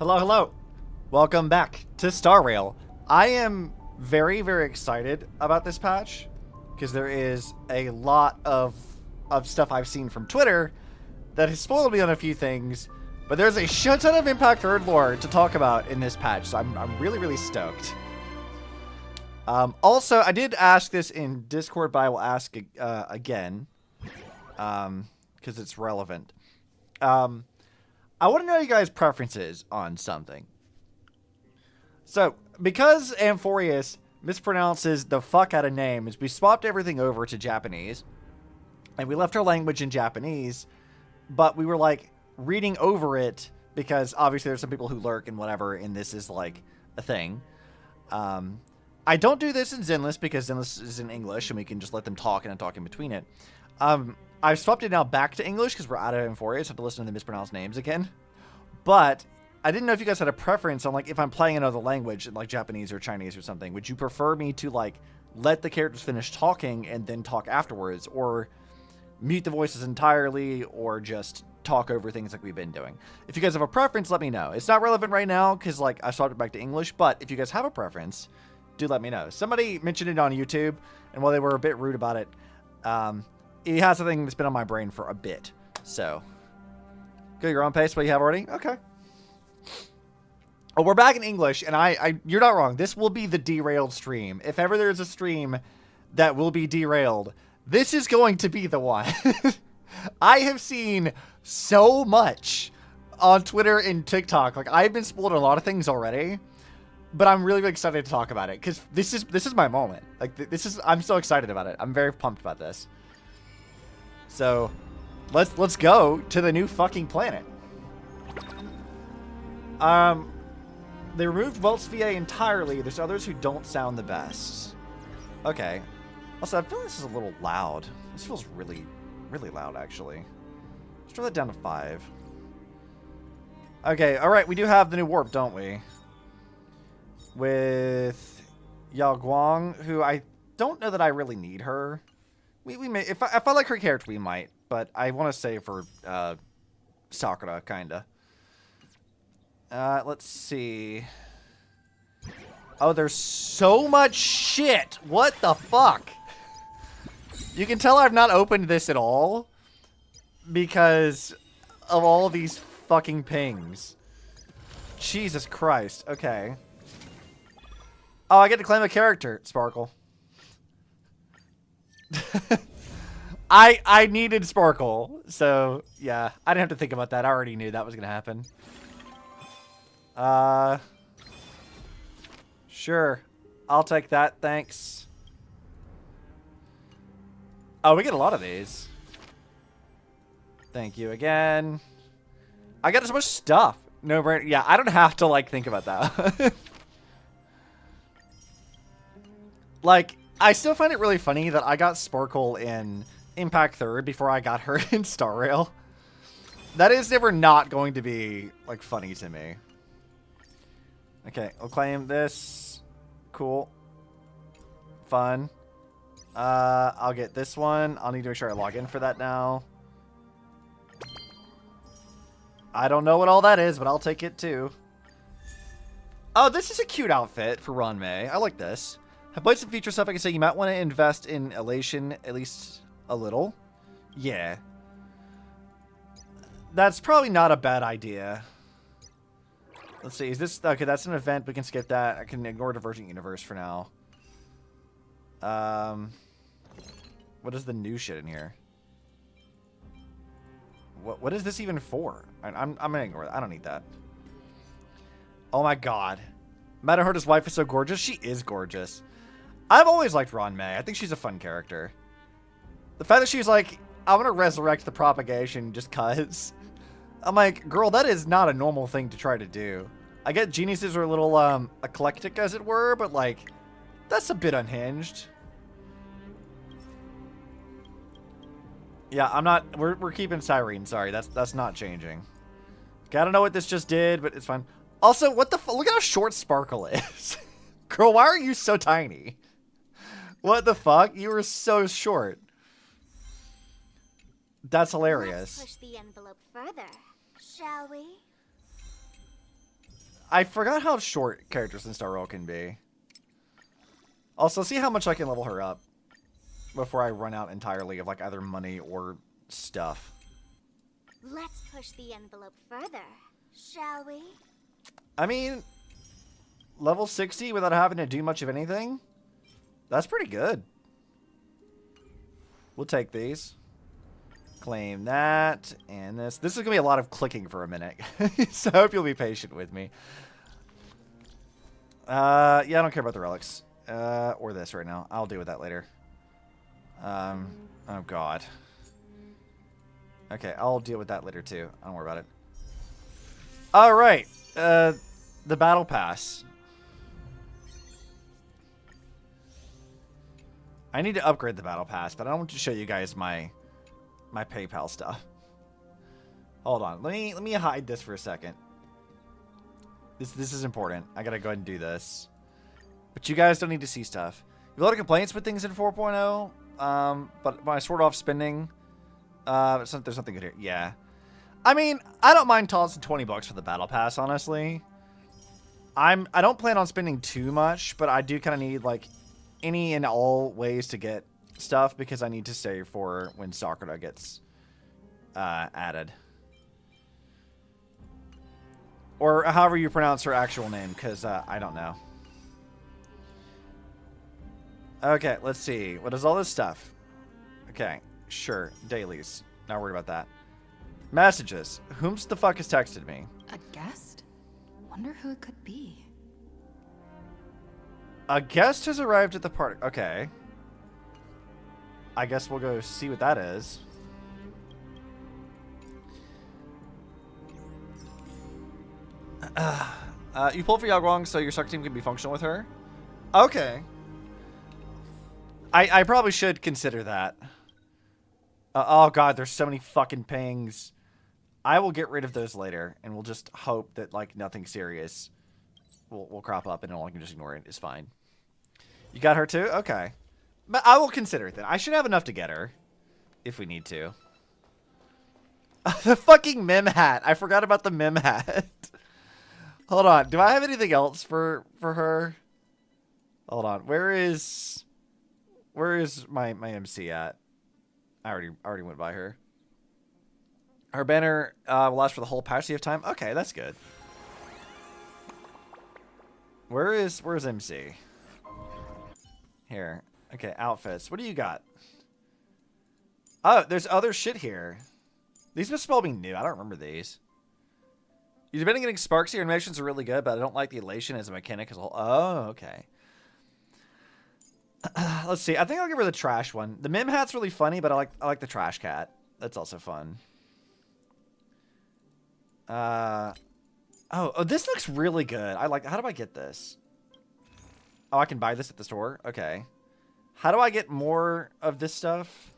Hello, hello. Welcome back to DeRailed. I am very, very excited about this patch because there is a lot of stuff I've seen from Twitter that has spoiled me on a few things, but there's a shit ton of Impact Third lore to talk about in this patch, so I'm really, really stoked. Also, I did ask this in Discord, but I will ask again because it's relevant. I want to know you guys' preferences on something. So, because Amphorius mispronounces the fuck out of names, we swapped everything over to Japanese. And we left our language in Japanese, but we were, like, reading over it because, obviously, there's some people who lurk and whatever, and this is, like, a thing. I don't do this in Zenless because Zenless is in English, and we can just let them talk and talk in between it. I've swapped it now back to English because we're out of Amphorius, so I have to listen to the mispronounced names again. But I didn't know if you guys had a preference on, like, if I'm playing another language, like Japanese or Chinese or something, would you prefer me to, like, let the characters finish talking and then talk afterwards, or mute the voices entirely, or just talk over things like we've been doing? If you guys have a preference, let me know. It's not relevant right now because, like, I swapped it back to English, but if you guys have a preference, do let me know. Somebody mentioned it on YouTube, and while they were a bit rude about it, it has something that's been on my brain for a bit. So, go your own pace, what you have already? Okay. Oh, we're back in English, and you're not wrong. This will be the DeRailed stream. If ever there's a stream that will be DeRailed, this is going to be the one. I have seen so much on Twitter and TikTok. Like, I've been spoiled on a lot of things already, but I'm really, really excited to talk about it because this is my moment. Like, I'm so excited about it. I'm very pumped about this. So, let's go to the new fucking planet. They removed Welt's VA entirely. There's others who don't sound the best. Okay. Also, I feel like this is a little loud. This feels really, really loud, actually. Let's turn that down to 5. Okay, alright, we do have the new warp, don't we? With Yao Guang, who I don't know that I really need her. We may, if I like her character, we might, but I want to say for Sakura, kinda. Let's see. Oh, there's so much shit. What the fuck? You can tell I've not opened this at all because of all these fucking pings. Jesus Christ. Okay. Oh, I get to claim a character, Sparkle. I needed Sparkle, so yeah, I didn't have to think about that. I already knew that was gonna happen. Sure. I'll take that, thanks. Oh, we get a lot of these. Thank you again. I got so much stuff. No brain. Yeah, I don't have to, like, think about that. Like, I still find it really funny that I got Sparkle in Impact Third before I got her in DeRailed. That is never not going to be, like, funny to me. Okay, I'll claim this. Cool. Fun. I'll get this one. I'll need to make sure I log in for that now. I don't know what all that is, but I'll take it too. Oh, this is a cute outfit for Ranmei. I like this. Have played some feature stuff. I can say you might want to invest in Elation at least a little. Yeah. That's probably not a bad idea. Let's see. Is this... Okay, that's an event. We can skip that. I can ignore Divergent Universe for now. What is the new shit in here? What is this even for? I'm gonna ignore that. I don't need that. Oh my god. Matterhorn's wife is so gorgeous. She is gorgeous. I've always liked Ranmei. I think she's a fun character. The fact that she's like, I'm gonna resurrect the propagation just cuz. I'm like, girl, that is not a normal thing to try to do. I get geniuses are a little eclectic, as it were, but like, that's a bit unhinged. Yeah, I'm not. We're keeping Cyrene. Sorry, that's not changing. Okay, I don't know what this just did, but it's fine. Also, what the fuck? Look at how short Sparkle is. Girl, why are you so tiny? What the fuck? You were so short. That's hilarious. Let's push the envelope further, shall we? I forgot how short characters in Star Rail can be. Also, see how much I can level her up before I run out entirely of like either money or stuff. Let's push the envelope further, shall we? I mean, level 60 without having to do much of anything? That's pretty good. We'll take these. Claim that and this. This is going to be a lot of clicking for a minute. So I hope you'll be patient with me. Yeah, I don't care about the relics. Or this right now. I'll deal with that later. Oh, God. Okay, I'll deal with that later, too. Don't worry about it. All right. The battle pass. I need to upgrade the battle pass, but I want to show you guys my PayPal stuff. Hold on. Let me hide this for a second. This is important. I gotta go ahead and do this. But you guys don't need to see stuff. You have a lot of complaints with things in 4.0. But when I sort off spending, there's something good here. Yeah. I mean, I don't mind tossing 20 bucks for the battle pass, honestly. I don't plan on spending too much, but I do kind of need like any and all ways to get stuff because I need to save for when Sakura gets added. Or however you pronounce her actual name, because I don't know. Okay, let's see. What is all this stuff? Okay, sure. Dailies. Not worried about that. Messages. Whom's the fuck has texted me? A guest? Wonder who it could be. A guest has arrived at the party. Okay. I guess we'll go see what that is. You pulled for Yagwang so your soccer team can be functional with her? Okay. I probably should consider that. Oh god, there's so many fucking pings. I will get rid of those later, and we'll just hope that like nothing serious will crop up, and I can just ignore it. It's fine. You got her too? Okay. But I will consider it then. I should have enough to get her, if we need to. The fucking mem hat. I forgot about the mem hat. Hold on. Do I have anything else for her? Hold on. Where is my MC at? I already went by her. Her banner will last for the whole passage of time. Okay, that's good. Where's MC? Here. Okay, outfits. What do you got? Oh, there's other shit here. These must all be new. I don't remember these. You've been getting Sparxie. Your animations are really good, but I don't like the elation as a mechanic as a whole. Oh, okay. Let's see. I think I'll give her the trash one. The mim hat's really funny, but I like the trash cat. That's also fun. Oh, this looks really good. I like. How do I get this? Oh, I can buy this at the store. Okay. How do I get more of this stuff?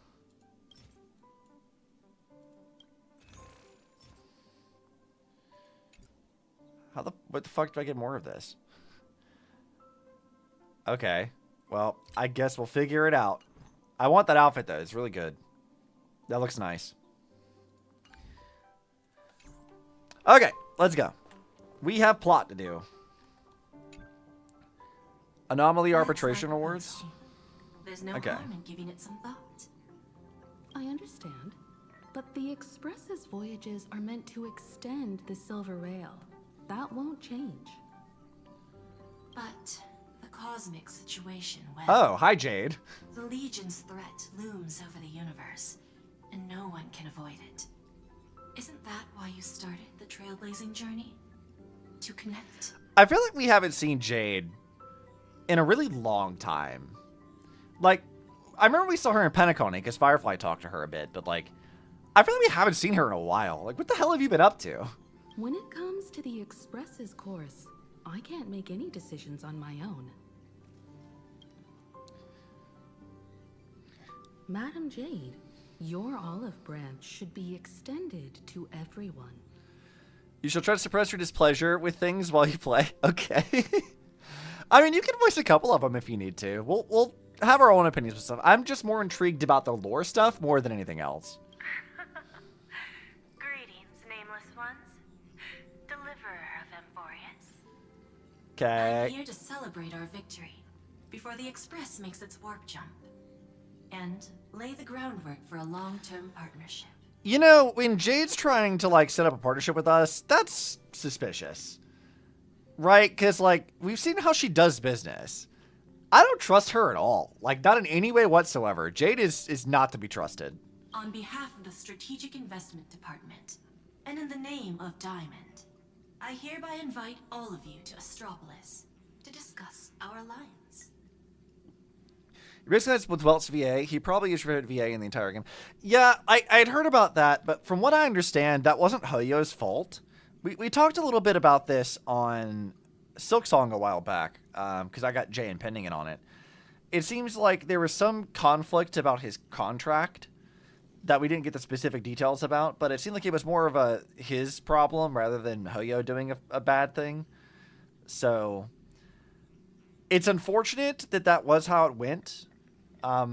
What the fuck do I get more of this? Okay. Well, I guess we'll figure it out. I want that outfit, though. It's really good. That looks nice. Okay, let's go. We have plot to do. Anomaly arbitration awards. There's no harm in giving it some thought. I understand. But the Express's voyages are meant to extend the Silver Rail. That won't change. But the cosmic situation, well... Oh, hi, Jade. The Legion's threat looms over the universe, and no one can avoid it. Isn't that why you started the trailblazing journey? To connect? I feel like we haven't seen Jade in a really long time. Like, I remember we saw her in Pentaconi because Firefly talked to her a bit, but like, I feel like we haven't seen her in a while. Like, what the hell have you been up to? When it comes to the Express's course, I can't make any decisions on my own. Madam Jade, your olive branch should be extended to everyone. You shall try to suppress your displeasure with things while you play. Okay. I mean, you can voice a couple of them if you need to. We'll have our own opinions with stuff. I'm just more intrigued about the lore stuff more than anything else. Greetings, nameless ones. Deliverer of Emborius. Okay. I'm here to celebrate our victory before the Express makes its warp jump, and lay the groundwork for a long-term partnership. You know, when Jade's trying to, like, set up a partnership with us, that's suspicious. Right? Because, like, we've seen how she does business. I don't trust her at all. Like, not in any way whatsoever. Jade is not to be trusted. On behalf of the Strategic Investment Department, and in the name of Diamond, I hereby invite all of you to Astropolis to discuss our alliance. Basically, that's with Welt's VA. He probably used your favorite VA in the entire game. Yeah, I'd heard about that, but from what I understand, that wasn't Hoyo's fault. We talked a little bit about this on Silksong a while back, because I got Jay and Pending in on it. It seems like there was some conflict about his contract that we didn't get the specific details about, but it seemed like it was more of his problem rather than Hoyo doing a bad thing. So it's unfortunate that was how it went. I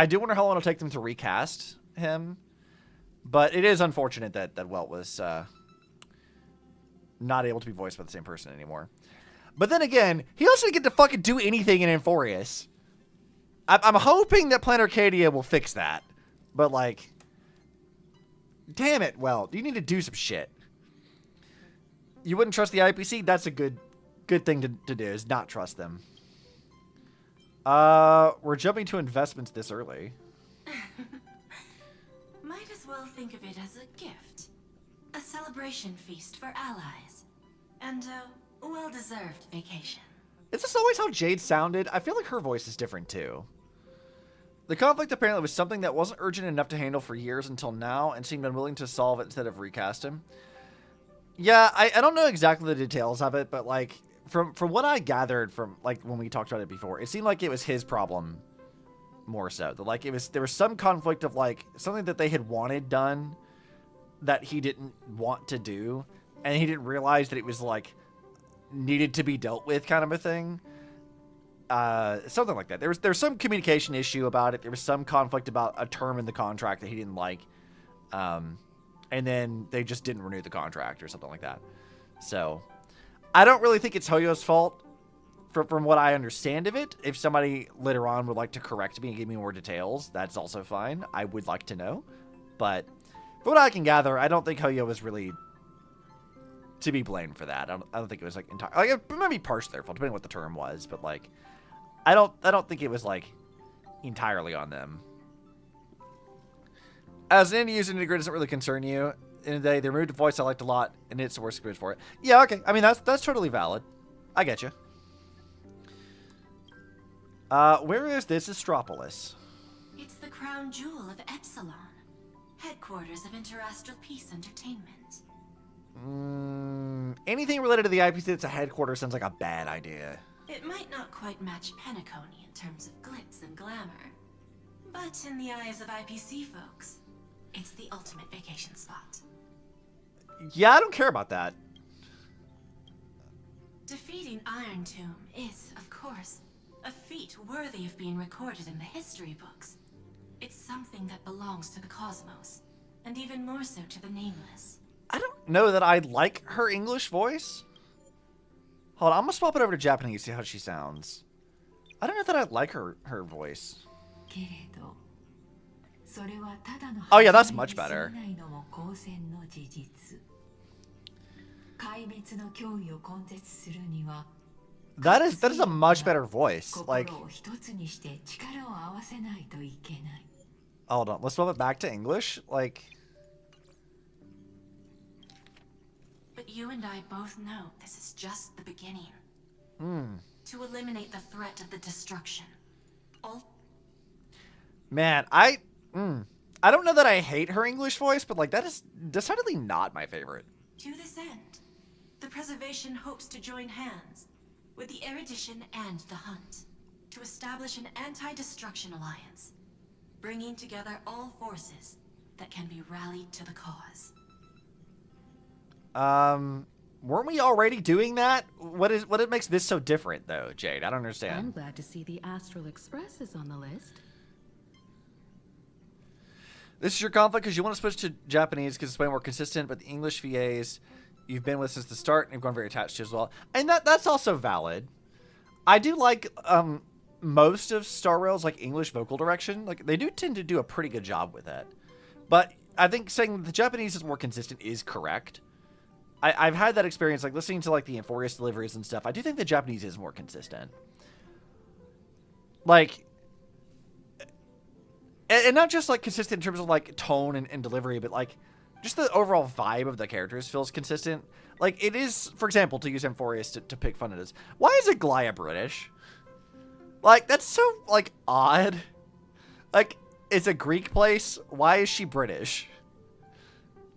do wonder how long it'll take them to recast him, but it is unfortunate that Welt was not able to be voiced by the same person anymore. But then again, he also didn't get to fucking do anything in Amphorius. I'm hoping that Planet Arcadia will fix that. But, like, damn it, Welt, you need to do some shit. You wouldn't trust the IPC? That's a good thing to do, is not trust them. We're jumping to investments this early. Might as well think of it as a gift. A celebration feast for allies. And a well-deserved vacation. Is this always how Jade sounded? I feel like her voice is different, too. The conflict apparently was something that wasn't urgent enough to handle for years until now, and seemed unwilling to solve it instead of recast him. Yeah, I don't know exactly the details of it, but, like, from what I gathered from, like, when we talked about it before, it seemed like it was his problem more so. That, like, there was some conflict of, like, something that they had wanted done that he didn't want to do, and he didn't realize that it was, like, needed to be dealt with kind of a thing. Something like that. There's some communication issue about it. There was some conflict about a term in the contract that he didn't like. And then they just didn't renew the contract or something like that. So I don't really think it's Hoyo's fault from what I understand of it. If somebody later on would like to correct me and give me more details, that's also fine. I would like to know. But from what I can gather, I don't think Hoyo was really to be blamed for that. I don't think it was like entire. Like, it might be partially their fault, depending on what the term was. But like, I don't think it was like entirely on them. As an end user, Nitty-Gritty doesn't really concern you. In the day, they removed a voice I liked a lot, and it's the worst experience for it. Yeah, okay. I mean, that's totally valid. I get you. Where is this Astropolis? It's the crown jewel of Epsilon, headquarters of Interastral Peace Entertainment. Anything related to the IPC that's a headquarters sounds like a bad idea. It might not quite match Penacony in terms of glitz and glamour, but in the eyes of IPC folks, it's the ultimate vacation spot. Yeah, I don't care about that. Defeating Iron Tomb is, of course, a feat worthy of being recorded in the history books. It's something that belongs to the cosmos, and even more so to the Nameless. I don't know that I like her English voice. Hold on, I'm gonna swap it over to Japanese, see how she sounds. I don't know that I like her voice. Oh yeah, that's much better. That is a much better voice. Like, hold on, let's swap it back to English. Like, but you and I both know this is just the beginning. To eliminate the threat of the destruction. Man, I don't know that I hate her English voice, but like that is decidedly not my favorite. To this end, the Preservation hopes to join hands with the Erudition and the Hunt to establish an anti-destruction alliance, bringing together all forces that can be rallied to the cause. Weren't we already doing that? What makes this so different though, Jade? I don't understand. I'm glad to see the Astral Express is on the list. This is your conflict because you want to switch to Japanese because it's way more consistent, but the English VAs you've been with since the start and you've grown very attached to as well. And that's also valid. I do like most of Star Rail's like English vocal direction. Like they do tend to do a pretty good job with it. But I think saying that the Japanese is more consistent is correct. I've had that experience, like listening to like the Euphorious deliveries and stuff. I do think the Japanese is more consistent. Like, and not just like consistent in terms of like tone and delivery, but like just the overall vibe of the characters feels consistent. Like it is, for example, to use Euphorious to pick fun at this. Why is Aglaia British? Like that's so like odd. Like it's a Greek place. Why is she British?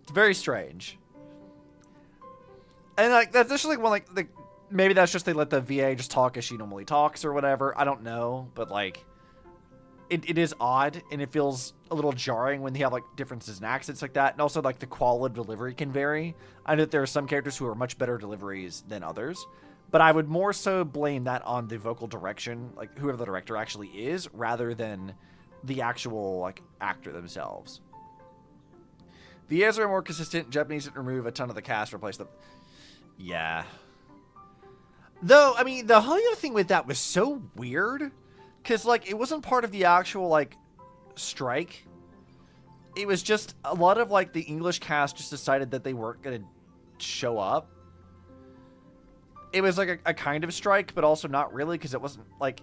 It's very strange. And like that's just like one like maybe that's just they let the VA just talk as she normally talks or whatever. I don't know, but like it is odd and it feels a little jarring when you have like differences in accents like that, and also like the quality of delivery can vary. I know that there are some characters who are much better deliveries than others, but I would more so blame that on the vocal direction, like whoever the director actually is, rather than the actual like actor themselves. VAs are more consistent. Japanese didn't remove a ton of the cast, replace them. Yeah. Though, I mean, the Hoyo thing with that was so weird. Because, like, it wasn't part of the actual, like, strike. It was just a lot of, like, the English cast just decided that they weren't going to show up. It was, like, a kind of strike, but also not really, because it wasn't, like...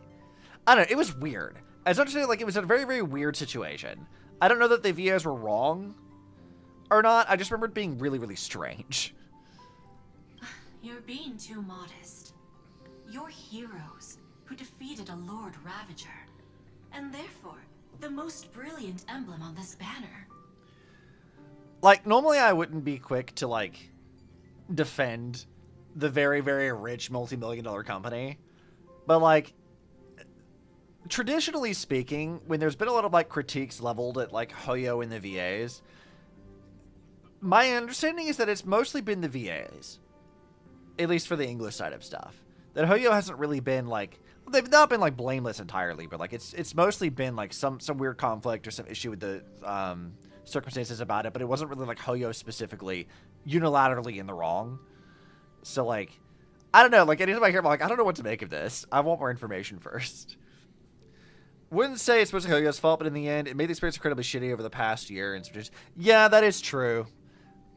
I don't know, it was weird. As I understand, like, it was a very, very weird situation. I don't know that the VAs were wrong or not. I just remember it being really, really strange. You're being too modest. You're heroes who defeated a Lord Ravager, and therefore the most brilliant emblem on this banner. Like, normally I wouldn't be quick to, like, defend the very, very rich multi-million-dollar company. But, like, traditionally speaking, when there's been a lot of, like, critiques leveled at, like, Hoyo and the VAs, my understanding is that it's mostly been the VAs. At least for the English side of stuff. That Hoyo hasn't really been, like... They've not been, like, blameless entirely, but, like, it's mostly been, like, some weird conflict or some issue with the circumstances about it, but it wasn't really, like, Hoyo specifically unilaterally in the wrong. So, like, I don't know. Like, anytime I hear, I'm like, I don't know what to make of this. I want more information first. Wouldn't say it's mostly Hoyo's fault, but in the end, it made the experience incredibly shitty over the past year. And just, yeah, that is true.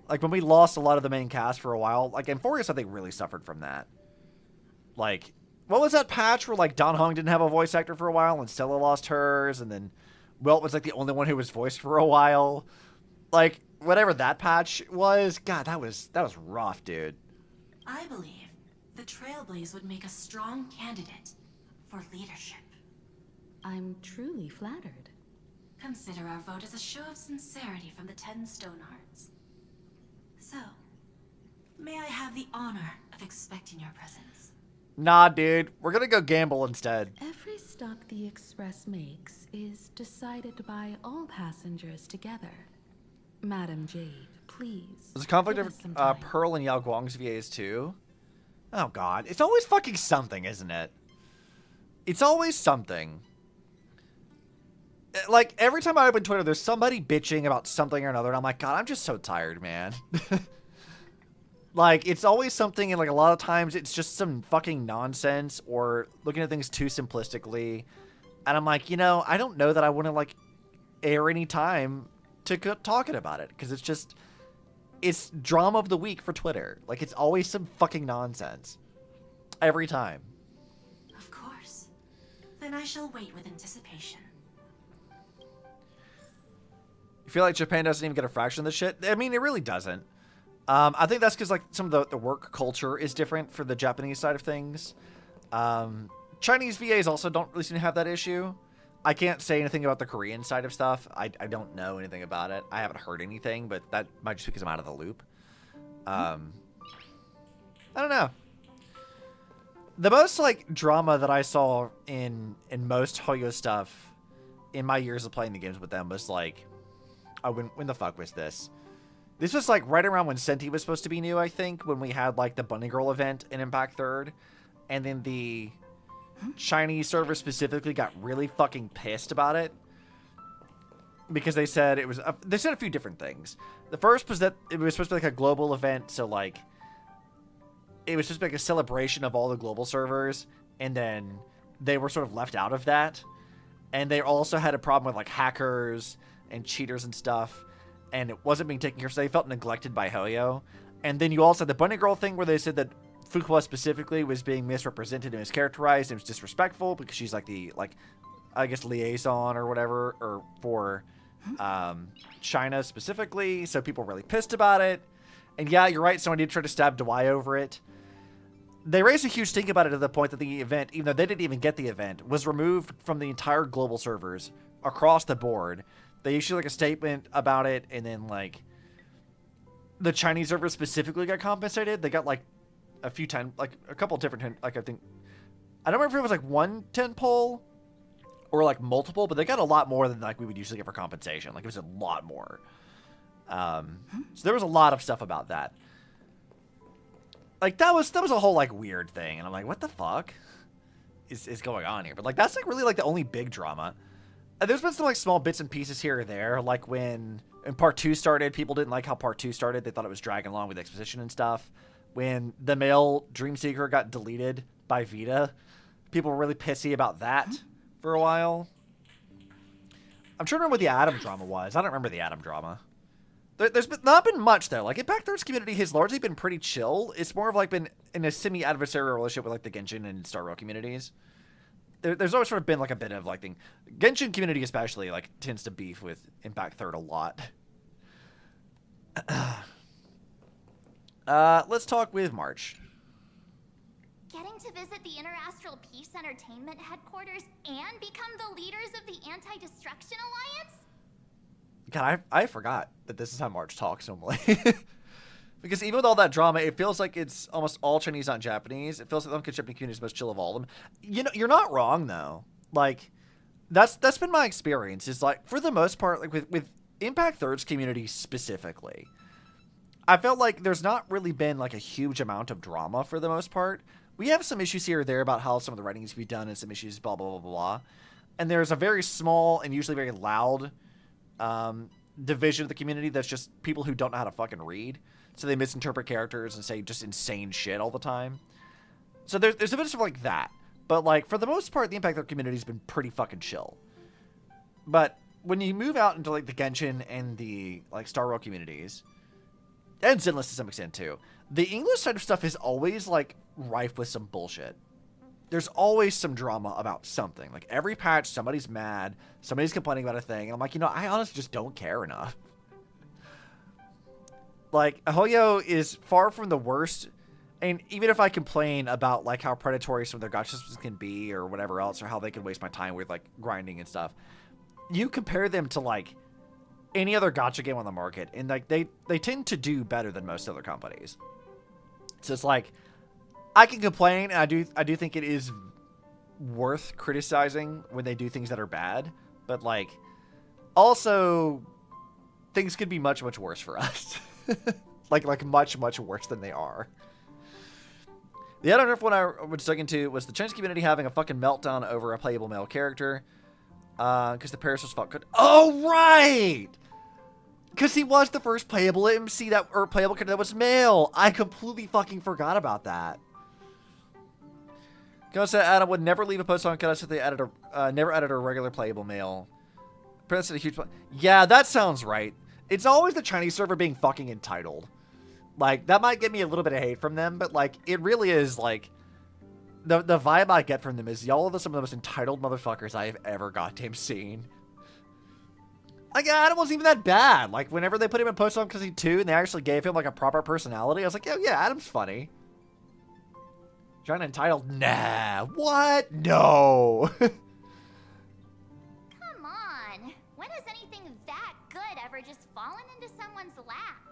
Like, when we lost a lot of the main cast for a while, like, Euphorious, I think, really suffered from that. Like, what was that patch where, like, Don Hong didn't have a voice actor for a while, and Stella lost hers, and then Welt was, like, the only one who was voiced for a while? Like, whatever that patch was, God, that was rough, dude. I believe the Trailblaze would make a strong candidate for leadership. I'm truly flattered. Consider our vote as a show of sincerity from the 10 Stonehearts. So, may I have the honor of expecting your presence? Nah, dude. We're gonna go gamble instead. Every stop the Express makes is decided by all passengers together. Madam Jade, please. There's a conflict give us some of time. Pearl and Yao Guang's VAs too. Oh, God. It's always fucking something, isn't it? It's always something. Like, every time I open Twitter, there's somebody bitching about something or another, and I'm like, God, I'm just so tired, man. Like, it's always something, and, like, a lot of times it's just some fucking nonsense or looking at things too simplistically. And I'm like, you know, I don't know that I want to, like, air any time to talking about it, because it's just... It's drama of the week for Twitter. Like, it's always some fucking nonsense. Every time. Of course. Then I shall wait with anticipation. You feel like Japan doesn't even get a fraction of this shit? I mean, it really doesn't. I think that's because, like, some of the work culture is different for the Japanese side of things. Chinese VAs also don't really seem to have that issue. I can't say anything about the Korean side of stuff. I don't know anything about it. I haven't heard anything, but that might just be because I'm out of the loop. I don't know. The most, like, drama that I saw in most Hoyo stuff in my years of playing the games with them was, like... Oh, when the fuck was this? This was, like, right around when Senti was supposed to be new, I think, when we had, like, the Bunny Girl event in Impact 3rd. And then the Chinese server specifically got really fucking pissed about it. Because they said it was... they said a few different things. The first was that it was supposed to be, like, a global event, so, like, it was just like a celebration of all the global servers, and then they were sort of left out of that. And they also had a problem with like hackers and cheaters and stuff, and it wasn't being taken care of, so they felt neglected by Hoyo. And then you also had the Bunny Girl thing where they said that Fuqua specifically was being misrepresented and mischaracterized, and it was disrespectful because she's like the, I guess, liaison or whatever, or for China specifically, so people were really pissed about it. And yeah, you're right, someone did try to stab Dewey over it. They raised a huge stink about it to the point that the event, even though they didn't even get the event, was removed from the entire global servers across the board. They issued like a statement about it, and then like the Chinese servers specifically got compensated. They got like a few like a couple different, like I don't remember if it was like one tentpole or like multiple, but they got a lot more than like we would usually get for compensation. Like it was a lot more. So there was a lot of stuff about that. Like that was a whole like weird thing, and I'm like, what the fuck is going on here? But like that's like really like the only big drama. There's been some like small bits and pieces here or there, like when Part 2 started, people didn't like how Part 2 started. They thought it was dragging along with exposition and stuff. When the male Dreamseeker got deleted by Vita, people were really pissy about that for a while. I'm trying to remember what the Adam drama was. I don't remember the Adam drama. There's not been much, though. Like, Impact 3's community has largely been pretty chill. It's more of, like, been in a semi-adversarial relationship with, like, the Genshin and Star Rail communities. There's always sort of been, like, a bit of, like, thing. Genshin community especially, like, tends to beef with Impact 3 a lot. Let's talk with March. Getting to visit the Interastral Peace Entertainment headquarters and become the leaders of the Anti-Destruction Alliance? God, I forgot that this is how March talks normally. Because even with all that drama, it feels like it's almost all Chinese, not Japanese. It feels like the Japanese community is the most chill of all of them. You know, you're not wrong, though. Like, that's been my experience. Is like, for the most part, like with Impact 3's community specifically, I felt like there's not really been like a huge amount of drama for the most part. We have some issues here or there about how some of the writing needs to be done, and some issues blah, blah, blah, blah, blah. And there's a very small and usually very loud division of the community that's just people who don't know how to fucking read. So they misinterpret characters and say just insane shit all the time. So there's a bit of stuff like that. But like, for the most part, the Impact 3 community's been pretty fucking chill. But when you move out into like the Genshin and the like Star Rail communities, and Zenless to some extent too, the English side of stuff is always like rife with some bullshit. There's always some drama about something. Like every patch, somebody's mad, somebody's complaining about a thing, and I'm like, you know, I honestly just don't care enough. Like, Hoyo is far from the worst, and even if I complain about like how predatory some of their gacha systems can be or whatever else, or how they can waste my time with like grinding and stuff, you compare them to like any other gacha game on the market, and like they tend to do better than most other companies. So it's like, I can complain, and I do think it is worth criticizing when they do things that are bad, but like, also, things could be much, much worse for us. like much, much worse than they are. The other one I was stuck into was the Chinese community having a fucking meltdown over a playable male character. Because the Paris was felt good. Oh, right! Because he was the first playable MC or playable character that was male. I completely fucking forgot about that. Ghost said Adam would never leave a post on Kata if they added never added a regular playable male. Prince said a huge. Yeah, that sounds right. It's always the Chinese server being fucking entitled. Like, that might get me a little bit of hate from them, but like, it really is like, the vibe I get from them is y'all are some of the most entitled motherfuckers I have ever goddamn seen. Like, Adam wasn't even that bad. Like, whenever they put him in post on Kasi 2 and they actually gave him like a proper personality, I was like, yeah, Adam's funny. Trying to entitled? Nah. What? No. Come on. When has anything that good ever just fallen into someone's lap?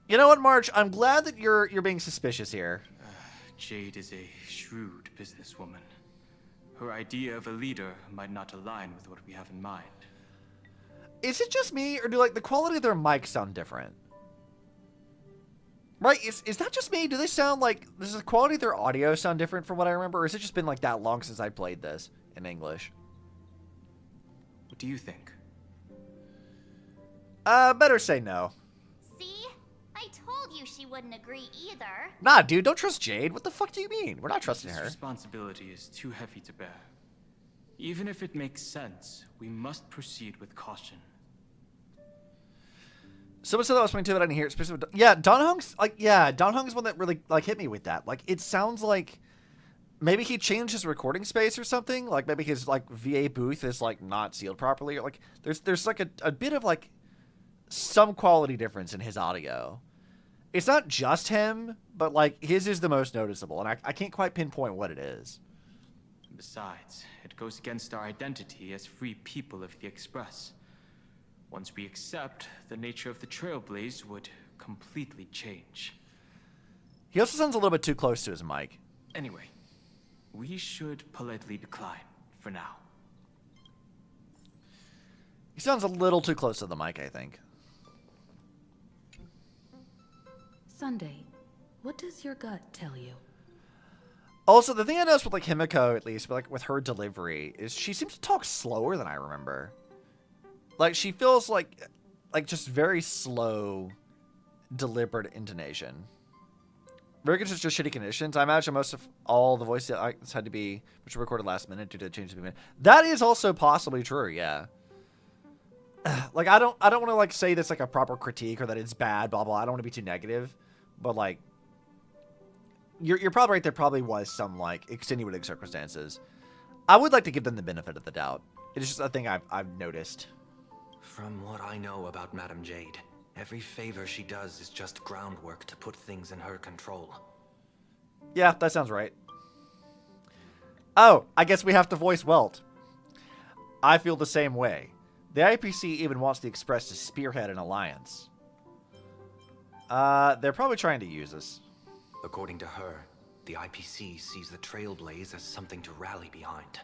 You know what, March? I'm glad that you're being suspicious here. Jade is a shrewd businesswoman. Her idea of a leader might not align with what we have in mind. Is it just me, or do like the quality of their mics sound different? Right? Is that just me? Do they sound like, does the quality of their audio sound different from what I remember, or has it just been like that long since I played this in English? What do you think? Better say no. See? I told told you she wouldn't agree either. Nah, dude, don't trust Jade. What the fuck do you mean? We're not trusting This her. responsibility is too heavy to bear. Even if it makes sense, we must proceed with caution. Someone said that was playing too, but I didn't hear it. Yeah, Don Hung's Don Hung's one that really like hit me with that. Like, it sounds like maybe he changed his recording space or something. Like, maybe his like VA booth is like not sealed properly. Or, like, there's like a bit of like some quality difference in his audio. It's not just him, but like his is the most noticeable, and I can't quite pinpoint what it is. Besides, it goes against our identity as free people of the Express. Once we accept, the nature of the Trailblaze would completely change. He also sounds a little bit too close to his mic. Anyway, we should politely decline for now. He sounds a little too close to the mic, I think. Sunday, what does your gut tell you? Also, the thing I noticed with like Himiko, at least, but like with her delivery, is she seems to talk slower than I remember. Like, she feels like just very slow, deliberate intonation. Very good, just shitty conditions. I imagine most of all the voice acts had to be, which were recorded last minute due to the changes we made. That is also possibly true, yeah. Like, I don't want to like say this like a proper critique or that it's bad, blah blah. I don't want to be too negative, but like, you're probably right. There probably was some like extenuating circumstances. I would like to give them the benefit of the doubt. It's just a thing I've noticed. From what I know about Madame Jade, every favor she does is just groundwork to put things in her control. Yeah, that sounds right. Oh, I guess we have to voice Welt. I feel the same way. The IPC even wants the Express to spearhead an alliance. They're probably trying to use us. According to her, the IPC sees the Trailblaze as something to rally behind.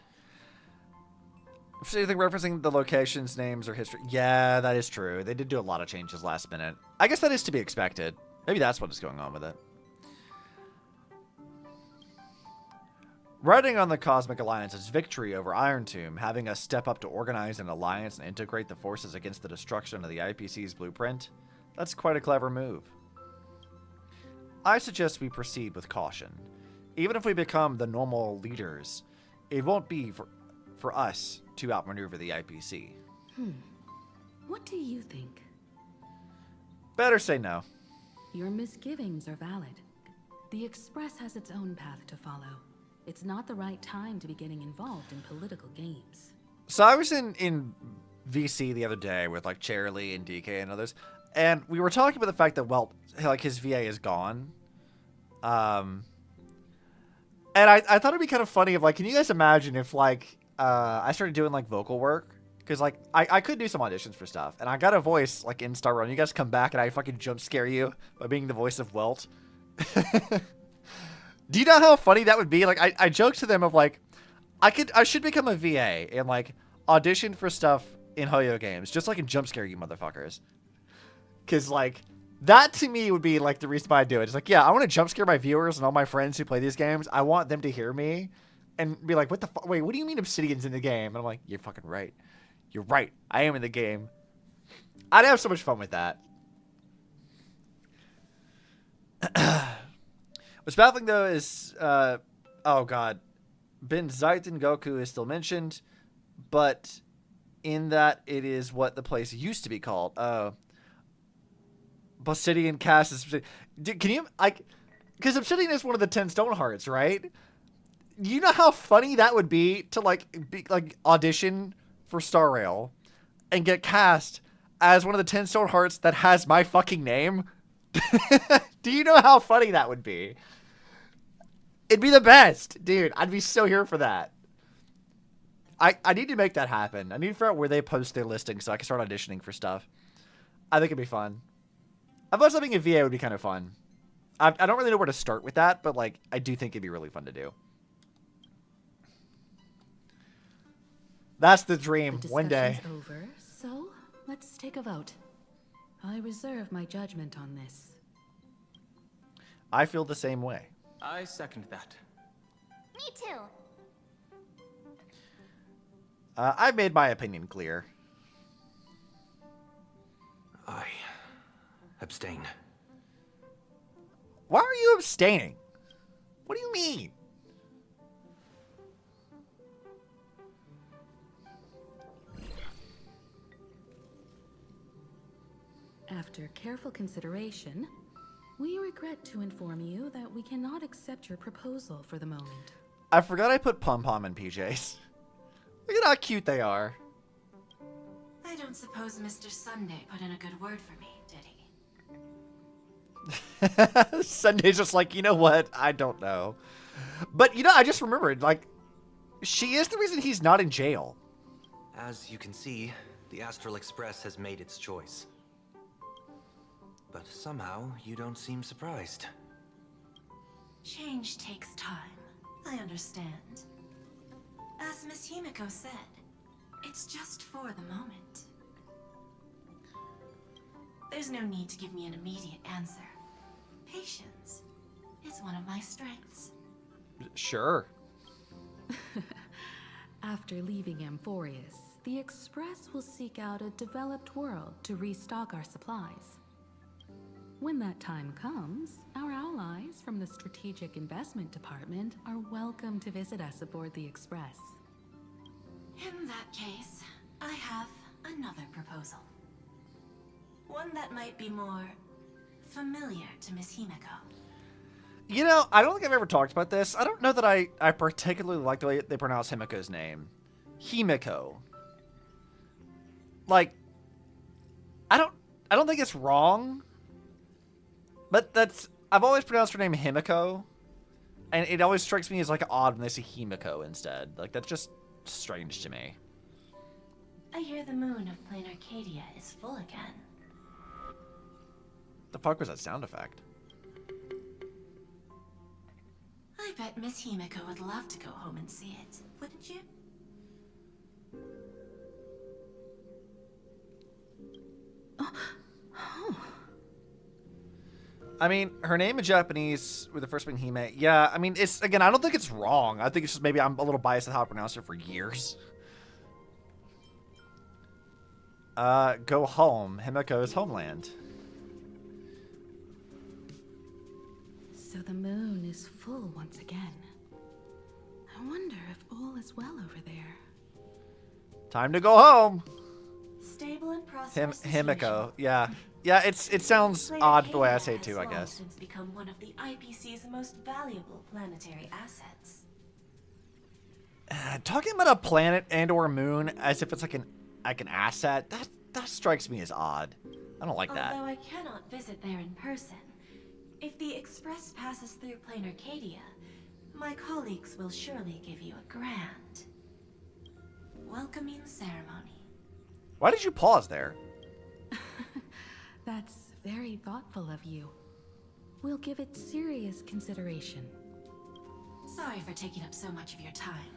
Is anything referencing the locations, names, or history? Yeah, that is true. They did do a lot of changes last minute. I guess that is to be expected. Maybe that's what is going on with it. Riding on the Cosmic Alliance's victory over Iron Tomb, having us step up to organize an alliance and integrate the forces against the destruction of the IPC's blueprint, that's quite a clever move. I suggest we proceed with caution. Even if we become the normal leaders, it won't be for us to outmaneuver the IPC. What do you think? Better say no. Your misgivings are valid. The Express has its own path to follow. It's not the right time to be getting involved in political games. So I was in VC the other day with like Charlie and DK and others, and we were talking about the fact that, well, like his VA is gone. And I thought it'd be kind of funny if, like, can you guys imagine if like I started doing like vocal work? Because like I could do some auditions for stuff, and I got a voice like in Star Run. You guys come back and I fucking jump scare you by being the voice of Welt. Do you know how funny that would be? Like, I joked to them of like, I should become a VA and like audition for stuff in Hoyo games, just so I can jump scare you motherfuckers. Cause like that to me would be like the reason why I do it. It's like, yeah, I want to jump scare my viewers and all my friends who play these games. I want them to hear me and be like, what the fuck? Wait, what do you mean Obsidian's in the game? And I'm like, you're fucking right. You're right. I am in the game. I'd have so much fun with that. What's baffling though is, oh god, Ben Zaiten Goku is still mentioned, but in that it is what the place used to be called. Obsidian cast is. Can you like? Because Obsidian is one of the 10 Stone Hearts, right? You know how funny that would be to like audition for Star Rail and get cast as one of the 10 Stone Hearts that has my fucking name. Do you know how funny that would be? It'd be the best, dude. I'd be so here for that. I need to make that happen. I need to figure out where they post their listing so I can start auditioning for stuff. I think it'd be fun. I thought something in VA would be kind of fun. I don't really know where to start with that, but like I do think it'd be really fun to do. That's the dream. The One day. discussion's over, so let's take a vote. I reserve my judgment on this. I feel the same way. I second that. Me too. I've made my opinion clear. I abstain. Why are you abstaining? What do you mean? After careful consideration, we regret to inform you that we cannot accept your proposal for the moment. I forgot I put Pom Pom in PJs. Look at how cute they are. I don't suppose Mr. Sunday put in a good word for me, did he? Sunday's just like, you know what? I don't know. But, you know, I just remembered, like, she is the reason he's not in jail. As you can see, the Astral Express has made its choice. But somehow, you don't seem surprised. Change takes time. I understand. As Miss Himiko said, it's just for the moment. There's no need to give me an immediate answer. Patience is one of my strengths. Sure. After leaving Amphorius, the Express will seek out a developed world to restock our supplies. When that time comes, our allies from the Strategic Investment Department are welcome to visit us aboard the Express. In that case, I have another proposal. One that might be more familiar to Miss Himiko. You know, I don't think I've ever talked about this. I don't know that I particularly like the way they pronounce Himiko's name. Himiko. Like, I don't think it's wrong. But I've always pronounced her name Himiko. And it always strikes me as like odd when they say Himiko instead. Like, that's just strange to me. I hear the moon of Plain Arcadia is full again. The fuck was that sound effect? I bet Miss Himiko would love to go home and see it, wouldn't you? I mean, her name in Japanese with the first being Hime. Yeah, I mean, it's, again, I don't think it's wrong. I think it's just maybe I'm a little biased at how I pronounce it for years. Go home. Himiko's homeland. So the moon is full once again. I wonder if all is well over there. Time to go home. Stable and prosperous. Himiko. Yeah. Yeah, it sounds odd the way I say it too, I guess. Since become one of the IPC's most valuable planetary assets. Talking about a planet and or moon as if it's like an asset, that strikes me as odd. I don't like that. Although I cannot visit there in person, if the Express passes through Plain Arcadia, my colleagues will surely give you a grand welcoming ceremony. Why did you pause there? That's very thoughtful of you. We'll give it serious consideration. Sorry for taking up so much of your time.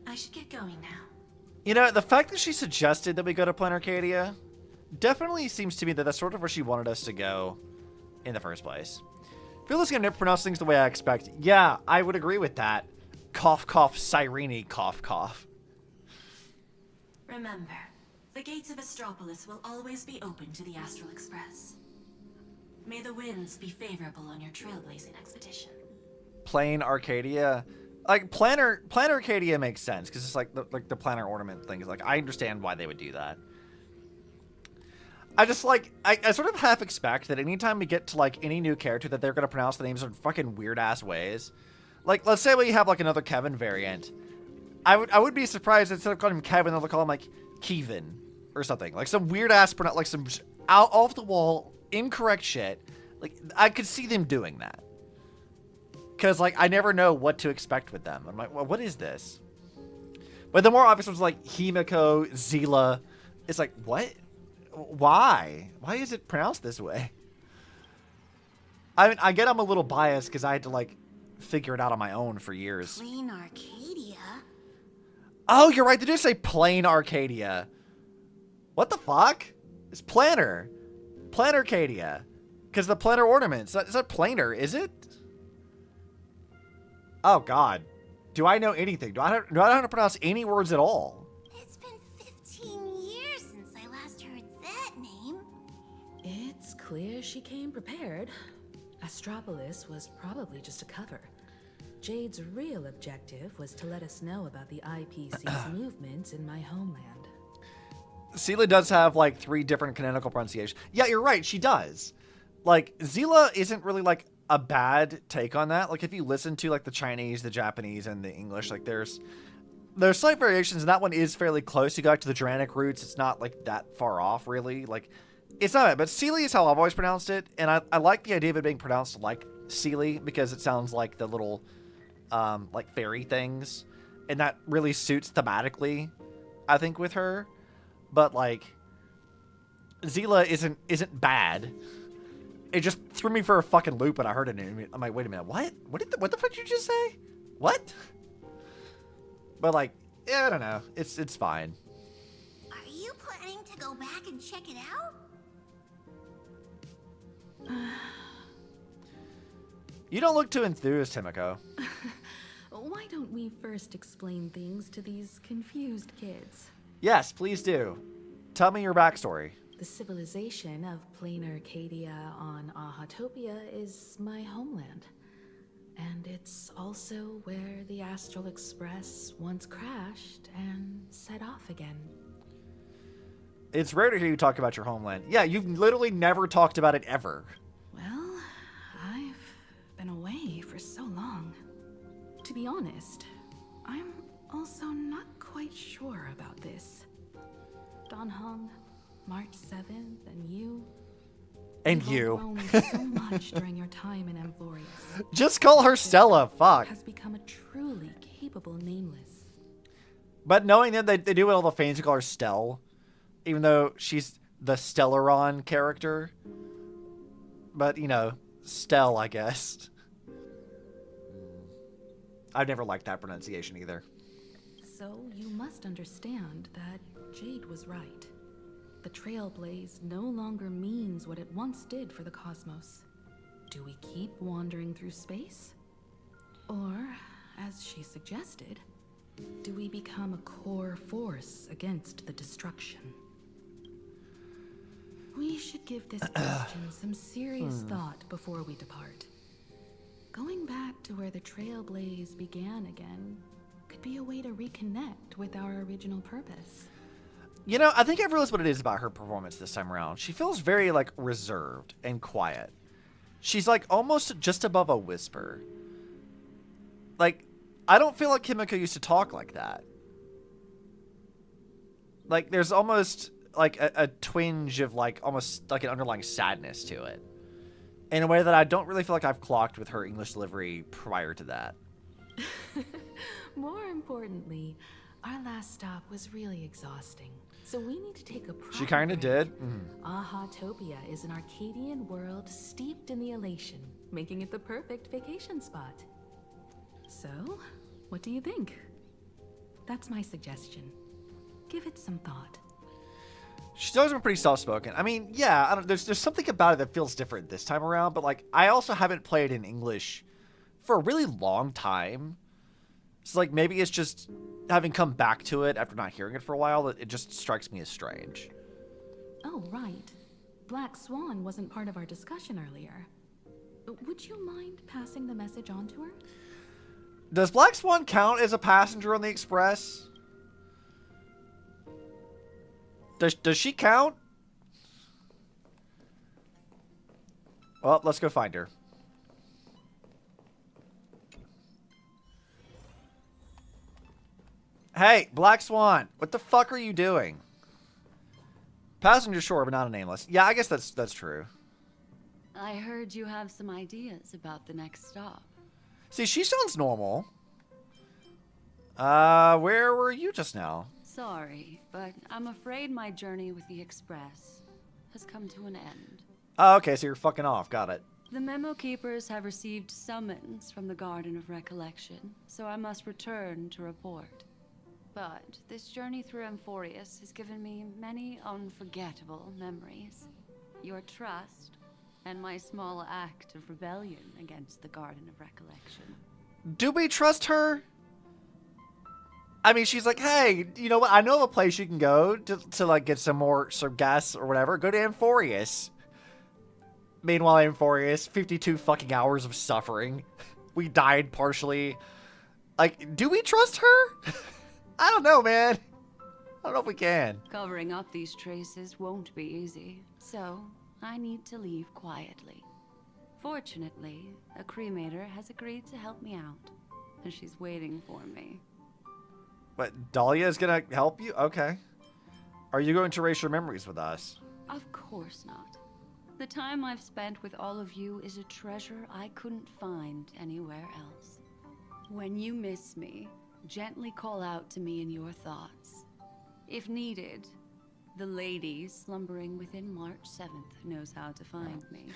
I should get going now. You know, the fact that she suggested that we go to Plain Arcadia definitely seems to me that that's sort of where she wanted us to go in the first place. Phyllis gonna never pronounce things the way I expect. Yeah, I would agree with that. Cough, cough, Cyrene, cough, cough. Remember, the gates of Astropolis will always be open to the Astral Express. May the winds be favorable on your trailblazing expedition. Plain Arcadia, like Planar Arcadia makes sense because it's like the planar ornament thing. Is like I understand why they would do that. I just like I sort of half expect that anytime we get to like any new character that they're gonna pronounce the names in fucking weird ass ways. Like let's say we have like another Kevin variant. I would be surprised instead of calling him Kevin, they'll call him like Kevin or something. Like some weird ass like some out off the wall incorrect shit. Like I could see them doing that. Cause like I never know what to expect with them. I'm like, well, what is this? But the more obvious ones like Himiko, Zila, it's like, what? Why? Why is it pronounced this way? I mean, I get I'm a little biased because I had to like figure it out on my own for years. Plain Arcadia? Oh, you're right. They do say Plain Arcadia. What the fuck? It's Planar. Planar Arcadia. Because the planar ornaments. Is that planar, is it? Oh, God. Do I know anything? Do I know how to pronounce any words at all? It's been 15 years since I last heard that name. It's clear she came prepared. Astropolis was probably just a cover. Jade's real objective was to let us know about the IPC's movements in my homeland. Seela does have like 3 different canonical pronunciations. Yeah, you're right. She does. Like, Zila isn't really like a bad take on that. Like, if you listen to like the Chinese, the Japanese, and the English, like there's slight variations, and that one is fairly close. You go back to the Germanic roots. It's not like that far off, really. Like, it's not bad. But Sealy is how I've always pronounced it, and I like the idea of it being pronounced like Sealy because it sounds like the little like fairy things, and that really suits thematically, I think, with her. But like, Zila isn't bad. It just threw me for a fucking loop when I heard it. I'm like, wait a minute, what? What the fuck did you just say? What? But like, yeah, I don't know. It's fine. Are you planning to go back and check it out? You don't look too enthused, Himiko. Why don't we first explain things to these confused kids? Yes, please do. Tell me your backstory. The civilization of plain Arcadia on Ahatopia is my homeland. And it's also where the Astral Express once crashed and set off again. It's rare to hear you talk about your homeland. Yeah, you've literally never talked about it ever. Well, I've been away for so long. To be honest, I'm also not quite sure about this. Don Hung, March 7th, and you. And You've you. all grown so much during your time in Amphorius. Just call her Stella, fuck. Has become a truly capable nameless. But knowing that they do all the fans who call her Stell, even though she's the Stellaron character. But, you know, Stell, I guess. I've never liked that pronunciation either. So you must understand that Jade was right. The Trailblaze no longer means what it once did for the cosmos. Do we keep wandering through space? Or, as she suggested, do we become a core force against the destruction? We should give this question some serious thought before we depart. Going back to where the Trailblaze began again could be a way to reconnect with our original purpose. You know, I think I've realized what it is about her performance this time around. She feels very, like, reserved and quiet. She's, like, almost just above a whisper. Like, I don't feel like Himiko used to talk like that. Like, there's almost, like, a twinge of, like, almost, like, an underlying sadness to it. In a way that I don't really feel like I've clocked with her English delivery prior to that. More importantly, our last stop was really exhausting. So we need to take a proper She kind of break. did. Ahatopia is an Arcadian world steeped in the elation, making it the perfect vacation spot. So, what do you think? That's my suggestion. Give it some thought. She's always been pretty soft-spoken. I mean, yeah, I don't, there's something about it that feels different this time around, but, like, I also haven't played in English for a really long time. So, like, maybe it's just having come back to it after not hearing it for a while, that it just strikes me as strange. Oh, right. Black Swan wasn't part of our discussion earlier. Would you mind passing the message on to her? Does Black Swan count as a passenger on the Express? Does she count? Well, let's go find her. Hey, Black Swan, what the fuck are you doing? Passenger sure, but not a nameless. Yeah, I guess that's true. I heard you have some ideas about the next stop. See, she sounds normal. Where were you just now? Sorry, but I'm afraid my journey with the Express has come to an end. Oh, okay, so you're fucking off. Got it. The Memo Keepers have received summons from the Garden of Recollection, so I must return to report. But this journey through Amphorius has given me many unforgettable memories. Your trust, and my small act of rebellion against the Garden of Recollection. Do we trust her? I mean, she's like, hey, you know what? I know of a place you can go to like get some gas or whatever. Go to Amphorius. Meanwhile, Amphorius, 52 fucking hours of suffering. We died partially. Like, do we trust her? I don't know, man. I don't know if we can. Covering up these traces won't be easy, so I need to leave quietly. Fortunately, a cremator has agreed to help me out, and she's waiting for me. But Dahlia is gonna help you? Okay. Are you going to erase your memories with us? Of course not. The time I've spent with all of you is a treasure I couldn't find anywhere else. When you miss me, gently call out to me in your thoughts. If needed, the lady slumbering within March 7th knows how to find me.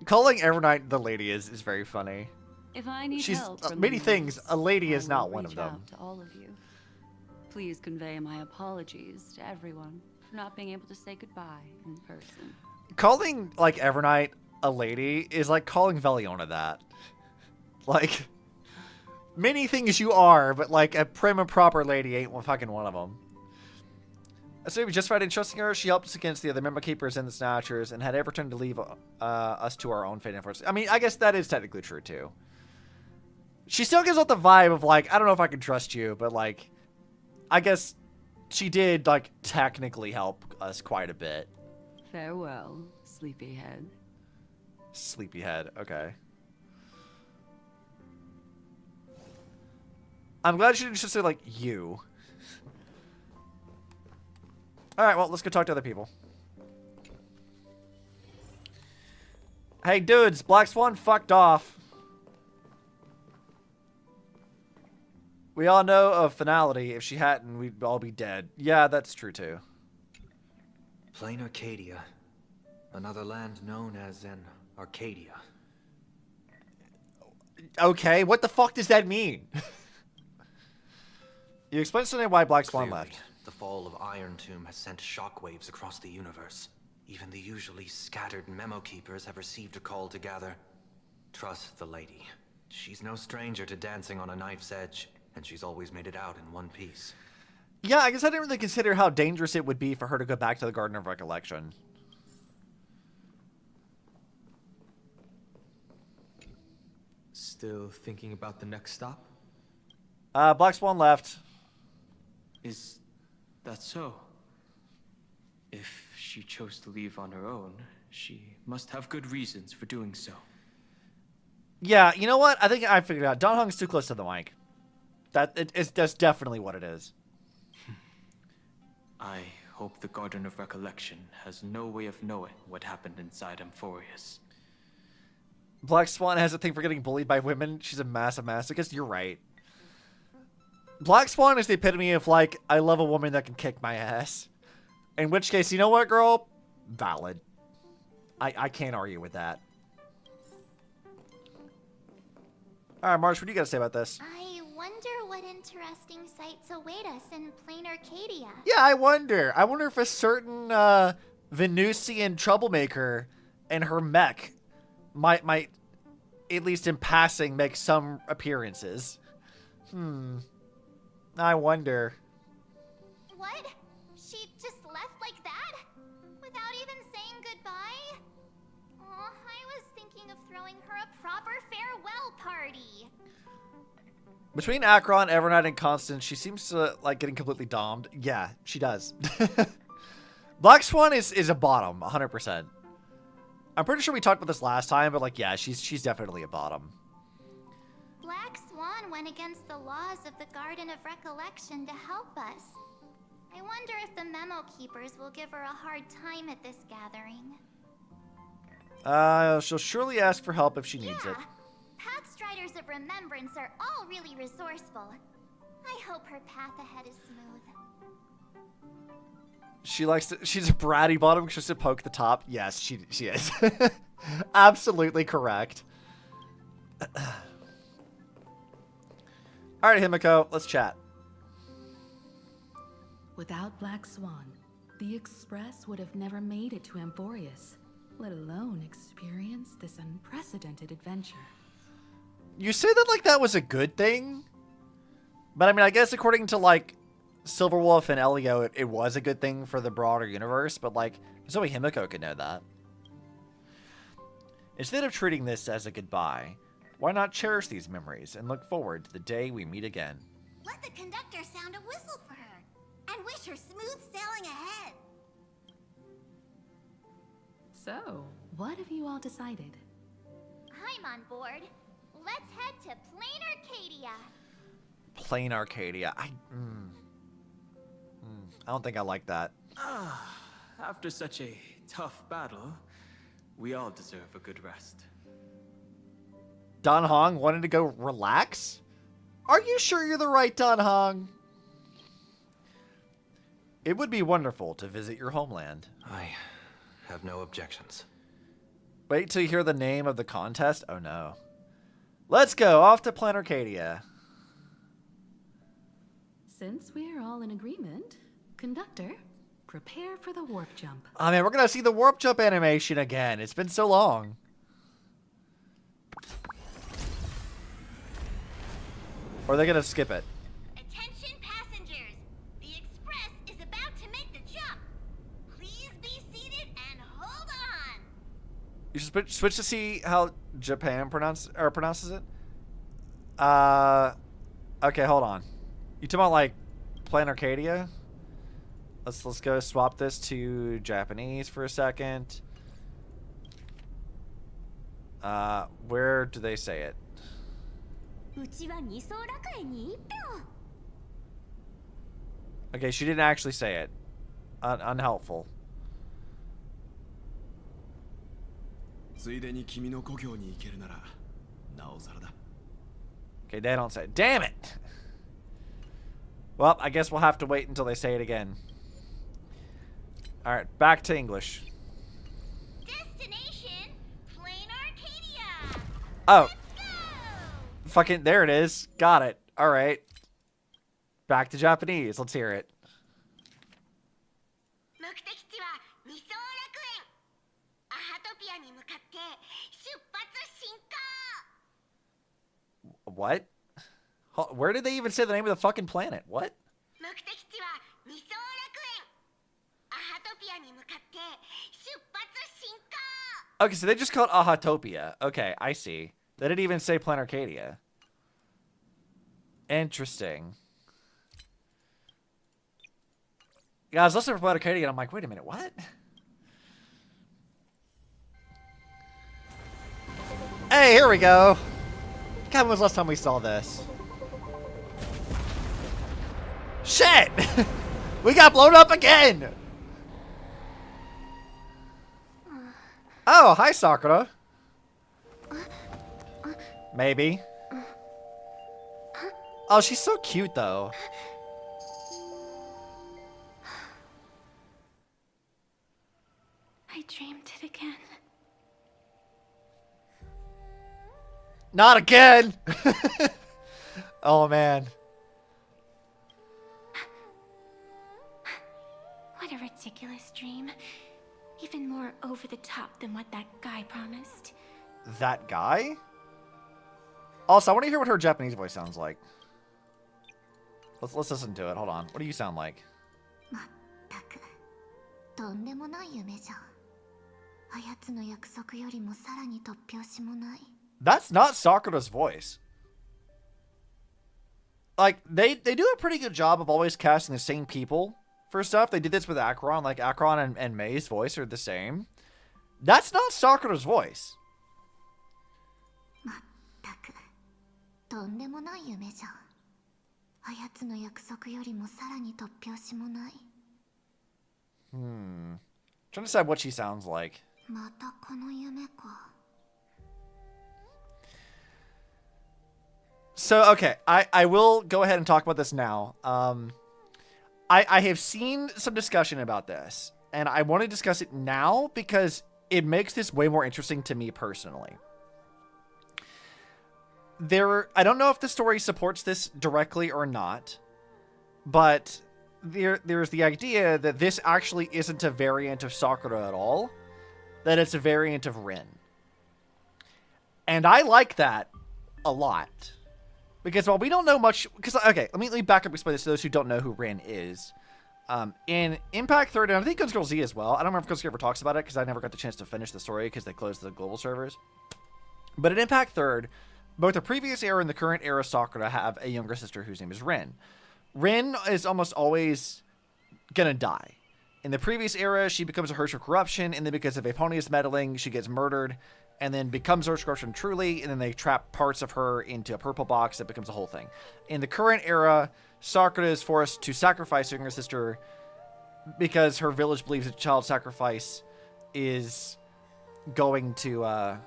Calling Evernight the lady is very funny. If I need She's help from many anyone things. else, A lady I is not will one of reach them. out to all of you. Please convey my apologies to everyone for not being able to say goodbye in person. Calling, like, Evernight a lady is like calling Veliona that. Like, many things you are, but, like, a prim and proper lady ain't fucking one of them. So we just in trusting her, she helped us against the other Memo Keepers and the Snatchers, and had every turn to leave us to our own fate, unfortunately. I mean, I guess that is technically true, too. She still gives out the vibe of, like, I don't know if I can trust you, but, like, I guess she did, like, technically help us quite a bit. Farewell, sleepyhead. Sleepyhead, okay. I'm glad she didn't just say, like, you. Alright, well, let's go talk to other people. Hey, dudes, Black Swan fucked off. We all know of finality. If she hadn't, we'd all be dead. Yeah, that's true, too. Plain Arcadia. Another land known as an Arcadia. Okay, what the fuck does that mean? You explained to me why Black Swan Clearly, left. the fall of Iron Tomb has sent shockwaves across the universe. Even the usually scattered Memo Keepers have received a call to gather. Trust the lady. She's no stranger to dancing on a knife's edge, and she's always made it out in one piece. Yeah, I guess I didn't really consider how dangerous it would be for her to go back to the Garden of Recollection. Still thinking about the next stop? Black Swan left. Is that so? If she chose to leave on her own, she must have good reasons for doing so. Yeah, you know what? I think I figured it out. Don Hung's too close to the mic. That's definitely what it is. I hope the Garden of Recollection has no way of knowing what happened inside Amphorius. Black Swan has a thing for getting bullied by women. She's a massive masochist. You're right. Black Swan is the epitome of, like, I love a woman that can kick my ass. In which case, you know what, girl? Valid. I can't argue with that. Alright, Marsh, what do you got to say about this? I wonder what interesting sights await us in plain Arcadia. Yeah, I wonder. I wonder if a certain Venusian troublemaker and her mech might, at least in passing, make some appearances. I wonder. What? She just left like that? Without even saying goodbye? Aw, I was thinking of throwing her a proper farewell party. Between Akron, Evernight, and Constance, she seems to like getting completely domed. Yeah, she does. Black Swan is a bottom, 100%. I'm pretty sure we talked about this last time, but like, yeah, she's definitely a bottom. Black Swan went against the laws of the Garden of Recollection to help us. I wonder if the Memo Keepers will give her a hard time at this gathering. She'll surely ask for help if she needs it. Pathstriders of Remembrance are all really resourceful. I hope her path ahead is smooth. She's a bratty bottom because she has to poke the top. Yes, she is. Absolutely correct. Alright, Himiko, let's chat. Without Black Swan, the Express would have never made it to Amphorius, let alone experience this unprecedented adventure. You say that like that was a good thing? But I mean, I guess according to like Silverwolf and Elio, it was a good thing for the broader universe, but like, there's no way Himiko could know that. Instead of treating this as a goodbye, why not cherish these memories and look forward to the day we meet again? Let the conductor sound a whistle for her, and wish her smooth sailing ahead. So, what have you all decided? I'm on board. Let's head to Plain Arcadia. Plain Arcadia. I don't think I like that. After such a tough battle, we all deserve a good rest. Dan Hong wanted to go relax? Are you sure you're the right Dan Hong? It would be wonderful to visit your homeland. I have no objections. Wait till you hear the name of the contest? Oh no. Let's go off to Plain Arcadia. Since we're all in agreement, conductor, prepare for the warp jump. Oh man, we're gonna see the warp jump animation again. It's been so long. Or are they gonna skip it? Attention passengers! The express is about to make the jump. Please be seated and hold on. You should switch to see how Japan pronounces it. Okay, hold on. You talking about like Plain Arcadia? Let's go swap this to Japanese for a second. Where do they say it? Okay, she didn't actually say it. Unhelpful. Okay, they don't say it. Damn it! Well, I guess we'll have to wait until they say it again. Alright, back to English. Destination, Plain Arcadia. Oh. Let's go! Fucking, there it is. Got it. Alright. Back to Japanese. Let's hear it. 目的地は二層楽園。アハトピアに向かって出発進行。 What? Where did they even say the name of the fucking planet? What? 目的地は二層楽園。アハトピアに向かって出発進行。 Okay, so they just called Ahatopia. Okay, I see. They didn't even say Plain Arcadia. Interesting. Yeah, I was listening for Plain Arcadia and I'm like, wait a minute, what? Hey, here we go. God, when was the last time we saw this? Shit! We got blown up again! Oh, hi, Sakura. Maybe. Oh, she's so cute, though. I dreamed it again. Not again! Oh, man. What a ridiculous dream. Even more over the top than what that guy promised. That guy? Also, I want to hear what her Japanese voice sounds like. Let's listen to it. Hold on. What do you sound like? まったくとんでもない夢じゃ。あやつの約束よりもさらに突拍子もない。 That's not Sakura's voice. Like, they do a pretty good job of always casting the same people for stuff. They did this with Acheron. Like, Acheron and Mei's voice are the same. That's not Sakura's voice. まったくとんでもない夢じゃ。あやつの約束よりもさらに突拍子もない。Trying to decide what she sounds like. またこの夢か。 So, okay, I will go ahead and talk about this now. I have seen some discussion about this, and I want to discuss it now because it makes this way more interesting to me personally. I don't know if the story supports this directly or not, but there's the idea that this actually isn't a variant of Sakura at all, that it's a variant of Rin. And I like that a lot. Because while we don't know much... Okay, let me back up and explain this to those who don't know who Rin is. In Impact 3rd, and I think Ghost Girl Z as well. I don't remember if Ghost Girl ever talks about it because I never got the chance to finish the story because they closed the global servers. But in Impact 3rd, both the previous era and the current era Sakura have a younger sister whose name is Rin. Rin is almost always gonna die. In the previous era, she becomes a Hearse of Corruption, and then because of Eponia's meddling, she gets murdered, and then becomes Hearse of Corruption truly, and then they trap parts of her into a purple box that becomes a whole thing. In the current era, Sakura is forced to sacrifice her younger sister because her village believes that child sacrifice is going to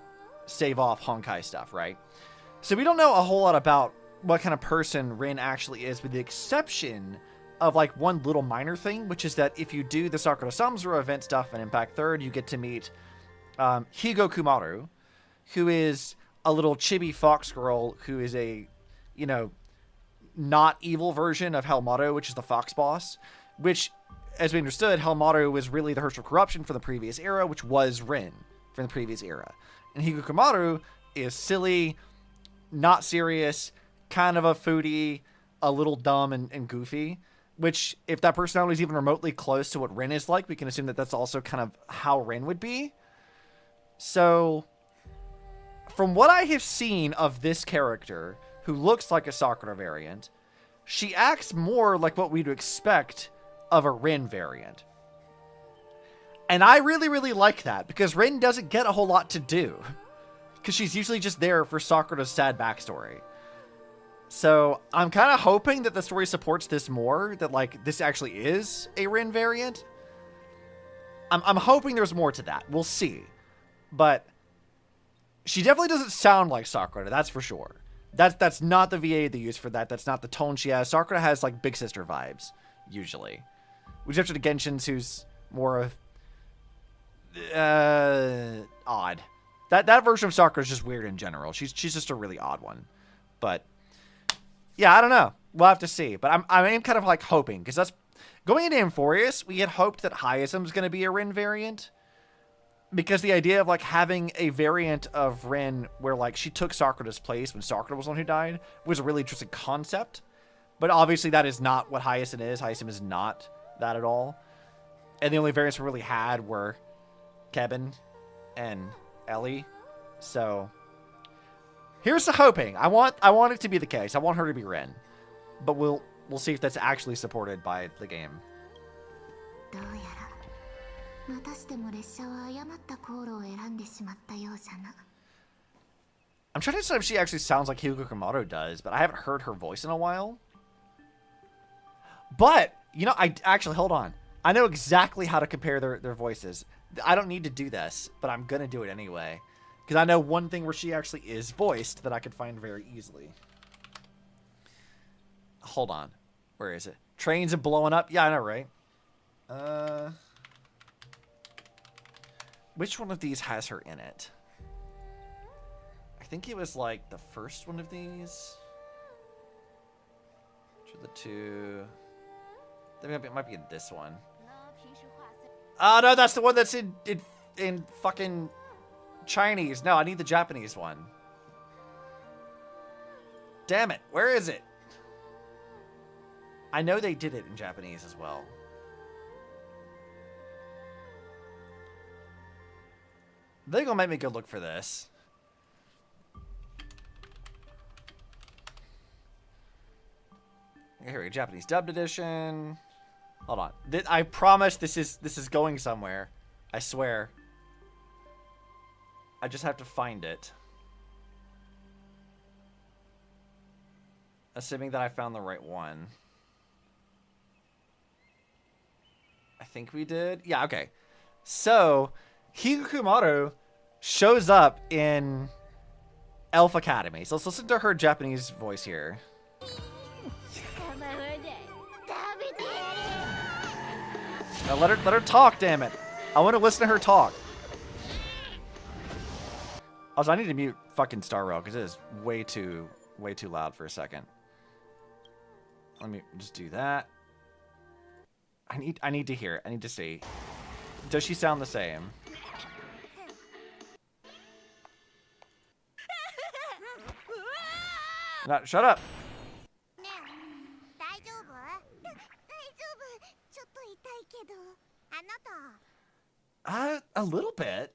save off Honkai stuff, right? So we don't know a whole lot about what kind of person Rin actually is, with the exception of like one little minor thing, which is that if you do the Sakura Samzuru event stuff in Impact 3rd, you get to meet Higo Kumaru, who is a little chibi fox girl who is a, you know, not evil version of Helmato, which is the fox boss, which, as we understood, Helmato was really the Hearse of Corruption for the previous era, which was Rin from the previous era. And Higo Kumaru is silly, not serious, kind of a foodie, a little dumb and goofy, which, if that personality is even remotely close to what Rin is like, we can assume that that's also kind of how Rin would be. So, from what I have seen of this character, who looks like a Sakura variant, she acts more like what we'd expect of a Rin variant. And I really, really like that, because Rin doesn't get a whole lot to do, because she's usually just there for Sakura's sad backstory. So I'm kind of hoping that the story supports this more, that like this actually is a Rin variant. I'm hoping there's more to that. We'll see. But she definitely doesn't sound like Sakura, that's for sure. That's not the VA they use for that. That's not the tone she has. Sakura has like big sister vibes, usually. Which after the Genshin's, who's more of odd. That version of Sakura is just weird in general. She's just a really odd one. But yeah, I don't know. We'll have to see. But I am kind of like hoping, because that's going into Amphorius, we had hoped that Hyasm's going to be a Rin variant, because the idea of like having a variant of Rin where like she took Sakura's place when Sakura was the one who died was a really interesting concept. But obviously that is not what Hyasm is. Hyasm is not that at all. And the only variants we really had were Kevin and Ellie. So here's the hoping. I want it to be the case. I want her to be Rin. But we'll see if that's actually supported by the game. I'm trying to decide if she actually sounds like Hyuga Komodo does, but I haven't heard her voice in a while. But, you know, hold on. I know exactly how to compare their voices. I don't need to do this, but I'm going to do it anyway. Because I know one thing where she actually is voiced that I could find very easily. Hold on. Where is it? Trains and blowing up? Yeah, I know, right? Which one of these has her in it? I think it was like the first one of these. Which are the two? I think it might be in this one. Oh, no, that's the one that's in fucking Chinese. No, I need the Japanese one. Damn it. Where is it? I know they did it in Japanese as well. They're gonna make me go look for this. Here we go, Japanese dubbed edition. Hold on. I promise this is going somewhere. I swear. I just have to find it. Assuming that I found the right one. I think we did. Yeah, okay. So, Hikumaru shows up in Elf Academy. So let's listen to her Japanese voice here. Now let her talk, damn it. I want to listen to her talk. Also, I need to mute fucking Star Rail because it is way too loud for a second. Let me just do that. I need to hear it. I need to see. Does she sound the same? No, shut up. A little bit.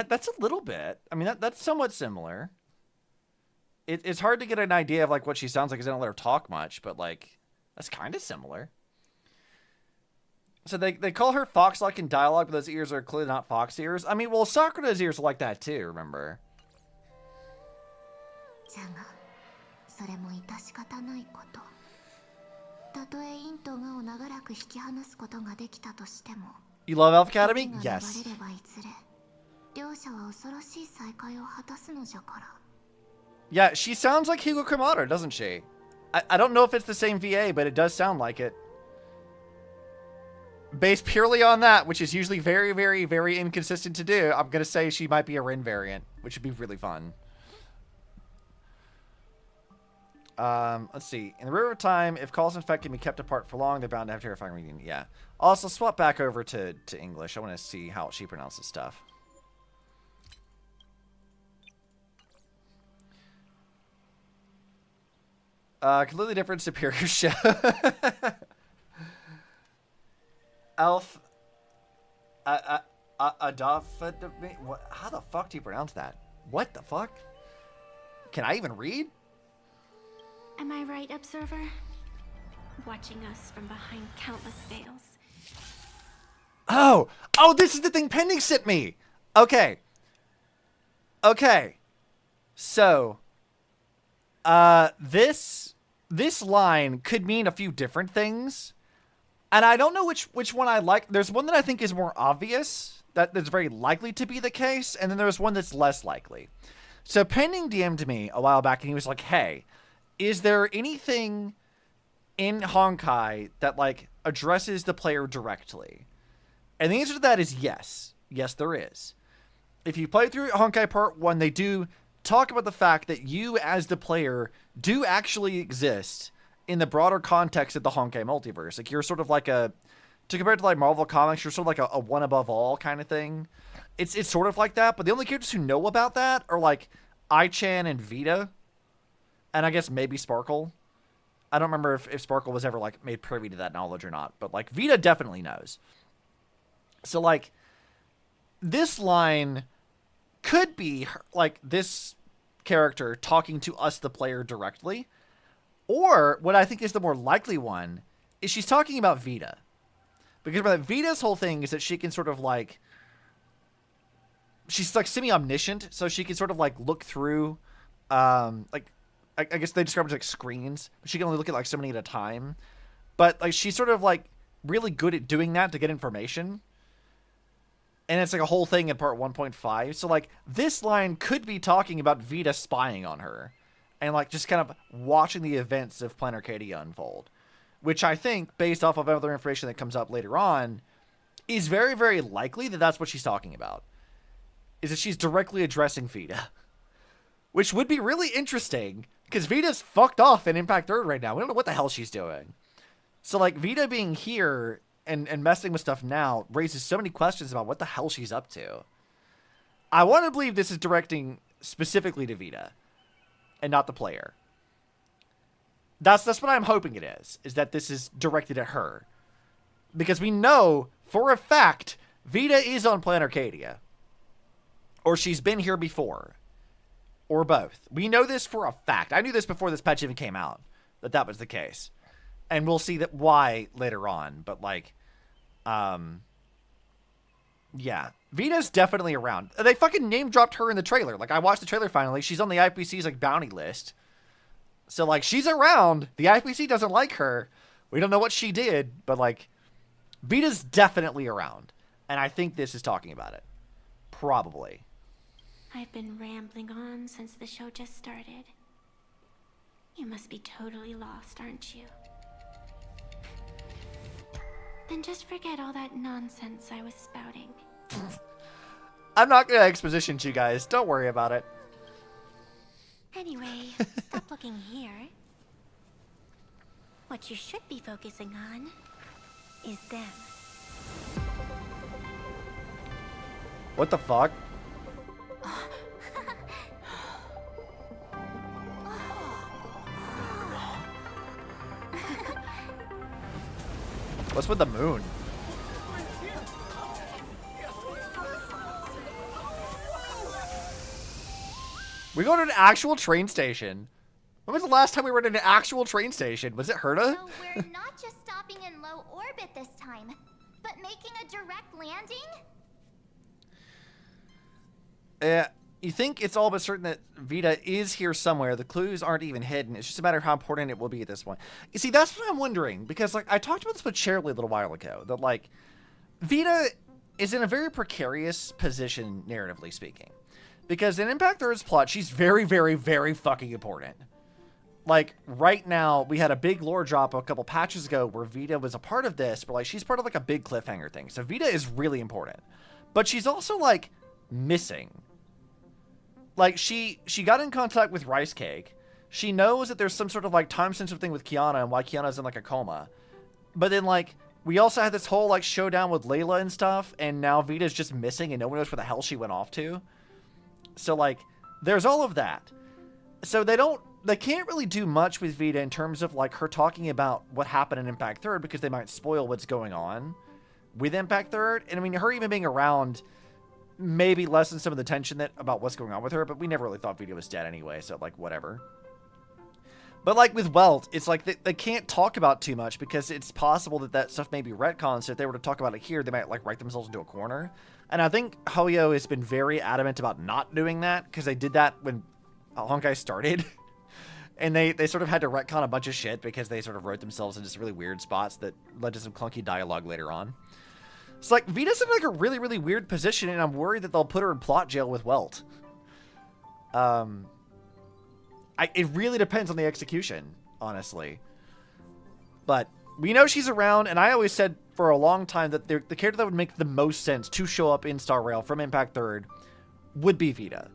That's a little bit. I mean, that's somewhat similar. It's hard to get an idea of like what she sounds like because I don't let her talk much, but like that's kind of similar. So they call her fox-like in dialogue, but those ears are clearly not fox ears. I mean, well, Sakura's ears are like that too, remember? You love Elf Academy? Yes. Yeah, she sounds like Hugo Kamada, doesn't she? I don't know if it's the same VA, but it does sound like it. Based purely on that, which is usually very, very, very inconsistent to do, I'm going to say she might be a Rin variant, which would be really fun. Let's see. In the River of Time, if calls infect can be kept apart for long, they're bound to have terrifying reading. Yeah. Also, swap back over to English. I want to see how she pronounces stuff. Completely different superior show. Elf. Adolph. How the fuck do you pronounce that? What the fuck? Can I even read? Am I right, Observer? Watching us from behind countless veils. Oh, this is the thing Pending sent me. Okay. So, this line could mean a few different things, and I don't know which one I like. There's one that I think is more obvious, that's very likely to be the case, and then there's one that's less likely. So Pending DM'd me a while back, and he was like, "Hey, is there anything in Honkai that like addresses the player directly?" And the answer to that is yes. Yes, there is. If you play through Honkai Part 1, they do talk about the fact that you as the player do actually exist in the broader context of the Honkai multiverse. Like you're sort of like to compare it to like Marvel Comics, you're sort of like a one above all kind of thing. It's sort of like that, but the only characters who know about that are like Ai-chan and Vita. And I guess maybe Sparkle. I don't remember if Sparkle was ever like made privy to that knowledge or not, but like Vita definitely knows. So like this line could be like this character talking to us, the player, directly. Or what I think is the more likely one is she's talking about Vita. Because Vita's whole thing is that she can sort of like, she's like semi-omniscient, so she can sort of like look through, like, I guess they describe it as like screens, but she can only look at like so many at a time. But like she's sort of like really good at doing that to get information. And it's like a whole thing in part 1.5. So like this line could be talking about Vita spying on her and like just kind of watching the events of Planet Arcadia unfold, which I think, based off of other information that comes up later on, is very, very likely that that's what she's talking about. Is that she's directly addressing Vita. Which would be really interesting, because Vita's fucked off in Impact Third right now. We don't know what the hell she's doing. So like Vita being here and messing with stuff now raises so many questions about what the hell she's up to. I want to believe this is directing specifically to Vita and not the player. That's what I'm hoping it is that this is directed at her. Because we know for a fact Vita is on Planet Arcadia. Or she's been here before. Or both. We know this for a fact. I knew this before this patch even came out, that was the case. And we'll see that why later on. But like, yeah. Vita's definitely around. They fucking name dropped her in the trailer. Like I watched the trailer finally. She's on the IPC's like bounty list. So like she's around. The IPC doesn't like her. We don't know what she did, but like Vita's definitely around. And I think this is talking about it. Probably. I've been rambling on since the show just started. You must be totally lost, aren't you? Then just forget all that nonsense I was spouting. I'm not going to exposition you guys. Don't worry about it. Anyway, stop looking here. What you should be focusing on is them. What the fuck? What's with the moon? We go to an actual train station. When was the last time we were at an actual train station? Was it Herta? So we're not just stopping in low orbit this time, but making a direct landing? You think it's all but certain that Vita is here somewhere. The clues aren't even hidden. It's just a matter of how important it will be at this point. You see, that's what I'm wondering. Because, like, I talked about this with Cherry a little while ago. That, like, Vita is in a very precarious position, narratively speaking. Because in Impact 3's plot, she's very, very, very fucking important. Like, right now, we had a big lore drop a couple patches ago where Vita was a part of this, but, like, she's part of, like, a big cliffhanger thing. So Vita is really important. But she's also, like, missing. Like, she got in contact with Rice Cake. She knows that there's some sort of, like, time-sensitive thing with Kiana and why Kiana's in, like, a coma. But then, like, we also had this whole, like, showdown with Layla and stuff, and now Vita's just missing and no one knows where the hell she went off to. So, like, there's all of that. So they can't really do much with Vita in terms of, like, her talking about what happened in Impact 3 because they might spoil what's going on with Impact 3. And, I mean, her even being around maybe lessen some of the tension about what's going on with her, but we never really thought Vita was dead anyway, so, like, whatever. But, like, with Welt, it's like they can't talk about too much because it's possible that stuff may be retconned, so if they were to talk about it here, they might, like, write themselves into a corner. And I think Hoyo has been very adamant about not doing that, because they did that when Honkai started. And they sort of had to retcon a bunch of shit because they sort of wrote themselves in just really weird spots that led to some clunky dialogue later on. It's like, Vita's in, like, a really, really weird position, and I'm worried that they'll put her in plot jail with Welt. It really depends on the execution, honestly. But we know she's around, and I always said for a long time that the character that would make the most sense to show up in Star Rail from Impact 3 would be Vita.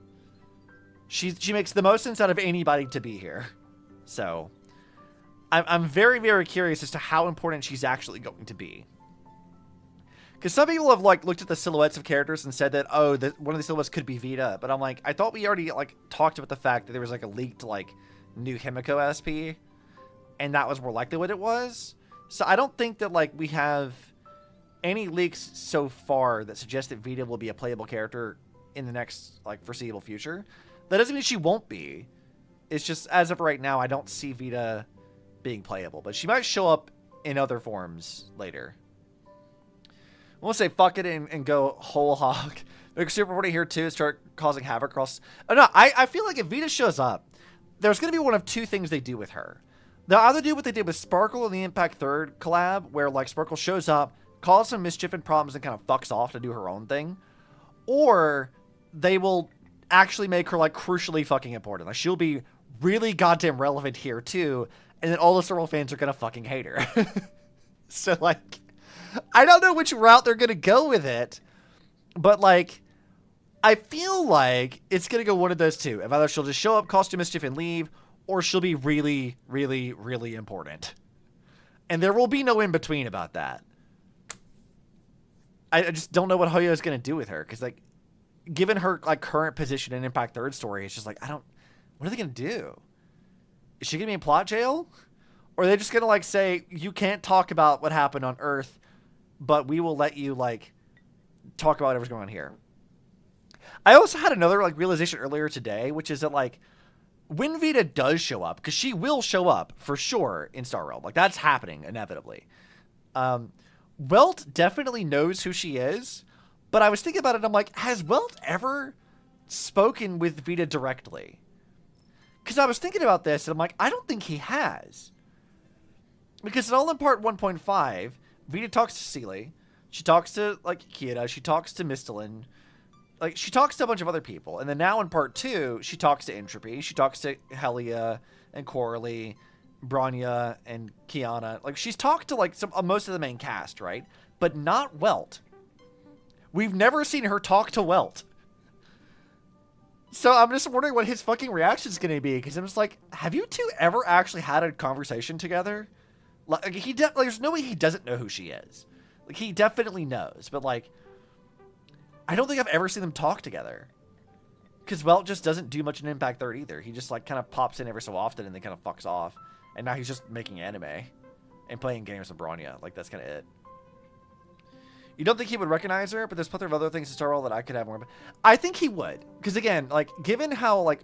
She makes the most sense out of anybody to be here. So, I'm very, very curious as to how important she's actually going to be. Because some people have, like, looked at the silhouettes of characters and said that, oh, one of the silhouettes could be Vita. But I'm like, I thought we already, like, talked about the fact that there was, like, a leaked, like, new Himiko SP. And that was more likely what it was. So I don't think that, like, we have any leaks so far that suggest that Vita will be a playable character in the next, like, foreseeable future. That doesn't mean she won't be. It's just, as of right now, I don't see Vita being playable. But she might show up in other forms later. We'll say fuck it and go whole hog. Make Super Party here too, start causing havoc across. Oh, no, I feel like if Vita shows up, there's going to be one of two things they do with her. They'll either do what they did with Sparkle in the Impact 3 collab, where, like, Sparkle shows up, causes some mischief and problems, and kind of fucks off to do her own thing. Or they will actually make her, like, crucially fucking important. Like, she'll be really goddamn relevant here too, and then all the Star Rail fans are going to fucking hate her. So, like, I don't know which route they're going to go with it, but, like, I feel like it's going to go one of those two. If either she'll just show up, cause some mischief, and leave, or she'll be really, really, really important. And there will be no in-between about that. I just don't know what Hoyo is going to do with her, because, like, given her, like, current position in Impact 3 story, it's just like, what are they going to do? Is she going to be in plot jail? Or are they just going to, like, say, you can't talk about what happened on Earth, but we will let you, like, talk about whatever's going on here. I also had another, like, realization earlier today, which is that, like, when Vita does show up, because she will show up for sure in Star Rail, like, that's happening inevitably. Welt definitely knows who she is, but I was thinking about it, I'm like, has Welt ever spoken with Vita directly? Because I was thinking about this, and I'm like, I don't think he has. Because in All in Part 1.5, Vita talks to Seely, she talks to, like, Kieda, she talks to Mistalin, like, she talks to a bunch of other people. And then now in Part 2, she talks to Entropy, she talks to Helia and Coralie, Bronya and Kiana. Like, she's talked to, like, most of the main cast, right? But not Welt. We've never seen her talk to Welt. So I'm just wondering what his fucking reaction is going to be, because I'm just like, have you two ever actually had a conversation together? Like, there's no way he doesn't know who she is. Like, he definitely knows, but, like, I don't think I've ever seen them talk together. Because Welt just doesn't do much in Impact 3 either. He just, like, kind of pops in every so often and then kind of fucks off. And now he's just making anime. and playing games with Bronya. Like, that's kind of it. You don't think he would recognize her, but there's plenty of other things in Star Rail that I could have more. I think he would. Because, again, like, given how, like,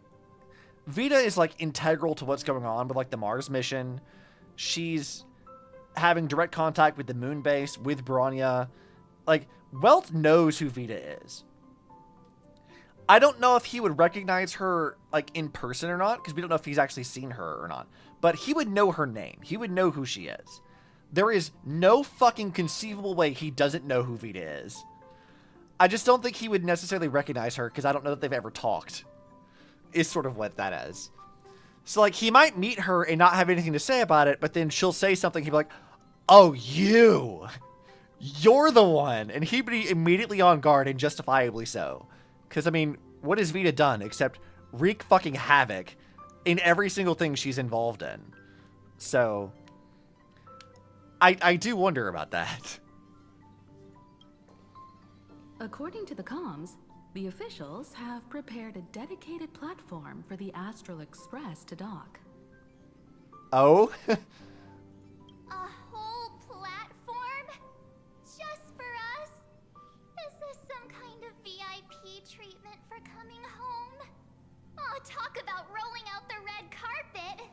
Vita is, like, integral to what's going on with, like, the Mars mission. She's having direct contact with the moon base, with Bronya. Like, Welt knows who Vita is. I don't know if he would recognize her, like, in person or not, because we don't know if he's actually seen her or not. But he would know her name. He would know who she is. There is no fucking conceivable way he doesn't know who Vita is. I just don't think he would necessarily recognize her, because I don't know that they've ever talked. Is sort of what that is. So, like, he might meet her and not have anything to say about it, but then she'll say something, he'll be like, oh, you're the one. And he'd be immediately on guard, and justifiably so. Because, I mean, what has Vita done except wreak fucking havoc in every single thing she's involved in? So, I do wonder about that. According to the comms, the officials have prepared a dedicated platform for the Astral Express to dock. Oh? A whole platform? Just for us? Is this some kind of VIP treatment for coming home? Oh, talk about rolling out the red carpet!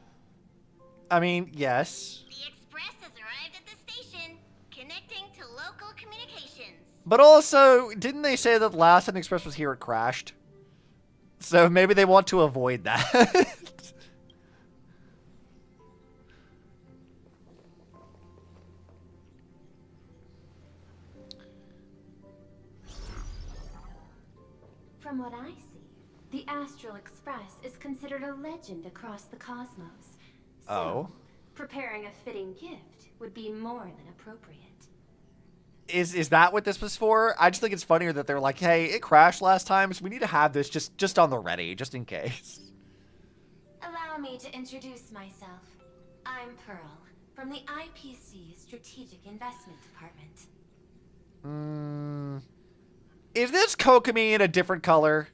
I mean, yes. The express has arrived at the station, connecting to local communications. But also, didn't they say that the last time the Express was here, it crashed? So maybe they want to avoid that. From what I see, the Astral Express is considered a legend across the cosmos. So, Oh. preparing a fitting gift would be more than appropriate. Is that what this was for? I just think it's funnier that they're like, hey, it crashed last time, so we need to have this just on the ready, just in case. Allow me to introduce myself. I'm Pearl, from the IPC Strategic Investment Department. Is this Kokomi in a different color?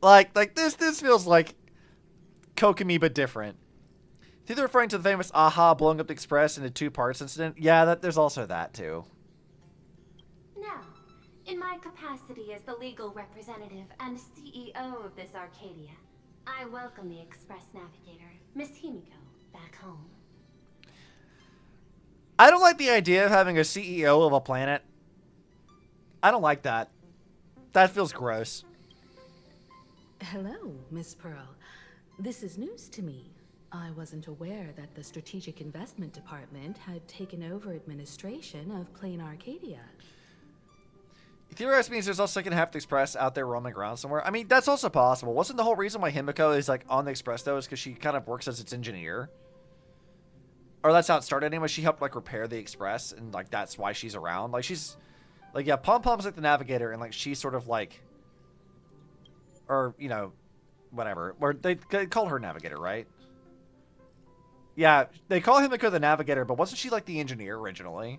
like this feels like Kokomi but different. They're referring to the famous Aha blowing up the Express in a 2 parts incident. Yeah, there's also that too. Now, in my capacity as the legal representative and CEO of this Arcadia, I welcome the Express Navigator, Miss Himiko, back home. I don't like the idea of having a CEO of a planet. I don't like that. That feels gross. Hello, Miss Pearl. This is news to me. I wasn't aware that the Strategic Investment Department had taken over administration of Plain Arcadia. Theorized means there's also second half the Express out there roaming around somewhere. I mean, that's also possible. Wasn't the whole reason why Himiko is like on the Express though is because she kind of works as its engineer? Or that's how it started anyway. She helped like repair the Express, and like that's why she's around. Like she's like, yeah, Pom Pom's like the navigator, and like she's sort of like, or you know, whatever. Or they call her navigator, right? Yeah, they call Himiko the navigator, but wasn't she like the engineer originally?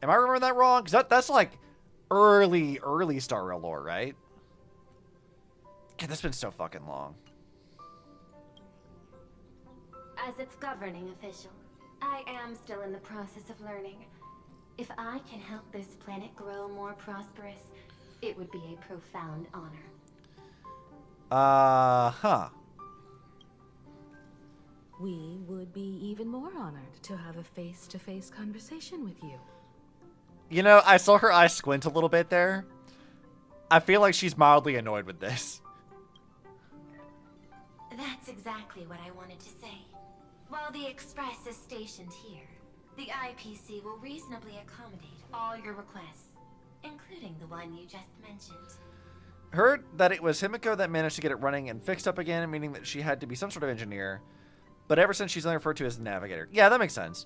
Am I remembering that wrong? Because that's like early Star Rail lore, right? God, that's been so fucking long. As its governing official, I am still in the process of learning. If I can help this planet grow more prosperous, it would be a profound honor. Huh. We would be even more honored to have a face-to-face conversation with you. You know, I saw her eyes squint a little bit there. I feel like she's mildly annoyed with this. That's exactly what I wanted to say. While the Express is stationed here, the IPC will reasonably accommodate all your requests, including the one you just mentioned. Heard that it was Himiko that managed to get it running and fixed up again, meaning that she had to be some sort of engineer. But ever since, she's only referred to as the navigator. Yeah, that makes sense.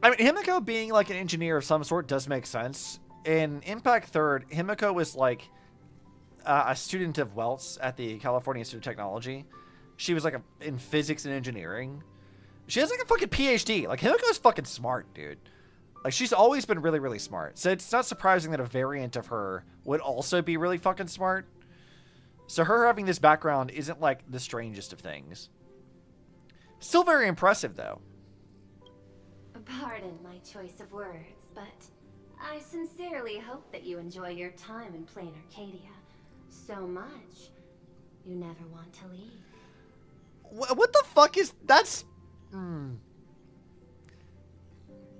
I mean, Himiko being like an engineer of some sort does make sense. In Impact 3rd, Himiko was like a student of Welt's at the California Institute of Technology. She was like in physics and engineering. She has like a fucking PhD. Like, Himiko's fucking smart, dude. Like, she's always been really, really smart. So it's not surprising that a variant of her would also be really fucking smart. So her having this background isn't like the strangest of things. Still very impressive, though. Pardon my choice of words, but I sincerely hope that you enjoy your time in plain Arcadia so much you never want to leave. What the fuck is... That's...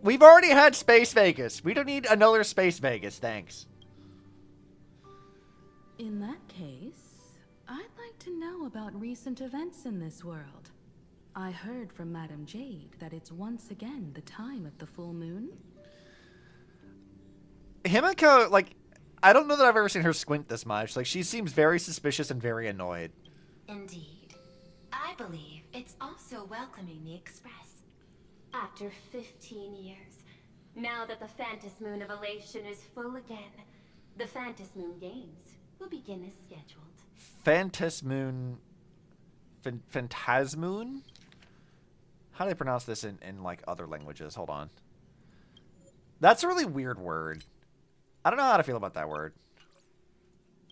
We've already had Space Vegas. We don't need another Space Vegas, thanks. In that case, I'd like to know about recent events in this world. I heard from Madame Jade that it's once again the time of the full moon. Himiko, like, I don't know that I've ever seen her squint this much. Like, she seems very suspicious and very annoyed. Indeed. I believe it's also welcoming the Express. After 15 years, now that the Phantas Moon of Elation is full again, the Phantas Moon Games will begin as scheduled. Phantasmoon... Phantasmoon? How do they pronounce this in like, other languages? Hold on. That's a really weird word. I don't know how to feel about that word.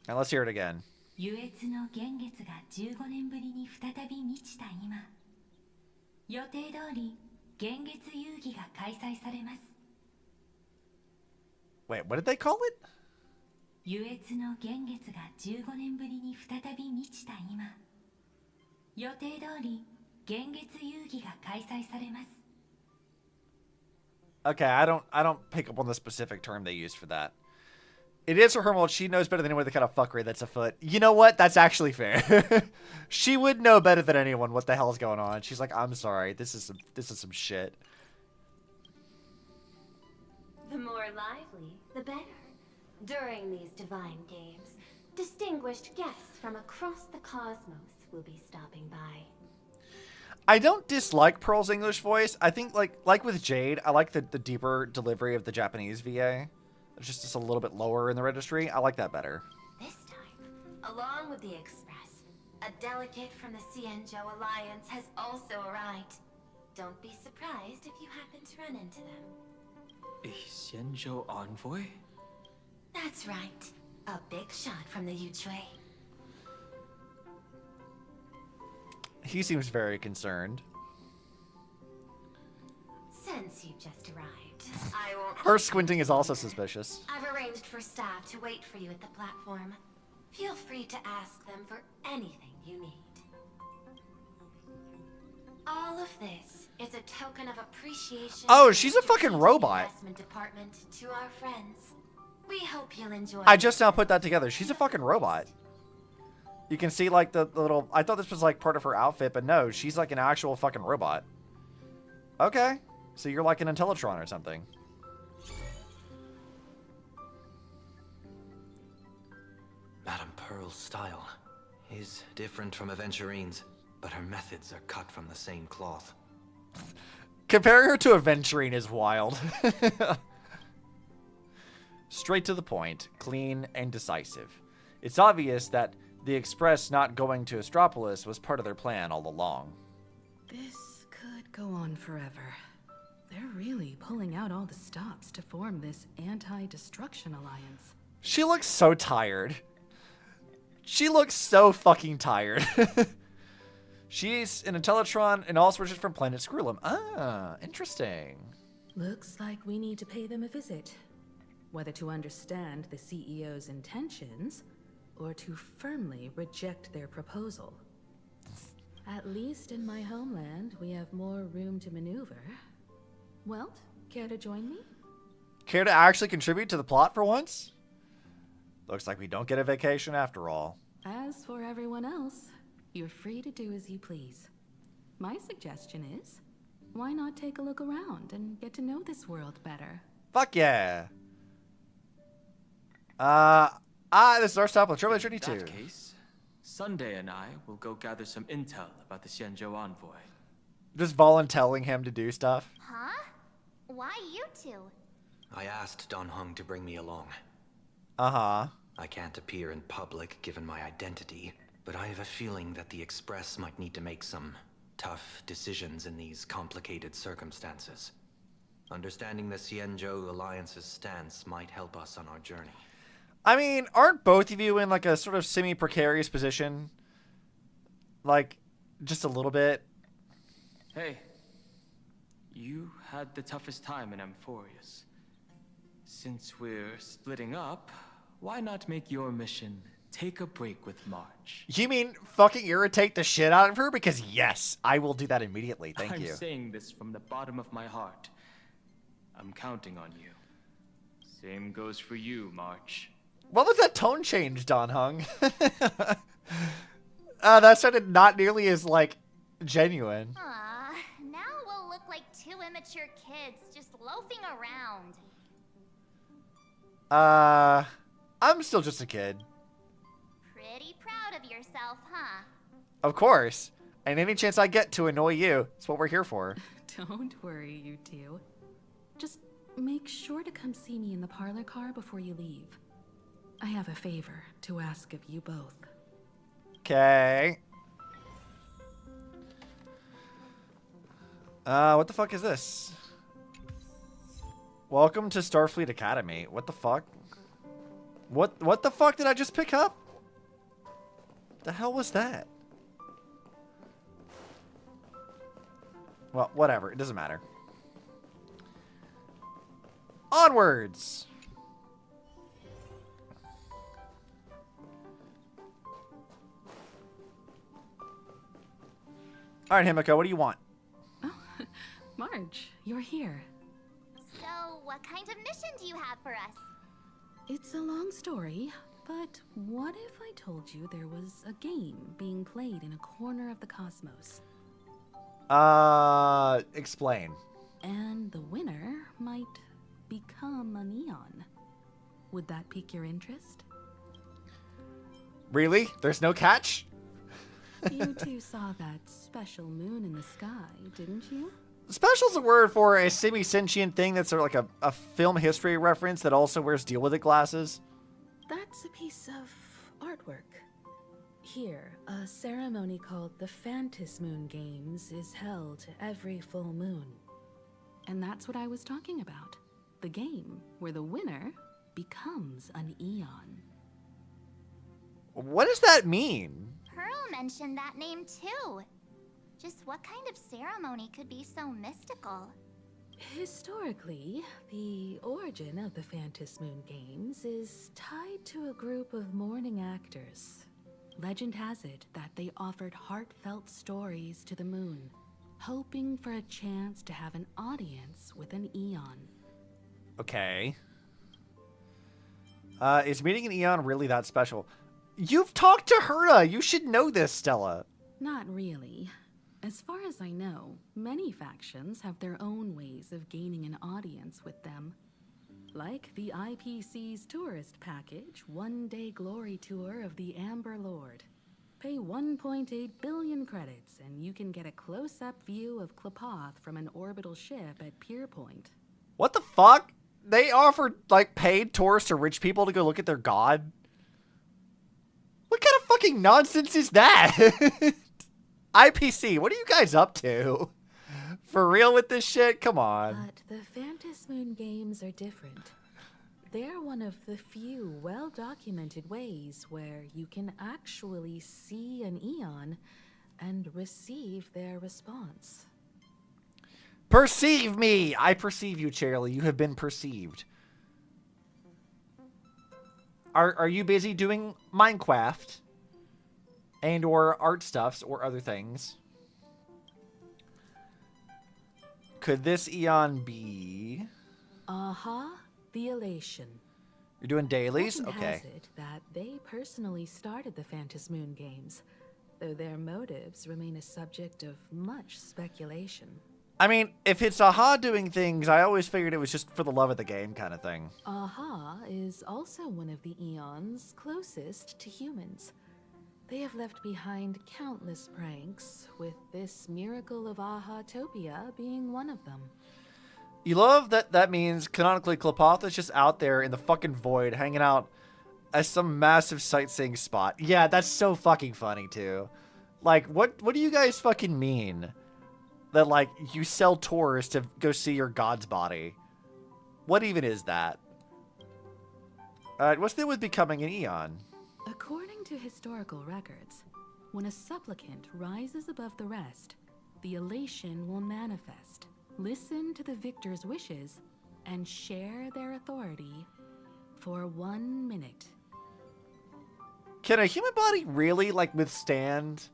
Now, let's hear it again. 優越の幻月が15年ぶりに再び満ちた今、予定通り幻月遊戯が開催されます。 Wait, what did they call it? 優越の幻月が15年ぶりに再び満ちた今、予定通り幻月遊戯が開催されます。 Okay, I don't pick up on the specific term they used for that. It is her world. She knows better than anyone the kind of fuckery that's afoot. You know what? That's actually fair. She would know better than anyone what the hell's going on. She's like, I'm sorry. This is some shit. The more lively, the better. During these divine games, distinguished guests from across the cosmos will be stopping by. I don't dislike Pearl's English voice. I think, like with Jade, I like the deeper delivery of the Japanese VA. It's just a little bit lower in the registry. I like that better. This time, along with the Express, a delegate from the Xianzhou Alliance has also arrived. Don't be surprised if you happen to run into them. A Xianzhou envoy? That's right. A big shot from the Yuchui. He seems very concerned. Since you just arrived, I won't... Her squinting is also suspicious. I've arranged for staff to wait for you at the platform. Feel free to ask them for anything you need. All of this is a token of appreciation. Oh, she's a fucking robot. Investment department to our friends. We hope you'll enjoy. I just now put that together. She's a fucking robot. You can see like the little... I thought this was like part of her outfit, but no, she's like an actual fucking robot. Okay. So you're like an Intellitron or something. Madame Pearl's style is different from Aventurine's, but her methods are cut from the same cloth. Comparing her to Aventurine is wild. Straight to the point, clean and decisive. It's obvious that the Express not going to Astropolis was part of their plan all along. This could go on forever. They're really pulling out all the stops to form this anti-destruction alliance. She looks so tired. She looks so fucking tired. She's an Intellitron and also originated from planet Screwlum. Ah, interesting. Looks like we need to pay them a visit. Whether to understand the CEO's intentions, or to firmly reject their proposal. At least in my homeland, we have more room to maneuver. Welt, care to join me? Care to actually contribute to the plot for once? Looks like we don't get a vacation after all. As for everyone else, you're free to do as you please. My suggestion is, why not take a look around and get to know this world better? Fuck yeah. This is our stop on Traveler Journey 2. In that case, Sunday and I will go gather some intel about the Xianzhou envoy. Just volunteering him to do stuff. Huh? Why you two? I asked Don Hung to bring me along. Uh-huh. I can't appear in public given my identity, but I have a feeling that the Express might need to make some tough decisions in these complicated circumstances. Understanding the Xianzhou Alliance's stance might help us on our journey. I mean, aren't both of you in like a sort of semi-precarious position? Like, just a little bit? Hey, you had the toughest time in Amphorius. Since we're splitting up, why not make your mission take a break with March? You mean fucking irritate the shit out of her? Because yes, I will do that immediately. Thank you. I'm saying this from the bottom of my heart. I'm counting on you. Same goes for you, March. What was that tone change, Don Hung? That sounded not nearly as, like, genuine. Aw, now we'll look like two immature kids just loafing around. I'm still just a kid. Pretty proud of yourself, huh? Of course. And any chance I get to annoy you, it's what we're here for. Don't worry, you two. Just make sure to come see me in the parlor car before you leave. I have a favor to ask of you both. Okay. What the fuck is this? Welcome to Starfleet Academy. What the fuck? What the fuck did I just pick up? The hell was that? Well, whatever. It doesn't matter. Onwards! Alright, Himiko, what do you want? Oh, Marge, you're here. So, what kind of mission do you have for us? It's a long story, but what if I told you there was a game being played in a corner of the cosmos? Explain. And the winner might become an Eon. Would that pique your interest? Really? There's no catch? You two saw that special moon in the sky, didn't you? Special's a word for a semi-sentient thing that's sort of like a film history reference that also wears deal with it glasses. That's a piece of artwork. Here, a ceremony called the Phantom Moon Games is held every full moon. And that's what I was talking about. The game where the winner becomes an Eon. What does that mean? Pearl mentioned that name too. Just what kind of ceremony could be so mystical? Historically, the origin of the Phantom Moon Games is tied to a group of mourning actors. Legend has it that they offered heartfelt stories to the moon, hoping for a chance to have an audience with an Eon. Okay. Is meeting an Eon really that special? You've talked to Herta! You should know this, Stella! Not really. As far as I know, many factions have their own ways of gaining an audience with them. Like the IPC's tourist package, one-day glory tour of the Amber Lord. Pay 1.8 billion credits and you can get a close-up view of Klapoth from an orbital ship at Pier Point. What the fuck? They offered, like, paid tours to rich people to go look at their god? What kind of fucking nonsense is that? IPC, what are you guys up to? For real with this shit? Come on. But the Phantom Moon Games are different. They're one of the few well-documented ways where you can actually see an Eon and receive their response. Perceive me! I perceive you, Charlie. You have been perceived. Are you busy doing Minecraft? And or art stuffs or other things? Could this Eon be... The Elation. You're doing dailies? Legend Okay. has it that they personally started the Phantom Moon Games, though their motives remain a subject of much speculation. I mean, if it's Aha doing things, I always figured it was just for the love of the game kind of thing. Aha is also one of the Eons closest to humans. They have left behind countless pranks, with this miracle of Aha-topia being one of them. You love that means canonically Klapoth is just out there in the fucking void hanging out as some massive sightseeing spot. Yeah, that's so fucking funny too. Like, what do you guys fucking mean? That, like, you sell tours to go see your god's body. What even is that? What's the deal with becoming an Eon? According to historical records, when a supplicant rises above the rest, the elation will manifest. Listen to the victor's wishes and share their authority for 1 minute. Can a human body really, like, withstand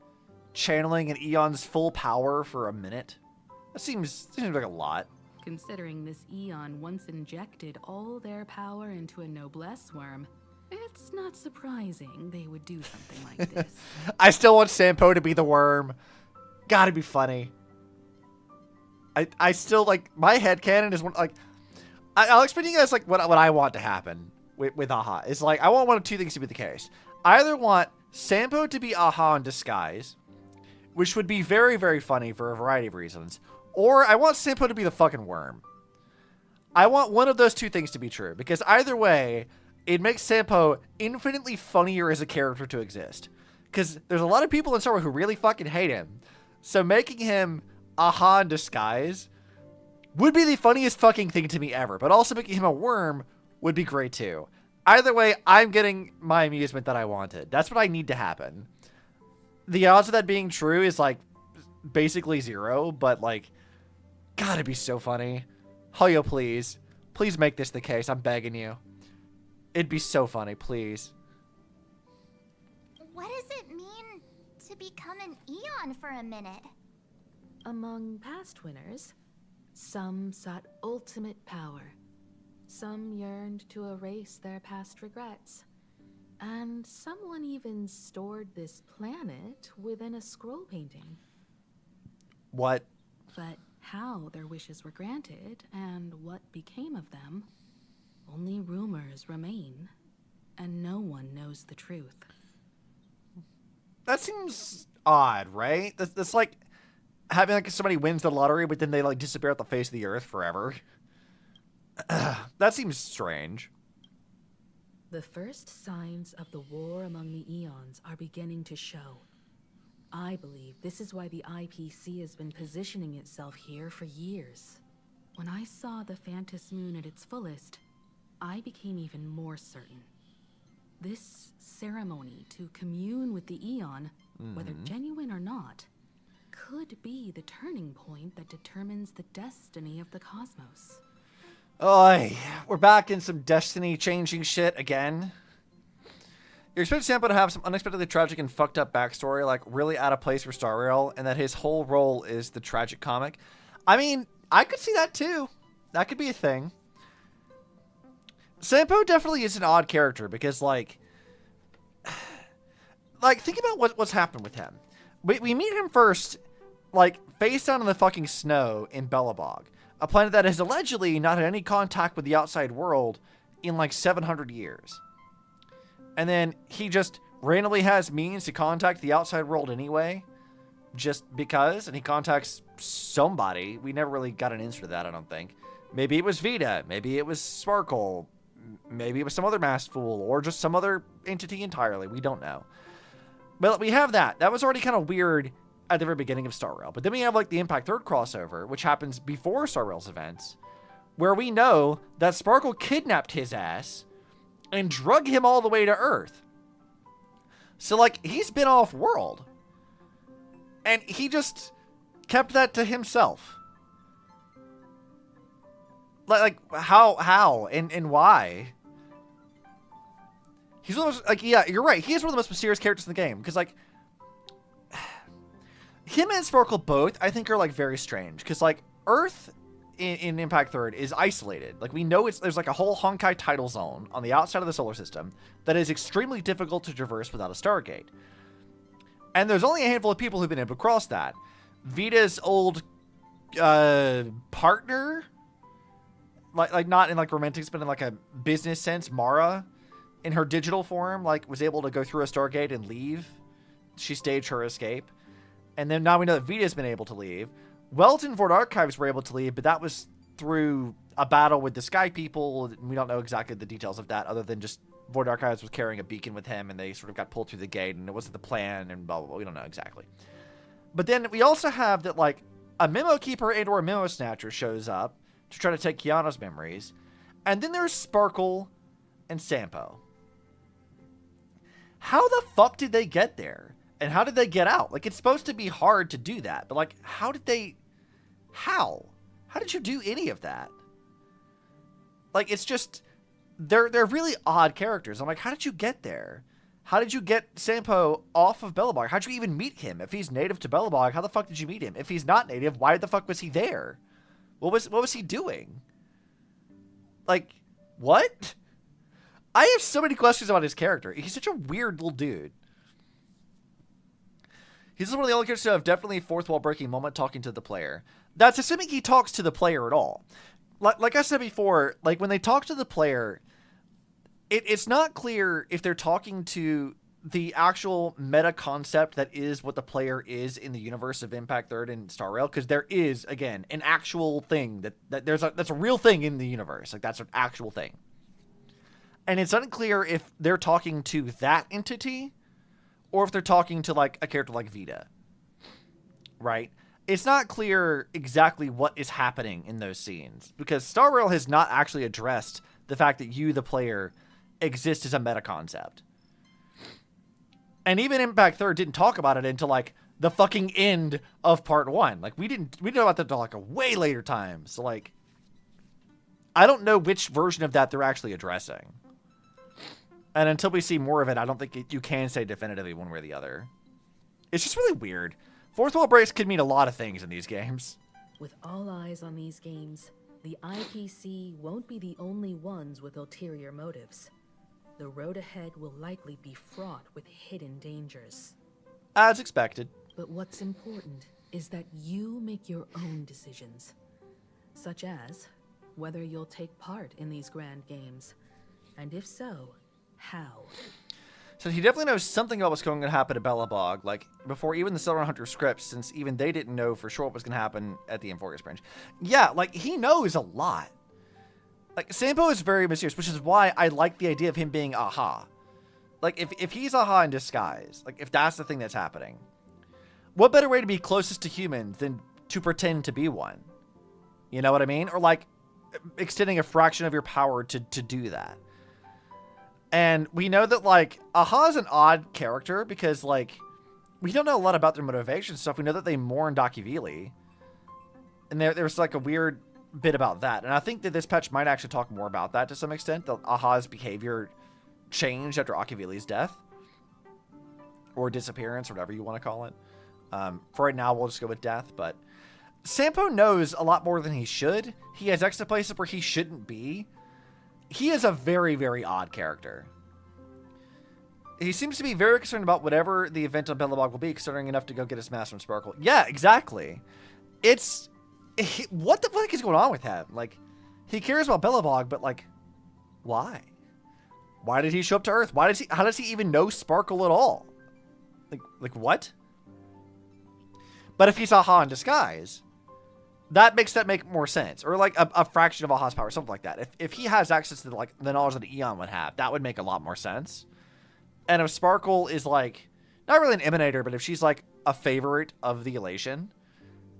channeling an Eon's full power for a minute? That seems like a lot. Considering this Eon once injected all their power into a noblesse worm, it's not surprising they would do something like this. I still want Sampo to be the worm. Gotta be funny. I still, like, my headcanon is one, like, I'll explain to you guys, like, what I want to happen with Aha. It's like, I want one of two things to be the case. I either want Sampo to be Aha in disguise, which would be very, very funny for a variety of reasons, or I want Sampo to be the fucking worm. I want one of those two things to be true, because either way, it makes Sampo infinitely funnier as a character to exist. Because there's a lot of people in Star Wars who really fucking hate him. So making him Aha in disguise would be the funniest fucking thing to me ever. But also making him a worm would be great too. Either way, I'm getting my amusement that I wanted. That's what I need to happen. The odds of that being true is, like, basically zero. But, like, God, it'd be so funny. Hoyo, please. Please make this the case. I'm begging you. It'd be so funny, please. What does it mean to become an Eon for a minute? Among past winners, some sought ultimate power. Some yearned to erase their past regrets. And someone even stored this planet within a scroll painting. What? But how their wishes were granted and what became of them, only rumors remain, and no one knows the truth. That seems odd, right? That's like having, like, somebody wins the lottery, but then they, like, disappear off the face of the earth forever. That seems strange. The first signs of the war among the Eons are beginning to show. I believe this is why the IPC has been positioning itself here for years. When I saw the Phantos Moon at its fullest, I became even more certain. This ceremony to commune with the Eon, whether genuine or not, could be the turning point that determines the destiny of the cosmos. Oy, we're back in some destiny-changing shit again. You expect Sampo to have some unexpectedly tragic and fucked up backstory, like really out of place for Star Rail, and that his whole role is the tragic comic. I mean, I could see that too. That could be a thing. Sampo definitely is an odd character because, like think about what's happened with him. We meet him first, like, face down in the fucking snow in Belobog, a planet that has allegedly not had any contact with the outside world in, like, 700 years. And then he just randomly has means to contact the outside world anyway, just because, and he contacts somebody. We never really got an answer to that, I don't think. Maybe it was Vita, maybe it was Sparkle, maybe it was some other masked fool, or just some other entity entirely. We don't know. But we have that. That was already kind of weird at the very beginning of Star Rail. But then we have, like, the Impact 3rd crossover, which happens before Star Rail's events, where we know that Sparkle kidnapped his ass and drug him all the way to Earth. So, like, he's been off-world. And he just kept that to himself. Like how, and why? He's one of those, like, yeah, you're right. He is one of the most mysterious characters in the game. Because, like, him and Sparkle both, I think, are, like, very strange. Because, like, Earth in Impact 3rd is isolated. Like, we know there's, like, a whole Honkai tidal zone on the outside of the solar system that is extremely difficult to traverse without a Stargate. And there's only a handful of people who've been able to cross that. Vita's old partner, like not in, like, romantic, but in, like, a business sense, Mara, in her digital form, like, was able to go through a Stargate and leave. She staged her escape. And then now we know that Vita's been able to leave. Welt and Vord Archives were able to leave, but that was through a battle with the Sky People. We don't know exactly the details of that, other than just Vord Archives was carrying a beacon with him, and they sort of got pulled through the gate, and it wasn't the plan, and blah, blah, blah. We don't know exactly. But then we also have that, like, a Memo Keeper and or a Memo Snatcher shows up to try to take Kiana's memories. And then there's Sparkle and Sampo. How the fuck did they get there? And how did they get out? Like, it's supposed to be hard to do that, but like, how did they? How did you do any of that? Like, it's just they're really odd characters. I'm like, how did you get there? How did you get Sampo off of Belobog? How'd you even meet him? If he's native to Belobog, how the fuck did you meet him? If he's not native, why the fuck was he there? What was he doing? Like, what? I have so many questions about his character. He's such a weird little dude. He's one of the only characters to have definitely a fourth wall breaking moment talking to the player. That's assuming he talks to the player at all. Like I said before, like when they talk to the player, it's not clear if they're talking to the actual meta concept that is what the player is in the universe of Impact Third and Star Rail, because there is, again, an actual thing that's a real thing in the universe. Like, that's an actual thing. And it's unclear if they're talking to that entity or if they're talking to, like, a character like Vita. Right? It's not clear exactly what is happening in those scenes, because Star Rail has not actually addressed the fact that you, the player, exist as a meta concept. And even Impact Third didn't talk about it until like the fucking end of part 1. Like we didn't know about that until like a way later time. So like, I don't know which version of that they're actually addressing. And until we see more of it, I don't think you can say definitively one way or the other. It's just really weird. Fourth wall breaks could mean a lot of things in these games. With all eyes on these games, the IPC won't be the only ones with ulterior motives. The road ahead will likely be fraught with hidden dangers. As expected. But what's important is that you make your own decisions, such as whether you'll take part in these grand games, and if so, how. So he definitely knows something about what's going to happen at Belobog, like before even the Silver Hunter scripts, since even they didn't know for sure what was going to happen at the Amphorius branch. Yeah, like he knows a lot. Like, Sampo is very mysterious, which is why I like the idea of him being Aha. Like, if he's Aha in disguise, like, if that's the thing that's happening, what better way to be closest to humans than to pretend to be one? You know what I mean? Or, like, extending a fraction of your power to do that. And we know that, like, Aha is an odd character because, like, we don't know a lot about their motivation stuff. We know that they mourn Dakivili. And there's, like, a weird bit about that, and I think that this patch might actually talk more about that to some extent. The Aha's behavior changed after Akivili's death or disappearance, or whatever you want to call it. For right now, we'll just go with death. But Sampo knows a lot more than he should. He has extra places where he shouldn't be. He is a very, very odd character. He seems to be very concerned about whatever the event on Belobog will be, considering enough to go get his mask from Sparkle. Yeah, exactly. What the fuck is going on with him? Like, he cares about Belobog, but like, why? Why did he show up to Earth? How does he even know Sparkle at all? Like what? But if he's Aha in disguise, that makes make more sense. Or like a fraction of Aha's power, something like that. If he has access to like the knowledge that Eon would have, that would make a lot more sense. And if Sparkle is like, not really an emanator, but if she's like a favorite of the Elation,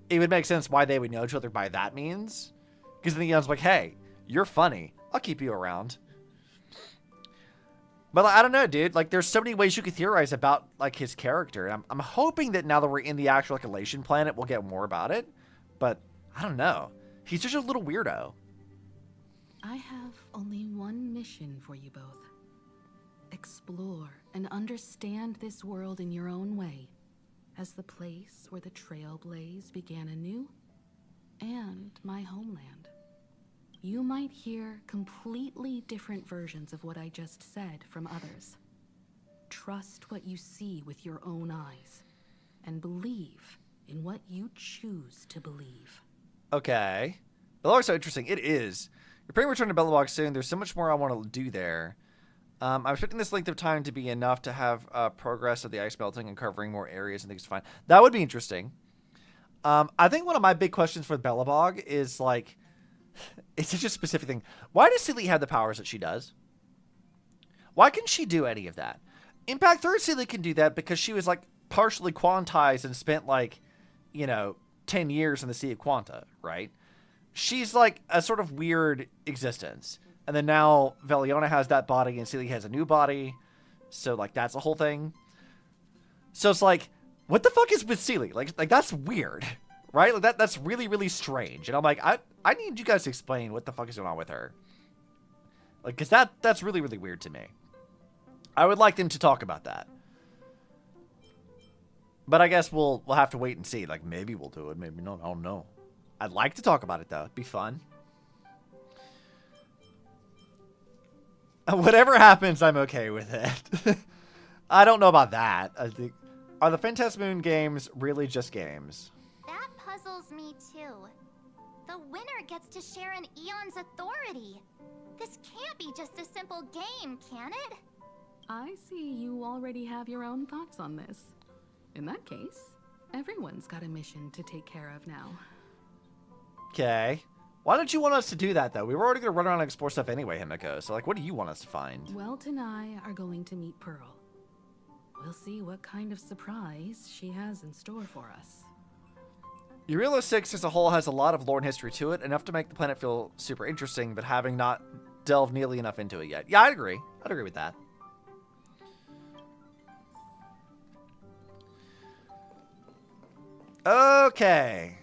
it would make sense why they would know each other by that means. Because then Eon's like, hey, you're funny. I'll keep you around. But like, I don't know, dude. Like, there's so many ways you could theorize about like his character. And I'm hoping that now that we're in the actual like, Elation planet, we'll get more about it. But I don't know. He's just a little weirdo. I have only one mission for you both. Explore and understand this world in your own way, as the place where the Trailblaze began anew, and my homeland. You might hear completely different versions of what I just said from others. Trust what you see with your own eyes, and believe in what you choose to believe. Okay. Belobog's so interesting. It is. You're pretty much returning to Belobog soon. There's so much more I want to do there. I'm expecting this length of time to be enough to have progress of the ice melting and covering more areas and things to find. That would be interesting. I think one of my big questions for Belobog is, like, it's such a specific thing. Why does Sealy have the powers that she does? Why can she do any of that? Impact 3 Sealy can do that because she was, like, partially quantized and spent, like, 10 years in the Sea of Quanta, right? She's, like, a sort of weird existence. And then now Veliona has that body and Sealy has a new body. So, like, that's the whole thing. So it's like, what the fuck is with Seely? Like that's weird, right? Like that's really, really strange. And I'm like, I need you guys to explain what the fuck is going on with her. Like, cause that's really, really weird to me. I would like them to talk about that. But I guess we'll have to wait and see. Like, maybe we'll do it, maybe not. I don't know. I'd like to talk about it though. It'd be fun. Whatever happens, I'm okay with it. I don't know about that. I think, are the Phantasmoon games really just games? That puzzles me too. The winner gets to share an Eon's authority. This can't be just a simple game, can it? I see you already have your own thoughts on this. In that case, everyone's got a mission to take care of now. Okay. Why don't you want us to do that, though? We were already going to run around and explore stuff anyway, Himiko. So, like, what do you want us to find? Welt and I are going to meet Pearl. We'll see what kind of surprise she has in store for us. Eureka 6 as a whole has a lot of lore and history to it, enough to make the planet feel super interesting, but having not delved nearly enough into it yet. Yeah, I'd agree. I'd agree with that. Okay.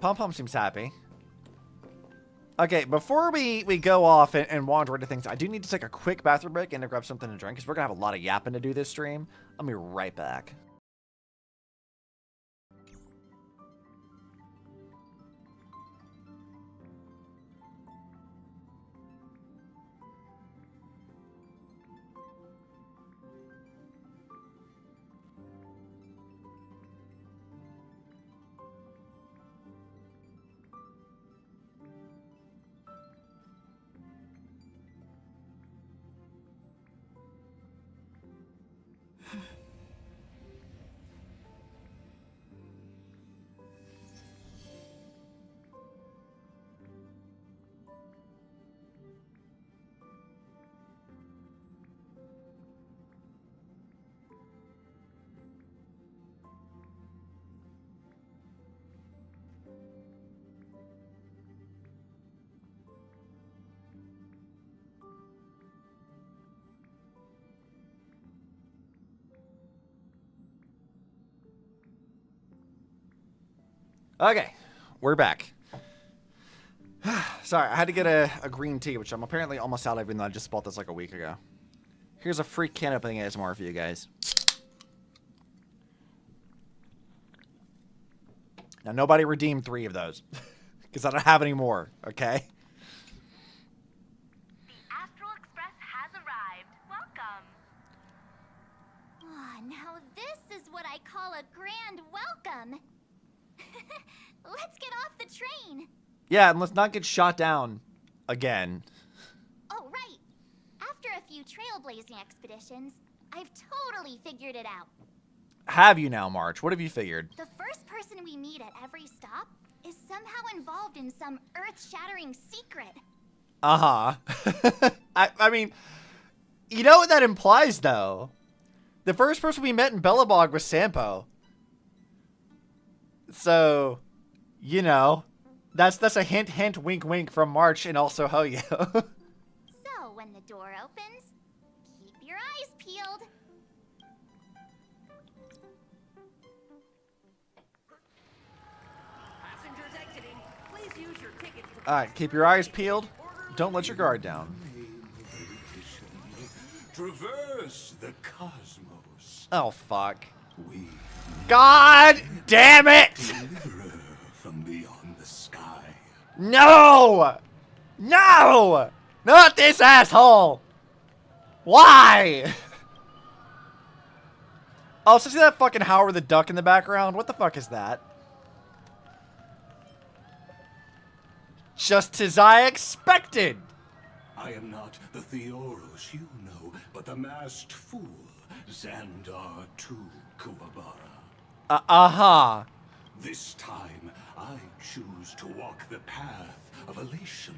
Pom Pom seems happy. Okay, before we go off and wander into things, I do need to take a quick bathroom break and to grab something to drink, because we're going to have a lot of yapping to do this stream. I'll be right back. Okay, we're back. Sorry, I had to get a green tea, which I'm apparently almost out of, even though I just bought this like a week ago. Here's a free can opening ASMR for you guys. Now, nobody redeemed 3 of those, because I don't have any more, okay? The Astral Express has arrived. Welcome. Ah, now this is what I call a grand welcome. Let's get off the train. Yeah, and let's not get shot down again. Oh, right. After a few trailblazing expeditions, I've totally figured it out. Have you now, March? What have you figured? The first person we meet at every stop is somehow involved in some earth-shattering secret. Uh-huh. I mean, you know what that implies, though? The first person we met in Bellabog was Sampo. So, you know, that's a hint, hint, wink, wink from March and also Hoyo. So, when the door opens, keep your eyes peeled. Passengers exiting, please use your tickets to Alright, keep your eyes peeled. Don't let your guard down. Traverse the cosmos. Oh, fuck. We God damn it! deliver from beyond the sky. No! No! Not this asshole! Why? Oh, so see that fucking Howard the Duck in the background? What the fuck is that? Just as I expected! I am not the Theoros you know, but the masked fool, Xandar II Kuwabara. Uh-huh. This time, I choose to walk the path of elation,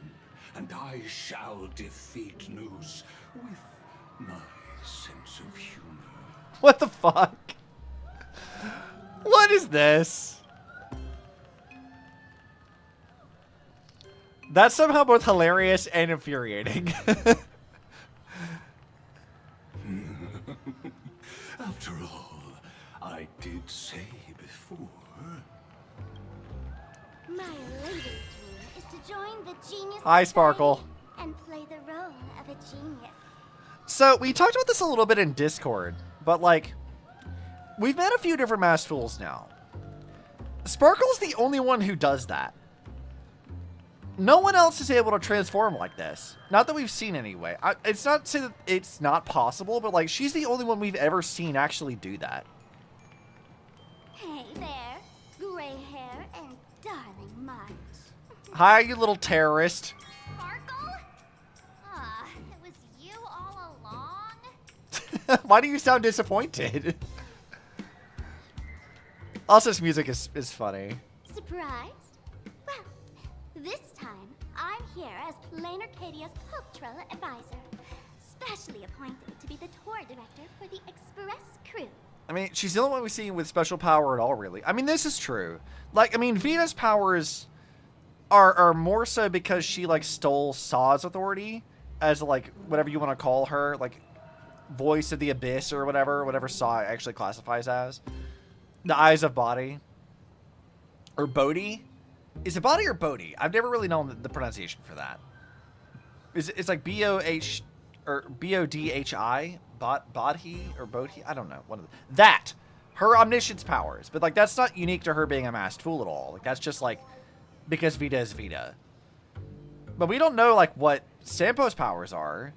and I shall defeat Noose with my sense of humor. What the fuck? What is this? That's somehow both hilarious and infuriating. After all, I did say before. My latest dream is to join the Genius Hi, Society Sparkle. and play the role of a genius. So we talked about this a little bit in Discord, but like, we've met a few different masked fools now. Sparkle's the only one who does that. No one else is able to transform like this. Not that we've seen anyway. It's not to say that it's not possible, but like, she's the only one we've ever seen actually do that. Hey there, gray hair and darling March. Hi, you little terrorist. Sparkle? Ah, it was you all along? Why do you sound disappointed? Also, this music is funny. Surprised? Well, this time I'm here as Lane Arcadia's cultural advisor, specially appointed to be the tour director for the Express crew. I mean, she's the only one we've seen with special power at all, really. I mean, this is true. Like, I mean, Vita's powers are more so because she, like, stole Saw's authority as, like, whatever you want to call her, like, voice of the abyss or whatever Saw actually classifies as. The eyes of Bodhi. Or Bodhi? Is it Bodhi or Bodhi? I've never really known the pronunciation for that. It's like B-O-H... or B-O-D-H-I? Bodhi? Or Bodhi? I don't know. One of that! Her omniscience powers. But, like, that's not unique to her being a masked fool at all. Like, that's just, like, because Vita is Vita. But we don't know, like, what Sampo's powers are.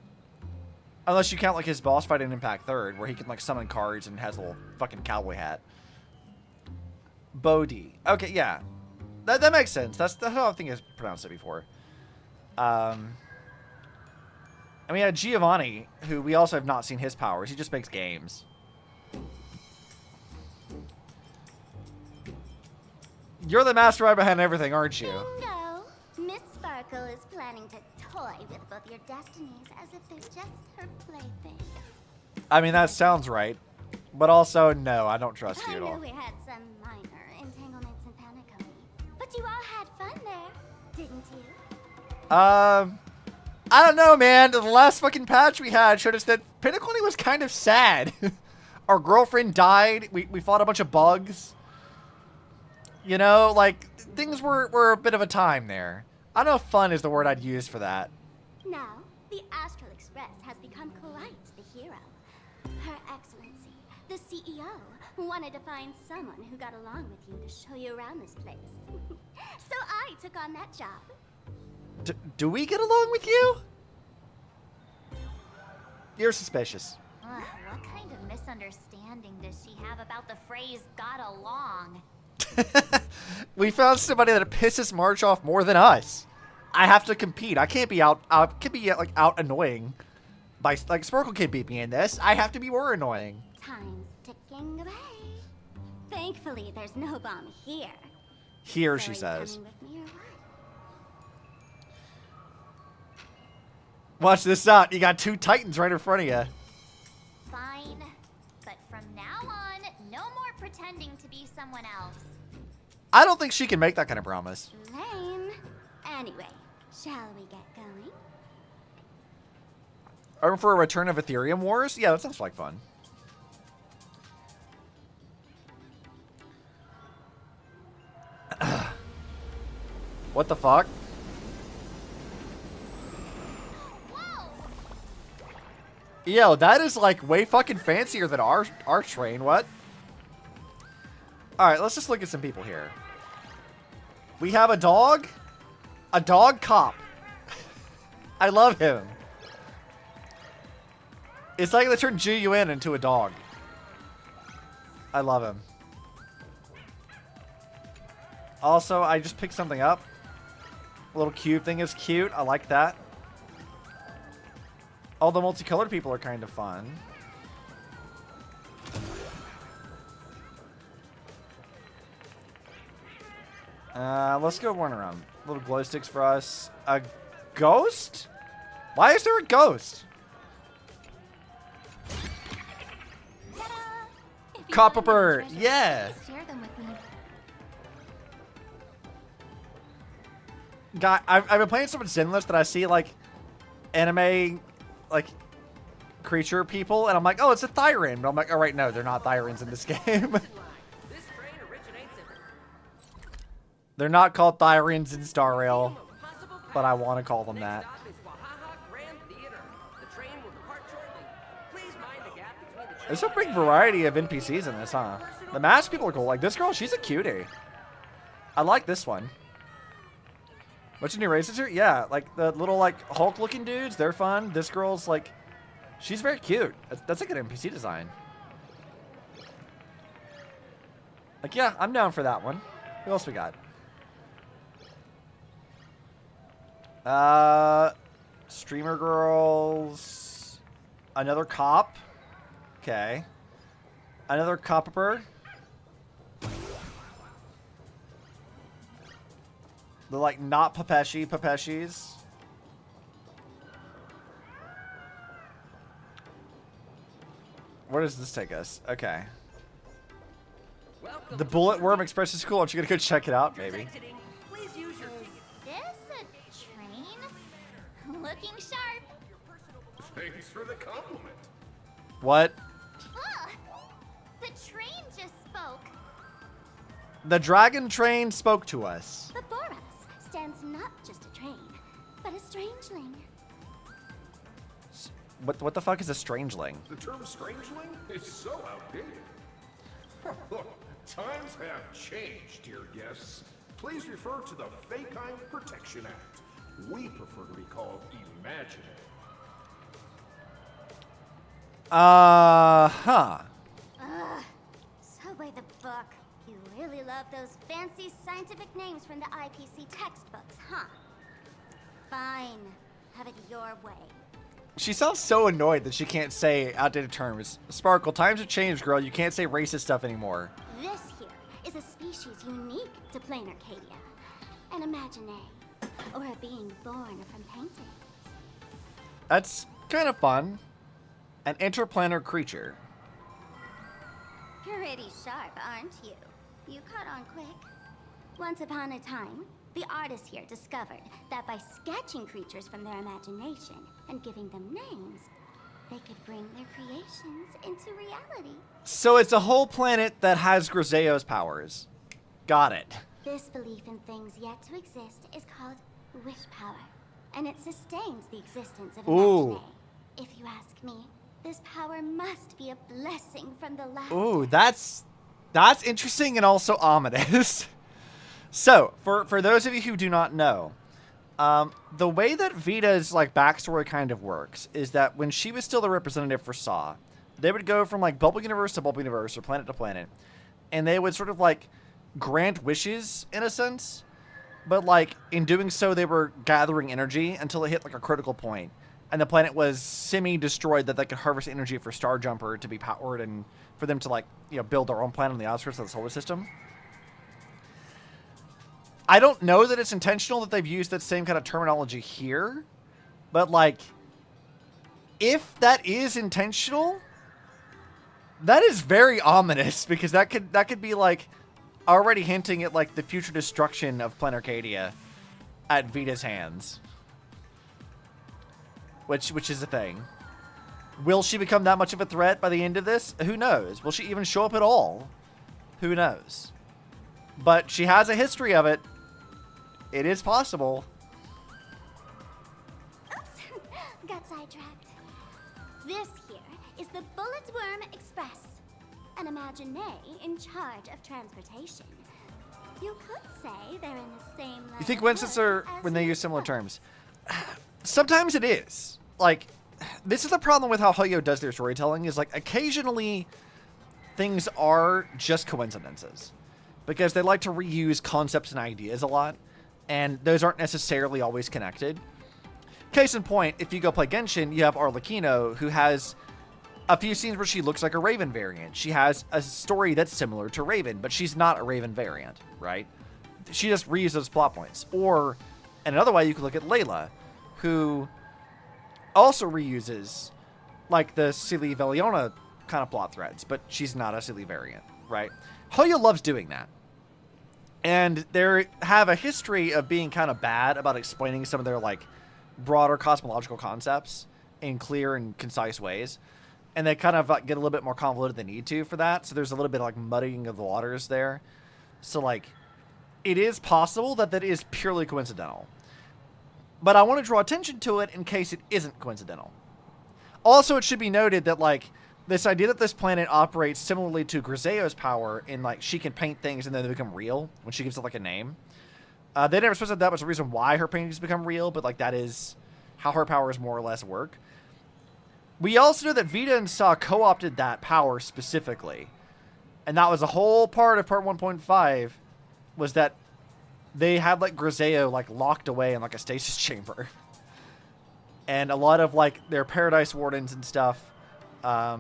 Unless you count, like, his boss fight in Impact 3rd, where he can, like, summon cards and has a little fucking cowboy hat. Bodhi. Okay, yeah. That makes sense. That's how I think I've pronounced it before. And we had Giovanni, who we also have not seen his powers. He just makes games. You're the mastermind behind everything, aren't you? Bingo! Miss Sparkle is planning to toy with both your destinies as if they're just her plaything. I mean, that sounds right. But also, no, I don't trust you I at knew all. we had some minor entanglements and paniconi, but you all had fun there, didn't you? I don't know, man. The last fucking patch we had showed us that Pinnacle was kind of sad. Our girlfriend died. We fought a bunch of bugs. You know, like, things were a bit of a time there. I don't know if fun is the word I'd use for that. Now, the Astral Express has become quite the hero. Her Excellency, the CEO, wanted to find someone who got along with you to show you around this place. So I took on that job. Do we get along with you? You're suspicious. Ugh, what kind of misunderstanding does she have about the phrase got along? We found somebody that pisses March off more than us. I have to compete. I can't be out annoying. Like Sparkle can't beat me in this. I have to be more annoying. Time's ticking away. Thankfully, there's no bomb here. Here, So she are you says. coming with me or what? Watch this out. You got two titans right in front of you. Fine. But from now on, no more pretending to be someone else. I don't think she can make that kind of promise. Lame. Anyway, shall we get going? Or for a return of Ethereum Wars? Yeah, that sounds like fun. What the fuck? Whoa! Yo, that is like way fucking fancier than our train. What? Alright, let's just look at some people here. We have a dog. A dog cop. I love him. It's like they turned Ji-Yuen into a dog. I love him. Also, I just picked something up. A little cube thing is cute. I like that. All the multicolored people are kind of fun. Let's go run around. Little glow sticks for us. A ghost? Why is there a ghost? Copper bird. Yeah. Share them with me. Guy, I've been playing so much Zenless that I see like anime, like creature people, and I'm like, oh, it's a Thyran. But I'm like, all right, no, they're not Thyrans in this game. This train originates in They're not called Thyrans in Star Rail, but I want to call them that. Stop is Wahaha Grand Theater. The train will depart shortly. Please mind the gap between the There's a big variety of NPCs in this, huh? The masked people are cool. Like, this girl, she's a cutie. I like this one. What's your new races here? Yeah, like, the little, like, Hulk-looking dudes, they're fun. This girl's, like, she's very cute. That's a good NPC design. Like, yeah, I'm down for that one. Who else we got? Streamer girls. Another cop. Okay. Another copper. They're like not Papeshis. Where does this take us? Okay. Welcome The Bullet Worm Express is cool. Aren't you gonna go check it out? Maybe. exiting. Please use your ticket. This a train? Looking sharp. Thanks for the compliment. What? Ugh. The train just spoke. The dragon train spoke to us. Before us stands not just a train, but a strangeling. What the fuck is a strangeling? The term strangeling is so outdated. Times have changed, dear guests. Please refer to the Fekine Protection Act. We prefer to be called imaginary. Huh. Ugh. So by the book. You really love those fancy scientific names from the IPC textbooks, huh? Fine. Have it your way. She sounds so annoyed that she can't say outdated terms. Sparkle, times have changed, girl. You can't say racist stuff anymore. This here is a species unique to plain Arcadia. An imaginae, or a being born from painting. That's kind of fun. An interplanar creature. Pretty sharp, aren't you? You caught on quick. Once upon a time, the artists here discovered that by sketching creatures from their imagination and giving them names, they could bring their creations into reality. So it's a whole planet that has Griseo's powers. Got it. This belief in things yet to exist is called wish power, and it sustains the existence of Ooh. imaginae. If you ask me, this power must be a blessing from the last. Ooh, that's interesting and also ominous. So, for those of you who do not know, the way that Vita's like backstory kind of works is that when she was still the representative for Saw, they would go from like bubble universe to bubble universe or planet to planet, and they would sort of like grant wishes in a sense, but like in doing so they were gathering energy until it hit like a critical point, and the planet was semi-destroyed that they could harvest energy for Star Jumper to be powered and for them to like, you know, build their own planet on the outskirts of the solar system. I don't know that it's intentional that they've used that same kind of terminology here, but like, if that is intentional, that is very ominous because that could be like already hinting at like the future destruction of Planet Arcadia at Vita's hands, which is a thing. Will she become that much of a threat by the end of this? Who knows? Will she even show up at all? Who knows? But she has a history of it. It is possible. Oops, got sidetracked. This here is the Bullet Worm Express, an imaginae in charge of transportation. You could say they're in the same line. You think of coincidence work or as when they we use similar discussed. terms? Sometimes it is. Like, this is the problem with how Hoyo does their storytelling is like occasionally things are just coincidences because they like to reuse concepts and ideas a lot, and those aren't necessarily always connected. Case in point, if you go play Genshin, you have Arlecchino, who has a few scenes where she looks like a Raven variant. She has a story that's similar to Raven, but she's not a Raven variant, right? She just reuses plot points. Or, in another way, you could look at Layla, who also reuses, like, the Silly Veliona kind of plot threads, but she's not a Silly variant, right? Hoyo loves doing that. And they have a history of being kind of bad about explaining some of their, like, broader cosmological concepts in clear and concise ways. And they kind of get a little bit more convoluted than they need to for that. So there's a little bit of like muddying of the waters there. So like, it is possible that is purely coincidental. But I want to draw attention to it in case it isn't coincidental. Also, it should be noted that like, this idea that this planet operates similarly to Griseo's power in like, she can paint things and then they become real when she gives it like a name. They never specified that was the reason why her paintings become real, but like that is how her powers more or less work. We also know that Vita and Saw co-opted that power specifically. And that was a whole part of part 1.5 was that they had like Griseo like locked away in like a stasis chamber. And a lot of like their Paradise Wardens and stuff, a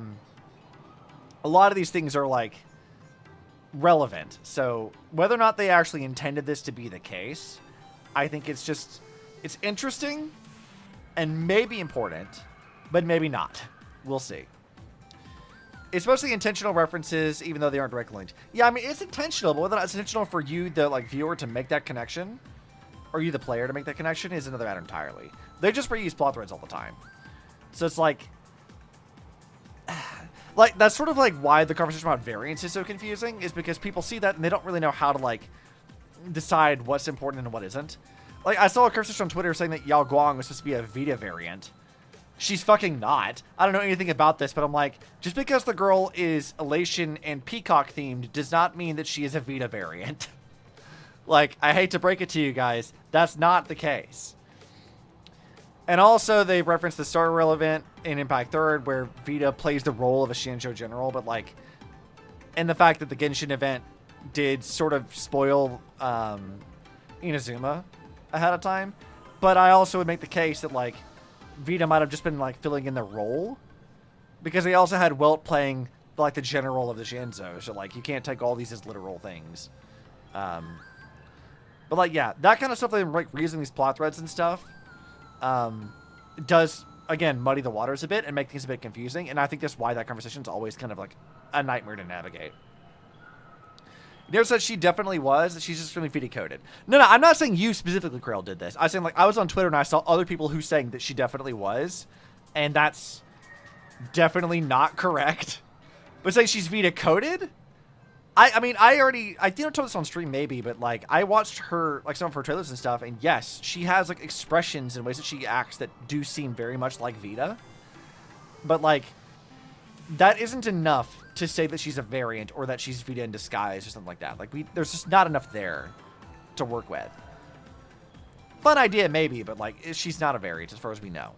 lot of these things are like relevant. So whether or not they actually intended this to be the case, I think it's interesting and maybe important, but maybe not. We'll see. It's mostly intentional references, even though they aren't directly linked. Yeah, I mean, it's intentional, but whether or not it's intentional for you, the like viewer, to make that connection, or you, the player, to make that connection, is another matter entirely. They just reuse plot threads all the time. So it's like that's sort of like why the conversation about variance is so confusing, is because people see that and they don't really know how to like decide what's important and what isn't. Like, I saw a conversation on Twitter saying that Yao Guang was supposed to be a Vita variant. She's fucking not. I don't know anything about this, but I'm like, just because the girl is Elation and Peacock themed does not mean that she is a Vita variant. Like, I hate to break it to you guys, that's not the case. And also, they reference the Star Rail event in Impact 3rd, where Vita plays the role of a Shinjo general, but like, and the fact that the Genshin event did sort of spoil Inazuma ahead of time. But I also would make the case that like, Vita might have just been like filling in the role, because they also had Welt playing like the general of the Shinzo, so like, you can't take all these as literal things. But like, yeah, that kind of stuff, like reusing these plot threads and stuff, does, again, muddy the waters a bit and make things a bit confusing. And I think that's why that conversation is always kind of like a nightmare to navigate. Nero said she definitely was, that she's just really Vita coded. No, I'm not saying you specifically, Krail, did this. I was saying, like, I was on Twitter and I saw other people who saying that she definitely was. And that's definitely not correct. But saying she's Vita coded? I mean, I think I told this on stream maybe, but like, I watched her, like some of her trailers and stuff, and yes, she has like expressions and ways that she acts that do seem very much like Vita. But like, that isn't enough to say that she's a variant or that she's Vita in disguise or something like that. Like, there's just not enough there to work with. Fun idea maybe, but like, she's not a variant as far as we know.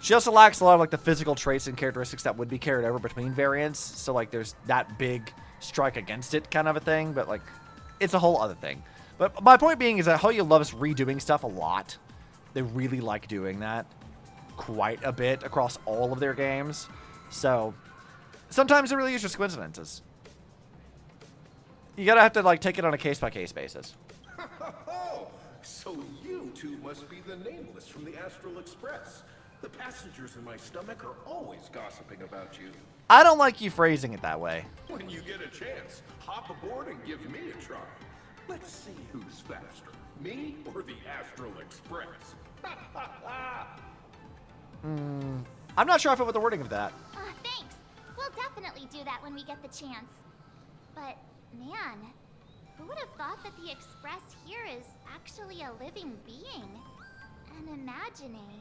She also lacks a lot of like the physical traits and characteristics that would be carried over between variants. So like, there's that big strike against it kind of a thing, but like, it's a whole other thing. But my point being is that Hoyo loves redoing stuff a lot. They really like doing that quite a bit across all of their games. So sometimes it really is just coincidences. You gotta have to like take it on a case-by-case basis. So you two must be the Nameless from the Astral Express. The passengers in my stomach are always gossiping about you. I don't like you phrasing it that way. When you get a chance, hop aboard and give me a try. Let's see who's faster, me or the Astral Express. I'm not sure I feel with the wording of that. Thanks. We'll definitely do that when we get the chance. But, man, who would have thought that the Express here is actually a living being? An imagining.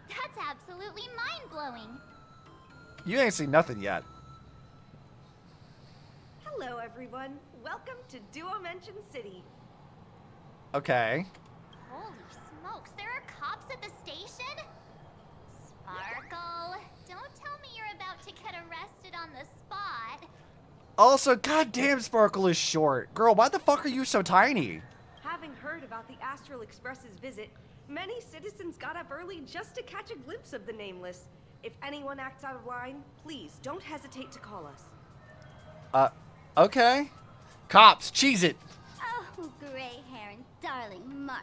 That's absolutely mind-blowing. You ain't seen nothing yet. Hello, everyone. Welcome to Duomension City. Okay. Holy smokes, there are cops at the station? Sparkle, don't tell me you're about to get arrested on the spot. Also, goddamn, Sparkle is short. Girl, why the fuck are you so tiny? Having heard about the Astral Express's visit, many citizens got up early just to catch a glimpse of the Nameless. If anyone acts out of line, please don't hesitate to call us. Okay. Cops, cheese it. Oh, gray hair and darling March.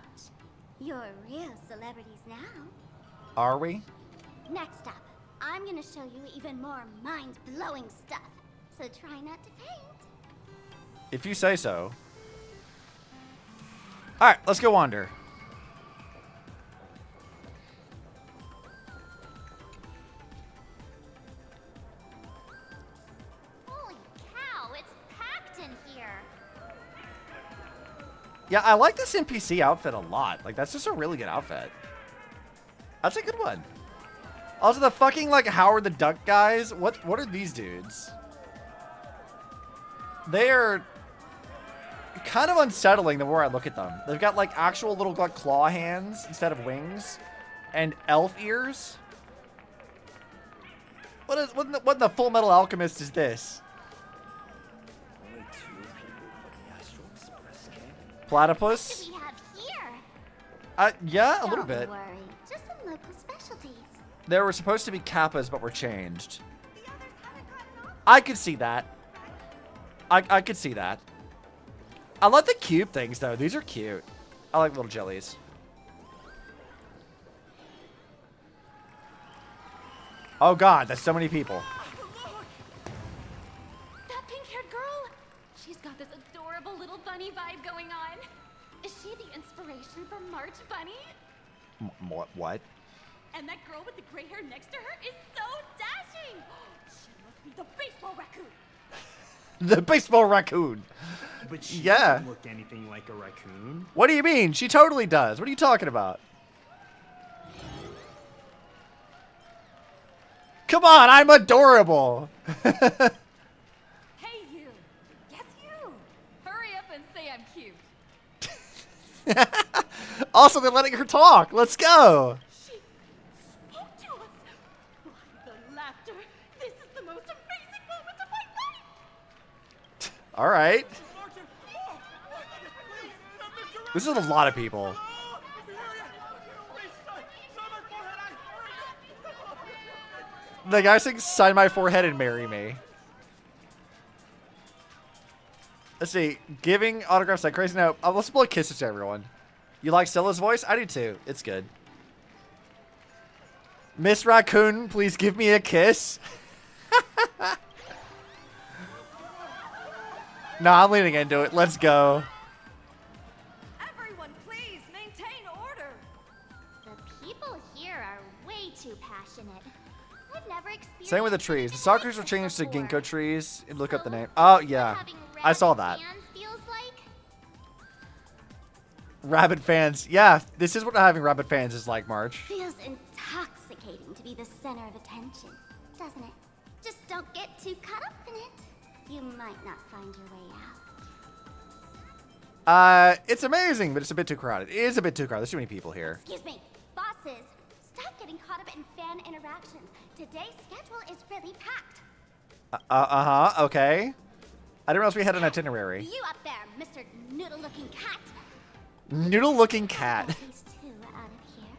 You're real celebrities now. Are we? Next up, I'm gonna show you even more mind-blowing stuff. So try not to faint. If you say so. Alright, let's go wander. Yeah, I like this NPC outfit a lot. Like, that's just a really good outfit. That's a good one. Also, the fucking, like, Howard the Duck guys. What are these dudes? They are kind of unsettling the more I look at them. They've got, like, actual little, like, claw hands instead of wings. And elf ears. What in the Full Metal Alchemist is this? Only 2 people from the Astral Express came. Platypus? What do we have here? Yeah, a little bit. Don't worry, just some local specialties. There were supposed to be kappas, but were changed. I could see that. I could see that. I like the cube things, though. These are cute. I like little jellies. Oh, God. That's so many people. That pink-haired girl! She's got this adorable little bunny vibe going on. Is she the inspiration for March Bunny? What? And that girl with the gray hair next to her is so dashing! She must be the baseball raccoon! The baseball raccoon. But she Yeah. doesn't look anything like a raccoon. What do you mean? She totally does. What are you talking about? Come on, I'm adorable. Hey you! Yes you! Hurry up and say I'm cute. Also, they're letting her talk. Let's go. She spoke to us! Why, the laughter! This is the most amazing moment of my life! All right. This is a lot of people. The guy sings "Sign My Forehead and Marry Me." Let's see. Giving autographs like crazy. No, let's blow kisses to everyone. You like Stella's voice? I do too. It's good. Miss Raccoon, please give me a kiss. No, I'm leaning into it. Let's go. Everyone, please maintain order. The people here are way too passionate. I've never experienced Same with the trees. The anything stalkers like were this changed to before. ginkgo trees. And look up the So, name. Oh, this is what yeah. having I saw rabid that. fans feels like? Rabid fans. Yeah, this is what having rabid fans is like, Marge. Feels intoxicating to be the center of attention, doesn't it? Just don't get too caught up in it. You might not find your way out. It's amazing, but it's a bit too crowded. It is a bit too crowded. There's too many people here. Excuse me, bosses. Stop getting caught up in fan interactions. Today's schedule is really packed. Uh-huh, okay. I didn't realize we had an itinerary. You up there, Mr. Noodle-looking cat. Noodle-looking cat. These two out of here.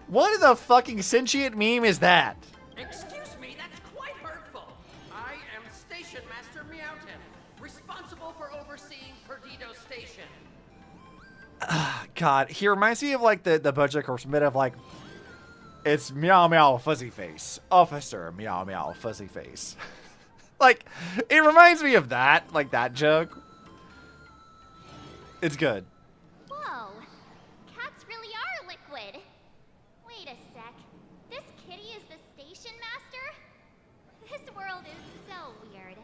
What in the fucking sentient meme is that? Excuse me, that's quite hurtful. I am Station Master Meowton, responsible for overseeing Perdido Station. God, he reminds me of like the budget corpsman of like, it's meow meow fuzzy face, officer meow meow fuzzy face. Like, it reminds me of that, like that joke. It's good. Whoa, cats really are liquid. Wait a sec. This kitty is the station master? This world is so weird.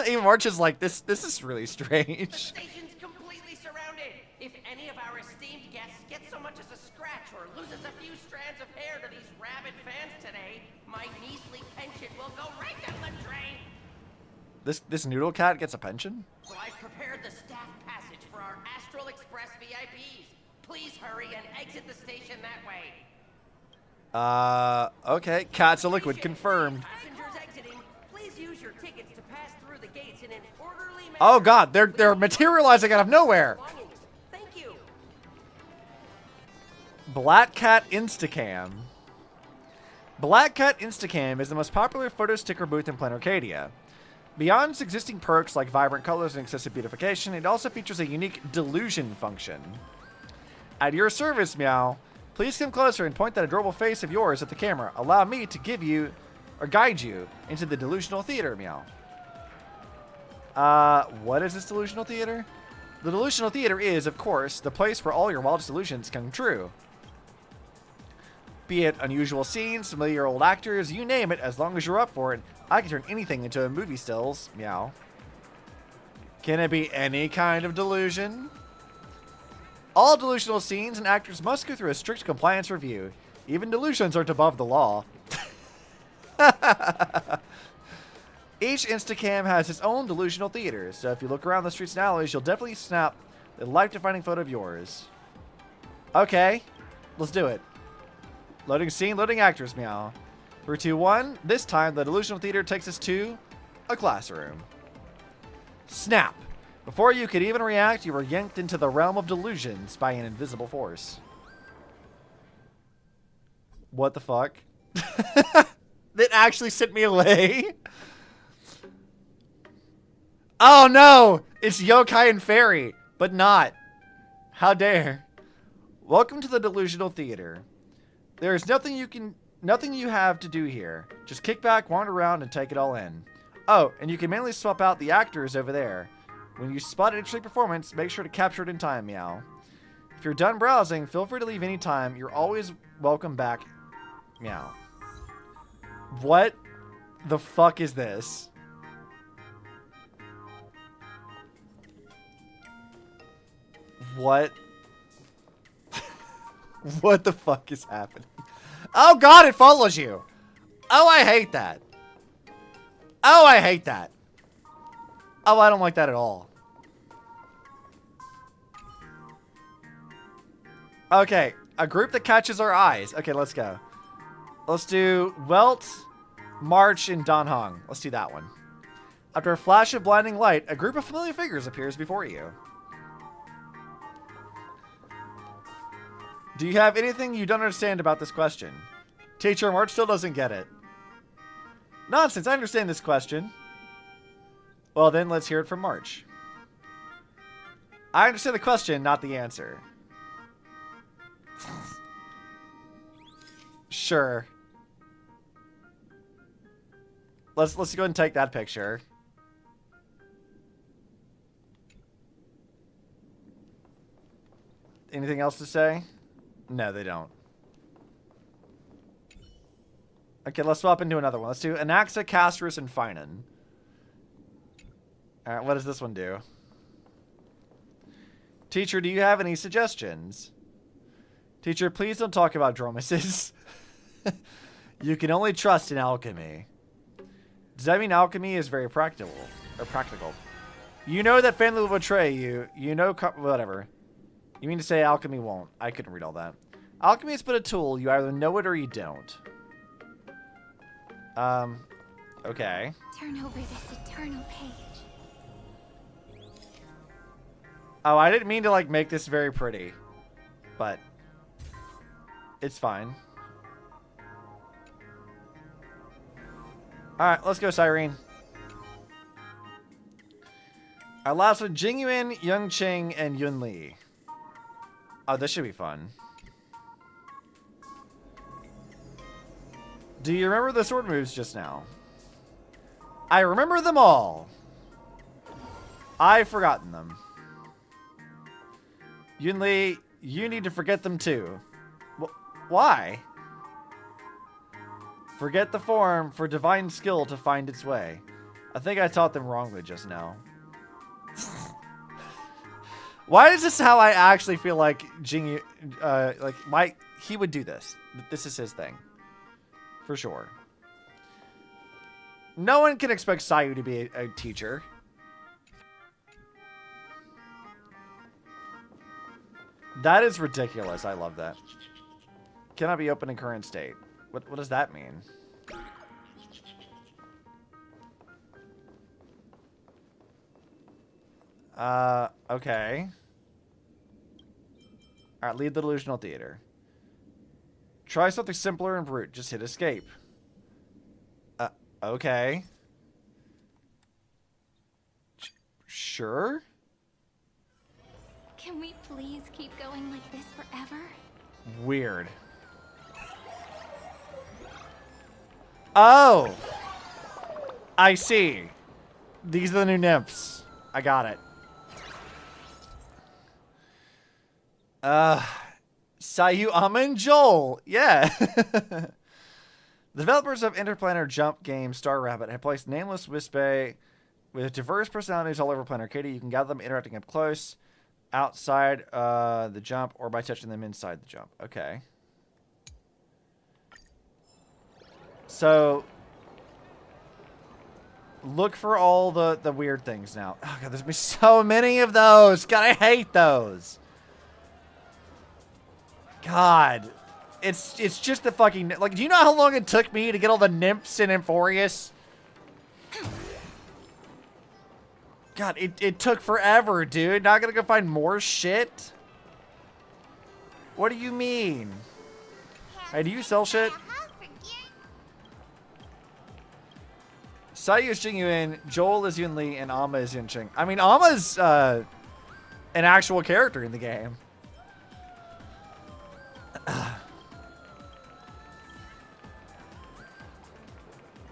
Even March is like, this is really The strange. station's completely surrounded. If any of our esteemed guests get so much as a scratch or loses a few strands of hair to these rabid fans today, my measly pension will go right down the drain. This noodle cat gets a pension? So I've prepared the staff passage for our Astral Express VIPs. Please hurry and exit the station that way. Okay. Cat's a liquid, confirmed. Passengers exiting, please use your tickets to pass through the gates in an orderly manner. Oh god, they're materializing out of nowhere. Thank you. Black Cat Instacam. Black Cat Instacam is the most popular photo sticker booth in Planet Arcadia. Beyond its existing perks like vibrant colors and excessive beautification, it also features a unique delusion function. At your service, Meow. Please come closer and point that adorable face of yours at the camera. Allow me to give you, or guide you, into the delusional theater, Meow. What is this delusional theater? The delusional theater is, of course, the place where all your wildest delusions come true. Be it unusual scenes, familiar old actors, you name it, as long as you're up for it, I can turn anything into a movie stills. Meow. Can it be any kind of delusion? All delusional scenes and actors must go through a strict compliance review. Even delusions aren't above the law. Each Instacam has its own delusional theater, so if you look around the streets and alleys, you'll definitely snap a life-defining photo of yours. Okay, let's do it. Loading scene, loading actors, meow. 3, 2, 1. This time, the delusional theater takes us to a classroom. Snap! Before you could even react, you were yanked into the realm of delusions by an invisible force. What the fuck? That actually sent me away? Oh no! It's Yokai and Fairy, but not. How dare. Welcome to the delusional theater. There is nothing you have to do here. Just kick back, wander around, and take it all in. Oh, and you can manually swap out the actors over there. When you spot an interesting performance, make sure to capture it in time, meow. If you're done browsing, feel free to leave any time. You're always welcome back, meow. What the fuck is this? What? What the fuck is happening? Oh god, it follows you. Oh, I hate that. Oh, I hate that. Oh, I don't like that at all. Okay, a group that catches our eyes. Okay, let's go. Let's do Welt, March, and Dan Hong. Let's do that one. After a flash of blinding light, a group of familiar figures appears before you. Do you have anything you don't understand about this question? Teacher, March still doesn't get it. Nonsense, I understand this question. Well then, let's hear it from March. I understand the question, not the answer. Sure. Let's go ahead and take that picture. Anything else to say? No, they don't. Okay, let's swap into another one. Let's do Anaxa, Castrus, and Finan. Alright, what does this one do? Teacher, do you have any suggestions? Teacher, please don't talk about Dromuses. You can only trust in alchemy. Does that mean alchemy is very practical? Or practical? You know that family will betray you. You know, whatever. You mean to say alchemy won't? I couldn't read all that. Alchemy is but a tool. You either know it or you don't. Okay. Turn over this eternal page. Oh, I didn't mean to, like, make this very pretty. But it's fine. Alright, let's go, Cyrene. Our last one, Jingyuan, Young Ching, and Yun Li. Oh, this should be fun. Do you remember the sword moves just now? I remember them all. I've forgotten them. Yun Li, you need to forget them too. Why? Forget the form for divine skill to find its way. I think I taught them wrongly just now. Why is this how I actually feel like Jing, he would do this? This is his thing. For sure. No one can expect Sayu to be a teacher. That is ridiculous. I love that. Cannot be open in current state. What does that mean? Okay. Alright, leave the delusional theater. Try something simpler and brute. Just hit escape. Okay. Sure? Can we please keep going like this forever? Weird. Oh! I see. These are the new nymphs. I got it. Sayu, Amma, and Joel. Yeah. The developers of Interplanar Jump game Star Rabbit have placed Nameless Wispe With diverse personalities all over Planet Arcadia, you can gather them interacting up close, outside the jump, or by touching them inside the jump. Okay. So, look for all the weird things now. Oh god, there's been so many of those. God, I hate those. God. It's just the fucking... Like, do you know how long it took me to get all the nymphs in Amphorius? God, it took forever, dude. Not gonna go find more shit? What do you mean? Hey, do you sell shit? Sayu is Jingyuin, Joel is Yun Li, and Amma is Yun Ching. I mean, Amma's an actual character in the game.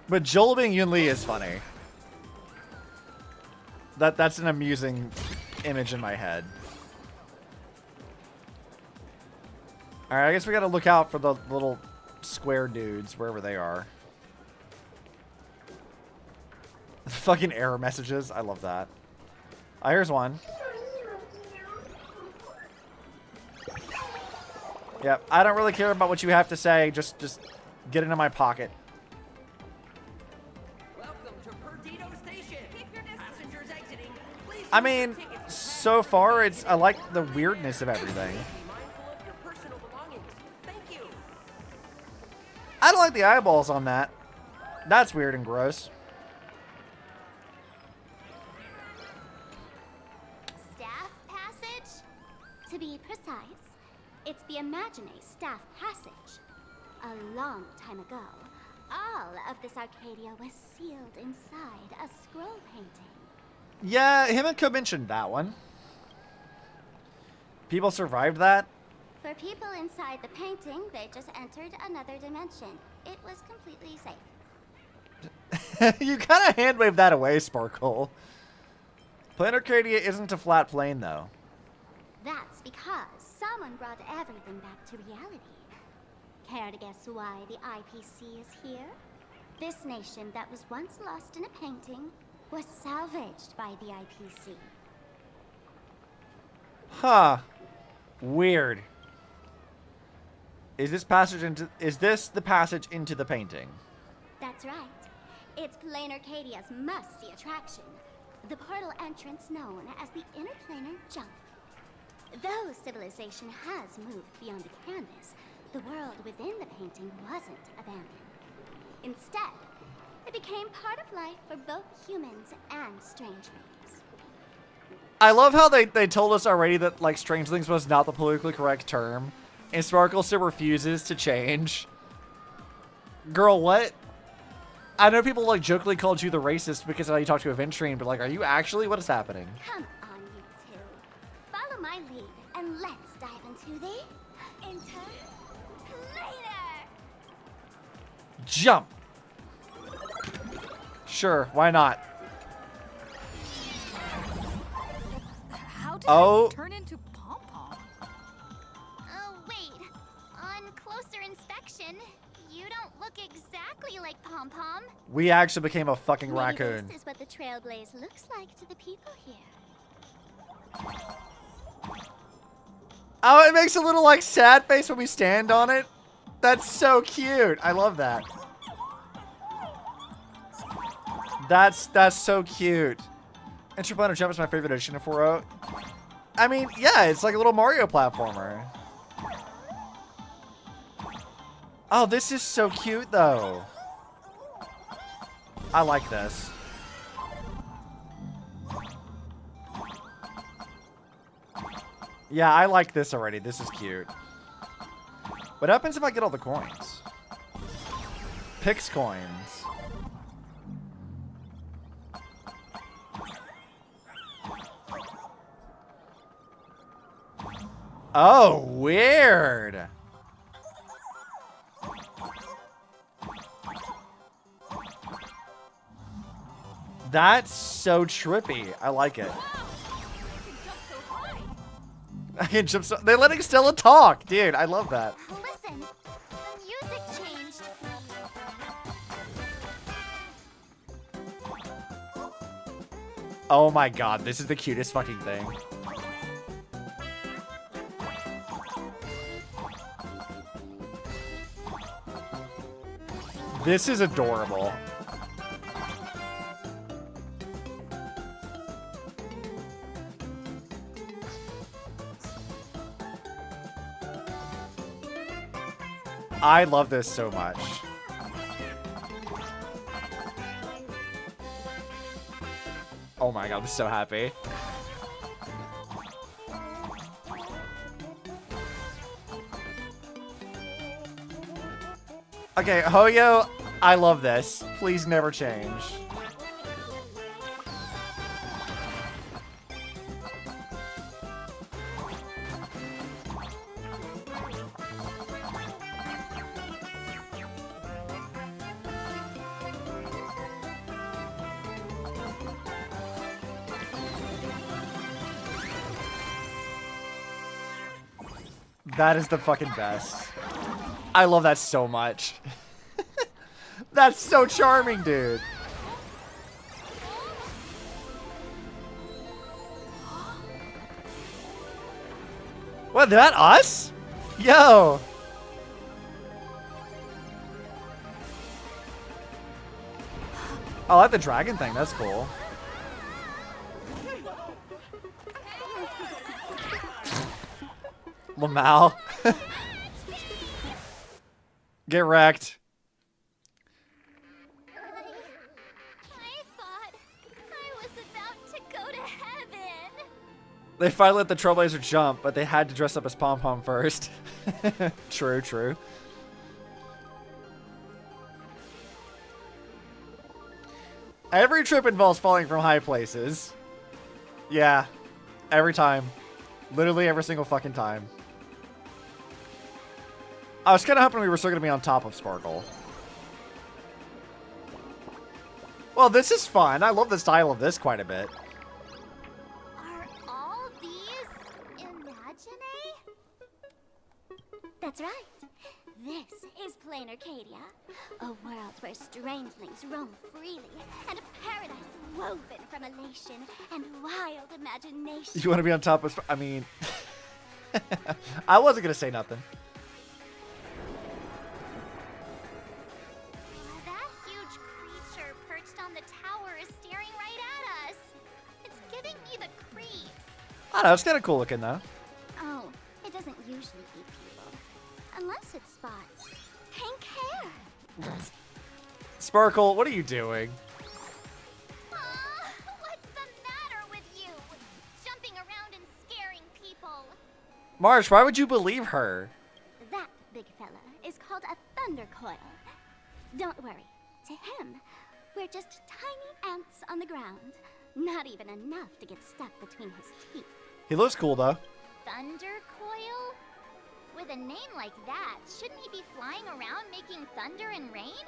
But Joel being Yun Li is funny. That's an amusing image in my head. Alright, I guess we gotta look out for the little square dudes, wherever they are. Fucking error messages. I love that. Oh, here's one. Yep, I don't really care about what you have to say. Just get into my pocket. I mean, so far, I like the weirdness of everything. I don't like the eyeballs on that. That's weird and gross. Staff passage? To be precise, it's the Imagine Staff Passage. A long time ago, all of this Arcadia was sealed inside a scroll painting. Yeah, him and Co mentioned that one. People survived that? For people inside the painting, they just entered another dimension. It was completely safe. You kind of hand-waved that away, Sparkle. Planet Arcadia isn't a flat plane, though. That's because someone brought everything back to reality. Care to guess why the IPC is here? This nation that was once lost in a painting was salvaged by the IPC. Huh. Weird. Is this the passage into the painting? That's right. It's Planar Arcadia's must-see attraction. The portal entrance known as the Interplanar Jump. Though civilization has moved beyond the canvas, the world within the painting wasn't abandoned. Instead, it became part of life for both humans and strangelings. I love how they told us already that, like, strangelings was not the politically correct term, and Sparkle still refuses to change. Girl, what? I know people, like, jokingly called you the racist because of how you talk to Aventurine, but, like, are you actually? What is happening? Come on, you two. Follow my lead, and let's dive into the Interplanar! Jump! Sure, why not? How did Oh. I turn into Pom-Pom? Oh, wait. On closer inspection, you don't look exactly like Pom-Pom. We actually became a fucking Maybe raccoon. This is what the Trailblaze looks like to the people here. Oh, it makes a little, like, sad face when we stand on it. That's so cute. I love that. That's so cute. Interplanar Jump is my favorite edition of 4.0. I mean, yeah, it's like a little Mario platformer. Oh, this is so cute, though. I like this. Yeah, I like this already. This is cute. What happens if I get all the coins? Pix coins. Oh, weird. That's so trippy. I like it. I can jump so... They're letting Stella talk. Dude, I love that. Listen, the music changed. Oh my god, this is the cutest fucking thing. This is adorable. I love this so much. Oh my god, I'm so happy. Okay, Hoyo, I love this. Please never change. That is the fucking best. I love that so much. That's so charming, dude. What, that us? Yo. I like the dragon thing. That's cool. Lamal. Get wrecked. I thought I was about to go to heaven. They finally let the Trailblazer jump, but they had to dress up as Pom-Pom first. True, true. Every trip involves falling from high places. Yeah. Every time. Literally every single fucking time. I was kind of hoping we were still going to be on top of Sparkle. Well, this is fun. I love the style of this quite a bit. Are all these Imagine? That's right. This is Plain Arcadia, a world where strangelings roam freely, and a paradise woven from elation and wild imagination. You want to be on top of... I mean... I wasn't going to say nothing. That huge creature perched on the tower is staring right at us. It's giving me the creeps. I don't know. It's kind of cool looking, though. Oh, it doesn't usually eat people. Unless it spots pink hair. Sparkle, what are you doing? What's the matter with you? Jumping around and scaring people. Marsh, why would you believe her? That big fella is called a thunder coil. Don't worry. To him, we're just tiny ants on the ground. Not even enough to get stuck between his teeth. He looks cool, though. Thunder coil? With a name like that, shouldn't he be flying around making thunder and rain?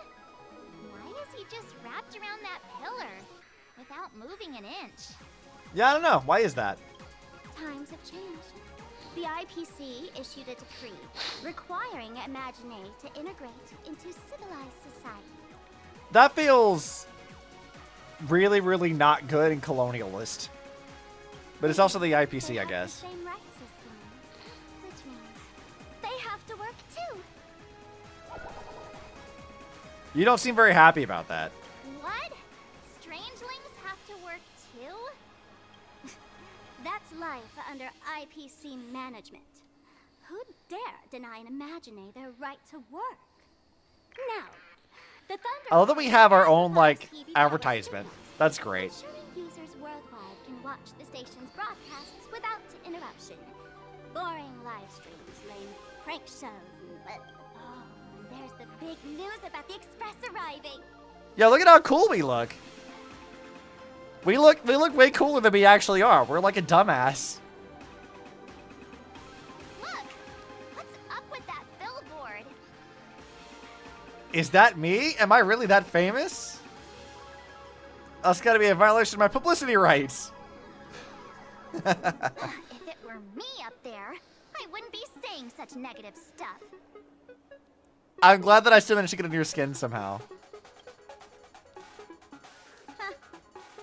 Why is he just wrapped around that pillar without moving an inch? Yeah, I don't know. Why is that? Times have changed. The IPC issued a decree requiring Imagine to integrate into civilized society. That feels really, really not good and colonialist. But it's also the IPC, I guess. Same rights as humans, which means they have to work too. You don't seem very happy about that. What? Strangelings have to work too? That's life under IPC management. Who'd dare deny an Imagine their right to work? Now, the Thunder... I love that we have our own, like, advertisement. That's great. Ensuring users worldwide can watch the station's broadcasts without interruption. Boring live streams, lame prank shows, and... Oh, and there's the big news about the Express arriving. Yeah, look at how cool we look. We look way cooler than we actually are. We're like a dumbass. Look! What's up with that billboard? Is that me? Am I really that famous? That's gotta be a violation of my publicity rights. If it were me up there, I wouldn't be saying such negative stuff. I'm glad that I still managed to get under your skin somehow.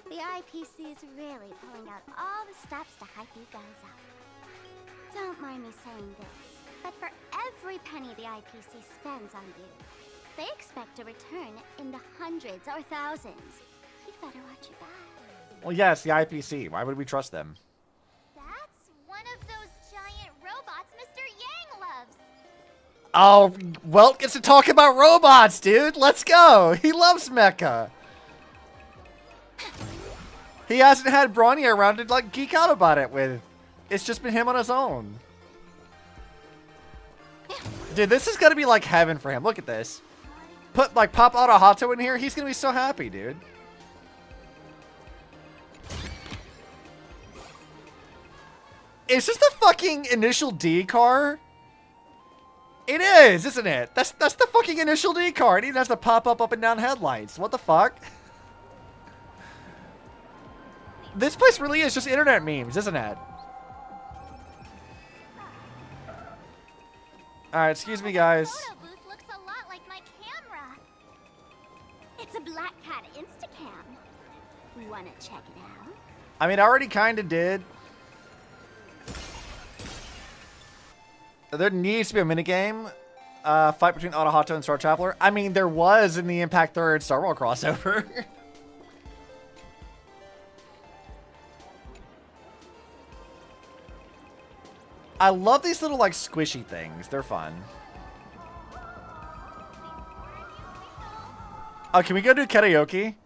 The The IPC is really pulling out all the stops to hype you guys up. Don't mind me saying this, but for every penny the IPC spends on you, they expect a return in the hundreds or thousands. You'd better watch your back. Well, yes, the IPC. Why would we trust them? That's one of those giant robots Mr. Yang loves. Oh, Welt gets to talk about robots, dude. Let's go. He loves mecha. He hasn't had Bronya around to like geek out about it with. It's just been him on his own. Dude, this is gonna be like heaven for him. Look at this. Put like Pop Autohato in here. He's gonna be so happy, dude. Is this the fucking initial D car? It is, isn't it? That's the fucking initial D car. It even has to pop up and down headlights. What the fuck? This place really is just internet memes, isn't it? Alright, excuse me, guys. Photo booth looks a lot like my camera. It's a Black Cat Instacam. Wanna check it out? I mean, I already kind of did. There needs to be a minigame. Fight between Autohato and Star Traveler. I mean, there was in the Impact 3rd Star Wars crossover. I love these little, like, squishy things. They're fun. Oh, can we go do karaoke?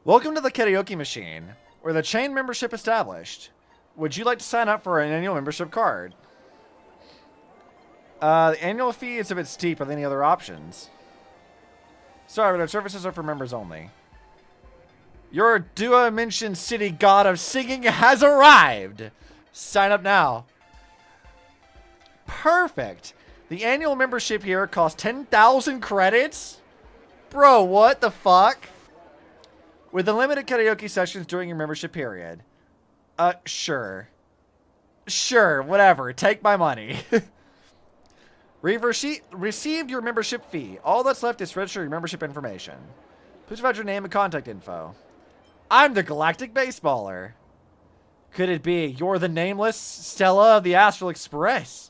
Welcome to the karaoke machine, where the chain membership established. Would you like to sign up for an annual membership card? The annual fee is a bit steeper than the other options. Sorry, but our services are for members only. Your Dua-Mention City God of Singing has arrived! Sign up now. Perfect! The annual membership here costs 10,000 credits? Bro, what the fuck? With unlimited karaoke sessions during your membership period. Sure. Sure, whatever. Take my money. Received your membership fee. All that's left is to register your membership information. Please provide your name and contact info. I'm the Galactic Baseballer. Could it be you're the nameless Stella of the Astral Express?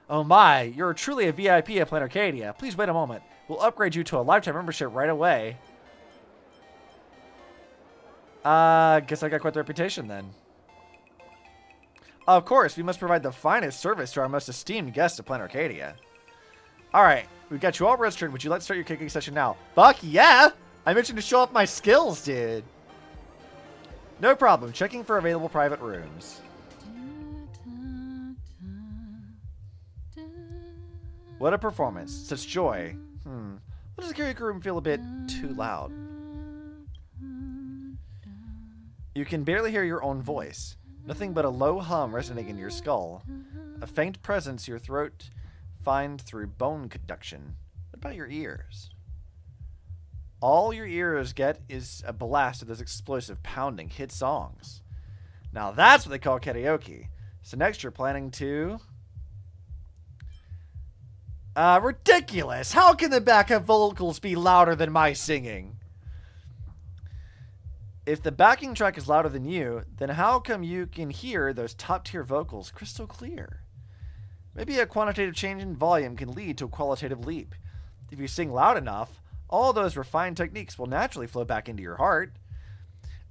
Oh my, you're truly a VIP at Planet Arcadia. Please wait a moment. We'll upgrade you to a lifetime membership right away. Guess I got quite the reputation then. Of course, we must provide the finest service to our most esteemed guests at Planet Arcadia. Alright, we've got you all registered. Would you like to start your kicking session now? Fuck yeah! I mentioned to show off my skills, dude. No problem. Checking for available private rooms. What a performance. Such joy. What does the karaoke room feel a bit too loud? You can barely hear your own voice. Nothing but a low hum resonating in your skull. A faint presence your throat finds through bone conduction. What about your ears? All your ears get is a blast of those explosive, pounding hit songs. Now that's what they call karaoke. So next you're planning to... ridiculous! How can the backup vocals be louder than my singing? If the backing track is louder than you, then how come you can hear those top-tier vocals crystal clear? Maybe a quantitative change in volume can lead to a qualitative leap. If you sing loud enough, all those refined techniques will naturally flow back into your heart.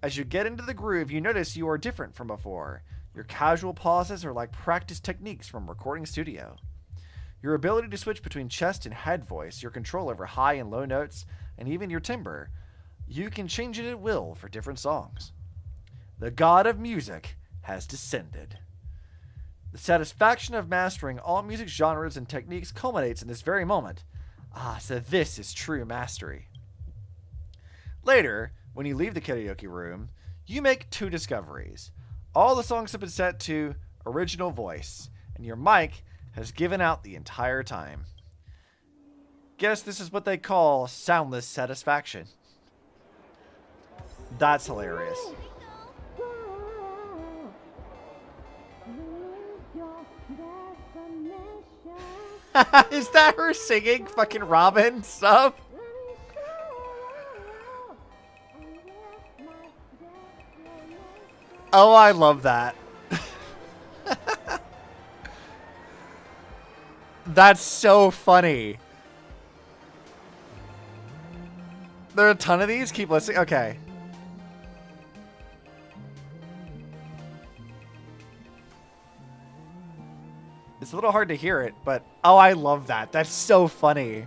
As you get into the groove, you notice you are different from before. Your casual pauses are like practice techniques from a recording studio. Your ability to switch between chest and head voice, your control over high and low notes, and even your timbre, you can change it at will for different songs. The god of music has descended. The satisfaction of mastering all music genres and techniques culminates in this very moment. So this is true mastery. Later, when you leave the karaoke room, you make 2 discoveries. All the songs have been set to original voice, and your mic has given out the entire time. Guess this is what they call soundless satisfaction. That's hilarious. Is that her singing fucking Robin stuff? Oh, I love that. That's so funny. There are a ton of these? Keep listening. Okay. It's a little hard to hear it, but... Oh, I love that. That's so funny.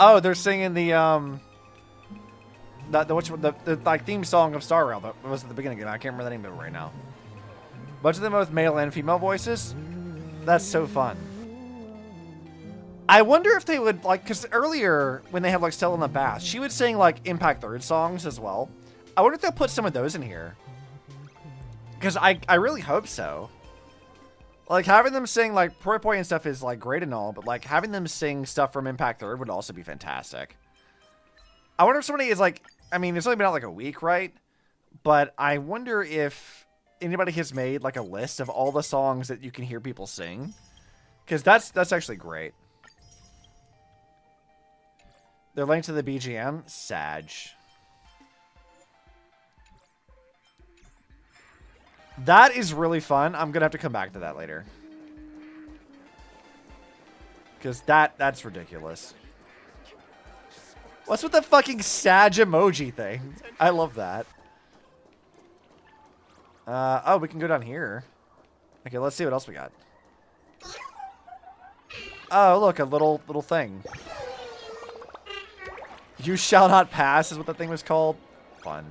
Oh, they're singing the like theme song of Star Rail that was at the beginning. I can't remember the name of it right now. Bunch of them with male and female voices. That's so fun. I wonder if they would like, because earlier when they had like Stella in the Bath, she would sing like Impact Third songs as well. I wonder if they'll put some of those in here. Because I really hope so. Like, having them sing, like, Poi Poi and stuff is, like, great and all, but, like, having them sing stuff from Impact Third would also be fantastic. I wonder if somebody is, like, I mean, it's only been out, like, a week, right? But I wonder if anybody has made, like, a list of all the songs that you can hear people sing. Because that's actually great. They're linked to the BGM. Sag. That is really fun. I'm going to have to come back to that later. Because that's ridiculous. What's with the fucking Sag emoji thing? I love that. Oh, we can go down here. Okay, let's see what else we got. Oh, look, a little thing. You shall not pass is what the thing was called. Fun.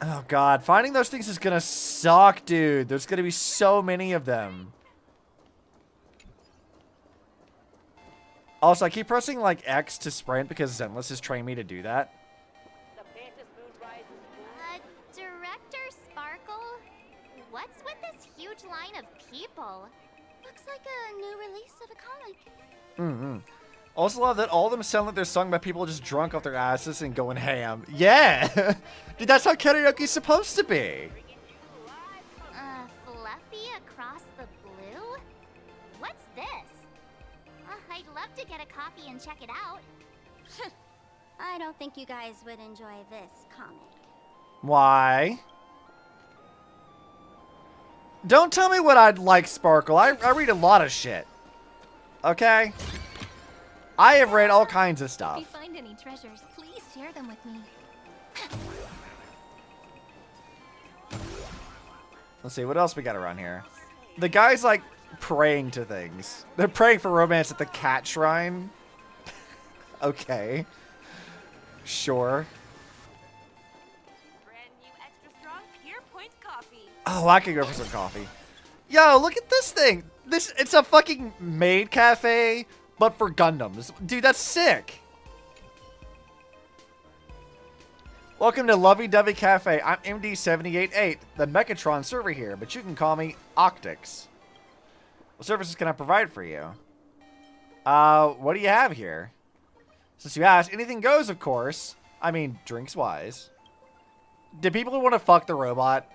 Oh, God. Finding those things is going to suck, dude. There's going to be so many of them. Also, I keep pressing, like, X to sprint because Zenless is training me to do that. Director Sparkle? What's with this huge line of people? Looks like a new release of a comic. Mm-hmm. Also love that all of them sound like they're sung by people just drunk off their asses and going ham. Yeah! Dude, that's how karaoke's supposed to be. Fluffy across the blue? What's this? I'd love to get a copy and check it out. I don't think you guys would enjoy this comic. Why? Don't tell me what I'd like, Sparkle. I read a lot of shit. Okay? I have read all kinds of stuff. If you find any treasures, please share them with me. Let's see, what else we got around here? The guy's, like, praying to things. They're praying for romance at the cat shrine. Okay. Sure. Brand new extra strong Pure Point coffee. Oh, I could go for some coffee. Yo, look at this thing. It's a fucking maid cafe, but for Gundams. Dude, that's sick. Welcome to Lovey Dovey Cafe. I'm MD788, the Mechatron server here, but you can call me Octix. What services can I provide for you? What do you have here? Since you asked, anything goes, of course. I mean, drinks-wise. Do people want to fuck the robot?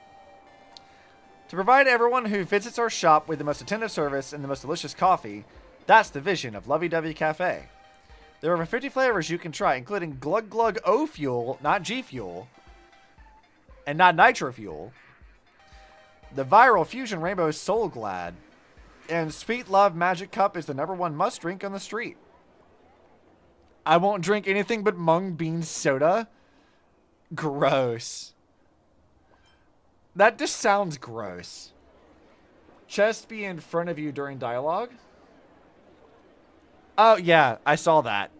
To provide everyone who visits our shop with the most attentive service and the most delicious coffee, that's the vision of Lovey Dovey Cafe. There are over 50 flavors you can try, including Glug Glug O Fuel, not G Fuel, and not Nitro Fuel, the viral Fusion Rainbow Soul Glad, and Sweet Love Magic Cup is the #1 must drink on the street. I won't drink anything but mung bean soda. Gross. That just sounds gross. Chest be in front of you during dialogue. Oh, yeah, I saw that.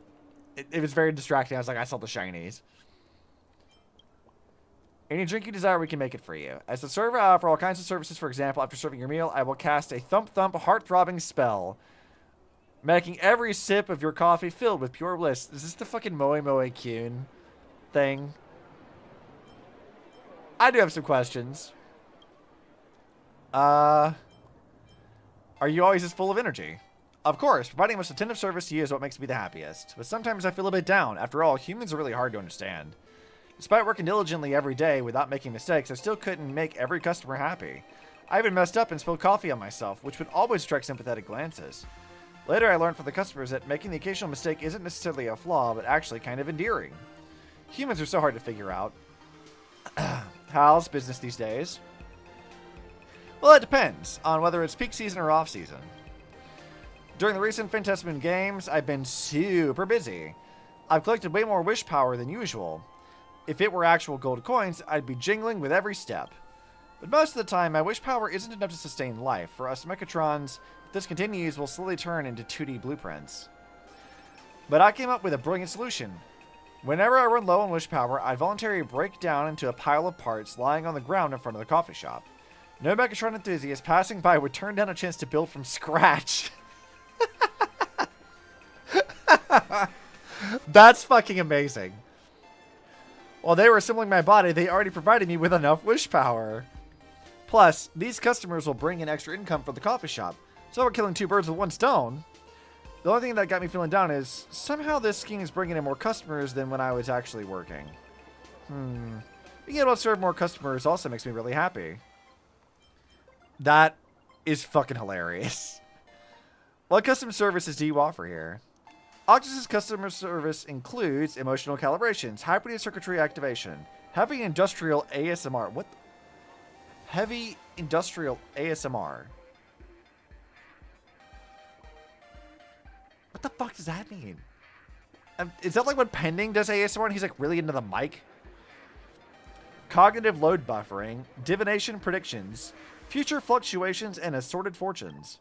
It was very distracting. I was like, I saw the shinies. Any drink you desire, we can make it for you. As the server, I offer all kinds of services. For example, after serving your meal, I will cast a thump-thump, heart-throbbing spell, making every sip of your coffee filled with pure bliss. Is this the fucking Moe Moe Kyun thing? I do have some questions. Are you always as full of energy? Of course, providing most attentive service to you is what makes me the happiest. But sometimes I feel a bit down. After all, humans are really hard to understand. Despite working diligently every day without making mistakes, I still couldn't make every customer happy. I even messed up and spilled coffee on myself, which would always attract sympathetic glances. Later, I learned from the customers that making the occasional mistake isn't necessarily a flaw, but actually kind of endearing. Humans are so hard to figure out. How's business these days? Well, it depends on whether it's peak season or off season. During the recent Fantastic Moon games, I've been super busy. I've collected way more wish power than usual. If it were actual gold coins, I'd be jingling with every step. But most of the time, my wish power isn't enough to sustain life. For us Mechatrons, if this continues, we'll slowly turn into 2D blueprints. But I came up with a brilliant solution. Whenever I run low on wish power, I voluntarily break down into a pile of parts lying on the ground in front of the coffee shop. No Mechatron enthusiast passing by would turn down a chance to build from scratch. That's fucking amazing. While they were assembling my body, they already provided me with enough wish power. Plus, these customers will bring in extra income for the coffee shop, so we're killing two birds with one stone. The only thing that got me feeling down is somehow this scheme is bringing in more customers than when I was actually working. Being able to serve more customers also makes me really happy. That is fucking hilarious. What customer services do you offer here? Octus's customer service includes emotional calibrations, hybrid circuitry activation, heavy industrial ASMR. What? Heavy industrial ASMR. What the fuck does that mean? Is that like when Pending does ASMR and he's like really into the mic? Cognitive load buffering, divination predictions, future fluctuations, and assorted fortunes.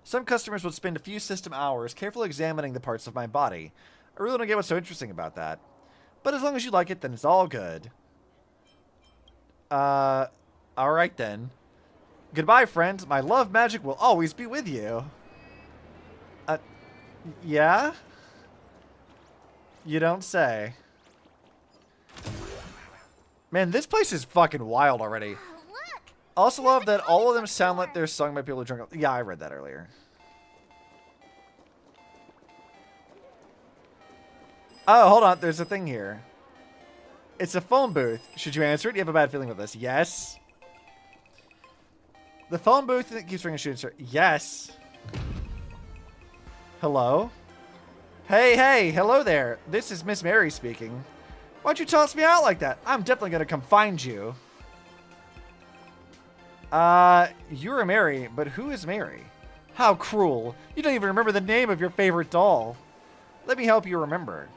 Some customers would spend a few system hours carefully examining the parts of my body. I really don't get what's so interesting about that. But as long as you like it, then it's all good. Alright then. Goodbye, friend. My love magic will always be with you. Yeah? You don't say. Man, this place is fucking wild already. I also love that all of them sound like they're sung by people who drink. Yeah, I read that earlier. Oh, hold on. There's a thing here. It's a phone booth. Should you answer it? You have a bad feeling with this. Yes. The phone booth that keeps ringing. Should answer. Yes. Hello? Hey, hello there. This is Miss Mary speaking. Why'd you toss me out like that? I'm definitely gonna come find you. You're Mary, but who is Mary? How cruel. You don't even remember the name of your favorite doll. Let me help you remember.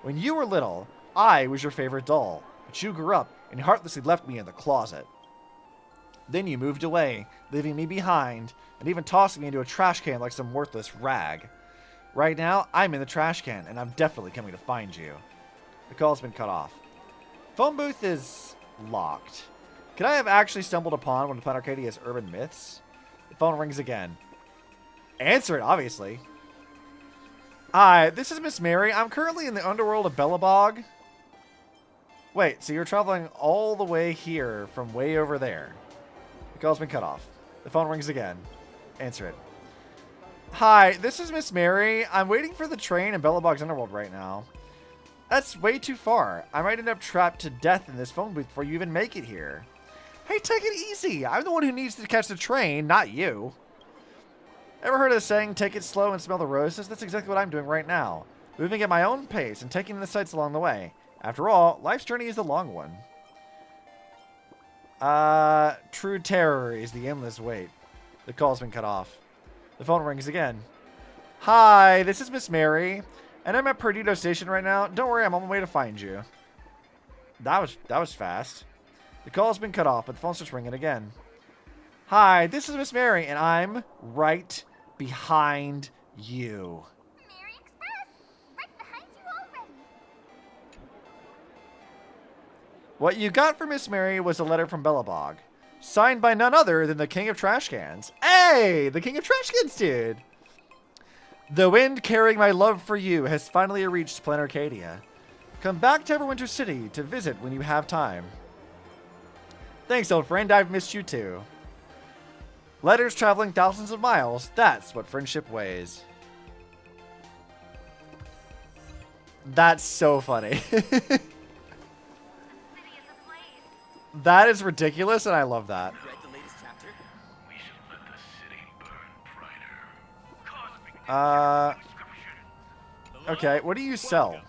When you were little, I was your favorite doll, but you grew up and heartlessly left me in the closet. Then you moved away, leaving me behind, and even tossing me into a trash can like some worthless rag. Right now, I'm in the trash can, and I'm definitely coming to find you. The call's been cut off. Phone booth is locked. Could I have actually stumbled upon one of Planet Arcadia's urban myths? The phone rings again. Answer it, obviously. Hi, this is Miss Mary. I'm currently in the underworld of Bellabog. Wait, so you're traveling all the way here from way over there. The call's been cut off. The phone rings again. Answer it. Hi, this is Miss Mary. I'm waiting for the train in Bellabog's underworld right now. That's way too far. I might end up trapped to death in this phone booth before you even make it here. Hey, take it easy. I'm the one who needs to catch the train, not you. Ever heard of the saying, take it slow and smell the roses? That's exactly what I'm doing right now. Moving at my own pace and taking in the sights along the way. After all, life's journey is a long one. True terror is the endless wait. The call's been cut off. The phone rings again. Hi, this is Miss Mary. And I'm at Perdido Station right now. Don't worry, I'm on my way to find you. That was fast. The call's been cut off, but the phone starts ringing again. Hi, this is Miss Mary, and I'm right behind you. Mary Express! Right behind you already! What you got for Miss Mary was a letter from Bellabog, signed by none other than the King of Trash Cans. Hey, the King of Trash Cans, dude! The wind carrying my love for you has finally reached Planet Arcadia. Come back to Everwinter City to visit when you have time. Thanks, old friend. I've missed you too. Letters traveling thousands of miles. That's what friendship weighs. That's so funny. That is ridiculous, and I love that. Okay, what do you sell?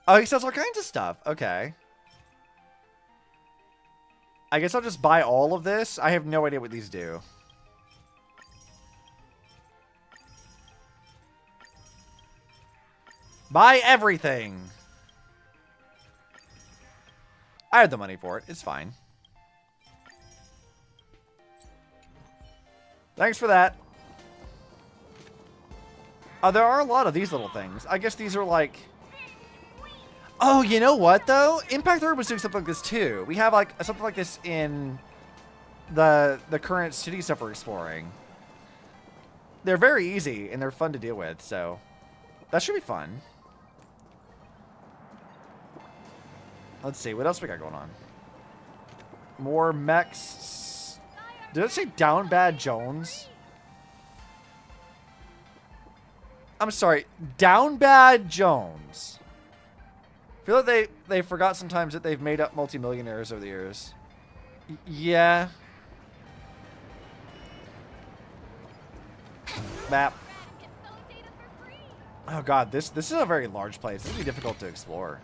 Oh, he sells all kinds of stuff. Okay. I guess I'll just buy all of this. I have no idea what these do. Buy everything. I have the money for it. It's fine. Thanks for that. Oh, there are a lot of these little things. I guess these are like... Oh, you know what, though? Impact 3 was doing something like this, too. We have like something like this in the current city stuff we're exploring. They're very easy, and they're fun to deal with, so... That should be fun. Let's see, what else we got going on? More mechs. Did it say Down Bad Jones? I'm sorry, Down Bad Jones. I feel like they forgot sometimes that they've made up multimillionaires over the years. Yeah. Map. Oh god, this is a very large place. This will be difficult to explore.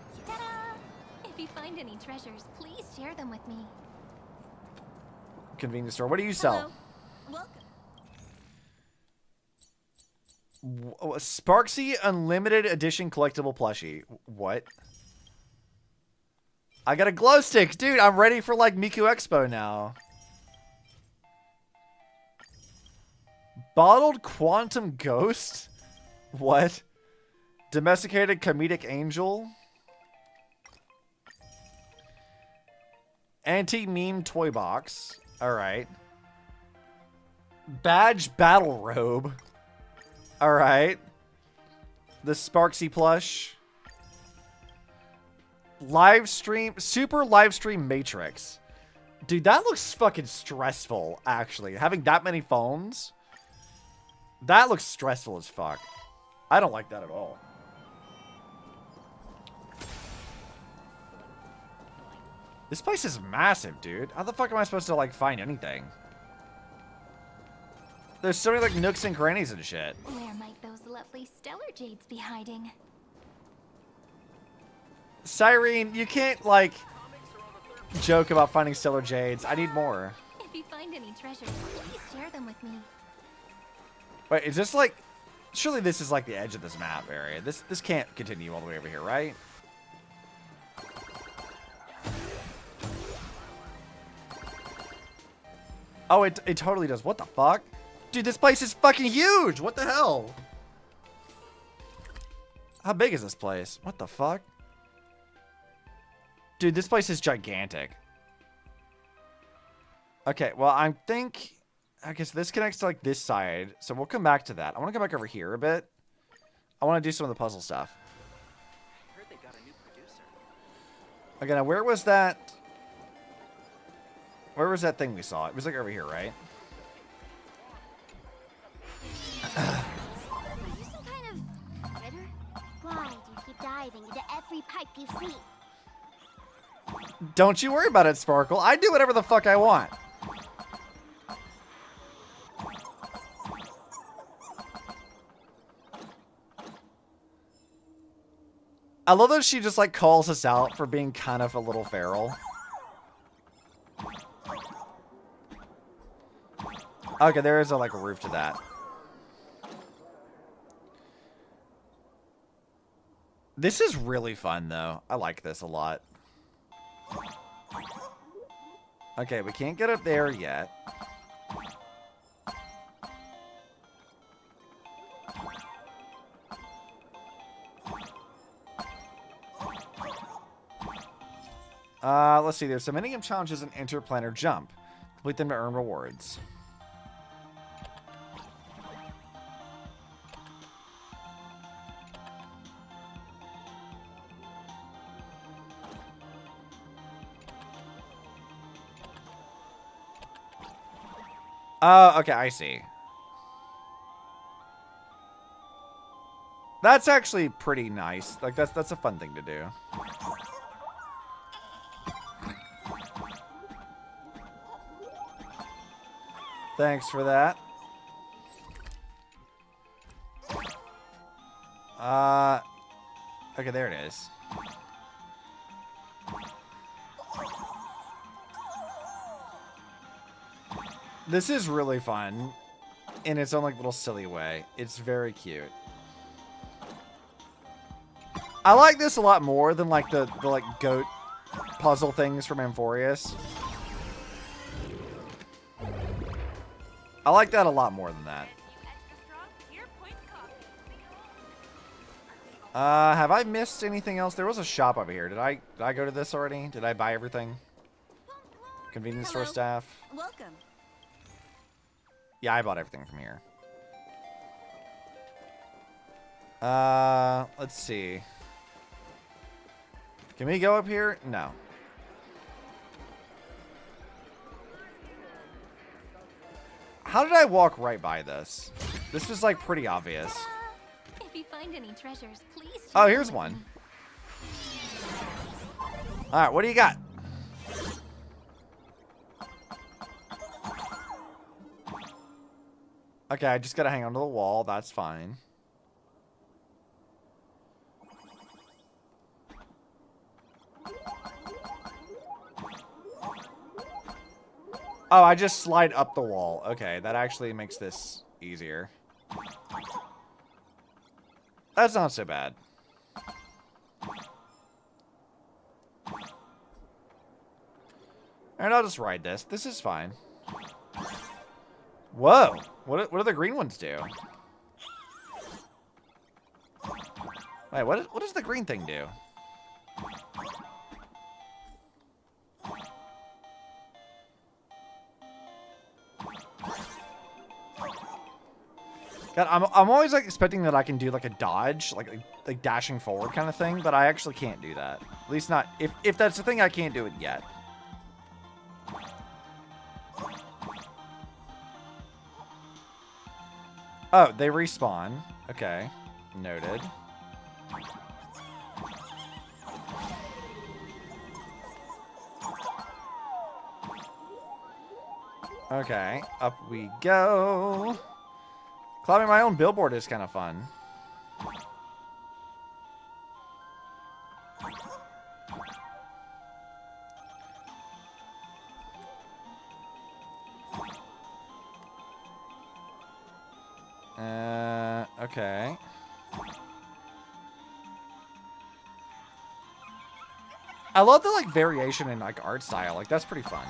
If you find any treasures, please share them with me. Convenience store. What do you sell? Welcome. Sparxie Unlimited Edition Collectible Plushie. What? I got a glow stick. Dude, I'm ready for like Miku Expo now. Bottled Quantum Ghost? What? Domesticated Comedic Angel? Anti-meme toy box. Alright. Badge battle robe. Alright. The Sparxie plush. Live stream. Super live stream matrix. Dude, that looks fucking stressful, actually. Having that many phones. That looks stressful as fuck. I don't like that at all. This place is massive, dude. How the fuck am I supposed to, like, find anything? There's so many, like, nooks and crannies and shit. Where might those lovely stellar jades be hiding? Cyrene, you can't, like, joke about finding stellar jades. I need more. If you find any treasures, please share them with me. Wait, is this, like... Surely this is, like, the edge of this map area. This can't continue all the way over here, right? Oh, it totally does. What the fuck? Dude, this place is fucking huge! What the hell? How big is this place? What the fuck? Dude, this place is gigantic. Okay, well, I think... I guess this connects to, like, this side. So we'll come back to that. I want to come back over here a bit. I want to do some of the puzzle stuff. I heard they got a new producer. Okay, now where was that... Where was that thing we saw? It was, like, over here, right? Are you some kind of critter? Why do you keep diving into every pipe you see? Don't you worry about it, Sparkle. I do whatever the fuck I want. I love that she just, like, calls us out for being kind of a little feral. Okay, there is, like, a roof to that. This is really fun, though. I like this a lot. Okay, we can't get up there yet. Let's see. There's some mini-game challenges and interplanar jump. Complete them to earn rewards. Oh, okay, I see. That's actually pretty nice. Like, that's a fun thing to do. Thanks for that. Okay, there it is. This is really fun in its own like little silly way. It's very cute. I like this a lot more than like the like goat puzzle things from Amphorius. I like that a lot more than that. Have I missed anything else? There was a shop over here. Did I go to this already? Did I buy everything? Convenience store staff. Welcome. Yeah, I bought everything from here. Let's see. Can we go up here? No. How did I walk right by this? This was like pretty obvious. If you find any treasures, please. Oh, here's one. All right, what do you got? Okay, I just gotta hang onto the wall. That's fine. Oh, I just slide up the wall. Okay, that actually makes this easier. That's not so bad. Alright, I'll just ride this. This is fine. Whoa! What do the green ones do? Wait, what does the green thing do? God, I'm always like expecting that I can do like a dodge, like dashing forward kind of thing, but I actually can't do that. At least not if that's the thing, I can't do it yet. Oh, they respawn. Okay, noted. Okay, up we go. Climbing my own billboard is kind of fun. Okay. I love the like variation in like art style. Like that's pretty fun.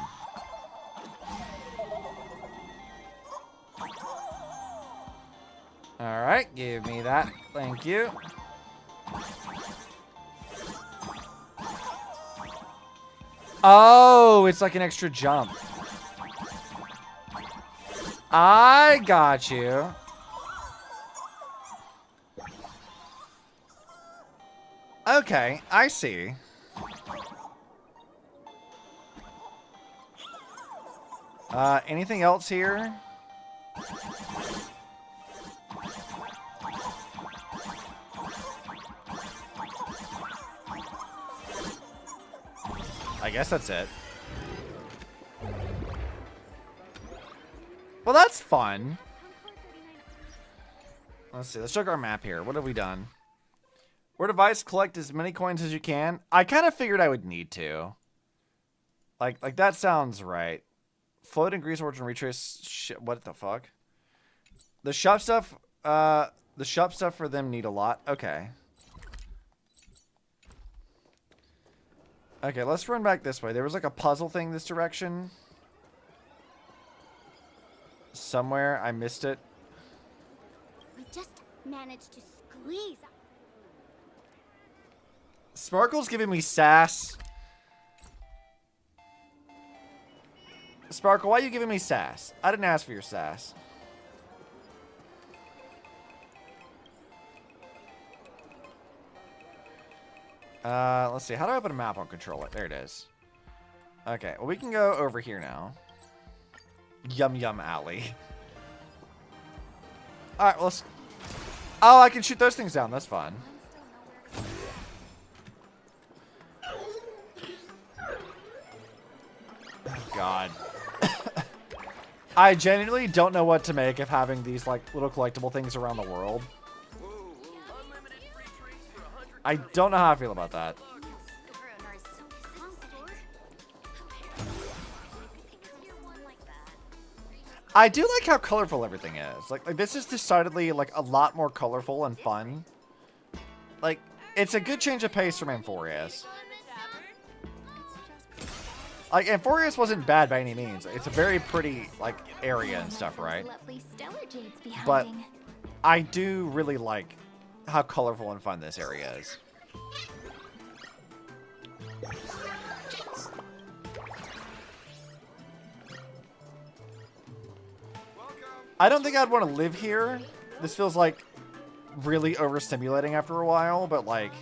All right, give me that. Thank you. Oh, it's like an extra jump. I got you. Okay, I see. Anything else here? I guess that's it. Well, that's fun. Let's see. Let's check our map here. What have we done? Word advice, collect as many coins as you can. I kind of figured I would need to. Like that sounds right. Float and grease origin retrace. What the fuck? The shop stuff for them need a lot. Okay. Okay, let's run back this way. There was like a puzzle thing this direction. Somewhere. I missed it. We just managed to squeeze. Sparkle's giving me sass. Sparkle, why are you giving me sass? I didn't ask for your sass. Let's see. How do I open a map on controller? There it is. Okay, well, we can go over here now. Yum Yum Alley. Alright, well, let's... Oh, I can shoot those things down. That's fun. God. I genuinely don't know what to make of having these like little collectible things around the world. I don't know how I feel about that. I do like how colorful everything is. Like this is decidedly like a lot more colorful and fun. Like it's a good change of pace from Amphorius. Like Amphorius wasn't bad by any means. It's a very pretty like area and stuff, right? But I do really like how colorful and fun this area is. I don't think I'd want to live here. This feels like really overstimulating after a while, but like...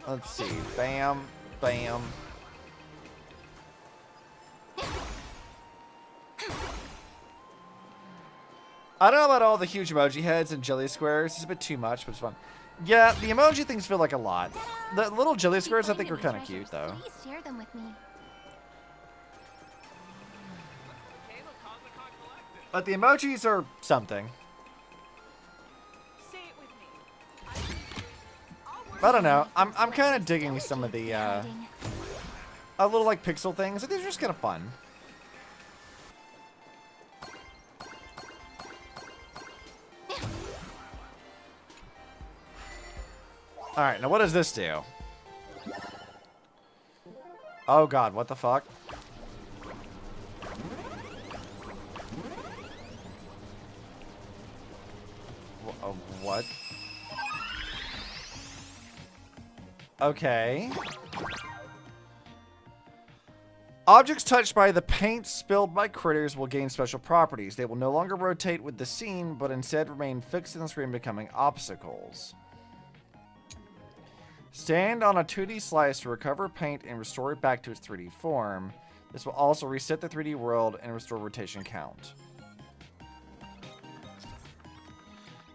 Let's see. Bam. Bam. I don't know about all the huge emoji heads and jelly squares. It's a bit too much, but it's fun. Yeah, the emoji things feel like a lot. The little jelly squares I think are kind of cute, though. Please share them with me. But the emojis are something. I don't know. I'm kind of digging some of the little like pixel things. These are just kind of fun. All right, now what does this do? Oh God, what the fuck? What? Okay. Objects touched by the paint spilled by critters will gain special properties. They will no longer rotate with the scene, but instead remain fixed in the screen, becoming obstacles. Stand on a 2D slice to recover paint and restore it back to its 3D form. This will also reset the 3D world and restore rotation count.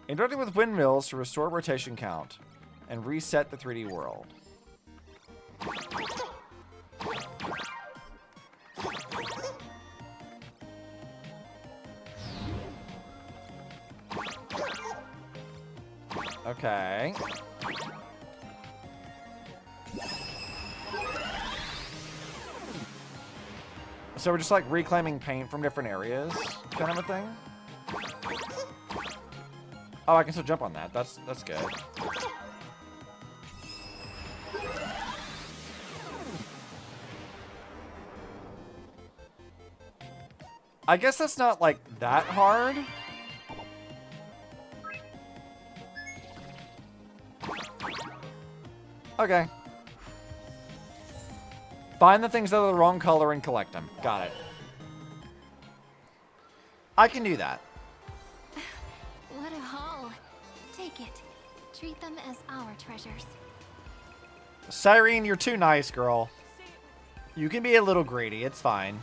Interacting with windmills to restore rotation count and reset the 3D world. Okay. So we're just like reclaiming paint from different areas, kind of a thing. Oh, I can still jump on that. That's good. I guess that's not like that hard. Okay. Find the things that are the wrong color and collect them. Got it. I can do that. What a haul. Take it. Treat them as our treasures. Cyrene, you're too nice, girl. You can be a little greedy. It's fine.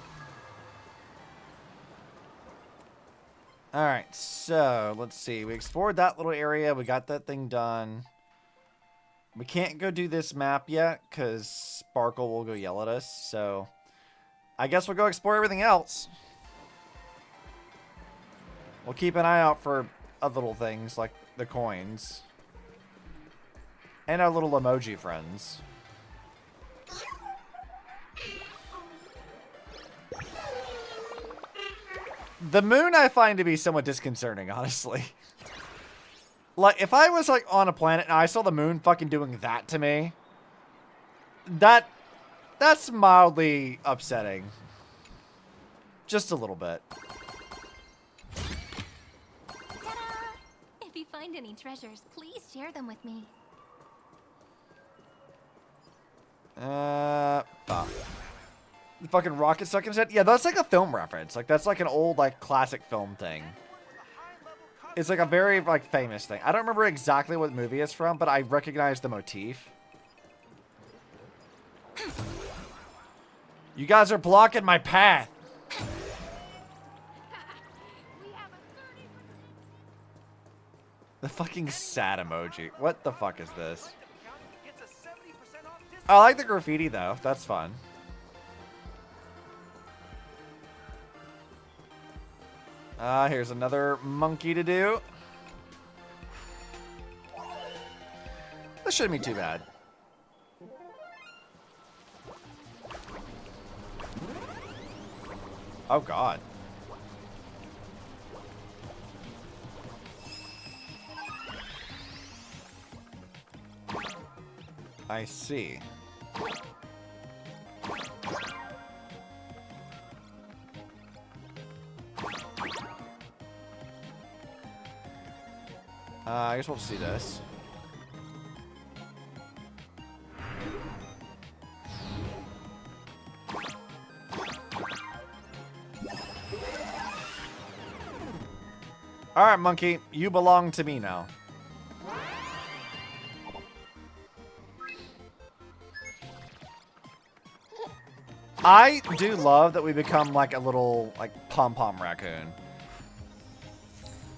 Alright, so let's see. We explored that little area. We got that thing done. We can't go do this map yet because Sparkle will go yell at us. So I guess we'll go explore everything else. We'll keep an eye out for other little things like the coins. And our little emoji friends. The moon I find to be somewhat disconcerting, honestly. Like, if I was, like, on a planet and I saw the moon fucking doing that to me, that's mildly upsetting. Just a little bit. Ta-da! If you find any treasures, please share them with me. Fuck. The fucking rocket stuck in his head? Yeah, that's like a film reference. Like, that's like an old, like, classic film thing. It's like a very, like, famous thing. I don't remember exactly what movie it's from, but I recognize the motif. You guys are blocking my path. The fucking sad emoji. What the fuck is this? I like the graffiti though. That's fun. Here's another monkey to do. This shouldn't be too bad. Oh god. I see. I guess we'll see this. All right, monkey, you belong to me now. I do love that we become like a little like pom-pom raccoon.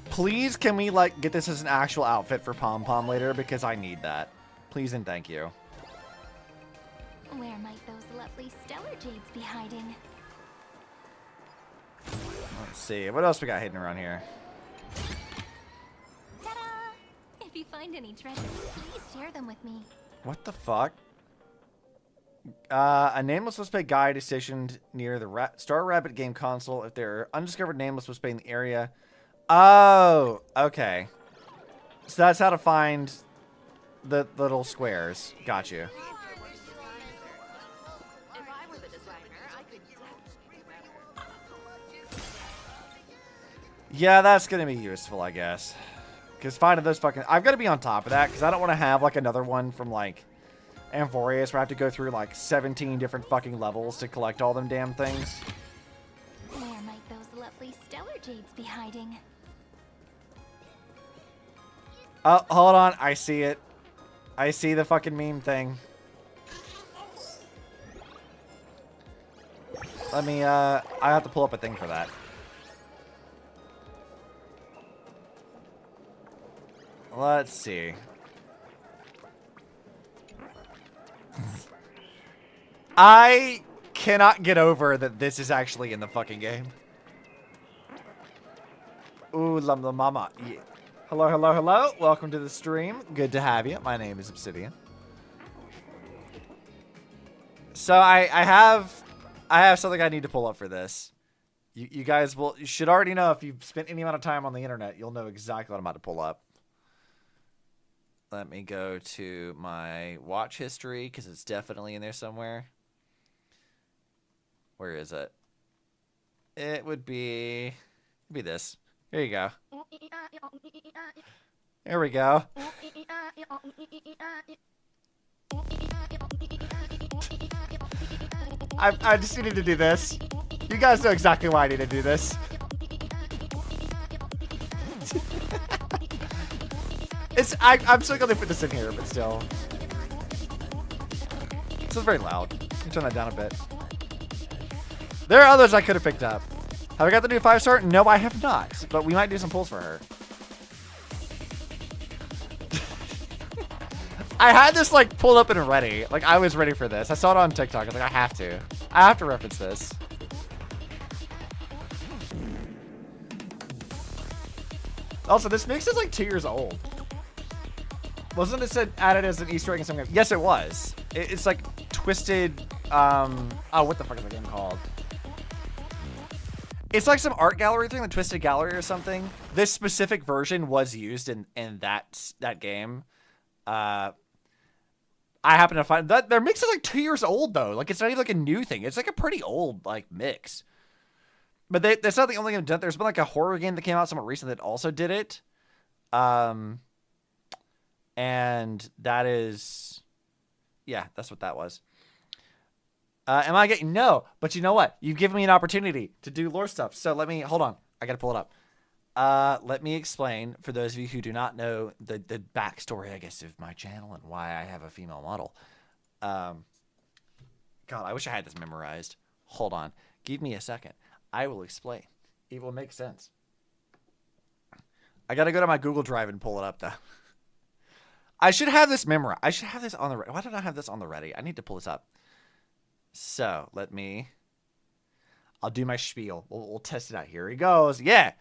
Please, can we like get this as an actual outfit for pom-pom later, because I need that. Please and thank you. Where might those lovely stellar jades be hiding? Let's see. What else we got hidden around here? Ta-da! If you find any treasures, please share them with me. What the fuck? A nameless suspect guide is stationed near the Star Rabbit game console. If there are undiscovered nameless suspect in the area. Oh, okay. So that's how to find the little squares. Got you. Yeah, that's gonna be useful, I guess. Because finding those fucking... I've got to be on top of that, because I don't want to have, like, another one from, like, Amphorius where I have to go through, like, 17 different fucking levels to collect all them damn things. Where might those lovely stellar jades be hiding? Oh, hold on. I see it. I see the fucking meme thing. Let me, I have to pull up a thing for that. Let's see. I cannot get over that this is actually in the fucking game. Ooh, la mama. Yeah. Hello, hello, hello. Welcome to the stream. Good to have you. My name is Obsidian. So I have something I need to pull up for this. You guys you should already know, if you've spent any amount of time on the internet, you'll know exactly what I'm about to pull up. Let me go to my watch history, because it's definitely in there somewhere. Where is it? It would be this. Here you go. Here we go. I just needed to do this. You guys know exactly why I need to do this. I'm still gonna put this in here, but still. This is very loud. Let me turn that down a bit. There are others I could have picked up. Have I got the new 5-star? No, I have not. But we might do some pulls for her. I had this like pulled up and ready. Like I was ready for this. I saw it on TikTok. I was like, I have to reference this. Also, this mix is like 2 years old. Wasn't it said added as an Easter egg in some game? Yes, it was. It's like Twisted. Oh, what the fuck is the game called? It's like some art gallery thing, the Twisted Gallery or something. This specific version was used in that game. I happen to find that their mix is like 2 years old though. Like it's not even like a new thing. It's like a pretty old like mix. But that's not the only game done. There's been like a horror game that came out somewhat recently that also did it. And that is, yeah, that's what that was. Am I getting, no, but you know what? You've given me an opportunity to do lore stuff. So hold on. I got to pull it up. Let me explain for those of you who do not know the backstory, I guess, of my channel and why I have a female model. God, I wish I had this memorized. Hold on. Give me a second. I will explain. It will make sense. I gotta go to my Google Drive and pull it up, though. I should have this memorized. I should have this on the ready. Why don't I have this on the ready? I need to pull this up. So, I'll do my spiel. We'll test it out. Here he goes. Yeah.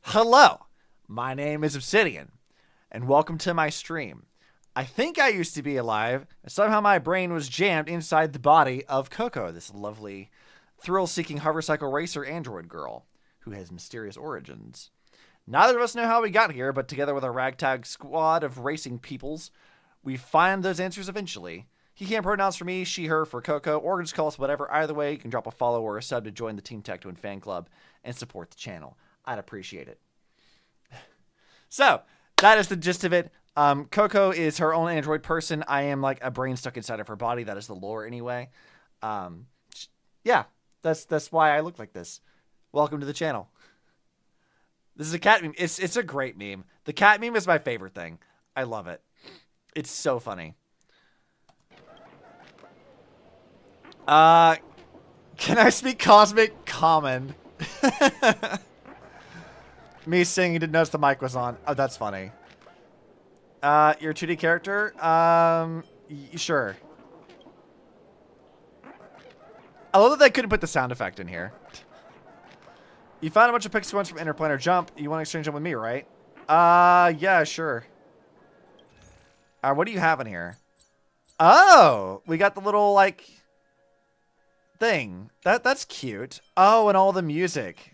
Hello. My name is Obsidian, and welcome to my stream. I think I used to be alive, and somehow my brain was jammed inside the body of Coco, this lovely, thrill-seeking hovercycle racer android girl who has mysterious origins. Neither of us know how we got here, but together with a ragtag squad of racing peoples, we find those answers eventually. He can't pronounce for me, she, her for Coco, or just call us whatever. Either way, you can drop a follow or a sub to join the Team Tech Twin fan club and support the channel. I'd appreciate it. So, that is the gist of it. Coco is her own android person. I am like a brain stuck inside of her body. That is the lore anyway. Yeah, that's why I look like this. Welcome to the channel. This is a cat meme. It's a great meme. The cat meme is my favorite thing. I love it. It's so funny. Can I speak Cosmic Common? Me singing, didn't notice the mic was on. Oh, that's funny. Your 2D character? Sure. I love that they couldn't put the sound effect in here. You found a bunch of pixel coins from Interplanar Jump. You want to exchange them with me, right? Yeah, sure. What do you have in here? Oh, we got the little, like, thing. That's cute. Oh, and all the music.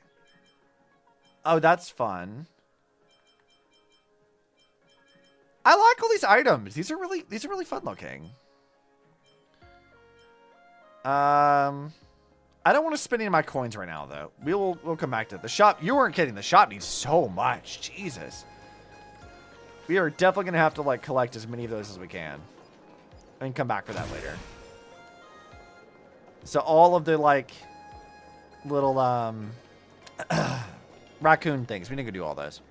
Oh, that's fun. I like all these items. These are really fun looking. I don't want to spend any of my coins right now, though. We'll come back to it. The shop. You weren't kidding. The shop needs so much. Jesus. We are definitely gonna have to like collect as many of those as we can, and come back for that later. So all of the like little raccoon things. We need to do all those.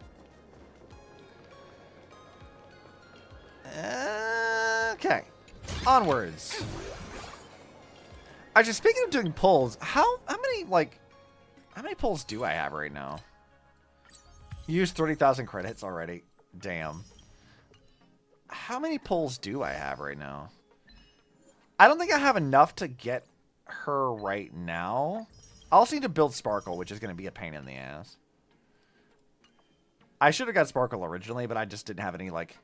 Okay. Onwards. Actually, speaking of doing polls, how many polls do I have right now? Used 30,000 credits already. Damn. How many polls do I have right now? I don't think I have enough to get her right now. I also need to build Sparkle, which is going to be a pain in the ass. I should have got Sparkle originally, but I just didn't have any, like...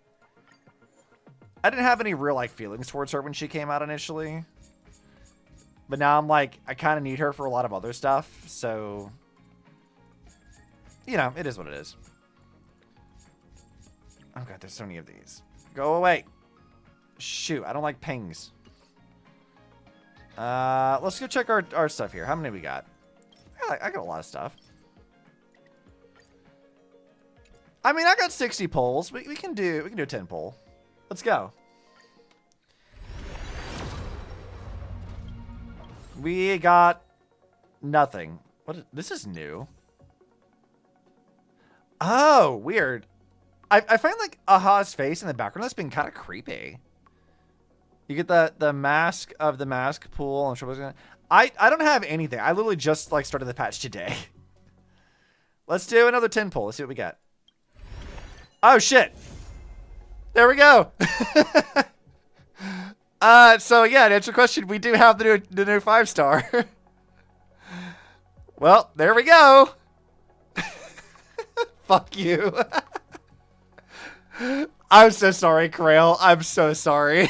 I didn't have any real, like, feelings towards her when she came out initially. But now I'm like, I kind of need her for a lot of other stuff, so... You know, it is what it is. Oh god, there's so many of these. Go away. Shoot, I don't like pings. Let's go check our stuff here. How many we got? I got a lot of stuff. I mean, I got 60 polls. We can do a 10 poll. Let's go. We got nothing. This is new. Oh, weird. I find like Aha's face in the background that's been kind of creepy. You get the mask of the mask pool. I'm sure I don't have anything. I literally just like started the patch today. Let's do another 10 poll. Let's see what we got. Oh shit. There we go. So yeah, to answer your question, we do have the new 5-star. Well, there we go. Fuck you. I'm so sorry, Krail. I'm so sorry.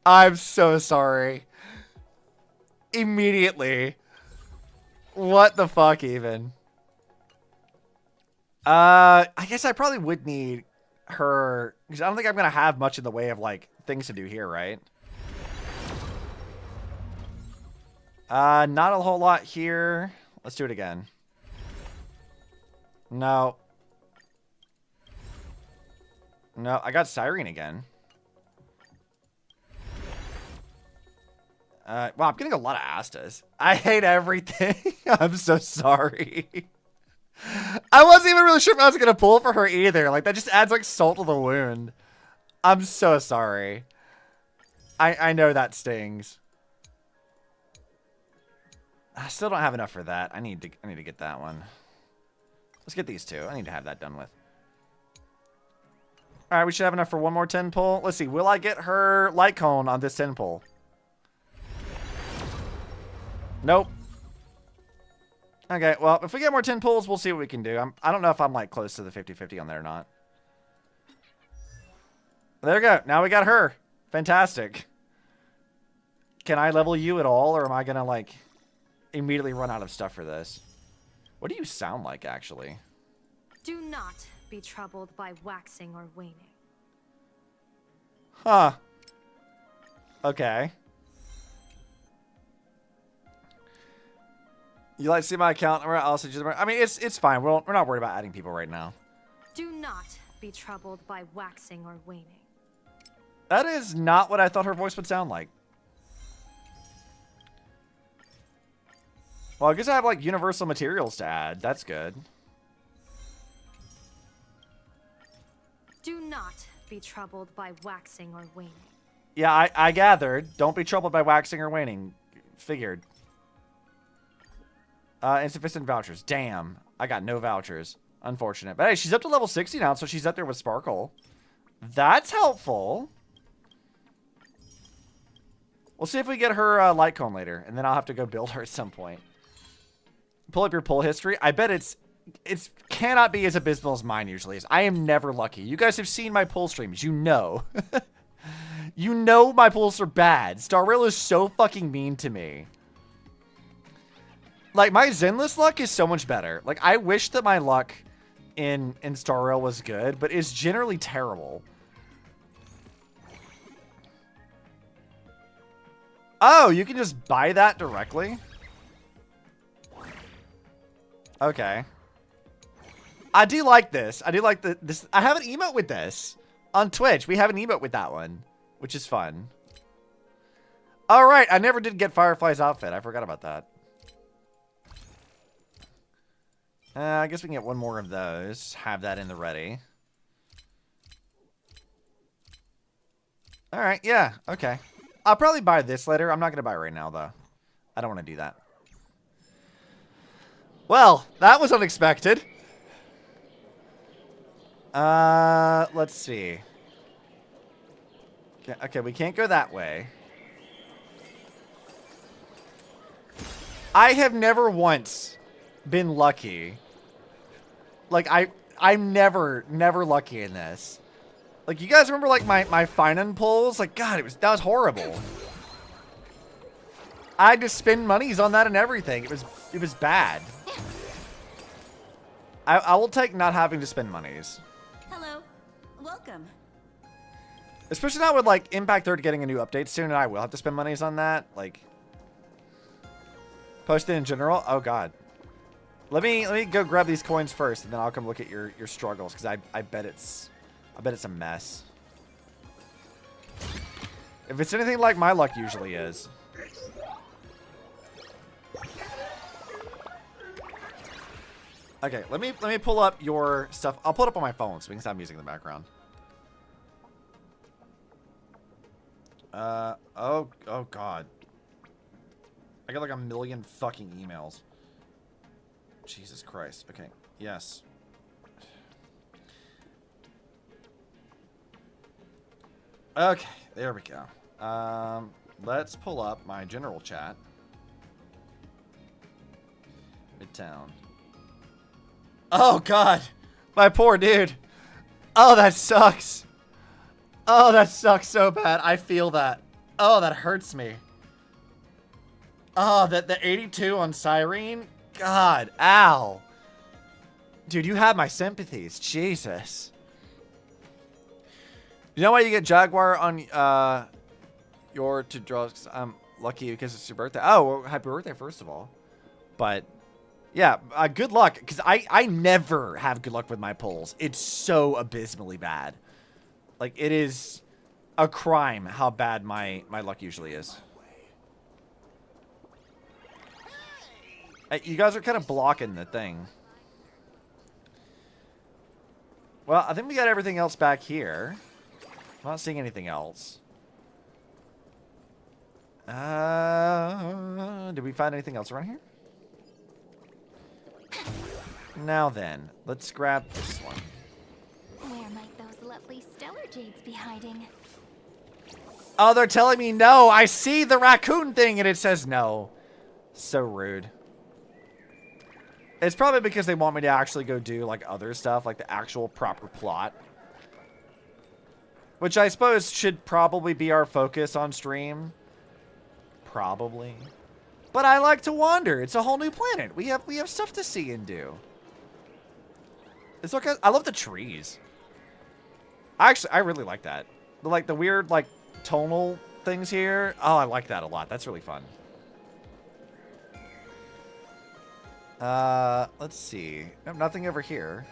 I'm so sorry. Immediately. What the fuck even? I guess I probably would need her, because I don't think I'm gonna have much in the way of like things to do here, right? Not a whole lot here. Let's do it again. No. No, I got Siren again. Wow, I'm getting a lot of Astas. I hate everything. I'm so sorry. I wasn't even really sure if I was going to pull for her either. Like, that just adds, like, salt to the wound. I'm so sorry. I know that stings. I still don't have enough for that. I need to get that one. Let's get these two. I need to have that done with. All right, we should have enough for one more 10 pull. Let's see. Will I get her light cone on this 10 pull? Nope. Okay, well, if we get more 10 pulls, we'll see what we can do. I don't know if I'm, like, close to the 50-50 on there or not. There we go. Now we got her. Fantastic. Can I level you at all, or am I going to, like, immediately run out of stuff for this? What do you sound like, actually? Do not be troubled by waxing or waning. Huh. Okay. You like to see my account? I mean, it's fine. We're not worried about adding people right now. Do not be troubled by waxing or waning. That is not what I thought her voice would sound like. Well, I guess I have, like, universal materials to add. That's good. Do not be troubled by waxing or waning. Yeah, I gathered. Don't be troubled by waxing or waning. Figured. Insufficient vouchers. Damn. I got no vouchers. Unfortunate. But hey, she's up to level 60 now, so she's up there with Sparkle. That's helpful. We'll see if we get her light cone later, and then I'll have to go build her at some point. Pull up your pull history. I bet it's cannot be as abysmal as mine usually is. I am never lucky. You guys have seen my pull streams. You know. You know my pulls are bad. StarRail is so fucking mean to me. Like, my Zenless luck is so much better. Like, I wish that my luck in StarRail was good, but it's generally terrible. Oh, you can just buy that directly? Okay. I do like this. I do like this. I have an emote with this. On Twitch, we have an emote with that one, which is fun. All right, I never did get Firefly's outfit. I forgot about that. I guess we can get one more of those. Have that in the ready. All right, yeah, okay. I'll probably buy this later. I'm not going to buy it right now, though. I don't want to do that. Well, that was unexpected. Let's see. Okay, we can't go that way. I have never once been lucky. Like, I'm never lucky in this. Like, you guys remember, like, my Finan pulls? Like, God, that was horrible. I had to spend monies on that and everything. It was bad. I will take not having to spend monies. Hello. Welcome. Especially now with, like, Impact 3 getting a new update soon, and I will have to spend monies on that. Like, post it in general. Oh, God. Let me go grab these coins first, and then I'll come look at your struggles, because I bet it's a mess. If it's anything like my luck usually is. Okay, let me pull up your stuff. I'll pull it up on my phone so we can stop music in the background. Oh God. I got like a million fucking emails. Jesus Christ. Okay, yes. Okay, there we go. Let's pull up my general chat. Midtown. Oh, God. My poor dude. Oh, that sucks. Oh, that sucks so bad. I feel that. Oh, that hurts me. Oh, the 82 on Cyrene? God, ow. Dude, you have my sympathies. Jesus. You know why you get Jaguar on your to draw? I'm lucky because it's your birthday. Oh, well, happy birthday, first of all. But... yeah, good luck, because I never have good luck with my pulls. It's so abysmally bad. Like, it is a crime how bad my luck usually is. Hey, you guys are kind of blocking the thing. Well, I think we got everything else back here. I'm not seeing anything else. Did we find anything else around here? Now then, let's grab this one. Where might those lovely stellar jades be hiding? Oh, they're telling me no. I see the raccoon thing and it says no. So rude. It's probably because they want me to actually go do like other stuff, like the actual proper plot. Which I suppose should probably be our focus on stream. Probably. But I like to wander. It's a whole new planet. We have stuff to see and do. It's okay. I love the trees. I really like that. The weird like tonal things here. Oh, I like that a lot. That's really fun. Let's see. Nope, nothing over here.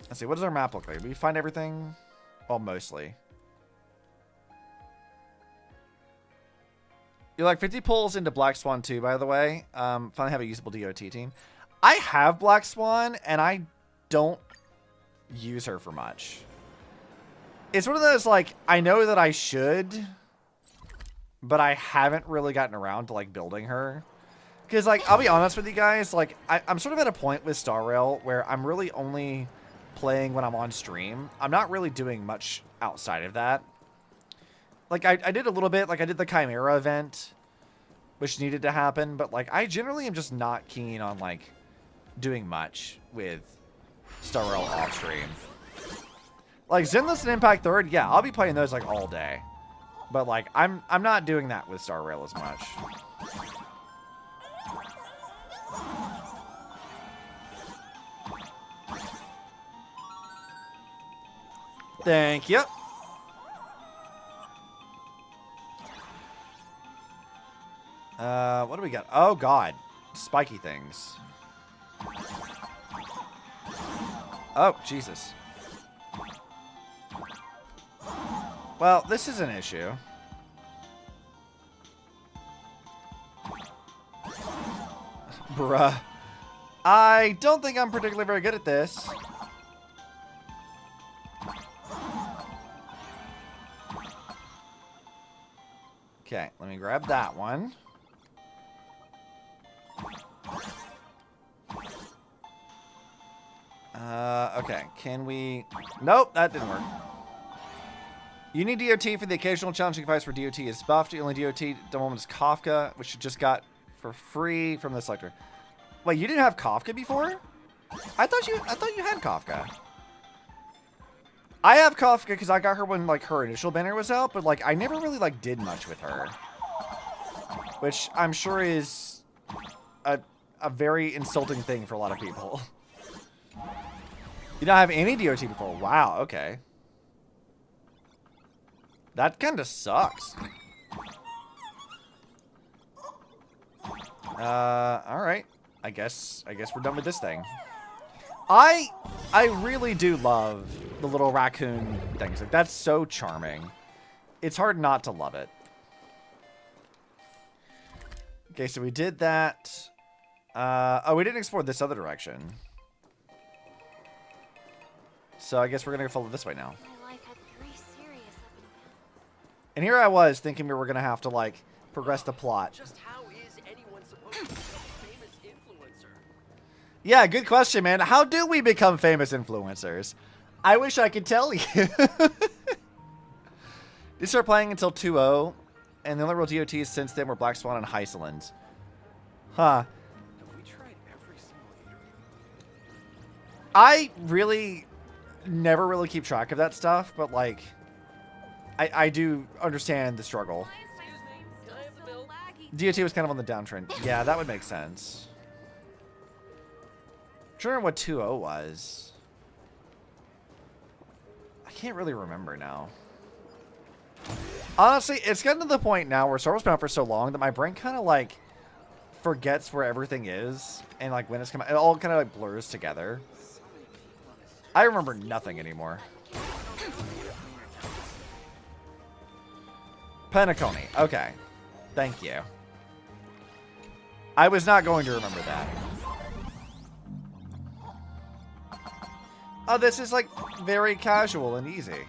Let's see. What does our map look like? Did we find everything? Well, mostly. You're like 50 pulls into Black Swan 2, by the way. Finally have a usable DOT team. I have Black Swan, and I don't use her for much. It's one of those, like, I know that I should, but I haven't really gotten around to, like, building her. Because, like, I'll be honest with you guys, like, I'm sort of at a point with Star Rail where I'm really only playing when I'm on stream. I'm not really doing much outside of that. Like, I did a little bit, like, I did the Chimera event, which needed to happen, but, like, I generally am just not keen on, like, doing much with Star Rail off stream. Like, Zenless and Impact 3rd, yeah, I'll be playing those, like, all day. But, like, I'm not doing that with Star Rail as much. Thank you. What do we got? Oh, God. Spiky things. Oh, Jesus. Well, this is an issue. Bruh. I don't think I'm particularly very good at this. Okay, let me grab that one. Okay, can we... Nope, that didn't work. You need DOT for the occasional challenging device where DOT is buffed. The only DOT at the moment is Kafka, which you just got for free from the selector. Wait, you didn't have Kafka before? I thought you had Kafka. I have Kafka because I got her when like her initial banner was out, but like I never really like did much with her. Which I'm sure is a very insulting thing for a lot of people. You don't have any DOT before. Wow, okay. That kind of sucks. Alright. I guess we're done with this thing. I really do love the little raccoon things. Like, that's so charming. It's hard not to love it. Okay, so we did that. Oh, we didn't explore this other direction. So I guess we're going to follow this way now. My life had 3 serious up and down. And here I was thinking we were going to have to, like, progress the plot. Just how is anyone supposed to become a famous influencer? Yeah, good question, man. How do we become famous influencers? I wish I could tell you. They start playing until 2-0, and the only real DOTs since then were Black Swan and Heisland. Huh. Have we tried every single area? I really never really keep track of that stuff, but like I do understand the struggle. DOT was kind of on the downtrend. Yeah, that would make sense. I'm trying to remember what 2-0 was. I can't really remember now. Honestly, it's gotten to the point now where Star Wars been out for so long that my brain kind of like forgets where everything is and like when it's coming. It all kind of like blurs together. I remember nothing anymore. Penacony. Okay. Thank you. I was not going to remember that. Oh, this is like very casual and easy.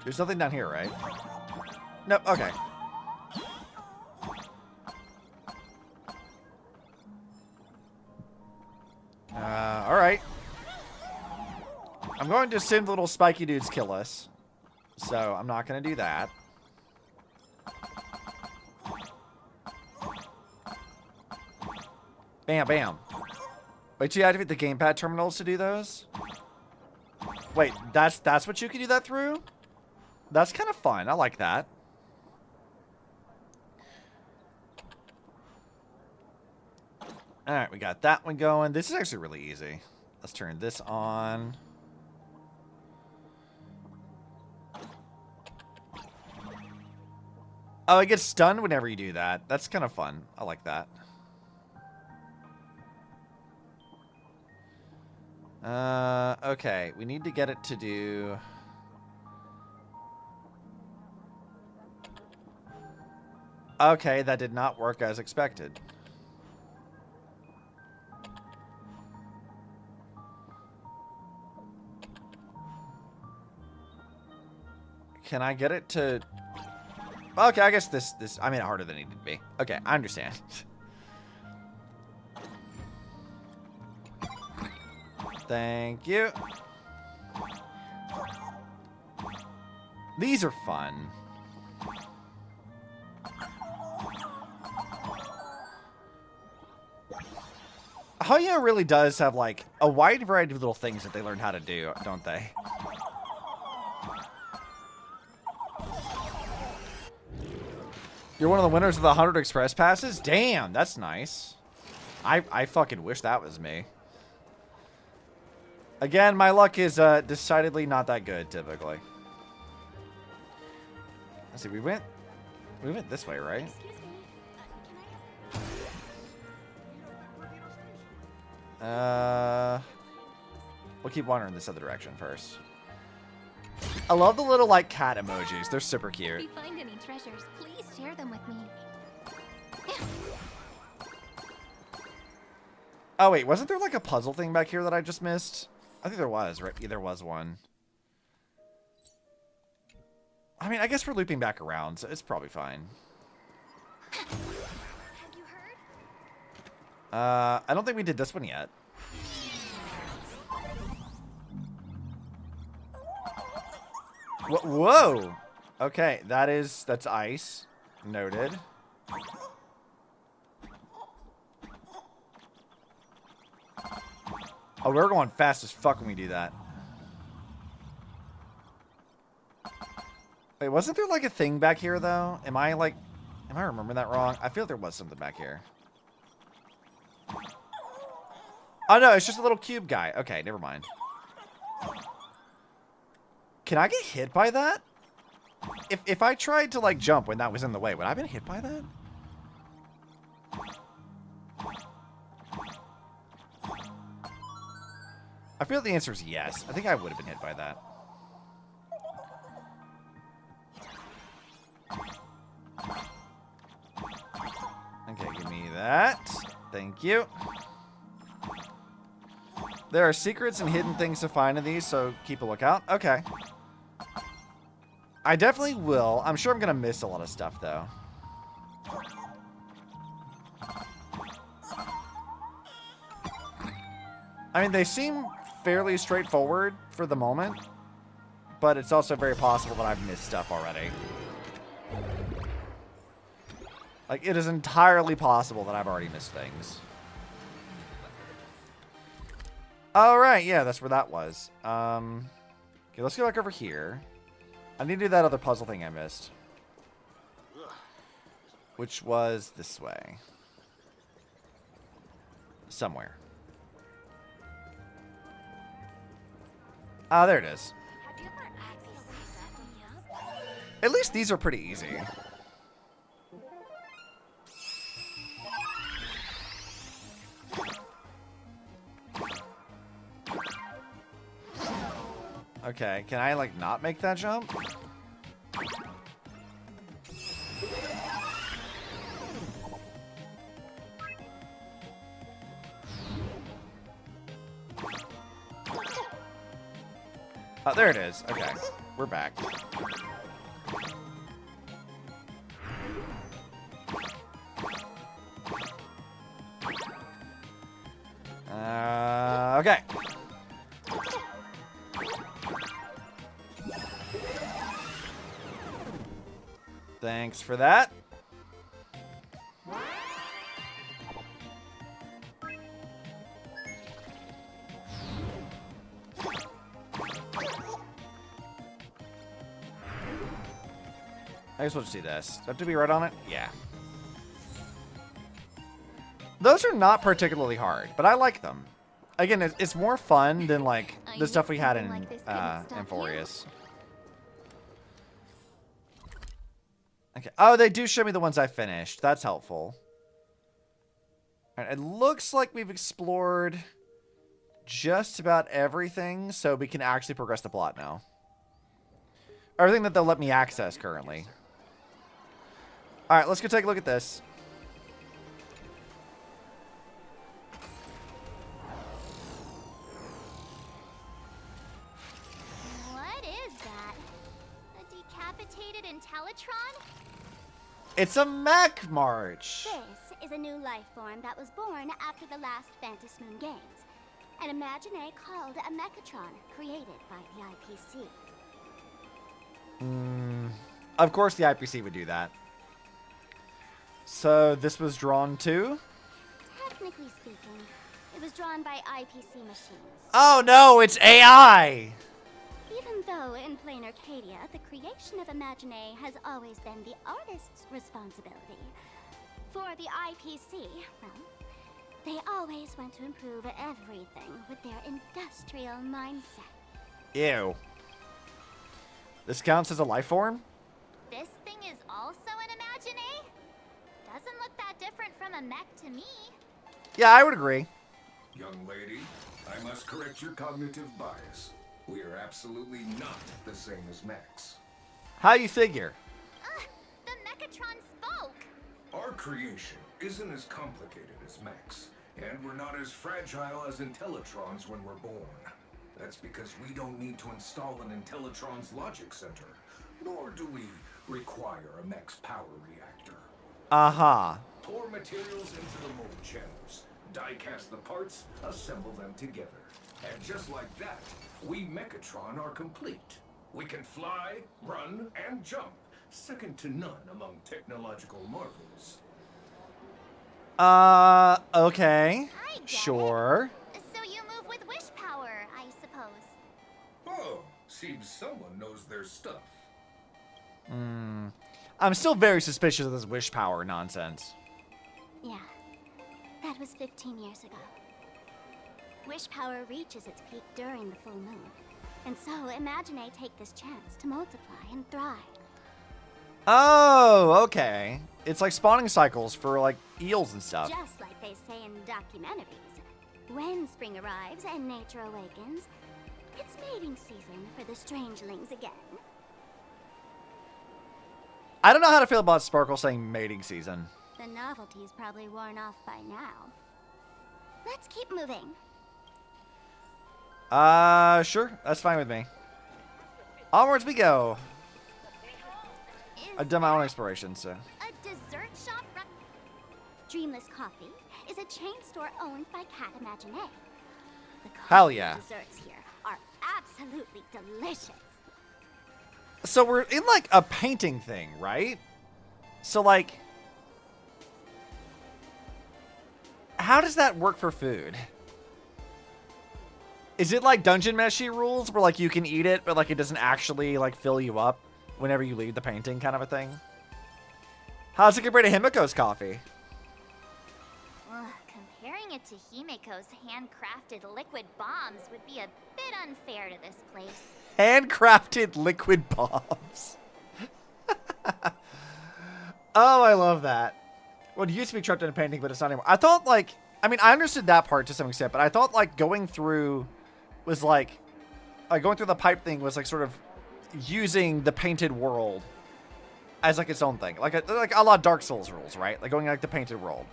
There's nothing down here, right? Nope, okay. Alright. I'm going to assume the little spiky dudes kill us. So, I'm not going to do that. Bam, bam. Wait, you activate the gamepad terminals to do those? Wait, that's what you can do that through? That's kind of fun. I like that. Alright, we got that one going. This is actually really easy. Let's turn this on. Oh, it gets stunned whenever you do that. That's kind of fun. I like that. Okay. We need to get it to do... Okay, that did not work as expected. Can I get it to... Okay, I guess this I made it harder than it needed to be. Okay, I understand. Thank you. These are fun. Hoyo really does have, like, a wide variety of little things that they learn how to do, don't they? You're one of the winners of the 100 Express Passes? Damn, that's nice. I fucking wish that was me. Again, my luck is decidedly not that good, typically. Let's see, we went this way, right? We'll keep wandering this other direction first. I love the little, like, cat emojis. They're super cute. If you find any treasures, please share them with me. Oh, wait. Wasn't there, like, a puzzle thing back here that I just missed? I think there was, right? Yeah, there was one. I mean, I guess we're looping back around, so it's probably fine. Have you heard? I don't think we did this one yet. Whoa! Okay, that's ice. Noted. Oh, we're going fast as fuck when we do that. Wait, wasn't there like a thing back here though? Am I remembering that wrong? I feel like there was something back here. Oh no, it's just a little cube guy. Okay, never mind. Can I get hit by that? If I tried to, like, jump when that was in the way, would I have been hit by that? I feel the answer is yes. I think I would have been hit by that. Okay, give me that. Thank you. There are secrets and hidden things to find in these, so keep a lookout. Okay. I definitely will. I'm sure I'm going to miss a lot of stuff, though. I mean, they seem fairly straightforward for the moment, but it's also very possible that I've missed stuff already. Like, it is entirely possible that I've already missed things. All right, yeah, that's where that was. Okay, let's go back over here. I need to do that other puzzle thing I missed, which was this way. Somewhere. Ah, there it is. At least these are pretty easy. Okay, can I, like, not make that jump? Oh, there it is. Okay. we're back. Okay. Thanks for that. I just want to see this. Do I have to be right on it? Yeah. Those are not particularly hard, but I like them. Again, it's more fun than like the stuff we had in Amphorius. Okay. Oh, they do show me the ones I finished. That's helpful. All right, it looks like we've explored just about everything, so we can actually progress the plot now. Everything that they'll let me access currently. All right, let's go take a look at this. What is that? A decapitated Intellitron? It's a mech march. This is a new life form that was born after the last Phantom Moon Games. An Imagine called a Mechatron, created by the IPC. Of course the IPC would do that. So this was drawn too? Technically speaking, it was drawn by IPC machines. Oh no, it's AI! Even though in plain Arcadia, the creation of Imagine has always been the artist's responsibility. For the IPC, well, they always want to improve everything with their industrial mindset. Ew. This counts as a life form? This thing is also an Imagine? Doesn't look that different from a mech to me. Yeah, I would agree. Young lady, I must correct your cognitive bias. We are absolutely not the same as mechs. How you figure? The Mechatron spoke! Our creation isn't as complicated as mechs, and we're not as fragile as Intellitrons when we're born. That's because we don't need to install an Intellitron's logic center, nor do we require a mech's power reactor. Uh-huh. Pour materials into the mold channels, die-cast the parts, assemble them together. And just like that, we Mechatron are complete. We can fly, run, and jump, second to none among technological marvels. Okay. Sure. So you move with wish power, I suppose. Oh, seems someone knows their stuff. I'm still very suspicious of this wish power nonsense. Yeah, that was 15 years ago. Wish power reaches its peak during the full moon. And so, Imagine take this chance to multiply and thrive. Oh, okay. It's like spawning cycles for like eels and stuff. Just like they say in documentaries. When spring arrives and nature awakens, it's mating season for the strangelings again. I don't know how to feel about Sparkle saying mating season. The novelty's probably worn off by now. Let's keep moving. Sure. That's fine with me. Onwards we go. I've done my own exploration, so. A dessert shop? Dreamless Coffee is a chain store owned by Cat Imagine. The Hell yeah. desserts here are absolutely delicious. So we're in like a painting thing, right? So like, how does that work for food? Is it like Dungeon Meshi rules where like you can eat it, but like it doesn't actually like fill you up whenever you leave the painting kind of a thing? How's it compared to Himiko's coffee? Comparing it to Himiko's handcrafted liquid bombs would be a bit unfair to this place. Handcrafted liquid bombs. Oh, I love that. Well, it used to be trapped in a painting, but it's not anymore. I thought like, I mean, I understood that part to some extent, but I thought like going through was like going through the pipe thing was like sort of using the painted world as like its own thing, like a lot of Dark Souls rules, right? Like going like the painted world.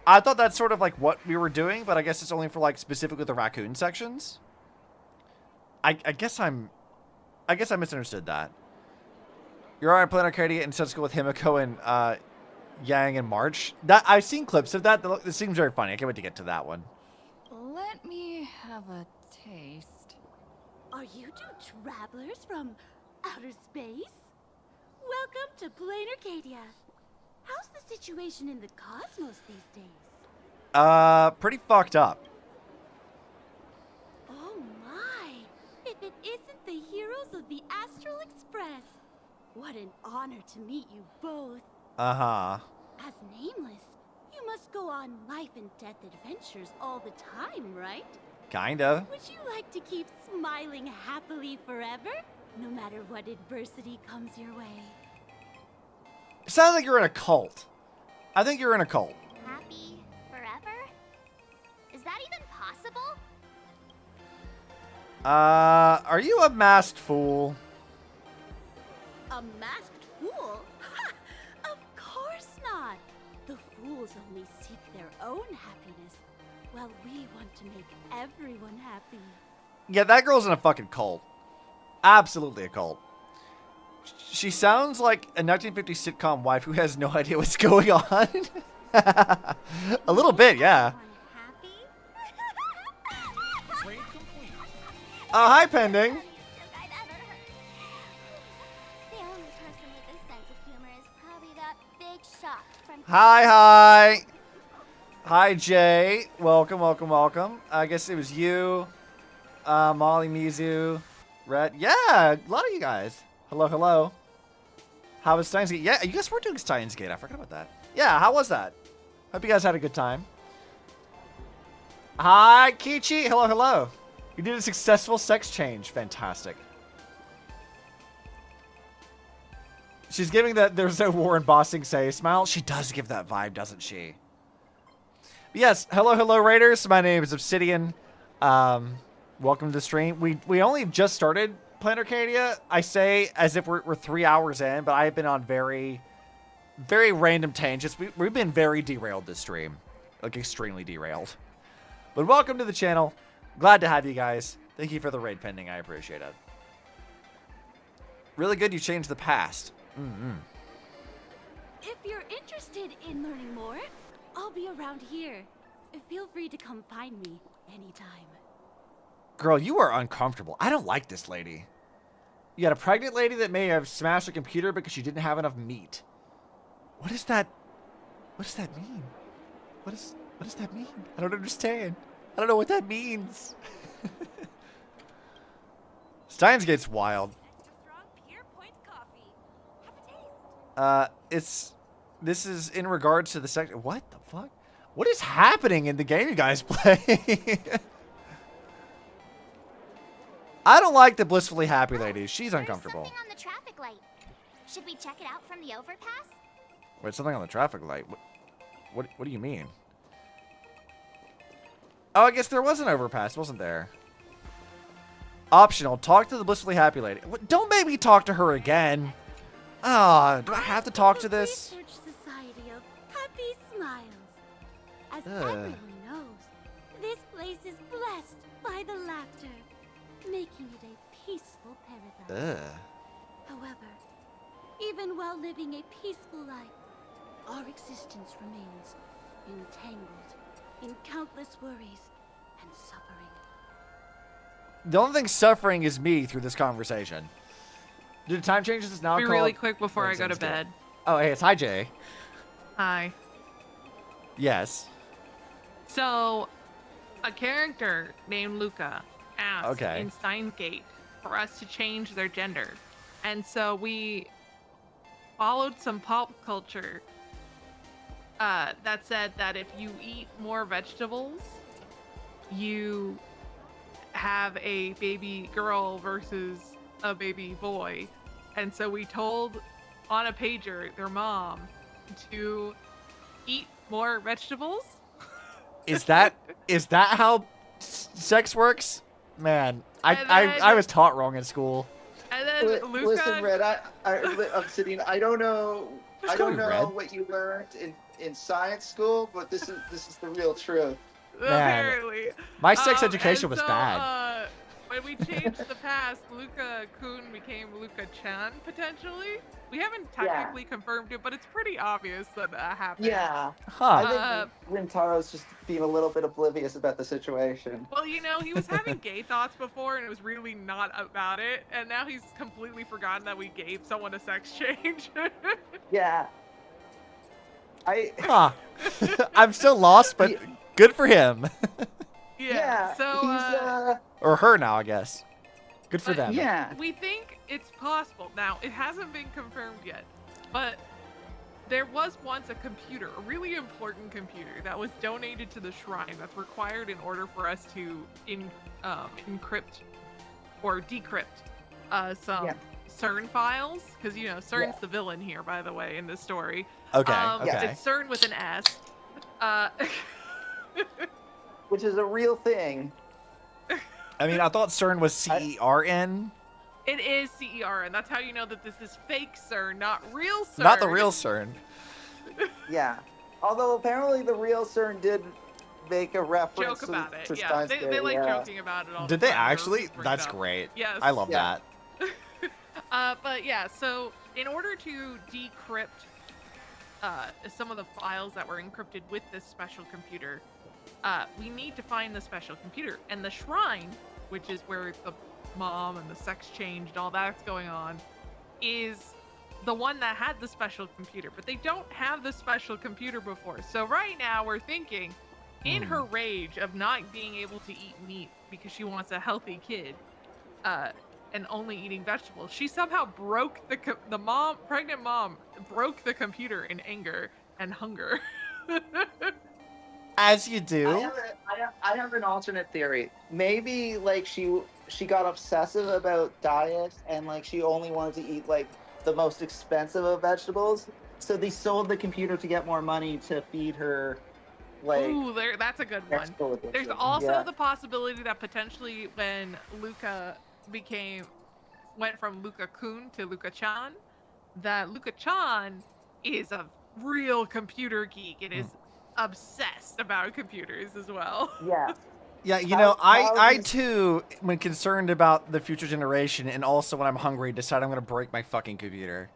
I thought that's sort of like what we were doing, but I guess it's only for like specifically the raccoon sections. I guess I'm I guess I misunderstood that. You're on Planet Arcadia in school with Himiko and Yang in March. That I've seen clips of that. This seems very funny. I can't wait to get to that one. Let me have a taste. Are you two travelers from outer space? Welcome to Planet Arcadia. How's the situation in the cosmos these days? Pretty fucked up. Oh my! If it isn't the heroes of the Astral Express! What an honor to meet you both. Uh-huh. As Nameless, you must go on life and death adventures all the time, right? Kinda. Would you like to keep smiling happily forever? No matter what adversity comes your way. It sounds like you're in a cult. I think you're in a cult. Happy forever? Is that even possible? Are you a masked fool? A masked fool? Of course not! The fools only seek their own happiness, while we want to make everyone happy. Yeah, that girl's in a fucking cult. Absolutely a cult. She sounds like a 1950s sitcom wife who has no idea what's going on. A little bit, yeah. Hi, Pending. The only person with a sense of humor is probably that big shot from... Hi. Hi, Jay. Welcome, welcome, welcome. I guess it was you, Molly, Mizu, Red. Yeah, a lot of you guys. Hello. How was Steins Gate? Yeah, you guys were doing Steins Gate. I forgot about that. Yeah, how was that? Hope you guys had a good time. Hi, Kichi. Hello. You did a successful sex change. Fantastic. She's giving that there's no war in Bossing Say smile. She does give that vibe, doesn't she? But yes, hello, Raiders. My name is Obsidian. Welcome to the stream. We only just started Planet Arcadia. I say as if we're 3 hours in, but I've been on very, very random tangents. We've been very derailed this stream. Like, extremely derailed. But welcome to the channel. Glad to have you guys. Thank you for the raid pending. I appreciate it. Really good you changed the past. If you're interested in learning more, I'll be around here. Feel free to come find me anytime. Girl, you are uncomfortable. I don't like this lady. You got a pregnant lady that may have smashed a computer because she didn't have enough meat. What is that? What does that mean? What does that mean? I don't understand. I don't know what that means. Steins Gate's wild. This is in regards to the sector. What the fuck? What is happening in the game you guys play? I don't like the blissfully happy lady. She's uncomfortable. Something on the traffic light. Should we check it out from the overpass? Wait, something on the traffic light? What do you mean? Oh, I guess there was an overpass, wasn't there? Optional. Talk to the blissfully happy lady. Don't make me talk to her again. Ah, do I have to talk to this? Research Society of Happy Smiles. As everyone knows, this place is blessed by the laughter, making it a peaceful paradise. However, even while living a peaceful life, our existence remains entangled in countless worries and suffering. The only thing suffering is me through this conversation. Did the time changes this now? Be really quick before I go to bed. Oh, hey, it's hi, Jay. Hi. Yes. So, a character named Luca asked in Steins Gate for us to change their gender. And so we followed some pop culture that said that if you eat more vegetables, you have a baby girl versus a baby boy. And so we told on a pager their mom to eat more vegetables. Is that how sex works? Man, I was taught wrong in school. And then Luca... Listen, Red, Obsidian, I don't know what you learned in science school, but this is the real truth. Apparently. My sex education was bad. My when we changed the past, Luca-kun became Luca-chan, potentially. We haven't technically confirmed it, but it's pretty obvious that that happened. Yeah. Huh. I think Rintaro's just being a little bit oblivious about the situation. Well, you know, he was having gay thoughts before, and it was really not about it, and now he's completely forgotten that we gave someone a sex change. Yeah. Huh. I'm still lost, but good for him. Yeah, so, or her now, I guess. Good for them. Yeah. We think it's possible. Now, it hasn't been confirmed yet, but there was once a computer, a really important computer, that was donated to the shrine that's required in order for us to encrypt or decrypt some CERN files, because, you know, CERN's the villain here, by the way, in this story. Okay, It's CERN with an S. Which is a real thing. I mean, I thought CERN was CERN. It is CERN. That's how you know that this is fake CERN, not real CERN. Not the real CERN. Yeah. Although apparently the real CERN did make a reference Joke about it. to Yeah, Steins they like joking about it all Did the they time. actually? That's great. Yes. I love that. But yeah, so in order to decrypt some of the files that were encrypted with this special computer, we need to find the special computer. And the shrine, which is where the mom and the sex change and all that's going on, is the one that had the special computer. But they don't have the special computer before. So right now we're thinking, in her rage of not being able to eat meat because she wants a healthy kid, and only eating vegetables, she somehow broke the pregnant mom broke the computer in anger and hunger. As you do. I have an alternate theory. Maybe like she got obsessive about diet and like she only wanted to eat like the most expensive of vegetables. So they sold the computer to get more money to feed her. Like, ooh, that's a good one. There's also the possibility that potentially when Luca went from Luca-kun to Luca-chan, that Luca-chan is a real computer geek and is obsessed about computers as well. Yeah. Yeah, you know, I too, when concerned about the future generation and also when I'm hungry, decide I'm going to break my fucking computer.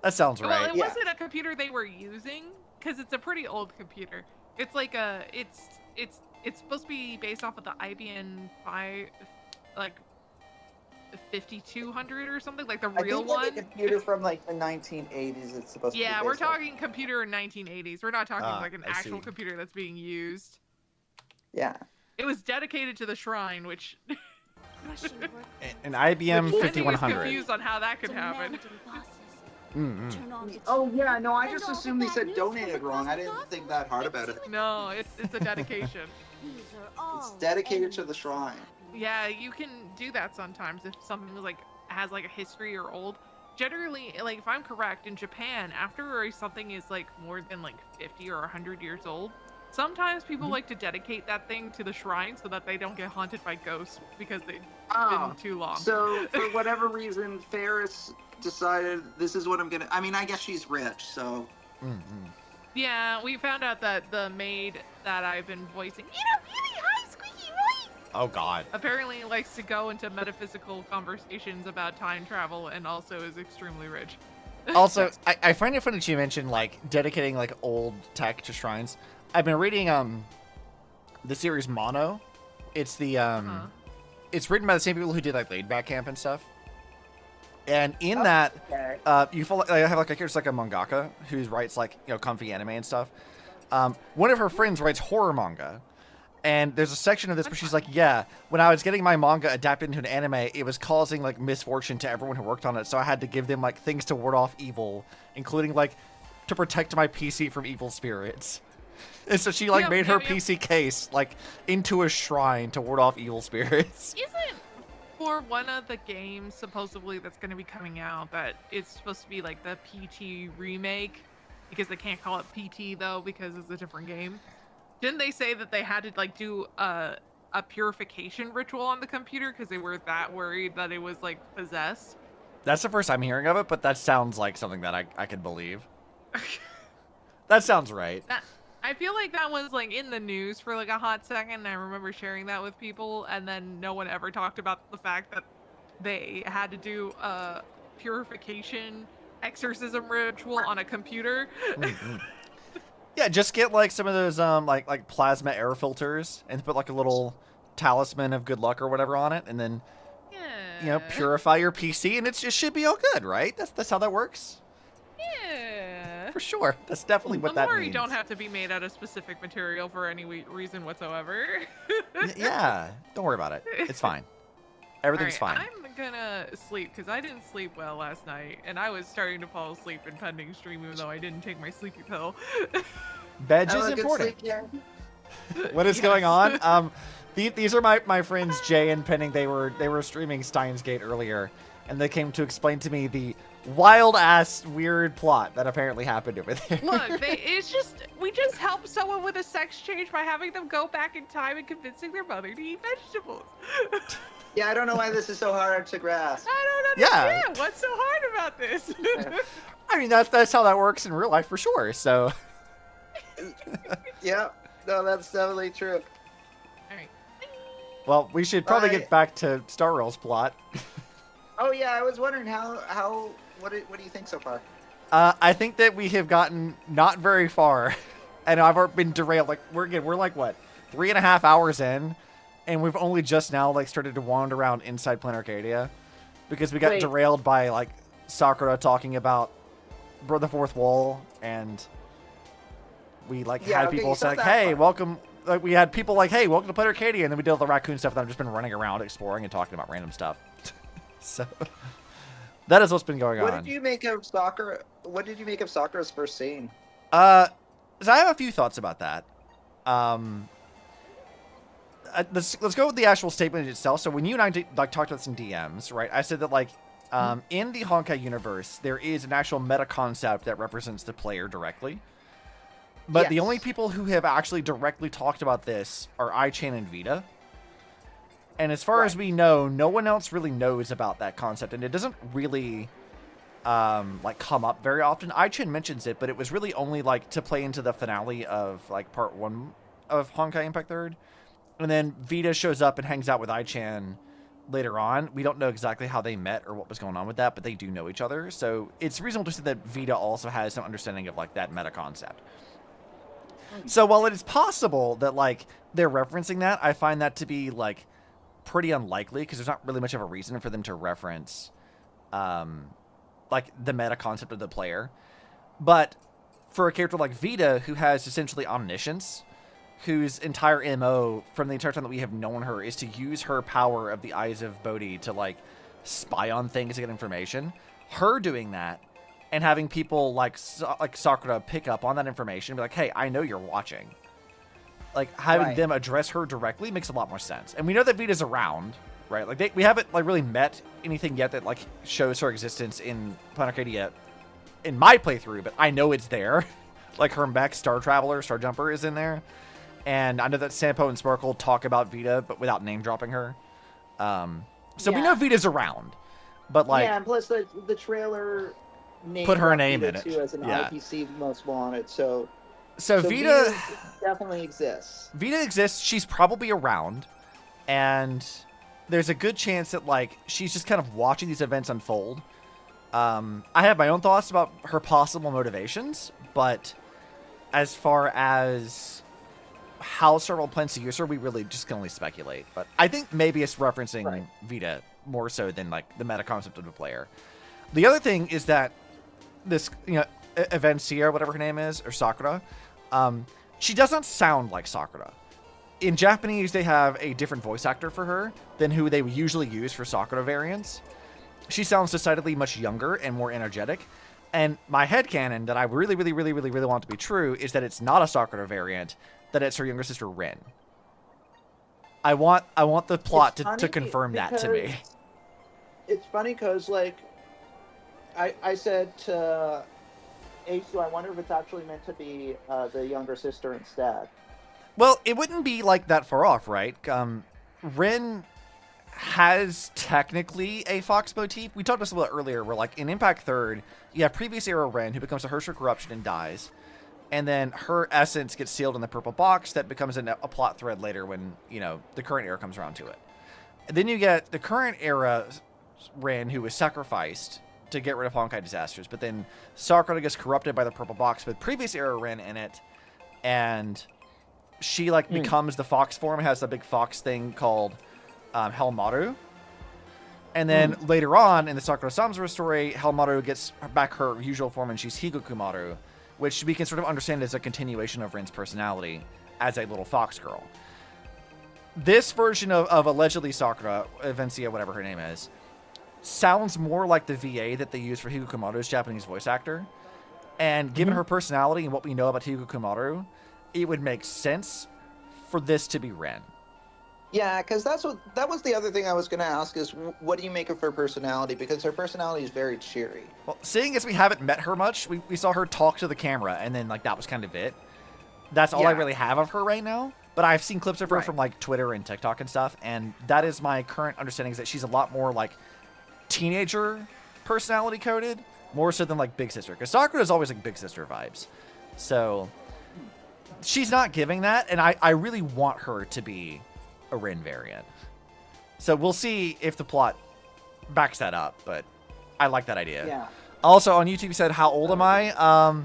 That sounds right. Well, it wasn't a computer they were using, because it's a pretty old computer. It's like it's supposed to be based off of the IBM 5200 or something, like the real one. Like a computer from like the 1980s. It's supposed to be. Yeah, we're talking computer in 1980s. We're not talking like an actual see. computer that's being used. Yeah. It was dedicated to the shrine, which An IBM was 5100. confused on how that could happen. Oh yeah, no, I just assumed they said donated wrong. I didn't think that hard about it. No, it's a dedication. It's dedicated to the shrine. Yeah, you can do that sometimes if something like has like a history or old. Generally, like if I'm correct, in Japan, after something is like more than like 50 or 100 years old, sometimes people like to dedicate that thing to the shrine so that they don't get haunted by ghosts because they've been too long. So for whatever reason, Ferris decided this is what I'm gonna. I mean, I guess she's rich, so. Yeah, we found out that the maid that I've been voicing, you know, really high squeaky voice, Oh God. apparently likes to go into metaphysical conversations about time travel and also is extremely rich. Also, I find it funny that you mentioned like dedicating like old tech to shrines. I've been reading the series Mono. It's the it's written by the same people who did like Laid Back Camp and stuff. And in that, you follow. I have like a character like a mangaka who writes like comfy anime and stuff. One of her friends writes horror manga, and there's a section of this where she's like, "Yeah, when I was getting my manga adapted into an anime, it was causing like misfortune to everyone who worked on it. So I had to give them like things to ward off evil, including like to protect my PC from evil spirits." And so she like made her PC case like into a shrine to ward off evil spirits. Isn't for one of the games supposedly that's going to be coming out that it's supposed to be like the PT remake, because they can't call it PT though because it's a different game? Didn't they say that they had to like do a purification ritual on the computer because they were that worried that it was like possessed? That's the first time hearing of it, but that sounds like something that I could believe. That sounds right. I feel like that was like in the news for like a hot second. I remember sharing that with people, and then no one ever talked about the fact that they had to do a purification exorcism ritual on a computer. Mm-hmm. Yeah, just get like some of those like plasma air filters and put like a little talisman of good luck or whatever on it, and then purify your PC, and it should be all good, right? That's how that works. Yeah. For sure. That's definitely what that means. You don't have to be made out of specific material for any reason whatsoever. Yeah, don't worry about it. It's fine. Everything's fine. I'm gonna sleep because I didn't sleep well last night, and I was starting to fall asleep in pending stream, even though I didn't take my sleepy pill. Bed is important. What is going on? These are my friends Jay and Penning. They were streaming Steins Gate earlier, and they came to explain to me the wild ass weird plot that apparently happened over there. Look, we just help someone with a sex change by having them go back in time and convincing their mother to eat vegetables. Yeah, I don't know why this is so hard to grasp. I don't understand. What's so hard about this? I mean, that's how that works in real life for sure. So. Yeah, no, that's definitely true. All right. Well, we should probably get back to Star Rail's plot. Oh yeah, I was wondering what do you think so far? I think that we have gotten not very far, and I've been derailed. Like we're like what, 3.5 hours in, and we've only just now like started to wander around inside Planet Arcadia, because we got derailed by like Sakura talking about the fourth wall, and we like had people say like, hey, welcome. Like we had people like, hey, welcome to Planet Arcadia, and then we did all the raccoon stuff, and I've just been running around exploring and talking about random stuff. So that is what's been going on. What did you make of Sakura? What did you make of Sakura's first scene? So I have a few thoughts about that. Let's go with the actual statement itself. So when you and I talked about this in DMs, right? I said that like in the Honkai universe, there is an actual meta concept that represents the player directly. But the only people who have actually directly talked about this are I-Chan and Vita. And as far as we know, no one else really knows about that concept, and it doesn't really like come up very often. I-Chan mentions it, but it was really only like to play into the finale of like part 1 of Honkai Impact 3rd. And then Vita shows up and hangs out with I-Chan later on. We don't know exactly how they met or what was going on with that, but they do know each other. So it's reasonable to say that Vita also has some understanding of like that meta concept. So while it is possible that like they're referencing that, I find that to be like pretty unlikely, because there's not really much of a reason for them to reference like the meta concept of the player. But for a character like Vita, who has essentially omniscience, whose entire MO from the entire time that we have known her is to use her power of the Eyes of Bodhi to like spy on things to get information, her doing that and having people like Sakura pick up on that information and be like, hey, I know you're watching. Like, having them address her directly makes a lot more sense. And we know that Vita's around, right? Like, we haven't like really met anything yet that like shows her existence in Planet Arcadia in my playthrough, but I know it's there. Like, her mech, Star Traveler, Star Jumper is in there. And I know that Sampo and Sparkle talk about Vita, but without name-dropping her. So we know Vita's around. But, like... Yeah, and plus the trailer put her name in it. Too as an IPC Most Wanted, so Vita definitely exists. Vita exists. She's probably around, and there's a good chance that like she's just kind of watching these events unfold. I have my own thoughts about her possible motivations, but as far as how several plans to use her, we really just can only speculate. But I think maybe it's referencing Vita more so than like the meta concept of the player. The other thing is that this, Evancia, whatever her name is, or Sakura, she doesn't sound like Sakura. In Japanese, they have a different voice actor for her than who they usually use for Sakura variants. She sounds decidedly much younger and more energetic. And my headcanon that I really, really, really, really, really want to be true is that it's not a Sakura variant, that it's her younger sister, Rin. I want the plot to confirm that to me. It's funny because, like, I said to Ace, I wonder if it's actually meant to be the younger sister instead. Well, it wouldn't be like that far off, right? Rin has technically a Fox motif. We talked about this a little earlier, where like in Impact 3rd, you have previous era Rin who becomes a Hersher Corruption and dies. and then her essence gets sealed in the purple box that becomes a plot thread later when, you know, the current era comes around to it. And then you get the current era Rin, who was sacrificed to get rid of Honkai disasters, but then Sakura gets corrupted by the purple box with previous era Rin in it, and she like becomes the fox form, has the big fox thing called Helmaru. And then later on in the Sakura Samsara story, Helmaru gets back her usual form and she's Higukumaru, which we can sort of understand as a continuation of Rin's personality as a little fox girl. This version of allegedly Sakura, Evencia, whatever her name is, sounds more like the VA that they use for Higukumaru's Japanese voice actor. And given her personality and what we know about Higukumaru, it would make sense for this to be Rin. Yeah, because that was the other thing I was going to ask is, what do you make of her personality? Because her personality is very cheery. Well, seeing as we haven't met her much, we saw her talk to the camera, and then like that was kind of it. That's all I really have of her right now. But I've seen clips of her from like Twitter and TikTok and stuff, and that is my current understanding, is that she's a lot more like teenager personality coded, more so than like Big Sister. Because Sakura is always like Big Sister vibes. So she's not giving that, and I really want her to be a Rin variant. So we'll see if the plot backs that up, but I like that idea. Yeah. Also on YouTube, you said, how old am I?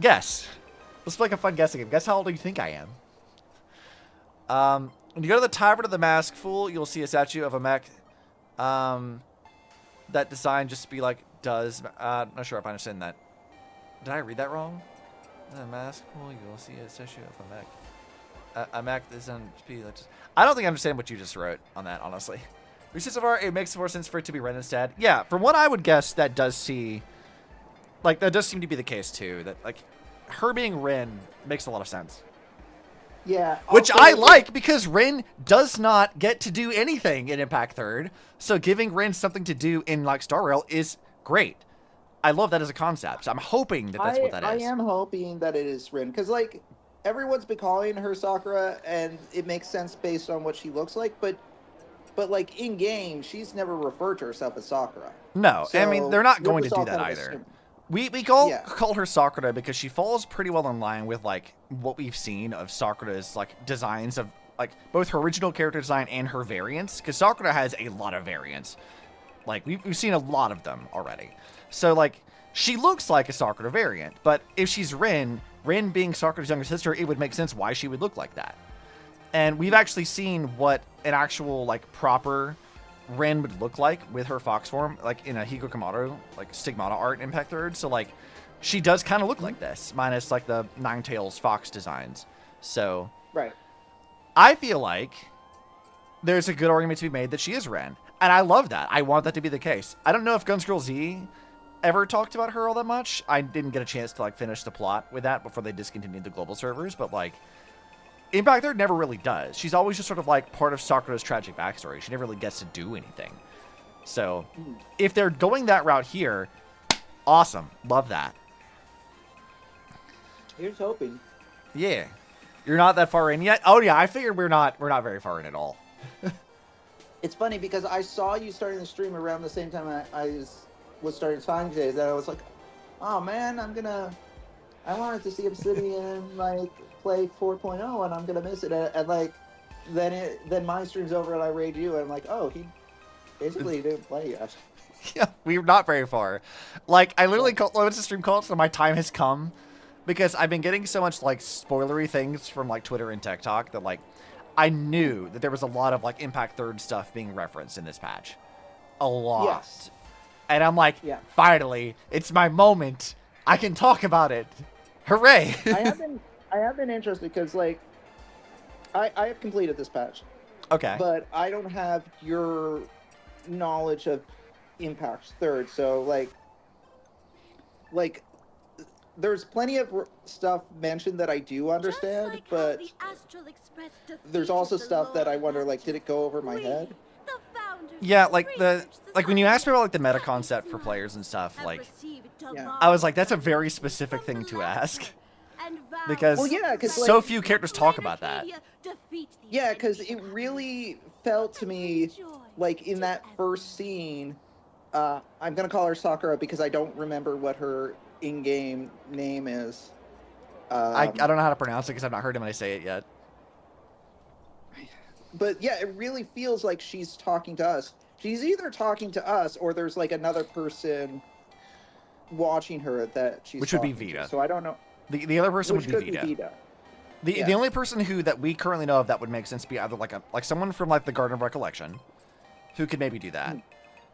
Guess. Let's play like a fun guessing game. Guess how old do you think I am? When you go to the Tavern of the Mask Fool, you'll see a statue of a mech. That design just be like does. I'm not sure if I understand that. Did I read that wrong? The Mask Fool, you'll see a statue of a mech. A mech design be like. I don't think I understand what you just wrote on that, honestly. Resist of art, it makes more sense for it to be Ren instead. Yeah, from what I would guess, that does seem to be the case too. That like her being Rin makes a lot of sense. Yeah. Which I like, because Rin does not get to do anything in Impact 3rd. So giving Rin something to do in like Star Rail is great. I love that as a concept. So I'm hoping that that's what that is. I am hoping that it is Rin, because like everyone's been calling her Sakura, and it makes sense based on what she looks like. But like in game, she's never referred to herself as Sakura. No, so I mean they're not going to do that either. We call her Sakura because she falls pretty well in line with like what we've seen of Sakura's like designs of like both her original character design and her variants, because Sakura has a lot of variants. Like we've seen a lot of them already. So like she looks like a Sakura variant, but if she's Rin being Sakura's younger sister, it would make sense why she would look like that. And we've actually seen what an actual like proper Rin would look like with her fox form, like in a Higukumaru, like Stigmata art in Impact 3rd. So like she does kind of look like this, minus like the Ninetales fox designs. So I feel like there's a good argument to be made that she is Rin, and I love that. I want that to be the case. I don't know if Guns Girl Z ever talked about her all that much. I didn't get a chance to like finish the plot with that before they discontinued the global servers, but like Impact 3rd never really does. She's always just sort of like part of Sakura's tragic backstory. She never really gets to do anything. So if they're going that route here, awesome. Love that. Here's hoping. Yeah. You're not that far in yet? Oh yeah, I figured we're not very far in at all. It's funny because I saw you starting the stream around the same time I was starting Fine Days, and I was like, oh man, I wanted to see Obsidian like play 4.0 and I'm gonna miss it, and like then my stream's over and I raid you and I'm like, oh, he basically didn't play yet. Yeah, we're not very far. Like I literally went to stream call, so my time has come, because I've been getting so much like spoilery things from like Twitter and TikTok that like I knew that there was a lot of like Impact 3rd stuff being referenced in this patch. A lot. Yes. And I'm like, finally, it's my moment. I can talk about it. Hooray! I have been interested because like I have completed this patch. Okay. But I don't have your knowledge of Impact 3rd, so like there's plenty of stuff mentioned that I do understand, but there's also stuff that I wonder, like, did it go over my head? Yeah, like when you asked me about like the meta concept for players and stuff, like I was like, that's a very specific thing to ask, because so few characters talk about that. Yeah, because it really felt to me like in that first scene, I'm gonna call her Sakura because I don't remember what her in-game name is. I don't know how to pronounce it because I've not heard him say it yet. But yeah, it really feels like she's talking to us. She's either talking to us or there's like another person watching her that she's Which would be talking Vita. to. So I don't know. The other person Which would be could Vita. be Vita. The only person that we currently know of that would make sense to be either like someone from like the Garden of Recollection, who could maybe do that,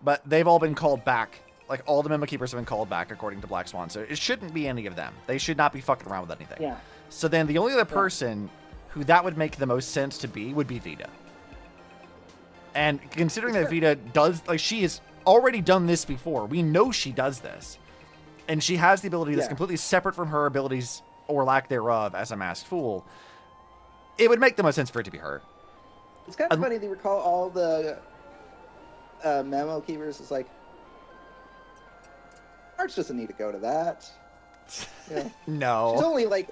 but they've all been called back. Like all the Memo Keepers have been called back according to Black Swan, so it shouldn't be any of them. They should not be fucking around with anything. Yeah. So then the only other person who that would make the most sense to be would be Vita. And considering that Vita does, like, she has already done this before. We know she does this. And she has the ability that's completely separate from her abilities or lack thereof as a masked fool. It would make the most sense for it to be her. It's kind of funny to recall all the Memo Keepers. It's like, March doesn't need to go to that. Yeah. No. She's only like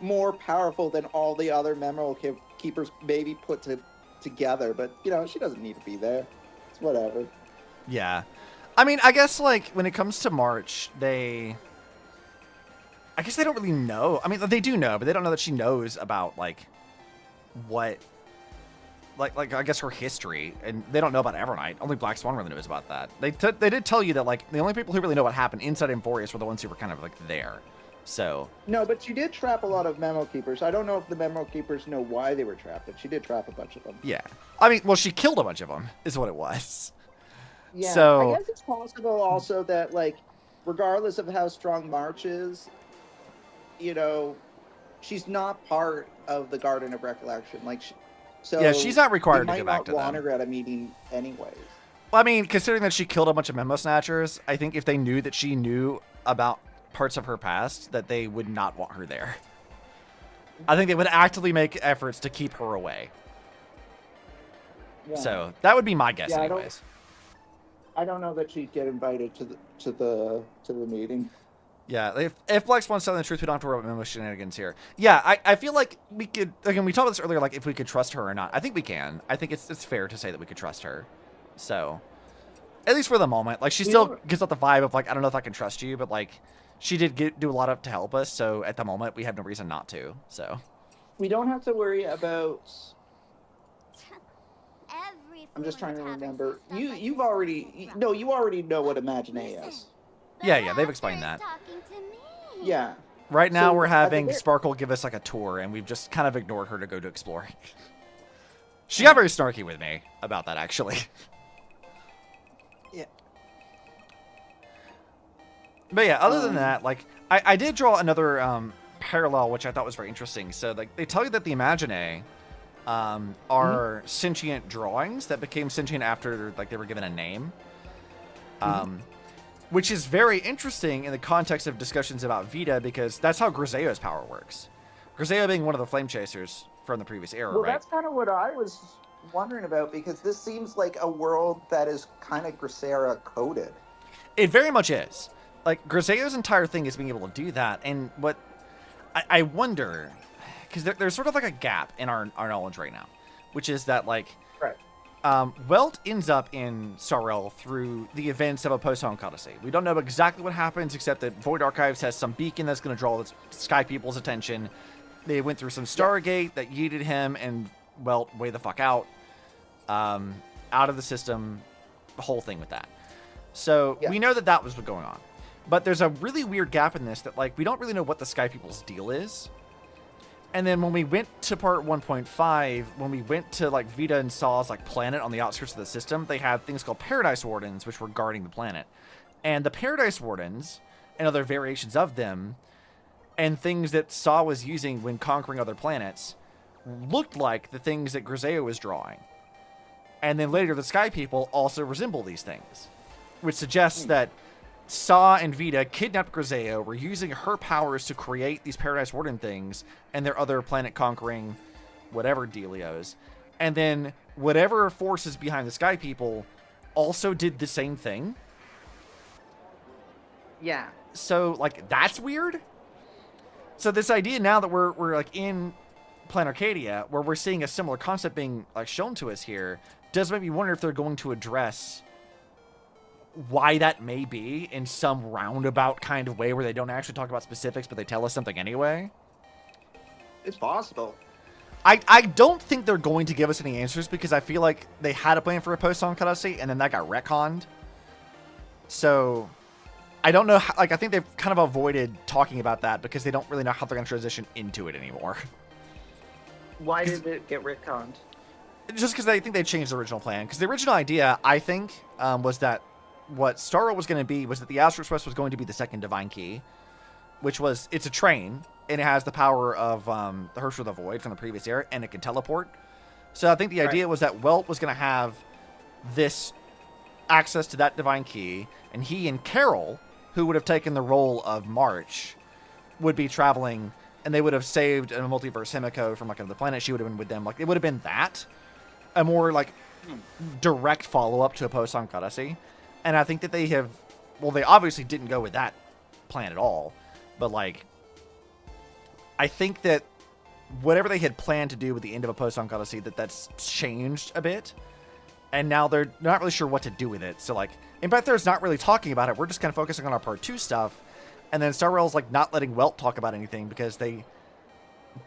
more powerful than all the other Memo Keepers maybe put together, but you know, she doesn't need to be there. It's whatever. Yeah. I mean, I guess like when it comes to March, I guess they don't really know. I mean, they do know, but they don't know that she knows about like what like I guess her history, and they don't know about Evernight. Only Black Swan really knows about that. They did tell you that like the only people who really know what happened inside Emphorius were the ones who were kind of like there. So no, but she did trap a lot of Memo Keepers. I don't know if the Memo Keepers know why they were trapped, but she did trap a bunch of them. Yeah, I mean, well, she killed a bunch of them, is what it was. Yeah, so I guess it's possible also that like, regardless of how strong March is, you know, she's not part of the Garden of Recollection. Like, so yeah, she's not required to go back to them. Might not want her at a meeting anyways. Well, I mean, considering that she killed a bunch of Memo Snatchers, I think if they knew that she knew about parts of her past, that they would not want her there. I think they would actively make efforts to keep her away. Yeah. So that would be my guess, anyways. I don't know that she'd get invited to the meeting. Yeah, if Black Swan's telling the truth, we don't have to worry about Memo shenanigans here. Yeah, I feel like we could, again, we talked about this earlier, like if we could trust her or not. I think we can. I think it's fair to say that we could trust her. So, at least for the moment. Like, she still gives out the vibe of, like, I don't know if I can trust you, but, like, she did do a lot to help us, so at the moment, we have no reason not to, so. We don't have to worry about... I'm just trying to remember. You already know what Imagine is. Yeah, they've explained that. Yeah. Right now, we're having Sparkle give us, like, a tour, and we've just kind of ignored her to go to exploring. She got very snarky with me about that, actually. Yeah. But yeah, other than that, like, I did draw another parallel, which I thought was very interesting. So, like, they tell you that the Imagine are sentient drawings that became sentient after, like, they were given a name. Which is very interesting in the context of discussions about Vita, because that's how Griseo's power works. Griseo being one of the Flame Chasers from the previous era, well, right? That's kind of what I was wondering about, because this seems like a world that is kind of Grisera coded. It very much is. Like, Griseo's entire thing is being able to do that, and what I wonder, because there's sort of like a gap in our knowledge right now, which is that, like, Welt ends up in Starrel through the events of a post-Honkai Odyssey. We don't know exactly what happens, except that Void Archives has some beacon that's going to draw the Sky People's attention. They went through some Stargate that yeeted him and Welt way the fuck out of the system, the whole thing with that. So we know that was what's going on. But there's a really weird gap in this that, like, we don't really know what the Sky People's deal is. And then when we went to part 1.5, when we went to, like, Vita and Saw's, like, planet on the outskirts of the system, they had things called Paradise Wardens, which were guarding the planet. And the Paradise Wardens, and other variations of them, and things that Saw was using when conquering other planets, looked like the things that Griseo was drawing. And then later, the Sky People also resemble these things, which suggests that Saw and Vita kidnapped Griseo, were using her powers to create these Paradise Warden things and their other planet-conquering whatever dealios. And then whatever forces behind the Sky People also did the same thing. Yeah. So, like, that's weird. So this idea now that we're like, in Plan Arcadia, where we're seeing a similar concept being, like, shown to us here, does make me wonder if they're going to address why that may be in some roundabout kind of way where they don't actually talk about specifics, but they tell us something anyway. it's possible. I don't think they're going to give us any answers because I feel like they had a plan for a post-song cutscene and then that got retconned. So I don't know how, like, I think they've kind of avoided talking about that because they don't really know how they're going to transition into it anymore. Why did it get retconned? Just because they think they changed the original plan. Because the original idea, I think, was that what Star Rail was going to be was that the Astral Express was going to be the second Divine Key, which was, it's a train, and it has the power of the Herrscher of the Void from the previous era, and it can teleport. So I think the idea was that Welt was going to have this access to that Divine Key, and he and Carol, who would have taken the role of March, would be traveling, and they would have saved a multiverse Himiko from like another planet. She would have been with them. Like, it would have been that. A more like direct follow-up to a post-song Odyssey. And I think that they have, well, they obviously didn't go with that plan at all, but like, I think that whatever they had planned to do with the end of a post-song Odyssey, that's changed a bit, and now they're not really sure what to do with it. So like, Impact There's not really talking about it. We're just kind of focusing on our part 2 stuff, and then Star Rail's like not letting Welt talk about anything because they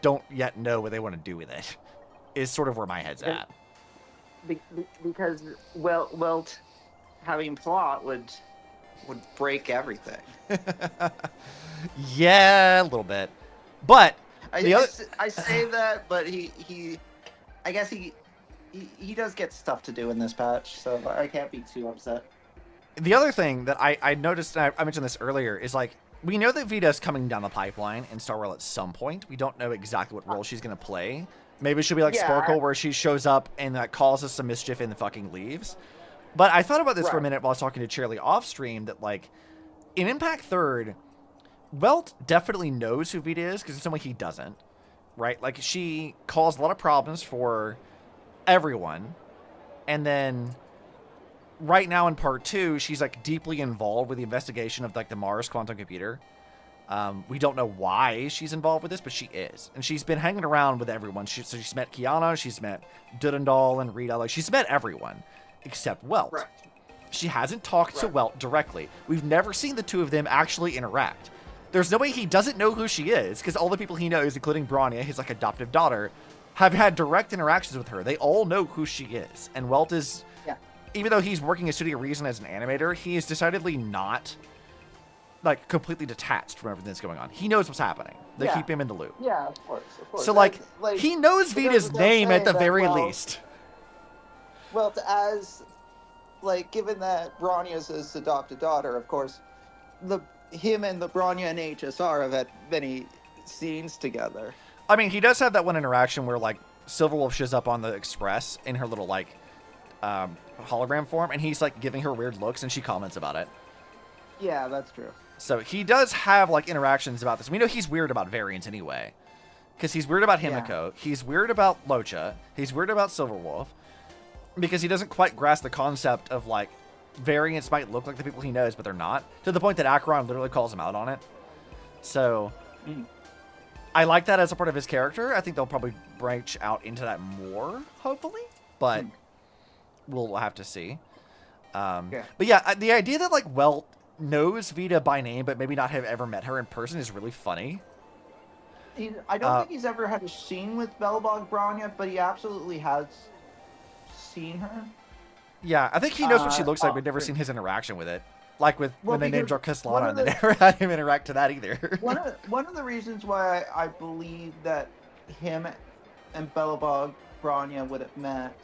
don't yet know what they want to do with it. Is sort of where my head's at. Because Welt having plot would break everything. Yeah, a little bit. But I say that, but I guess he does get stuff to do in this patch, so I can't be too upset. The other thing that I noticed, and I mentioned this earlier, is like, we know that Vita's coming down the pipeline in Star Rail at some point. We don't know exactly what role she's going to play. Maybe she'll be like Sparkle, where she shows up and that causes some mischief and then fucking leaves. But I thought about this for a minute while I was talking to Charlie off stream, that like, in Impact 3rd, Welt definitely knows who Vita is, because in some way he doesn't, right? Like, she caused a lot of problems for everyone, and then right now in part 2, she's like deeply involved with the investigation of like the Mars quantum computer. We don't know why she's involved with this, but she is, and she's been hanging around with everyone. So she's met Kiana, she's met Durandal and Rita, like she's met everyone except Welt. Right. She hasn't talked to Welt directly. We've never seen the two of them actually interact. There's no way he doesn't know who she is, because all the people he knows, including Bronya, his like adoptive daughter, have had direct interactions with her. They all know who she is. And Welt is, even though he's working a Studio Reason as an animator, he is decidedly not like completely detached from everything that's going on. He knows what's happening. They keep him in the loop. Yeah, of course. So like he knows Vita's name at the very least. Well, as like, given that Bronya's his adopted daughter, of course, him and the Bronya and HSR have had many scenes together. I mean, he does have that one interaction where like Silverwolf shows up on the Express in her little like hologram form, and he's like giving her weird looks, and she comments about it. Yeah, that's true. So he does have like interactions about this. We know he's weird about variants anyway, because he's weird about Himiko. He's weird about Locha. He's weird about Silverwolf, because he doesn't quite grasp the concept of like variants might look like the people he knows, but they're not, to the point that Acheron literally calls him out on it. So I like that as a part of his character. I think they'll probably branch out into that more, hopefully, but we'll have to see. But yeah, the idea that like Welt knows Vita by name, but maybe not have ever met her in person is really funny. I don't think he's ever had a scene with Belobog Bronya, but he absolutely has seen her. Yeah, I think he knows what she looks like. We've never seen his interaction with it. Like with when they name drop Kaslana, and they never had him interact to that either. One of the reasons why I believe that him and Belobog Bronya would have met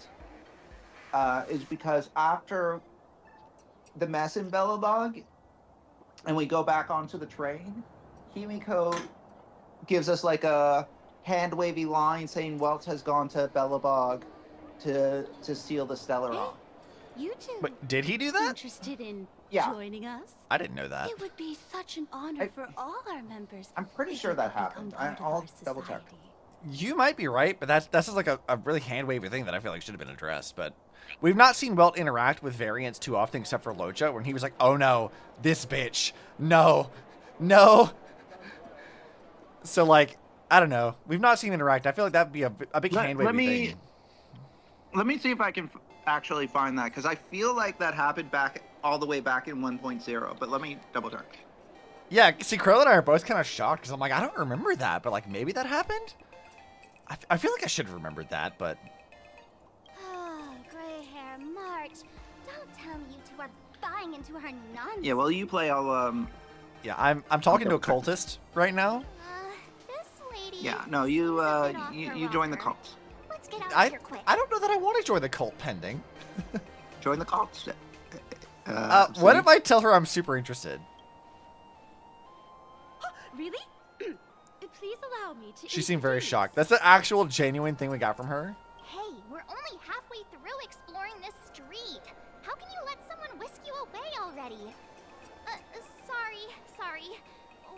is because after the mess in Belobog, and we go back onto the train, Himiko gives us like a hand-wavy line saying Welt has gone to Belobog to steal the Stellaron. You two. But did he do that? Interested in joining us? I didn't know that. It would be such an honor for all our members. I'm pretty sure that happened. I'll double check. You might be right, but that's just like a really hand-wavy thing that I feel like should have been addressed. But we've not seen Welt interact with variants too often, except for Locha, when he was like, "Oh no, this bitch, no." So like, I don't know. We've not seen him interact. I feel like that would be a big hand-wavy thing. Let me see if I can actually find that, because I feel like that happened all the way back in 1.0, but let me double check. Yeah, see, Crow and I are both kind of shocked, because I'm like, I don't remember that, but like maybe that happened? I feel like I should have remembered that, but... Oh, gray hair March. Don't tell me you two are buying into her nonsense. Yeah, well, you play all, Yeah, I'm talking to a cultist right now. This lady... Yeah, no, you join the cult. Let's get out of I here quick. don't know that I want to join the cult pending. Join the cult. What if I tell her I'm super interested? Really? Please allow me to. She seemed very shocked. That's the actual genuine thing we got from her. Hey, we're only halfway through exploring this street. How can you let someone whisk you away already? Sorry.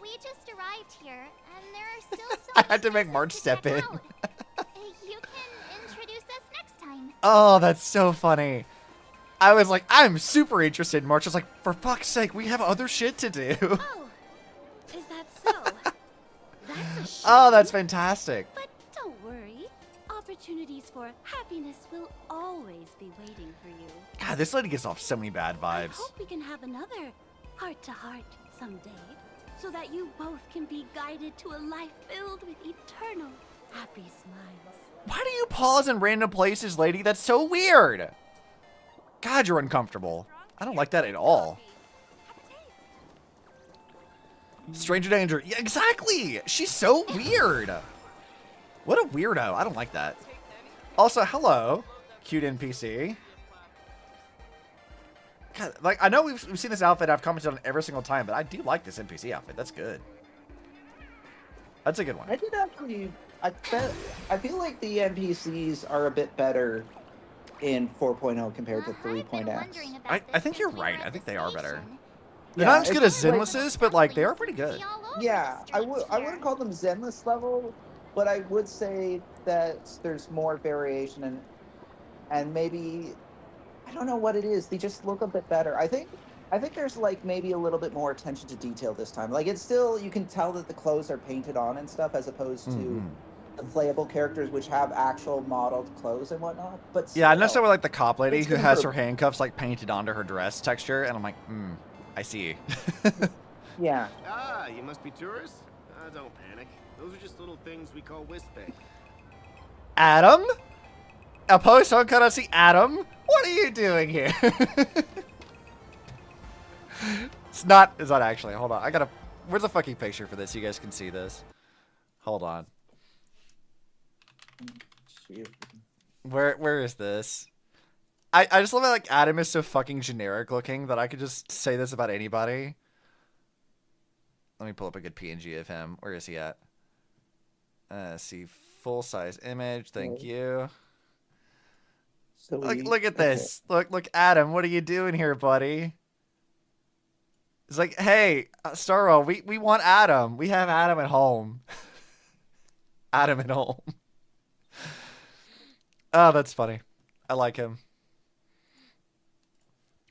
We just arrived here, and there are still so I had to make March step in. You can introduce us next time. Oh, that's so funny. I was like, I'm super interested. March was like, for fuck's sake, we have other shit to do. Oh, is that so? That's a shame. Oh, that's fantastic. But don't worry. Opportunities for happiness will always be waiting for you. God, this lady gives off so many bad I vibes. hope we can have another heart-to-heart someday, so that you both can be guided to a life filled with eternal happy smiles. Why do you pause in random places, lady? That's so weird. God, you're uncomfortable. I don't like that at all. Stranger danger. Yeah, exactly. She's so weird. What a weirdo. I don't like that. Also, hello, cute NPC. God, like, I know we've seen this outfit. I've commented on it every single time, but I do like this NPC outfit. That's good. That's a good one. I did actually. I feel like the NPCs are a bit better in 4.0 compared to 3.x. I think you're right. I think they are better. They're not as good as Zenless's, but like they are pretty good. Yeah, I wouldn't call them Zenless level, but I would say that there's more variation and maybe I don't know what it is. They just look a bit better. I think there's like maybe a little bit more attention to detail this time. Like it's still you can tell that the clothes are painted on and stuff as opposed to the playable characters which have actual modeled clothes and whatnot. But yeah, I know someone like the cop lady it's who has her improved. handcuffs like painted onto her dress texture, and I'm like, I see. Yeah. Ah, you must be tourists? Don't panic. Those are just little things we call wispy. Adam? A post-on cutscene, Adam? What are you doing here? It's not actually. Hold on. Where's the fucking picture for this? You guys can see this. Hold on. Where is this? I just love how like Adam is so fucking generic looking that I could just say this about anybody. Let me pull up a good PNG of him. Where is he at? See full size image. Thank you. So look at this. Look, Adam. What are you doing here, buddy? It's like, hey, Starro, we want Adam. We have Adam at home. Adam at home. Oh, that's funny. I like him.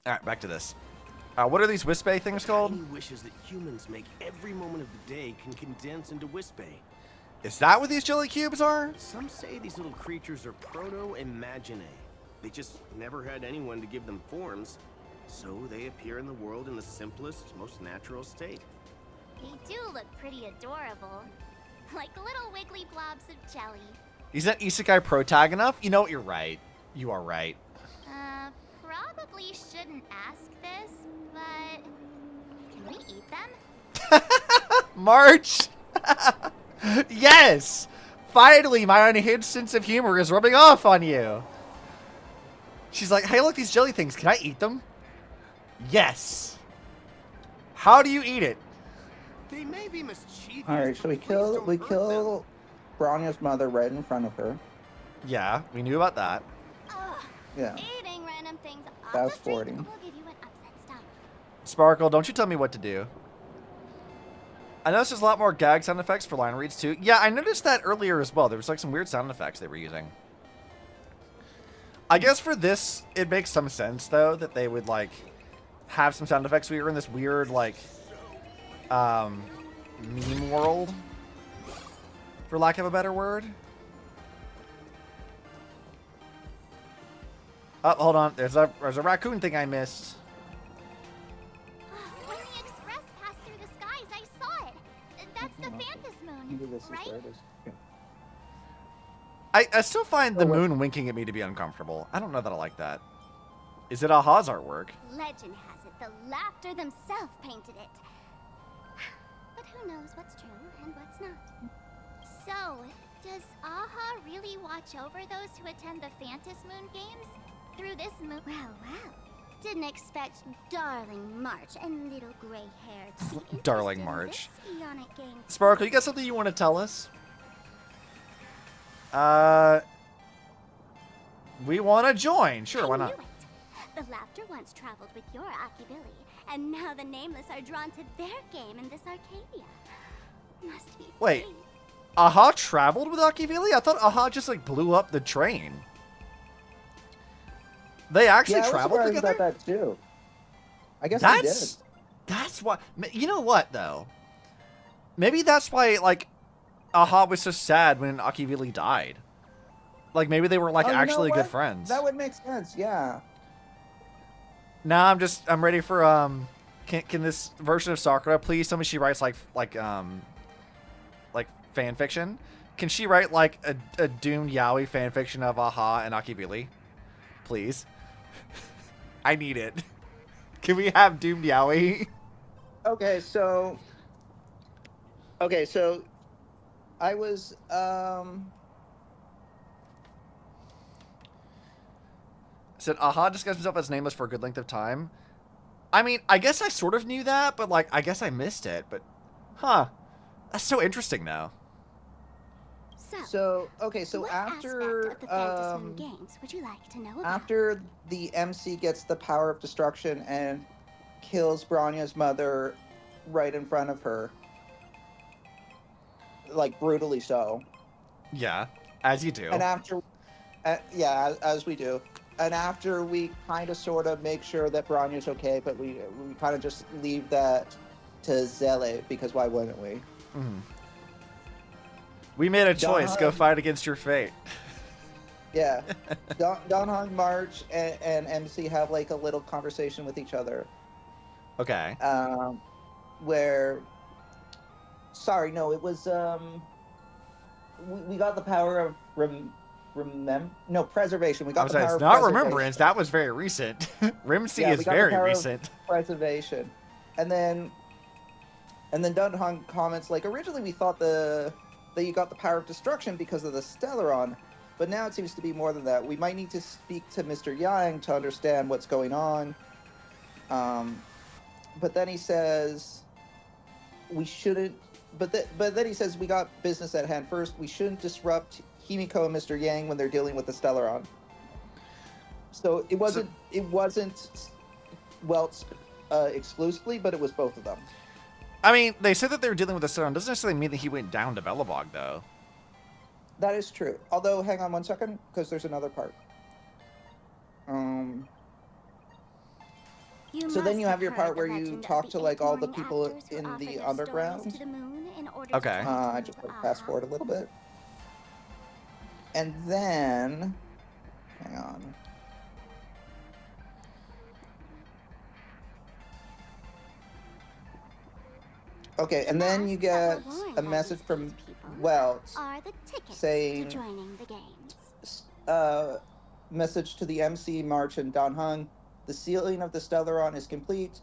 All right, back to this. What are these Wispay things called? He wishes that humans make every moment of the day can condense into Wispay. Is that what these jelly cubes are? Some say these little creatures are proto-imaginae. They just never had anyone to give them forms, so they appear in the world in the simplest, most natural state. They do look pretty adorable. Like little wiggly blobs of jelly. Is that isekai protag enough? You know what? You're right. You are right. Probably shouldn't ask this, but can we eat them? March! Yes! Finally, my unhinged sense of humor is rubbing off on you. She's like, hey, look, these jelly things. Can I eat them? Yes. How do you eat it? They may be mischievous. All right, so we kill Bronya's mother right in front of her. Yeah, we knew about that. Yeah. Eating random things off Fast the street forwarding. will give you an upset stomach. Sparkle, don't you tell me what to do. I noticed there's a lot more gag sound effects for line reads too. Yeah, I noticed that earlier as well. There was like some weird sound effects they were using. I guess for this, it makes some sense though that they would like have some sound effects. We were in this weird like meme world, for lack of a better word. Oh, hold on. There's a raccoon thing I missed. When the express passed through the skies, I saw it. That's the Phantom Moon, Maybe this is right? where it is. Yeah. I still find the moon winking at me to be uncomfortable. I don't know that I like that. Is it Aha's artwork? Legend has it the laughter themselves painted it. But who knows what's true and what's not. So, does Aha really watch over those who attend the Phantas Moon Games? Through this moon? Well. Didn't expect Darling March and little gray-haired Darling March. game. Sparkle, you got something you want to tell us? We want to join. Sure, why not? The laughter once traveled with your Akibili, and now the Nameless are drawn to their game in this Arcadia. Must be. Wait, Aha traveled with Akivili? I thought Aha just like blew up the train. They actually traveled together? About that too. I guess they did. That's why. You know what though? Maybe that's why like Aha was so sad when Akivili died. Like maybe they were like actually good friends. That would make sense. Yeah. Nah, I'm ready for Can this version of Sakura please tell me she writes like fan fiction? Can she write like a doomed yaoi fan fiction of Aha and Akibili? Please. I need it. Can we have doomed yaoi? Okay, so I was said Aha disguised himself as Nameless for a good length of time. I mean, I guess I sort of knew that, but like I guess I missed it. But that's so interesting though. So after games would you like to know about? After the MC gets the power of destruction and kills Bronya's mother right in front of her, like brutally so. Yeah, as you do. And after, as we do. And after we kind of sort of make sure that Bronya's okay, but we kind of just leave that to Zele because why wouldn't we? Mm-hmm. We made a choice. Go fight against your fate. Yeah. Donhong, March, and MC have like a little conversation with each other. Okay. Where... Sorry, no, it was... We got the power of... preservation. We got the power it's not remembrance. That was very recent. Rimsey is very recent. Preservation. And then Dunhong comments like, originally we thought that you got the power of destruction because of the Stellaron, but now it seems to be more than that. We might need to speak to Mr. Yang to understand what's going on. But then he says we shouldn't. But then he says we got business at hand first. We shouldn't disrupt Himiko and Mr. Yang when they're dealing with the Stellaron. So it wasn't exclusively, but it was both of them. I mean, they said that they were dealing with the Stellaron. Doesn't necessarily mean that he went down to Belobog, though. That is true. Although, hang on one second, because there's another part. So then you have your part where you talk to like all the people in the underground. Okay. I just like fast forward a little bit. And then, hang on. Okay, and then you get a message from Welts saying, message to the MC, March, and Donhung. The sealing of the Stellaron is complete,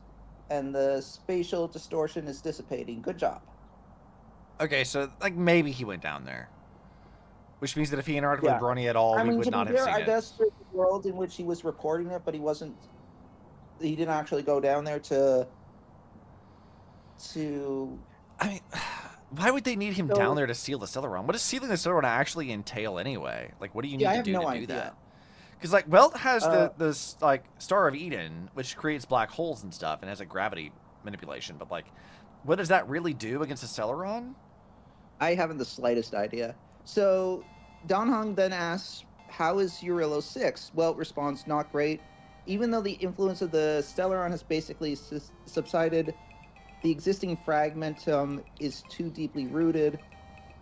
and the spatial distortion is dissipating. Good job. Okay, so like maybe he went down there. Which means that if he interacted with Bronny at all, we would not have seen it. I guess there's a world in which he was recording it, but he didn't actually go down there to... I mean, why would they need him down there to seal the Stellaron? What does sealing the Stellaron actually entail anyway? Like, what do you need to do to do that? Because, like, Welt has the like, Star of Eden, which creates black holes and stuff, and has a gravity manipulation, but, like, what does that really do against the Stellaron? I haven't the slightest idea. So, Donhong then asks, how is Urilo 6? Welt responds, not great. Even though the influence of the Stellaron has basically subsided, the existing fragmentum is too deeply rooted.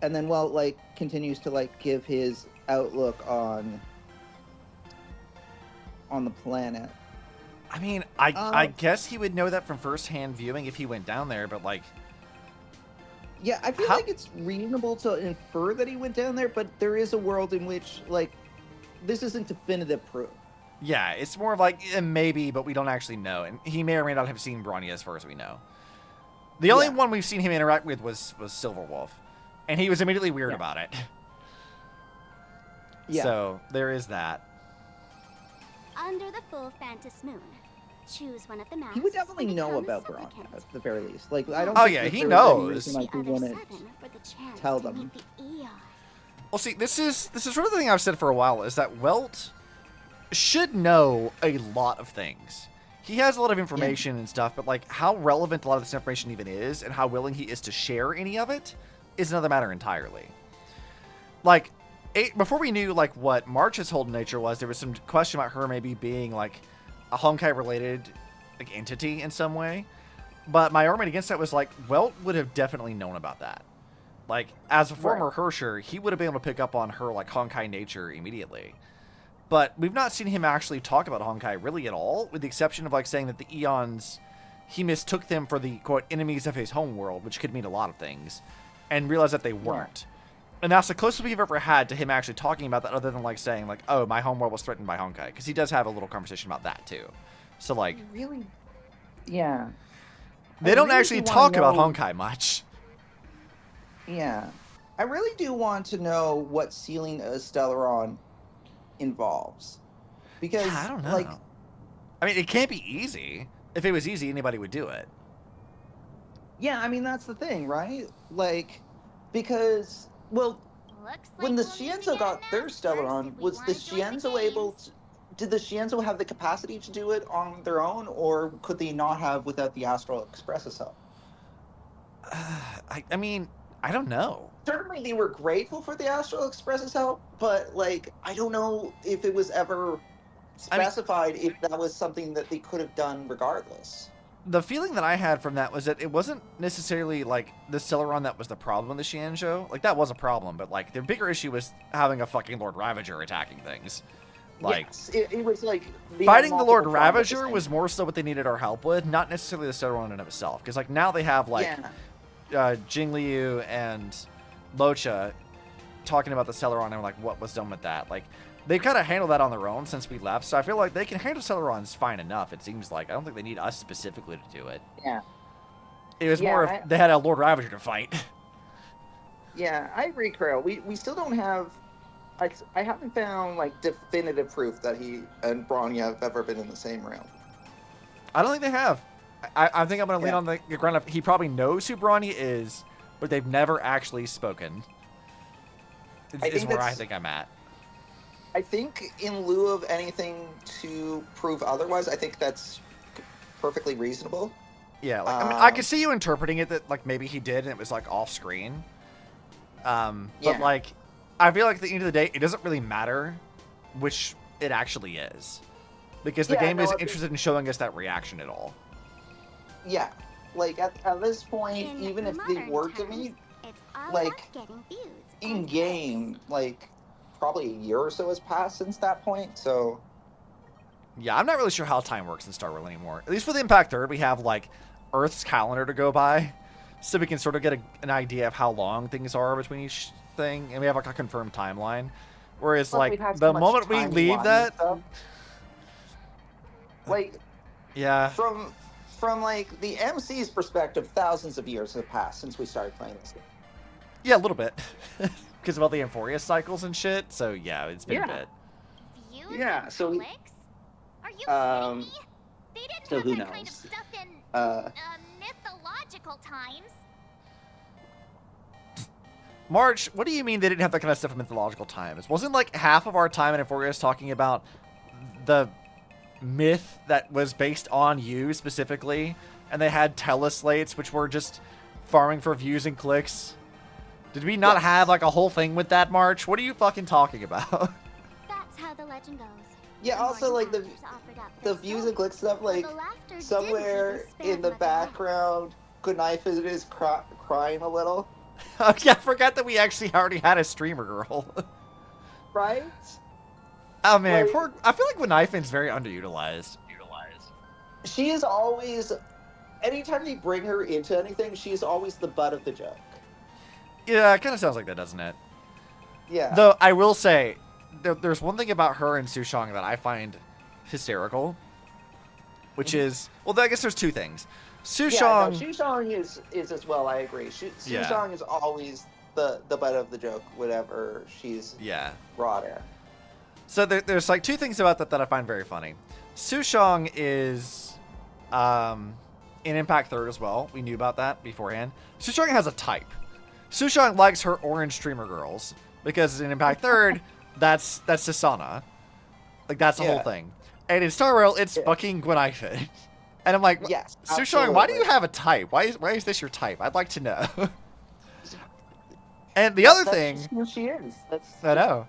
And then Welt, like, continues to, like, give his outlook on the planet. I mean, I guess he would know that from first-hand viewing if he went down there, but, like... Yeah, I feel like it's reasonable to infer that he went down there, but there is a world in which, like, this isn't definitive proof. Yeah, it's more of like maybe, but we don't actually know. And he may or may not have seen Brawny as far as we know. The only one we've seen him interact with was Silverwolf. And he was immediately weird about it. Yeah. So, there is that. Under the full Phantos moon, choose one of the maps. He would definitely know about Brawny, at the very least. Like, I don't Oh, think yeah, that he there was any knows. reason, like, we wouldn't tell them. Well, see, this is sort of the thing I've said for a while, is that Welt should know a lot of things. He has a lot of information and stuff, but, like, how relevant a lot of this information even is and how willing he is to share any of it is another matter entirely. Like, before we knew, like, what March's whole nature was, there was some question about her maybe being, like, a Honkai-related, like, entity in some way. But my argument against that was, like, Welt would have definitely known about that. Like, as a former Hersher, he would have been able to pick up on her, like, Honkai nature immediately. But we've not seen him actually talk about Honkai really at all, with the exception of, like, saying that the Eons, he mistook them for the, quote, enemies of his home world, which could mean a lot of things, and realized that they weren't. And that's the closest we've ever had to him actually talking about that, other than, like, saying, like, oh, my home world was threatened by Honkai. Because he does have a little conversation about that, too. So, like... Really? Yeah. They don't actually talk about Honkai much. Yeah. I really do want to know what sealing a Stellaron involves. Because, I don't know. Like, I mean, it can't be easy. If it was easy, anybody would do it. yeah, I mean, that's the thing, right? Like, because, well, when the Shienzo got their Stellaron, was the Shienzo able to... Did the Shienzo have the capacity to do it on their own, or could they not have without the Astral Express's help? I mean, I don't know. Certainly they were grateful for the Astral Express's help, but, like, I don't know if it was ever specified if that was something that they could have done regardless. The feeling that I had from that was that it wasn't necessarily, like, the Stellaron that was the problem with the Shienzo. Like, that was a problem, but, like, the bigger issue was having a fucking Lord Ravager attacking things. Like, yes, it was like... fighting the Lord Ravager was more so what they needed our help with, not necessarily the Stellaron in and of itself. Because, like, now they have, like, Jingliu and Locha talking about the Stellaron and, like, what was done with that. Like, they've kind of handled that on their own since we left, so I feel like they can handle Stellarons fine enough, it seems like. I don't think they need us specifically to do it. Yeah. It was more if they had a Lord Ravager to fight. Yeah, I agree, Carol. We still don't have... I haven't found, like, definitive proof that he and Brawny have ever been in the same realm. I don't think they have. I think I'm going to lean on the ground of he probably knows who Brawny is, but they've never actually spoken. Is where I think I'm at. I think in lieu of anything to prove otherwise, I think that's perfectly reasonable. Yeah, like, I mean, I could see you interpreting it that, like, maybe he did and it was, like, off screen. But, like, I feel like at the end of the day, it doesn't really matter which it actually is. Because the game isn't interested in showing us that reaction at all. Yeah. Like, at this point, even if they were to meet, like, in-game, like, probably a year or so has passed since that point, so... Yeah, I'm not really sure how time works in Star Rail anymore. At least for the Impact 3rd, we have, like, Earth's calendar to go by, so we can sort of get an idea of how long things are between each thing, and we have, like, a confirmed timeline. Whereas, like, the moment we leave that... Like, yeah. From, like, the MC's perspective, thousands of years have passed since we started playing this game. Yeah, a little bit. Because of all the Euphoria cycles and shit, so yeah, it's been a bit. Yeah, so... Are you kidding me? They didn't so have who that knows? kind of stuff in mythological times. March, what do you mean they didn't have that kind of stuff in mythological times? Wasn't, like, half of our time in Euphoria talking about the myth that was based on you specifically, and they had teleslates, which were just farming for views and clicks? Did we not have, like, a whole thing with that, March? What are you fucking talking about? That's how the legend goes. Yeah, also, like, the views and clicks stuff, like, somewhere in the background, Goodknife is crying a little. Oh, yeah, I forgot that we actually already had a streamer girl. Right? Oh, man, like, I feel like Goodknife's very underutilized. She is always... Anytime they bring her into anything, she's always the butt of the joke. Yeah, it kind of sounds like that, doesn't it? Yeah. Though I will say, there's one thing about her and Sushong that I find hysterical, which is, well, I guess there's two things. Sushong. Yeah, no, Sushong is as well. I agree. Yeah. Sushong is always the butt of the joke whenever she's brought in. So there's like two things about that I find very funny. Sushong is in Impact 3rd as well. We knew about that beforehand. Sushong has a type. Sushong likes her orange streamer girls because in Impact 3rd, that's Sasana. Like that's the whole thing. And in Star Rail, it's fucking Gwenaifen. And I'm like, yes, Sushong, why do you have a type? Why is this your type? I'd like to know. And the other thing, that's who she is. I know.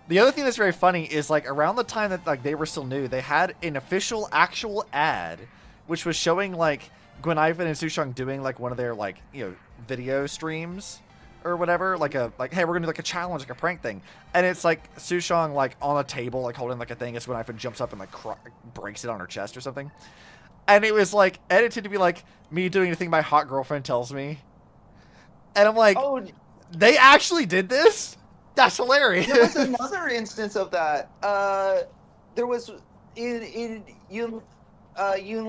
The other thing that's very funny is like around the time that like they were still new, they had an official actual ad, which was showing like Gwenaifen and Sushong doing like one of their like video streams or whatever, like hey, we're gonna do like a challenge, like a prank thing, and it's like Sushong like on a table like holding like a thing, as Gwenaifen jumps up and like breaks it on her chest or something, and it was like edited to be like me doing the thing my hot girlfriend tells me, and I'm like, oh, they actually did this? That's hilarious. There was another instance of that. There was in Yoon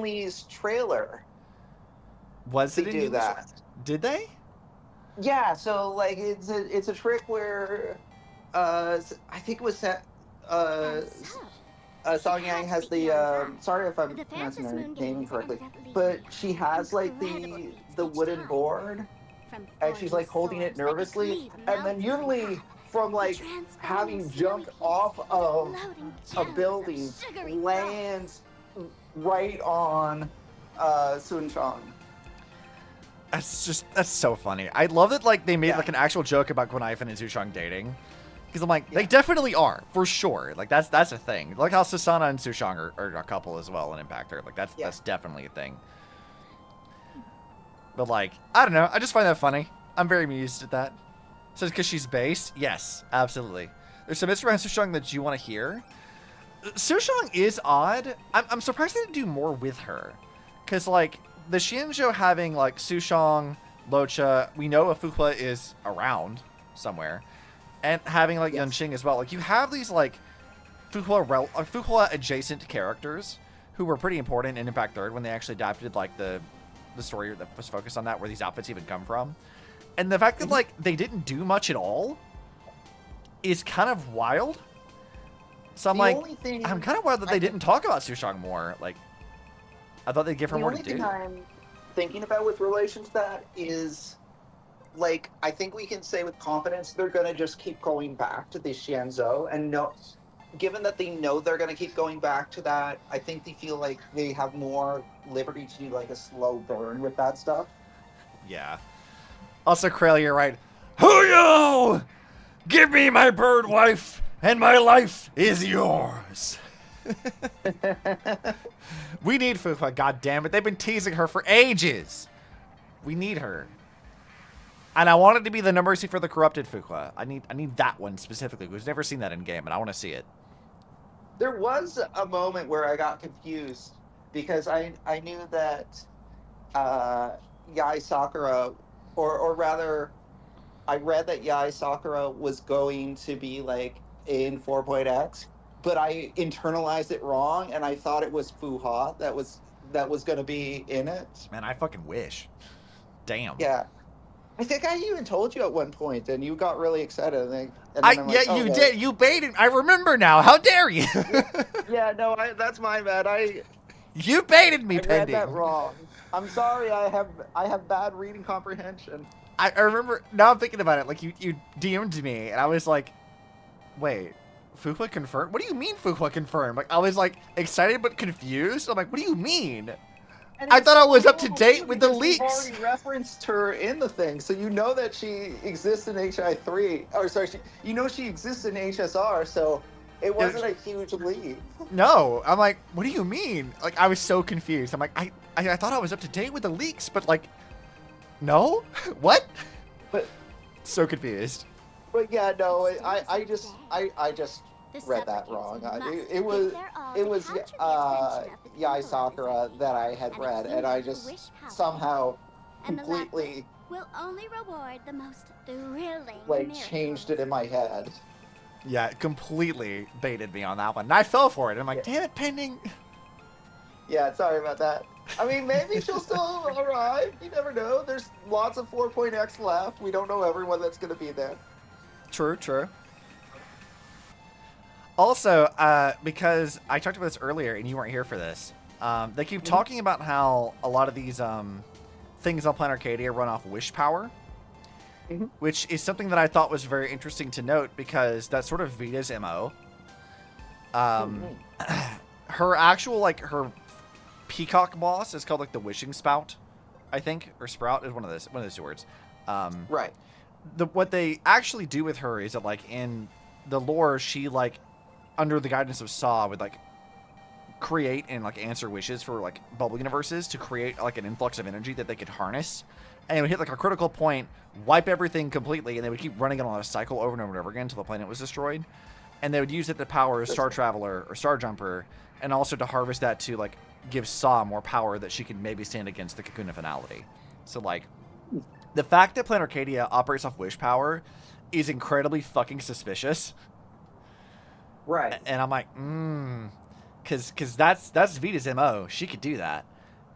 Lee's trailer. Was it do that? Did they? Yeah. So like it's a trick where I think it was Song Yang has the sorry if I'm pronouncing her name incorrectly, but she has like the wooden board, and she's like holding it nervously, and then Yoon Lee, from like having jumped off of a building, lands right on Sushong. That's so funny. I love that like they made like an actual joke about Gwenaifen and Sushong dating, because I'm like they definitely are for sure. Like that's a thing. Like how Sasana and Sushong are a couple as well in Impact 3rd. Like that's definitely a thing. But like I don't know. I just find that funny. I'm very amused at that. So because she's based? Yes, absolutely. There's some mystery behind Sushong that you want to hear. Sushong is odd. I'm surprised they didn't do more with her. Because, like, the Xianzhou having, like, Sushong, Locha, we know Fuhua is around somewhere. And having, like, Yunqing as well. Like, you have these, like, Fuhua-adjacent characters who were pretty important in Impact 3rd when they actually adapted, like, the story that was focused on that, where these outfits even come from. And the fact that, like, they didn't do much at all is kind of wild. So I'm like, I'm kind of wild that they didn't talk about Sushong more. Like, I thought they'd give her more to do. The only thing I'm thinking about with relation to that is, like, I think we can say with confidence they're going to just keep going back to the Xianzhou. And given that they know they're going to keep going back to that, I think they feel like they have more liberty to do, like, a slow burn with that stuff. Yeah. Also, Krail, you're right. Hoo-yo! Give me my bird wife, and my life is yours. We need Fuhua, goddammit. They've been teasing her for ages. We need her. And I want it to be the No Mercy for the Corrupted Fuhua. I need that one specifically. We've never seen that in game, and I want to see it. There was a moment where I got confused because I knew that Yae Sakura, or rather, I read that Yae Sakura was going to be like in 4.x, but I internalized it wrong, and I thought it was Fuhua that was going to be in it. Man, I fucking wish. Damn. Yeah. I think I even told you at one point, and you got really excited. You did. You baited. I remember now. How dare you? Yeah, no, that's my bad. You baited me, I read that wrong. I'm sorry. I have bad reading comprehension. I remember. Now I'm thinking about it. Like you DM'd me, and I was like, "Wait, Fuhua confirmed? What do you mean Fuhua confirmed?" Like I was like excited but confused. I'm like, "What do you mean?" I thought I was up to date with the leaks. You've already referenced her in the thing, so you know that she exists in HI3. Or sorry, you know she exists in HSR, so it wasn't a huge leak. No, I'm like, what do you mean? Like I was so confused. I'm like, I thought I was up to date with the leaks, but like, no, what? But so confused. But yeah, no, I just read that wrong. It was Yae Sakura that I had read, and I just somehow completely will only reward the most thrilling Like, miracles. changed it in my head. Yeah, it completely baited me on that one. And I fell for it. I'm like, damn it, Pending. Yeah, sorry about that. I mean, maybe she'll still arrive. You never know. There's lots of 4.x left. We don't know everyone that's going to be there. True, true. Also, because I talked about this earlier and you weren't here for this, they keep talking about how a lot of these things on Planet Arcadia run off wish power, which is something that I thought was very interesting to note because that's sort of Vita's MO. Her actual, like, her peacock boss is called, like, the Wishing Spout, I think, or Sprout is one of those two words. Right. What they actually do with her is that, like, in the lore, she, like, under the guidance of Saw, would, like, create and, like, answer wishes for, like, bubble universes to create, like, an influx of energy that they could harness. And it would hit, like, a critical point, wipe everything completely, and they would keep running it on a cycle over and over and over again until the planet was destroyed. And they would use it to power Star Traveler or Star Jumper, and also to harvest that to, like, give Saw more power that she could maybe stand against the Cocoon of Finality. So, like, the fact that Planet Arcadia operates off wish power is incredibly fucking suspicious. Right. And I'm like, because that's Vita's MO. She could do that.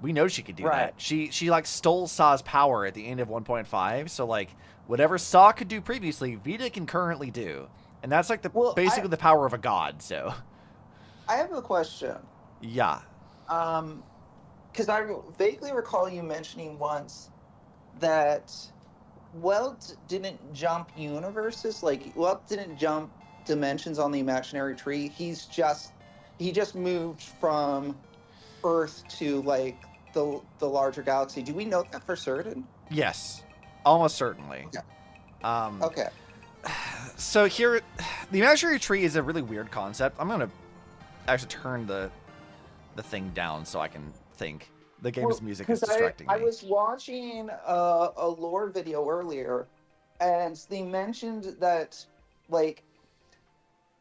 We know she could do that. She like stole Saw's power at the end of 1.5. So like whatever Saw could do previously, Vita can currently do, and that's like basically the power of a god. So I have a question. Yeah. Because I vaguely recall you mentioning once that Welt didn't jump universes. Like Welt didn't jump dimensions on the imaginary tree. He just moved from Earth to like the larger galaxy. Do we know that for certain? Yes, almost certainly. Okay. Okay. So here, the imaginary tree is a really weird concept. I'm gonna actually turn the thing down so I can think. The game's music is distracting me. I was watching a lore video earlier, and they mentioned that like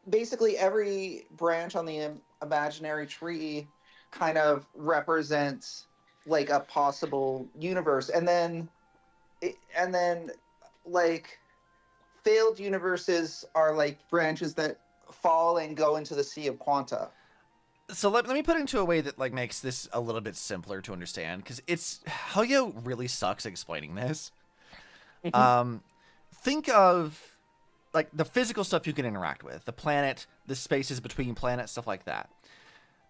basically every branch on the imaginary tree kind of represents like a possible universe, and then like failed universes are like branches that fall and go into the sea of quanta. So let me put it into a way that like makes this a little bit simpler to understand, because it's Helyo really sucks at explaining this. Think of like the physical stuff you can interact with, the planet, the spaces between planets, stuff like that.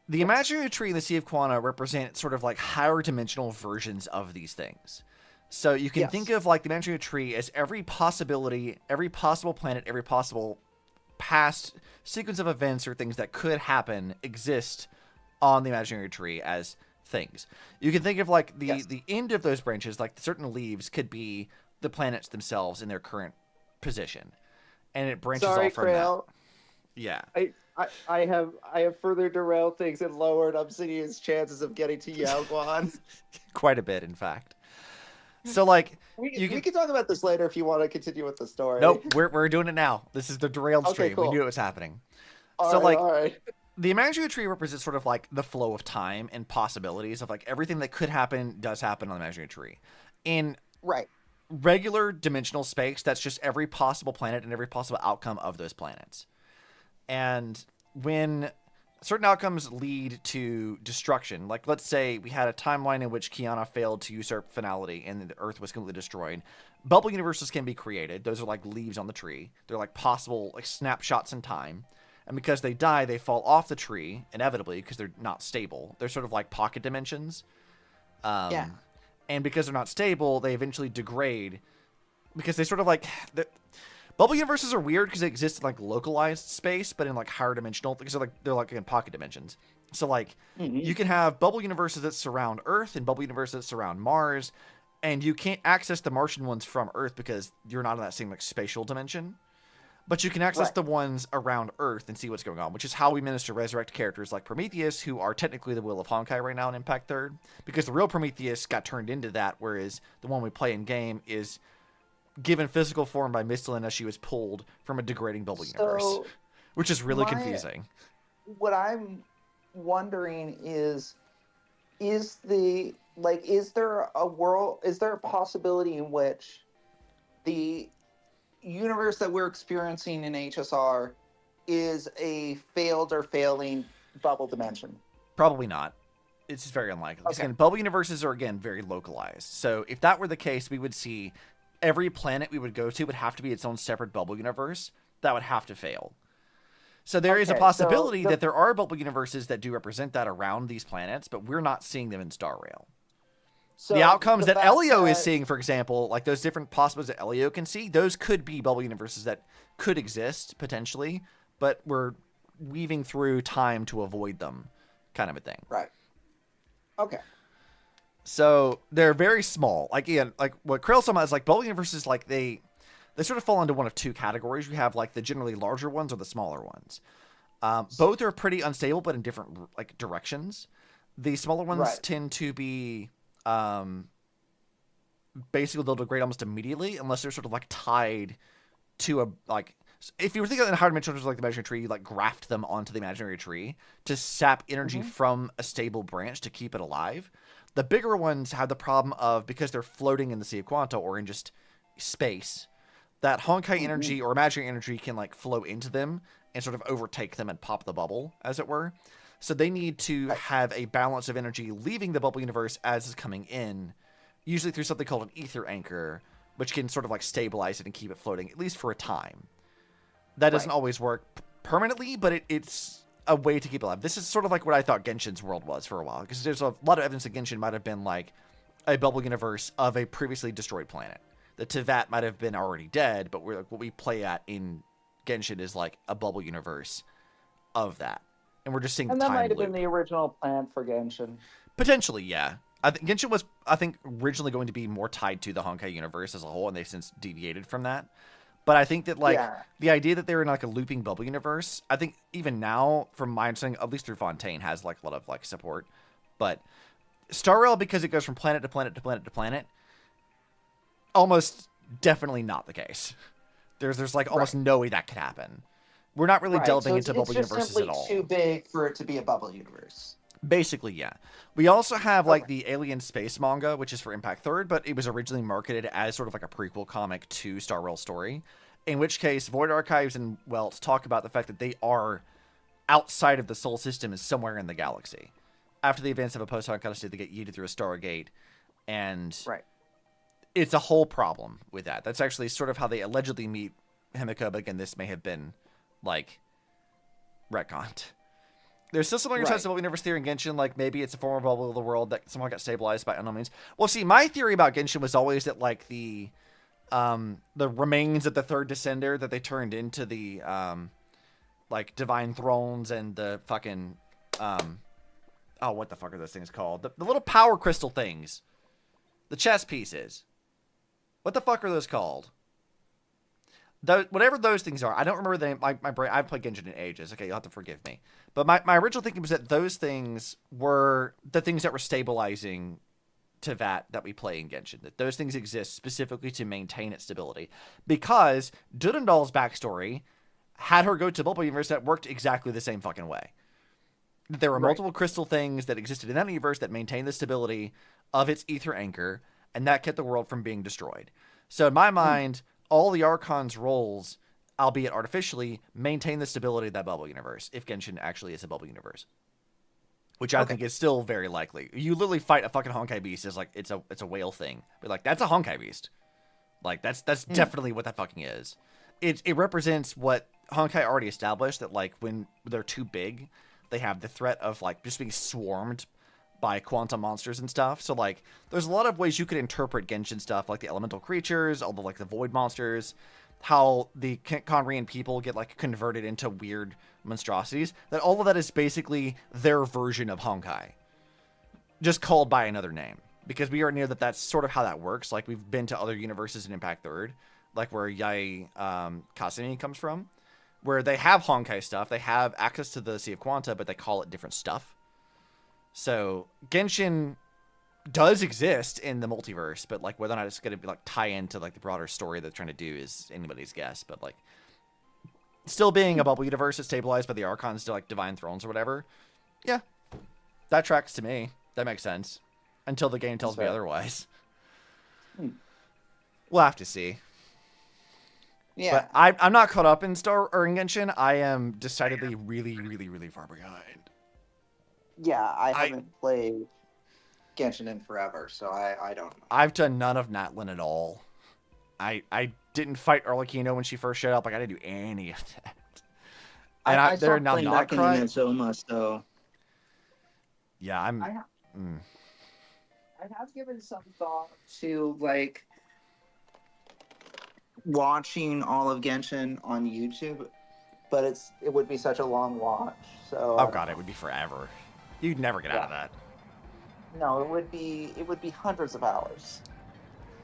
The imaginary tree and the Sea of Quanta represent sort of like higher dimensional versions of these things. So you can think of like the imaginary tree as every possibility, every possible planet, every possible past sequence of events or things that could happen exist on the imaginary tree as things. You can think of like the end of those branches, like certain leaves could be the planets themselves in their current position. And it branches off from that. Yeah. I have further derailed things and lowered Obsidian's chances of getting to Yaoguan. Quite a bit, in fact. So, like, we can talk about this later if you want to continue with the story. Nope, we're doing it now. This is the derailed stream. Cool. We knew it was happening. All right. The imaginary tree represents sort of like the flow of time and possibilities of like everything that could happen does happen on the imaginary tree. In regular dimensional space, that's just every possible planet and every possible outcome of those planets. And when certain outcomes lead to destruction, like let's say we had a timeline in which Kiana failed to usurp finality and the Earth was completely destroyed, bubble universes can be created. Those are like leaves on the tree. They're like possible like snapshots in time. And because they die, they fall off the tree, inevitably, because they're not stable. They're sort of like pocket dimensions. And because they're not stable, they eventually degrade. Because they sort of like... Bubble universes are weird because they exist in like localized space, but in like higher dimensional... Because they're like in pocket dimensions. So like, you can have bubble universes that surround Earth and bubble universes that surround Mars. And you can't access the Martian ones from Earth because you're not in that same like spatial dimension. But you can access the ones around Earth and see what's going on, which is how we managed to resurrect characters like Prometheus, who are technically the will of Honkai right now in Impact 3rd, because the real Prometheus got turned into that, whereas the one we play in game is given physical form by Mistlin as she was pulled from a degrading bubble universe, which is really confusing. What I'm wondering is, is there a possibility in which the universe that we're experiencing in HSR is a failed or failing bubble dimension? Probably not. It's just very unlikely. Because again, bubble universes are again very localized. So if that were the case, we would see every planet we would go to would have to be its own separate bubble universe. That would have to fail. So there is a possibility that there are bubble universes that do represent that around these planets, but we're not seeing them in Star Rail. So the outcomes that Elio is seeing, for example, like those different possibilities that Elio can see, those could be bubble universes that could exist potentially, but we're weaving through time to avoid them, kind of a thing. Right. Okay. So they're very small. Like again, like what Krell's talking about is like bubble universes, like they sort of fall into one of two categories. You have like the generally larger ones or the smaller ones. Both are pretty unstable, but in different like directions. The smaller ones tend to be basically they'll degrade almost immediately unless they're sort of like tied to a like. If you were thinking in higher dimensions like the imaginary tree, you like graft them onto the imaginary tree to sap energy from a stable branch to keep it alive. The bigger ones have the problem of, because they're floating in the Sea of Quanta or in just space, that Honkai energy or imaginary energy can like flow into them and sort of overtake them and pop the bubble, as it were. So they need to have a balance of energy leaving the bubble universe as is coming in, usually through something called an ether anchor, which can sort of like stabilize it and keep it floating, at least for a time. That doesn't always work permanently, but it's a way to keep it alive. This is sort of like what I thought Genshin's world was for a while, because there's a lot of evidence that Genshin might have been like a bubble universe of a previously destroyed planet. The Tevat might have been already dead, but we're like, what we play at in Genshin is like a bubble universe of that. And we're just seeing and the that time might have loop. been the original plan for Genshin. Potentially, yeah. I think Genshin was, originally going to be more tied to the Honkai universe as a whole, and they've since deviated from that. But I think that, like, the idea that they were in, like, a looping bubble universe, I think even now, from my understanding, at least through Fontaine, has, like, a lot of, like, support. But Star Rail, because it goes from planet to planet to planet to planet, almost definitely not the case. There's like, almost no way that could happen. We're not really delving into bubble universes at all. It's too big for it to be a bubble universe. Basically, yeah. We also have, like, the Alien Space manga, which is for Impact 3rd, but it was originally marketed as sort of like a prequel comic to Star Rail story, in which case Void Archives and Welt talk about the fact that they are outside of the Sol system and somewhere in the galaxy. After the events of a post-Honkai state, they get yeeted through a Stargate, and it's a whole problem with that. That's actually sort of how they allegedly meet Himiko, but again, this may have been, like, retconned. There's still some other types of bubble universe theory in Genshin, like maybe it's a former bubble of the world that somehow got stabilized by unknown means. Well, see, my theory about Genshin was always that, like, the remains of the third Descender that they turned into the, like, Divine Thrones and the fucking, oh, what the fuck are those things called? The little power crystal things. The chess pieces. What the fuck are those called? Whatever those things are, I don't remember the name. My brain, I've played Genshin in ages. Okay, you'll have to forgive me. But my original thinking was that those things were the things that were stabilizing Tevat that we play in Genshin. That those things exist specifically to maintain its stability. Because Durandal's backstory had her go to Bubble Universe that worked exactly the same fucking way. There were multiple crystal things that existed in that universe that maintained the stability of its ether anchor, and that kept the world from being destroyed. So in my mind, all the Archon's roles, albeit artificially, maintain the stability of that bubble universe, if Genshin actually is a bubble universe. Which I think is still very likely. You literally fight a fucking Honkai beast as like it's a whale thing. But like that's a Honkai beast. Like that's definitely what that fucking is. It represents what Honkai already established, that like when they're too big, they have the threat of like just being swarmed by quantum monsters and stuff. So like there's a lot of ways you could interpret Genshin stuff, like the elemental creatures, all the like the void monsters, how the Conrian people get like converted into weird monstrosities. That all of that is basically their version of Honkai, just called by another name, because we already know that that's sort of how that works. Like we've been to other universes in Impact 3rd, like where Yai Kasumi comes from, where they have Honkai stuff, they have access to the Sea of Quanta, but they call it different stuff. So Genshin does exist in the multiverse, but like whether or not it's going to be like tie into like the broader story they're trying to do is anybody's guess. But like still being a bubble universe is stabilized by the Archons to like Divine Thrones or whatever. Yeah, that tracks to me. That makes sense. Until the game tells me right. otherwise. Hmm. We'll have to see. Yeah. But I'm not caught up in Genshin. I am decidedly really, really, really far behind. Yeah, I haven't played Genshin in forever, so I don't know. I've done none of Natlin at all. I didn't fight Arlecchino when she first showed up. Like, I didn't do any of that. And I they're stopped now playing not back in crying. Inazuma, so... Yeah, I have given some thought to, like, watching all of Genshin on YouTube, but it would be such a long watch, so... Oh god, it would be forever. You'd never get out of that. No, it would be hundreds of hours.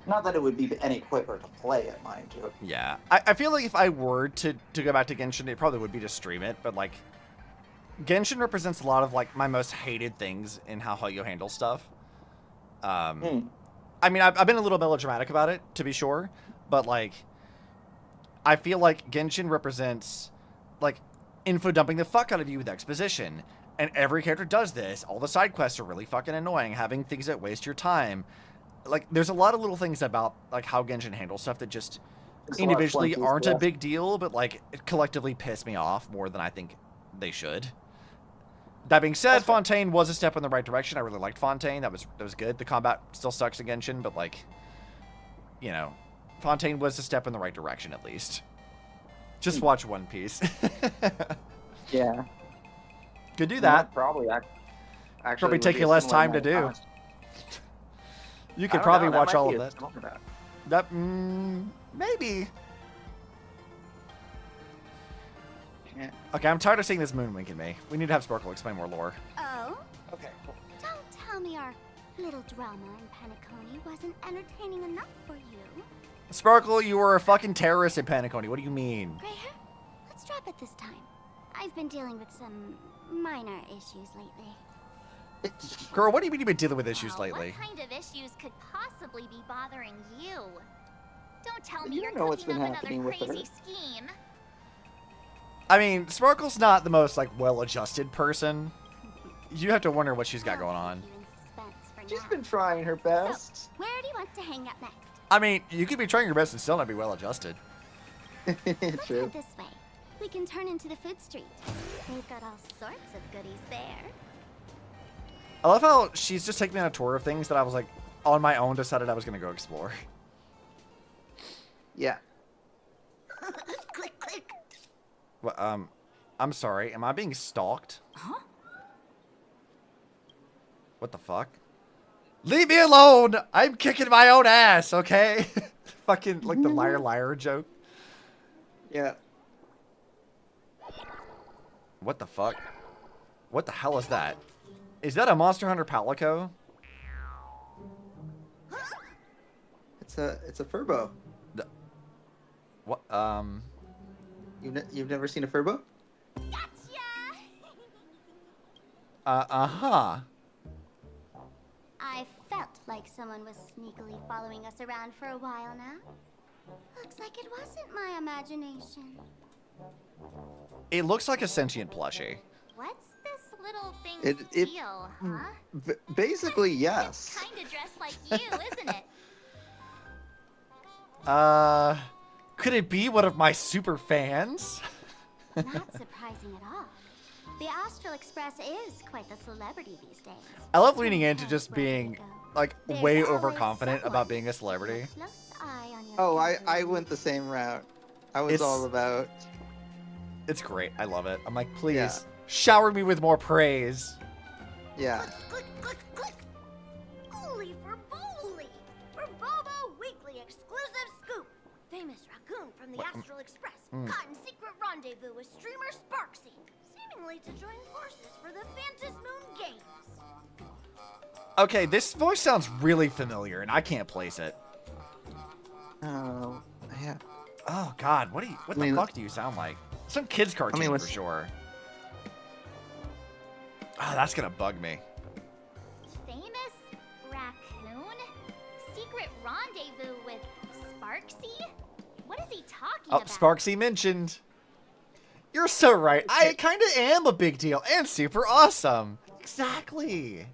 Not that it would be any quicker to play it, mind you. Yeah. I feel like if I were to go back to Genshin, it probably would be to stream it, but, like, Genshin represents a lot of, like, my most hated things in how you handle stuff. I mean, I've been a little melodramatic about it, to be sure, but, like, I feel like Genshin represents, like, info dumping the fuck out of you with exposition. And every character does this. All the side quests are really fucking annoying, having things that waste your time. Like, there's a lot of little things about, like, how Genshin handles stuff that just individually aren't a big deal, but, like, it collectively piss me off more than I think they should. That being said, Fontaine was a step in the right direction. I really liked Fontaine. That was good. The combat still sucks in Genshin, but, like, you know, Fontaine was a step in the right direction, at least. Just watch One Piece. Yeah. Could do that. Probably take you less time to do. You could probably watch all of that. That, maybe. Yeah. Okay, I'm tired of seeing this moon wink at me. We need to have Sparkle explain more lore. Oh? Okay, cool. Don't tell me our little drama in Penacony wasn't entertaining enough for you. Sparkle, you were a fucking terrorist in Penacony. What do you mean? Gray hair? Let's drop it this time. I've been dealing with some minor issues lately. Girl, what do you mean you've been dealing with issues lately? What kind of issues could possibly be bothering you? Don't tell me You you're know what's cooking been up happening another with her. crazy scheme. I mean, Sparkle's not the most, like, well-adjusted person. You have to wonder what she's got going on. She's been trying her best. So, where do you want to hang out next? I mean, you could be trying your best and still not be well-adjusted. True. Let's head this way. We can turn into the food street. They've got all sorts of goodies there. I love how she's just taking me on a tour of things that I was, like, on my own decided I was going to go explore. Yeah. Click, click. Well, I'm sorry. Am I being stalked? Huh? What the fuck? Leave me alone! I'm kicking my own ass, okay? Fucking, like, the liar joke. Yeah. What the fuck? What the hell is that? Is that a Monster Hunter Palico? It's a Furbo. What? You've never seen a Furbo? Uh-huh. I felt like someone was sneakily following us around for a while now. Looks like it wasn't my imagination. It looks like a sentient plushie. What's this little thing's deal, huh? Basically, yes. It's kinda dressed like you, isn't it? Could it be one of my super fans? Not surprising at all. The Astral Express is quite the celebrity these days. I love leaning into just being, like, way overconfident about being a celebrity. Oh, I went the same route. I was all about... It's great. I love it. I'm like, please, shower me with more praise. Yeah. Click, click, click! Holy for Bowley! For Bobo Weekly exclusive scoop! Famous raccoon from the Astral Express caught in secret rendezvous with streamer Sparxie, seemingly to join forces for the Phantom Moon Games. Okay, this voice sounds really familiar, and I can't place it. Oh, yeah. Oh God, what the fuck do you sound like? Some kids cartoon for sure. Oh, that's gonna bug me. Famous raccoon? Secret rendezvous with Sparxie? What is he talking about? Sparxie mentioned. You're so right. I kind of am a big deal and super awesome. Exactly.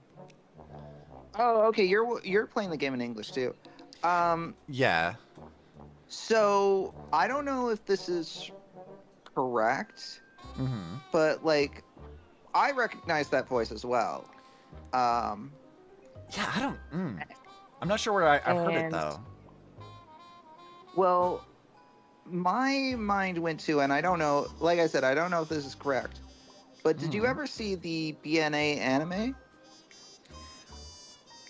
Oh, okay. You're playing the game in English too. Yeah. So I don't know if this is correct, but like, I recognize that voice as well. Yeah, I don't. I'm not sure where I've heard it though. Well, my mind went to, and I don't know. Like I said, I don't know if this is correct. But did you ever see the BNA anime?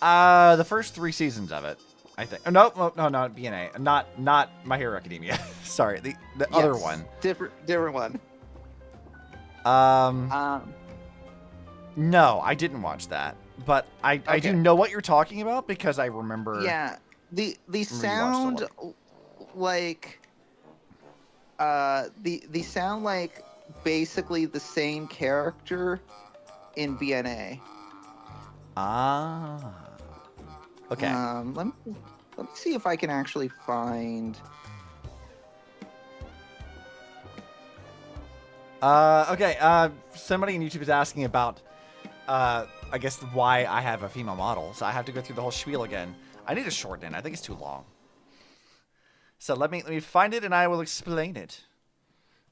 The first 3 seasons of it, I think. Oh, no, not BNA. Not My Hero Academia. Sorry, the other one. Different one. No, I didn't watch that, but I do know what you're talking about because I remember. Yeah, the sound like the sound like basically the same character in BNA. Ah. Okay. Let me see if I can actually find. Okay. Somebody on YouTube is asking about, I guess why I have a female model. So I have to go through the whole spiel again. I need to shorten it. I think it's too long. So let me find it and I will explain it.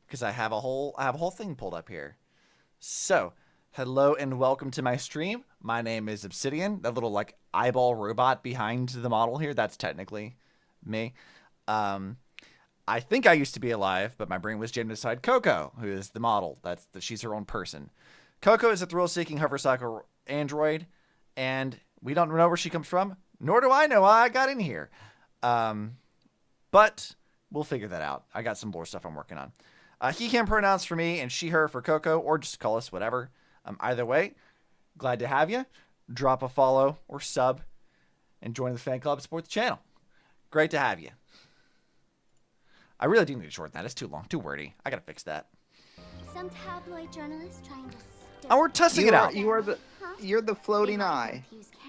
Because I have a whole thing pulled up here. So, hello and welcome to my stream. My name is Obsidian. That little like eyeball robot behind the model here, that's technically me. I think I used to be alive, but my brain was jammed aside Coco, who is the model. She's her own person. Coco is a thrill-seeking hovercycle android, and we don't know where she comes from, nor do I know how I got in here. But we'll figure that out. I got some more stuff I'm working on. He, him pronouns for me, and she, her for Coco, or just call us whatever. Either way, glad to have you. Drop a follow or sub, and join the fan club, support the channel. Great to have you. I really do need to shorten that. It's too long, too wordy. I gotta fix that. Some tabloid journalists trying to. Oh, we're testing it out. You're the floating eye.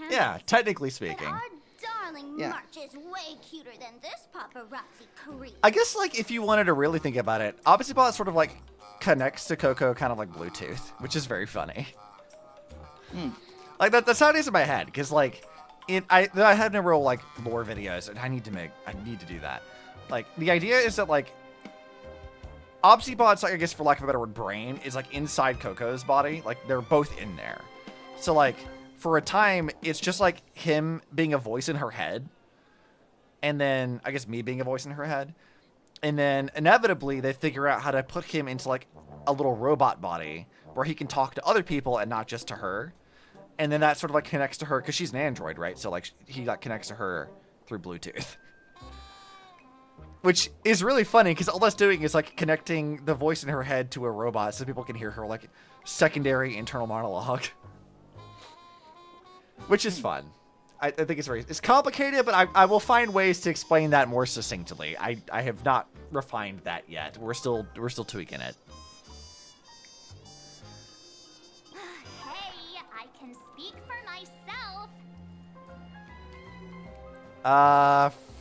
Yeah, technically speaking. Our darling March is way cuter than this paparazzi creep. I guess, like, if you wanted to really think about it, Opposite sort of, like, connects to Coco kind of like Bluetooth, which is very funny. Like, that's how it is in my head, because, like, I have no real, like, lore videos, and I need to do that. Like, the idea is that, like, Obsibot's, like, I guess for lack of a better word, brain is, like, inside Coco's body. Like, they're both in there. So, like, for a time, it's just, like, him being a voice in her head. And then, I guess, me being a voice in her head. And then, inevitably, they figure out how to put him into, like, a little robot body where he can talk to other people and not just to her. And then that sort of, like, connects to her, because she's an android, right? So, like, he, like, connects to her through Bluetooth. Which is really funny, because all that's doing is, like, connecting the voice in her head to a robot so people can hear her, like, secondary internal monologue. Which is fun. I think it's complicated, but I will find ways to explain that more succinctly. I have not refined that yet. We're still tweaking it. Hey, I can speak for myself.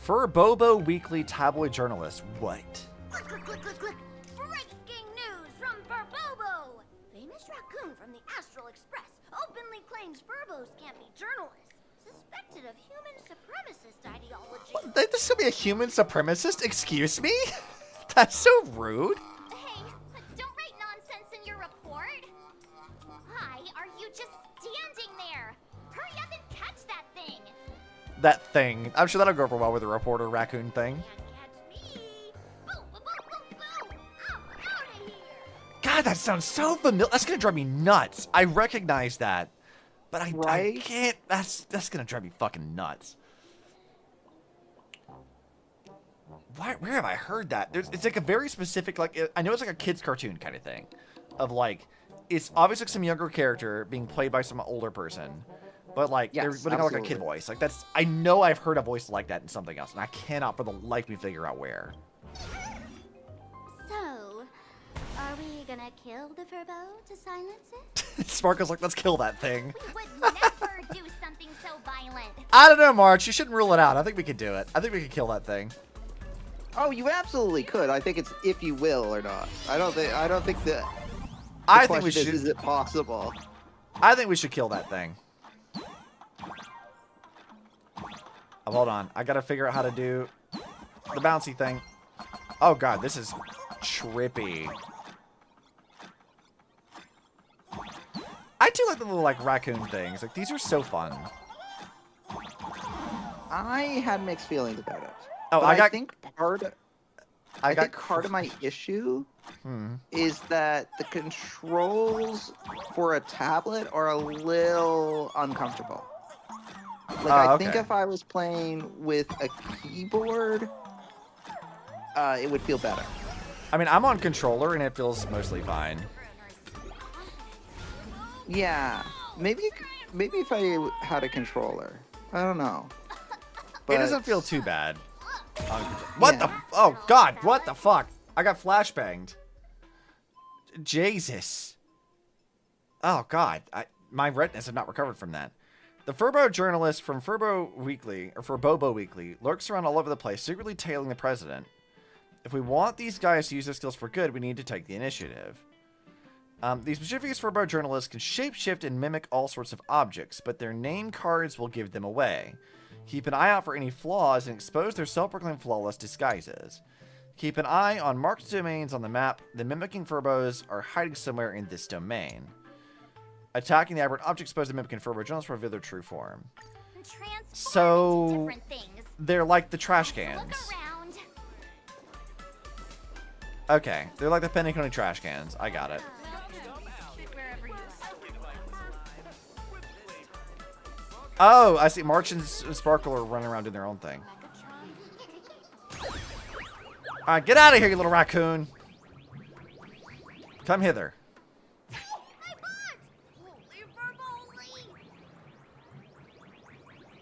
Furbobo Weekly tabloid journalist. What? Click. Breaking news from Furbobo! Famous raccoon from the Astral Express openly claims Furbos can't be journalists. Suspected of human supremacist ideology. What? This is gonna be a human supremacist? Excuse me? That's so rude. Hey, don't write nonsense in your report. Why are you just standing there? Hurry up and catch that thing. That thing. I'm sure that'll go over well with the reporter raccoon thing. God, that sounds so familiar. That's gonna drive me nuts. I recognize that, but I can't. That's gonna drive me fucking nuts. Where have I heard that? It's like a very specific, like, I know it's like a kid's cartoon kind of thing, of like, it's obviously like some younger character being played by some older person. But, like, they're putting on, like, a kid voice. Like, that's... I know I've heard a voice like that in something else, and I cannot for the life of me figure out where. So, are we gonna kill the Furbo to silence it? Sparkle's like, let's kill that thing. We would never do something so violent. I don't know, March. You shouldn't rule it out. I think we could do it. I think we could kill that thing. Oh, you absolutely could. I think it's if you will or not. I don't think the I think we should. Is it possible? I think we should kill that thing. Oh, hold on. I gotta figure out how to do the bouncy thing. Oh god, this is trippy. I do like the little like raccoon things. Like these are so fun. I had mixed feelings about it. Oh, But I think part of my issue is that the controls for a tablet are a little uncomfortable. Like I think if I was playing with a keyboard, it would feel better. I mean, I'm on controller and it feels mostly fine. Yeah, maybe if I had a controller, I don't know. But it doesn't feel too bad. What the? Oh god! What the fuck? I got flashbanged. Jesus. Oh god! My retinas have not recovered from that. The Furbo journalist from Furbo Weekly, or Furbobo Weekly, lurks around all over the place, secretly tailing the president. If we want these guys to use their skills for good, we need to take the initiative. These mischievous Furbo journalists can shapeshift and mimic all sorts of objects, but their name cards will give them away. Keep an eye out for any flaws and expose their self-proclaimed flawless disguises. Keep an eye on marked domains on the map. The mimicking Furbos are hiding somewhere in this domain. Attacking the aberrant object exposed to mimicking Furbo journalists will reveal their true form. So they're like the trash cans. Okay, they're like the Penny trash cans. I got it. Oh, I see. March and Sparkle are running around doing their own thing. Alright, get out of here, you little raccoon. Come hither.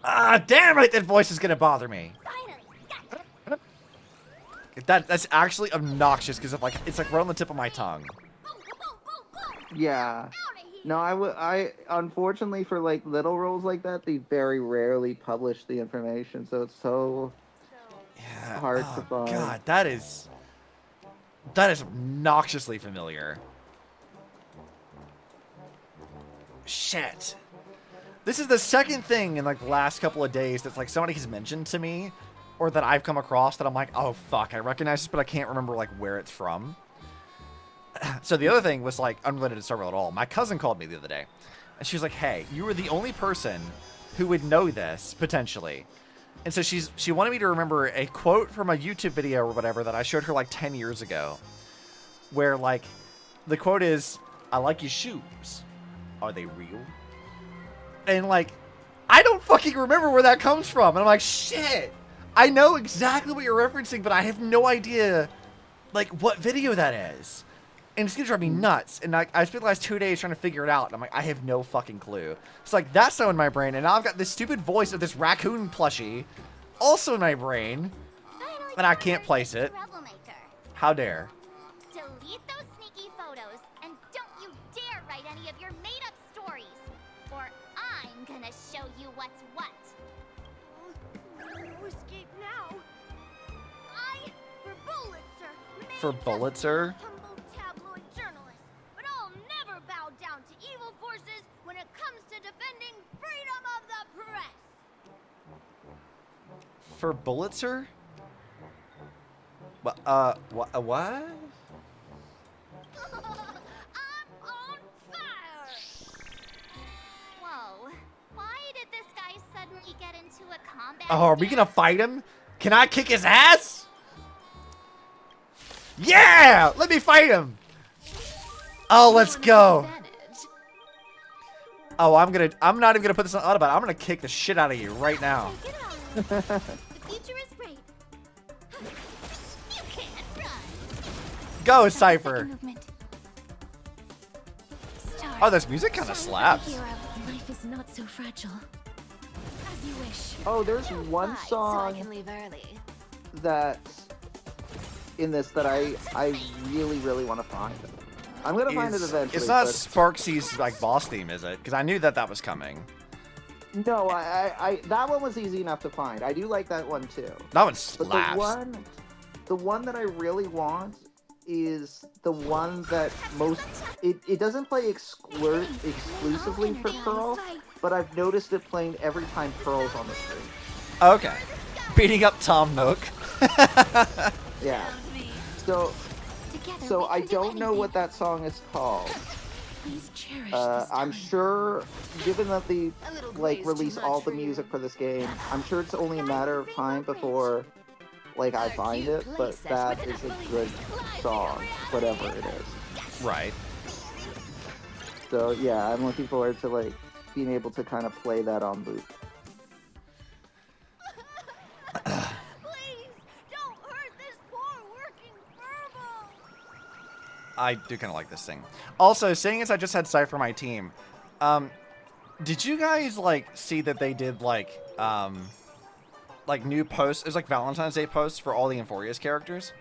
Ah, damn it! That voice is gonna bother me. That's actually obnoxious because like it's like right on the tip of my tongue. Yeah. No, I unfortunately for like little roles like that, they very rarely publish the information, so it's so hard to find. God, that is obnoxiously familiar. Shit. This is the second thing in like the last couple of days that's like somebody has mentioned to me or that I've come across that I'm like, oh fuck, I recognize this, but I can't remember like where it's from. So the other thing was like unrelated to Star Rail at all. My cousin called me the other day and she was like, hey, you were the only person who would know this potentially. And so she wanted me to remember a quote from a YouTube video or whatever that I showed her like 10 years ago where like the quote is, I like your shoes. Are they real? And like, I don't fucking remember where that comes from. And I'm like, shit, I know exactly what you're referencing, but I have no idea like what video that is. And it's gonna drive me nuts. And I spent the last 2 days trying to figure it out. And I'm like, I have no fucking clue. It's like, that's now in my brain. And now I've got this stupid voice of this raccoon plushie also in my brain. And I can't place it. How dare. Delete those sneaky photos. And don't you dare write any of your made-up stories. Or I'm gonna show you what's what. Escape now. For Bullitzer? For Bullitzer? What? What? Whoa. Why did this guy suddenly get into a combat? Oh, are we gonna fight him? Can I kick his ass? Yeah! Let me fight him! Oh, let's go. Oh, I'm not even gonna put this on autobot. I'm gonna kick the shit out of you right now. The future is great. You can't run. Go, Cypher. Oh, this music kind of slaps. Life is not so fragile. As you wish. Oh, there's one song so I can leave early. that's in this that I really, really want to find. I'm gonna find it eventually. It's not Sparxie's like boss theme, is it? Because I knew that was coming. No, I that one was easy enough to find. I do like that one too. That one slaps. But the one that I really want is the one that it doesn't play exclusively for Pearl, but I've noticed it playing every time Pearl's on the screen. Okay. Beating up Tom Nook. Yeah. So I don't know what that song is called. I'm sure, given that they like release all the music for this game, I'm sure it's only a matter of time before like I find it. But that is a good song, whatever it is. Right. So yeah, I'm looking forward to like being able to kind of play that on loop. I do kind of like this thing. Also, seeing as I just had Cypher on my team, did you guys like see that they did like new posts? It was like Valentine's Day posts for all the Euphoria's characters.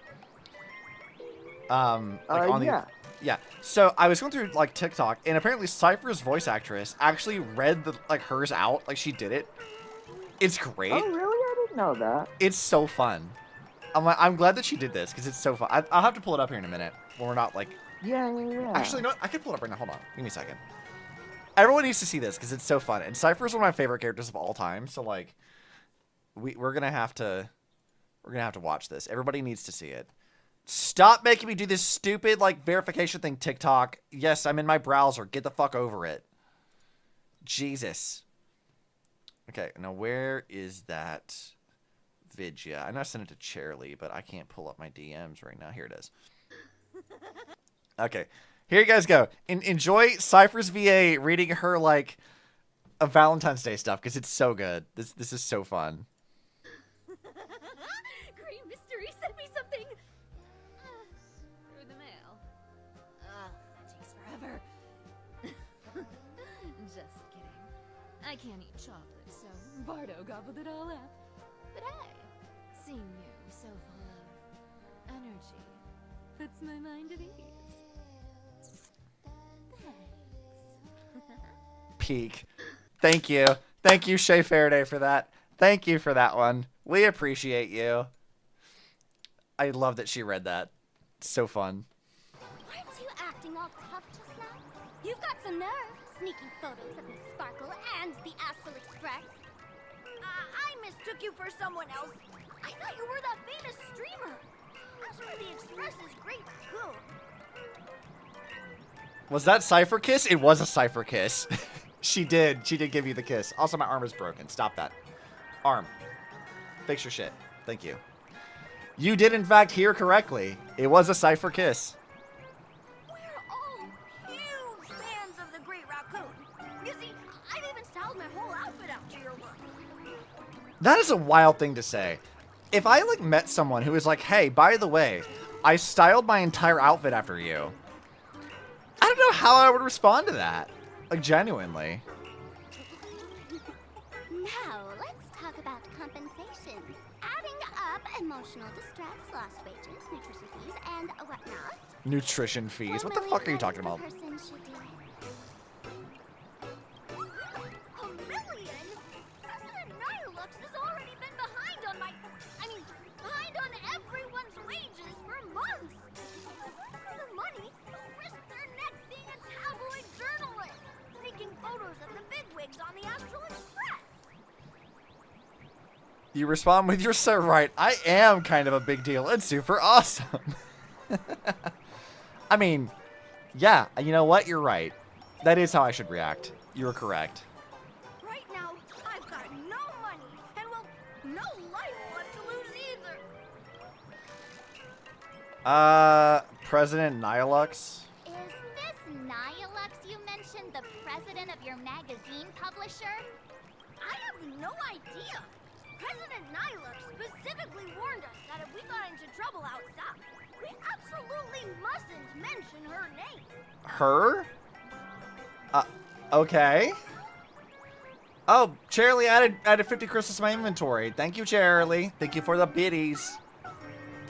Yeah. So I was going through like TikTok, and apparently Cypher's voice actress actually read the hers out, like she did it. It's great. Oh really? I didn't know that. It's so fun. I'm glad that she did this because it's so fun. I'll have to pull it up here in a minute when we're not like. Yeah. Actually, no, I can pull it up right now. Hold on, give me a second. Everyone needs to see this because it's so fun. And Cypher is one of my favorite characters of all time. So like, we're gonna have to watch this. Everybody needs to see it. Stop making me do this stupid like verification thing, TikTok. Yes, I'm in my browser. Get the fuck over it. Jesus. Okay, now where is that vid? Yeah, I know I sent it to Charlie, but I can't pull up my DMs right now. Here it is. Okay, here you guys go. Enjoy Cypher's VA reading her like a Valentine's Day stuff because it's so good. This is so fun. Green Mystery sent me something. Through the mail. That takes forever. Just kidding. I can't eat chocolate, so Bardo gobbled it all up. But hey, seeing you so full of energy puts my mind at ease. Peak. Thank you. Thank you, Shay Faraday, for that. Thank you for that one. We appreciate you. I love that she read that. It's so fun. Weren't you acting all tough just now? You've got some nerve, sneaking photos of Miss Sparkle and the Astral Express. I mistook you for someone else. I thought you were that famous streamer. As for the Express's great raccoon. Was that Cypher Kiss? It was a Cypher Kiss. She did give you the kiss. Also, my arm is broken. Stop that. Arm. Fix your shit. Thank you. You did, in fact, hear correctly. It was a Cypher Kiss. We're all huge fans of the Great Raccoon. You see, I've even styled my whole outfit after your look. That is a wild thing to say. If I, like, met someone who was like, hey, by the way, I styled my entire outfit after you, I don't know how I would respond to that. Like, genuinely. Now, let's talk about compensation. Adding up emotional distress, lost wages, nutrition fees, and whatnot. Nutrition fees? What the fuck are you talking about? $1 million? President Nihilux has already been behind on behind on everyone's wages for months. For the money, they'll risk their necks being a tabloid journalist, taking photos of the bigwigs on the Astral Express. You respond with, you're so right. I am kind of a big deal. It's super awesome. I mean, yeah, you know what? You're right. That is how I should react. You're correct. Right now, I've got no money, and well, no life left to lose either. President Nihilux? Is this Nihilux you mentioned the president of your magazine publisher? I have no idea. President Nihilux specifically warned us that if we got into trouble outside, we absolutely mustn't mention her name. Her? Okay. Oh, Charlie added 50 crystals to my inventory. Thank you, Charlie. Thank you for the biddies.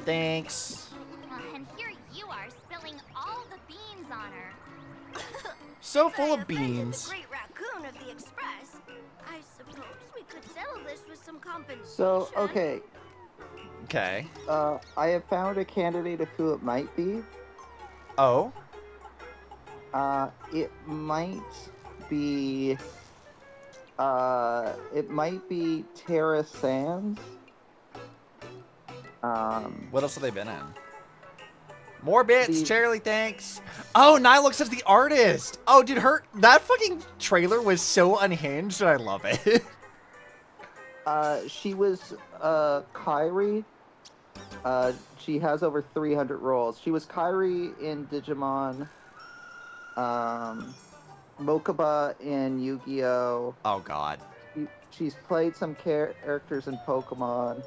Thanks. And here you are spilling all the beans on her. So full of beans. The Great Raccoon of the Express. I suppose we could settle this with some compensation. So, okay. Okay. I have found a candidate of who it might be. Oh? It might be It might be Terra Sands. What else have they been in? More bits, Charlie, thanks. Oh, Nilux is the artist. Oh, dude, that fucking trailer was so unhinged, and I love it. She was Kairi. She has over 300 roles. She was Kairi in Digimon. Mokuba in Yu-Gi-Oh! Oh, God. She's played some characters in Pokemon.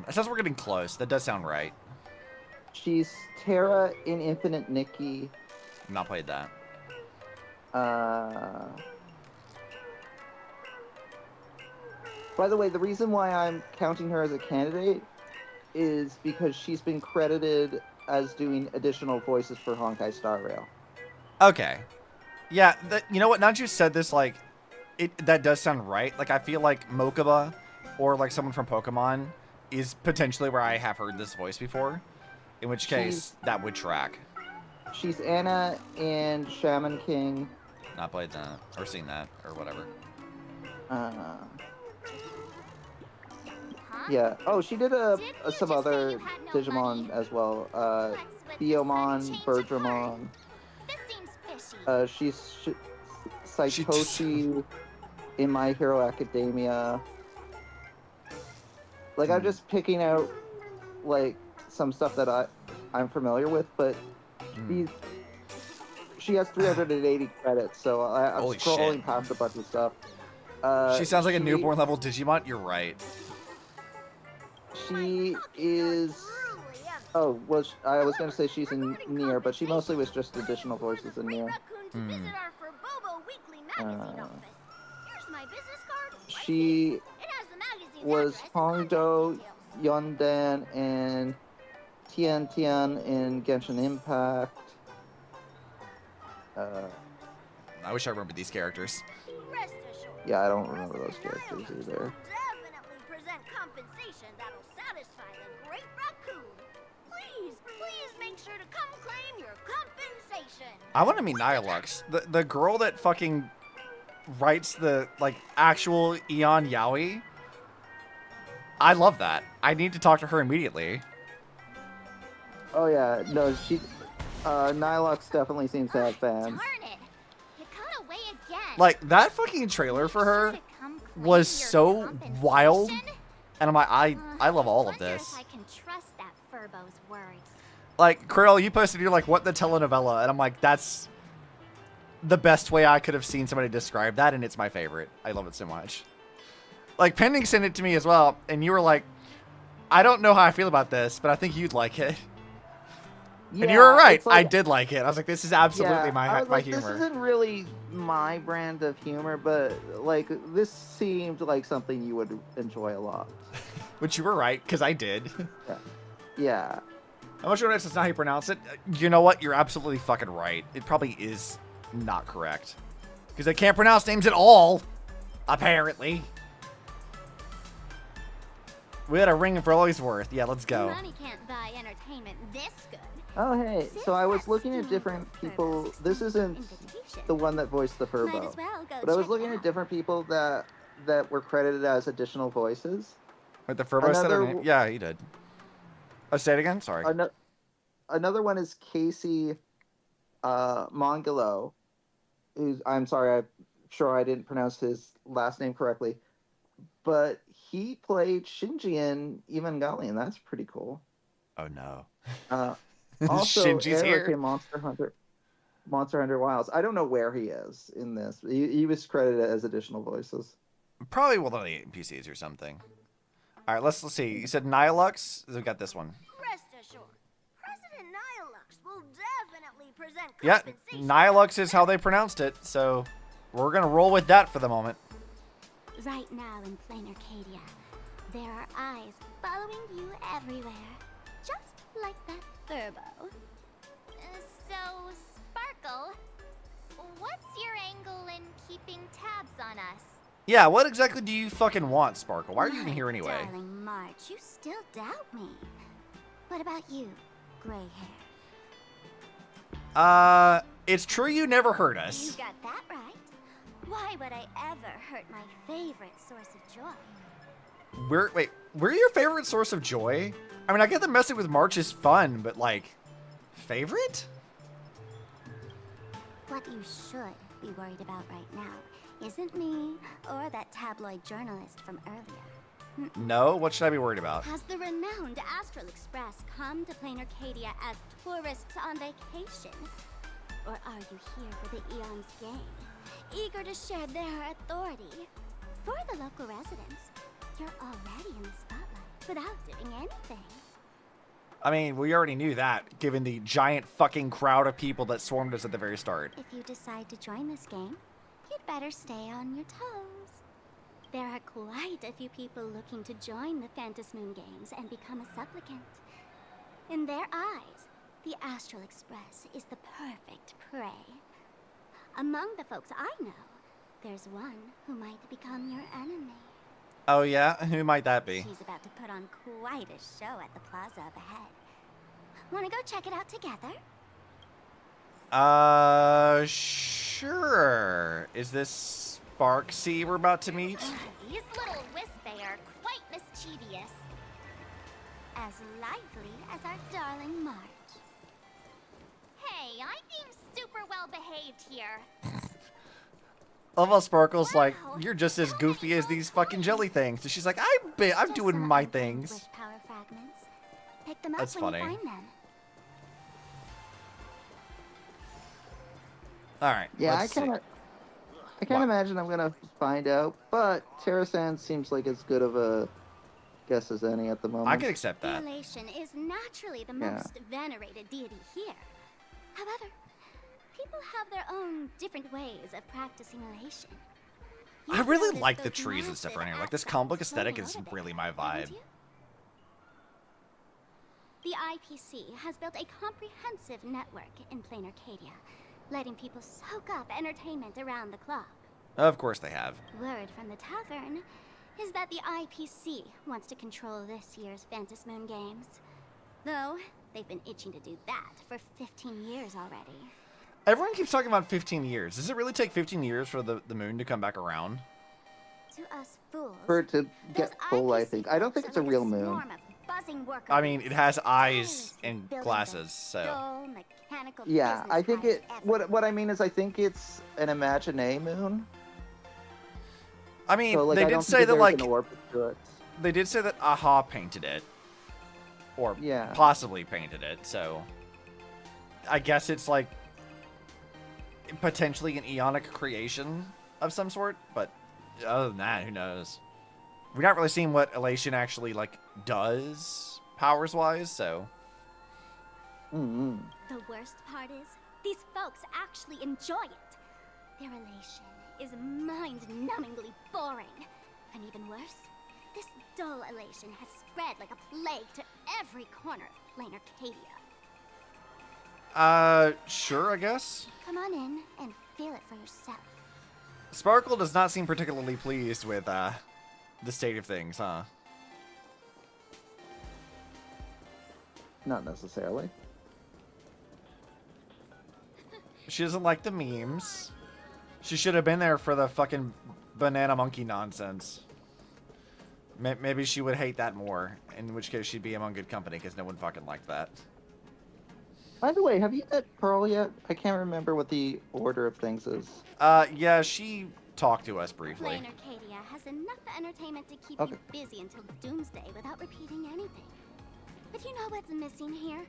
It sounds we're getting close. That does sound right. She's Terra in Infinite Nikki. Not played that. By the way, the reason why I'm counting her as a candidate is because she's been credited as doing additional voices for Honkai Star Rail. Okay. Yeah, you know what? Now that you said this, like, that does sound right. Like, I feel like Mokuba or, like, someone from Pokemon is potentially where I have heard this voice before. In which case, that would track. She's Anna in Shaman King. Not played that, or seen that, or whatever. Yeah. Oh, she did some other Digimon as well. Theomon, Bergermon. She's Saitoshi in My Hero Academia. Like, I'm just picking out, like, some stuff that I'm familiar with, but she has 380 credits, so I'm Holy scrolling shit. past a bunch of stuff. She sounds like a newborn level Digimon. You're right. She is... Oh, well, I was going to say she's in Nier, but she mostly was just additional voices in Nier. She was Hongdo, Yondan, and Tian Tian in Genshin Impact. I wish I remembered these characters. Yeah, I don't remember those characters either. Definitely present compensation that'll satisfy the Great Raccoon. Please make sure to come claim your compensation. I want to meet Nihilux. The girl that fucking writes the, like, actual Eon Yaoi. I love that. I need to talk to her immediately. Oh yeah, no, Nihilux definitely seems to have fans. Darn it. It got away again. Like, that fucking trailer for her was so wild. And I'm like, I love all of this. I can trust that Furbo's words. Like, Krill, you posted, you're like, what the telenovela? And I'm like, that's the best way I could have seen somebody describe that, and it's my favorite. I love it so much. Like, Pending sent it to me as well, and you were like, I don't know how I feel about this, but I think you'd like it. Yeah, and you were right. like, I did like it. I was like, this is absolutely my like, humor. This isn't really my brand of humor, but, like, this seemed like something you would enjoy a lot. Which you were right, because I did. Yeah. I'm not sure that's not how you pronounce it. You know what? You're absolutely fucking right. It probably is not correct. Because they can't pronounce names at all, apparently. We had a ring for all he's worth. Yeah, let's go. Money can't buy entertainment this good. Oh, hey. So I was looking at different people. This isn't the one that voiced the Furbo. But I was looking at different people that were credited as additional voices. Wait, the Furbo said her name? Yeah, he did. Oh, say it again? Sorry. Another one is Casey Mongolo, who's, I'm sorry, I'm sure I didn't pronounce his last name correctly, but he played Shinji in Evangelion. That's pretty cool. Oh, no. Also, Shinji's Eric here? in Monster Hunter Wilds. I don't know where he is in this. He was credited as additional voices. Probably one of the NPCs or something. All right, let's see. You said Nihilux? We got this one. Rest assured, President Nihilux will definitely present Yeah, compensation. Nihilux is how they pronounced it, so we're going to roll with that for the moment. Right now in Plain Arcadia, there are eyes following you everywhere. Just like that Furbo. So, Sparkle, what's your angle in keeping tabs on us? Yeah, what exactly do you fucking want, Sparkle? Why are you even here anyway? Darling March, you still doubt me. What about you, gray hair? It's true you never heard us. You got that right. Why would I ever hurt my favorite source of joy? We're your favorite source of joy? I mean, I get that messing with March is fun, but like, favorite? What you should be worried about right now isn't me or that tabloid journalist from earlier. No? What should I be worried about? Has the renowned Astral Express come to Plain Arcadia as tourists on vacation? Or are you here for the Eon's game, eager to share their authority? For the local residents, you're already in the spotlight without doing anything. I mean, we already knew that, given the giant fucking crowd of people that swarmed us at the very start. If you decide to join this game, you'd better stay on your toes. There are quite a few people looking to join the Phantasmoon Games and become a supplicant. In their eyes, the Astral Express is the perfect prey. Among the folks I know, there's one who might become your enemy. Oh yeah? Who might that be? She's about to put on quite a show at the plaza up ahead. Wanna go check it out together? Sure. Is this Sparxie we're about to meet? These little Wispay are quite mischievous. As lively as our darling March. Hey, I'm being super well behaved here. I love how Sparkle's like, you're just as goofy as these fucking jelly things. And she's like, I'm doing my things. Power fragments. Pick them up That's when funny. you find them. All right. Yeah, let's I can't imagine I'm gonna find out, but Terrasan seems like as good of a guess as any at the moment. I can accept that. Elation is naturally the Yeah. most venerated deity here. However, people have their own different ways of practicing elation. I really like the trees and stuff around here. Like, this comic book aesthetic is really my vibe. The IPC has built a comprehensive network in Plain Arcadia, letting people soak up entertainment around the clock. Of course they have. Word from the tavern is that the IPC wants to control this year's Phantasmoon Games. Though, they've been itching to do that for 15 years already. Everyone keeps talking about 15 years. Does it really take 15 years for the moon to come back around? To us fools, For it to get full, I think. I don't think it's a real moon. swarm of buzzing workers, I mean, it has eyes and glasses, so. dull, mechanical Yeah, business I think types it. What I mean is, I think it's an Imagine moon. I mean, So, like, they I did don't say think that, there's like, an orbit to it. they did say that Aha painted it. Or Yeah. possibly painted it, so. I guess it's, like, potentially an Eonic creation of some sort, but other than that, who knows? We're not really seeing what Elation actually, like, does, powers-wise, so. Mm-hmm. The worst part is, these folks actually enjoy it. Their elation is mind-numbingly boring. And even worse, this dull elation has spread like a plague to every corner of Plain Arcadia. Sure, I guess. Come on in and feel it for yourself. Sparkle does not seem particularly pleased with, the state of things, huh? Not necessarily. She doesn't like the memes. She should have been there for the fucking banana monkey nonsense. Maybe she would hate that more, in which case she'd be among good company, because no one fucking liked that. By the way, have you met Pearl yet? I can't remember what the order of things is. Yeah, she talked to us briefly. Plain Arcadia has enough entertainment to keep you busy until doomsday without repeating anything. But you know what's missing here?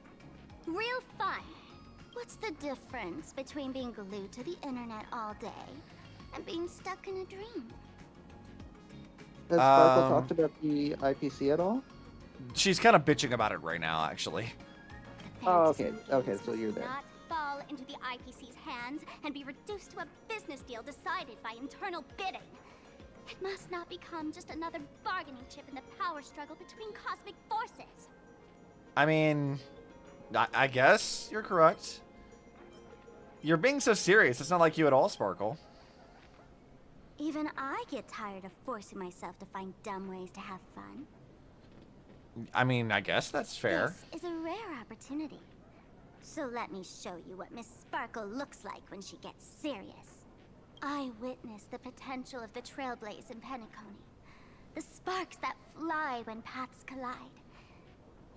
Real fun. What's the difference between being glued to the internet all day and being stuck in a dream? Has Sparkle talked about the IPC at all? She's kind of bitching about it right now, actually. Oh, okay. Okay, so you're there. Not fall into the IPC's hands and be reduced to a business deal decided by internal bidding. It must not become just another bargaining chip in the power struggle between cosmic forces. I mean, I guess you're correct. You're being so serious. It's not like you at all, Sparkle. Even I get tired of forcing myself to find dumb ways to have fun. I mean, I guess that's fair. This is a rare opportunity. So let me show you what Miss Sparkle looks like when she gets serious. I witnessed the potential of the trailblaze in Penacony. The sparks that fly when paths collide.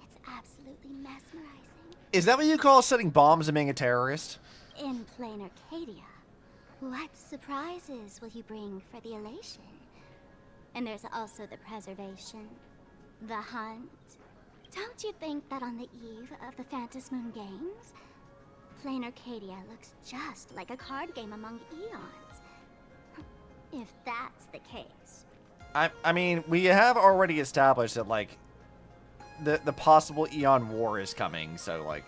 It's absolutely mesmerizing. Is that what you call setting bombs and being a terrorist? In plain Arcadia, what surprises will you bring for the elation? And there's also the preservation, the hunt. Don't you think that on the eve of the Phantasm Moon Games, plain Arcadia looks just like a card game among eons? If that's the case. I mean, we have already established that, like, the possible Eon War is coming, so, like,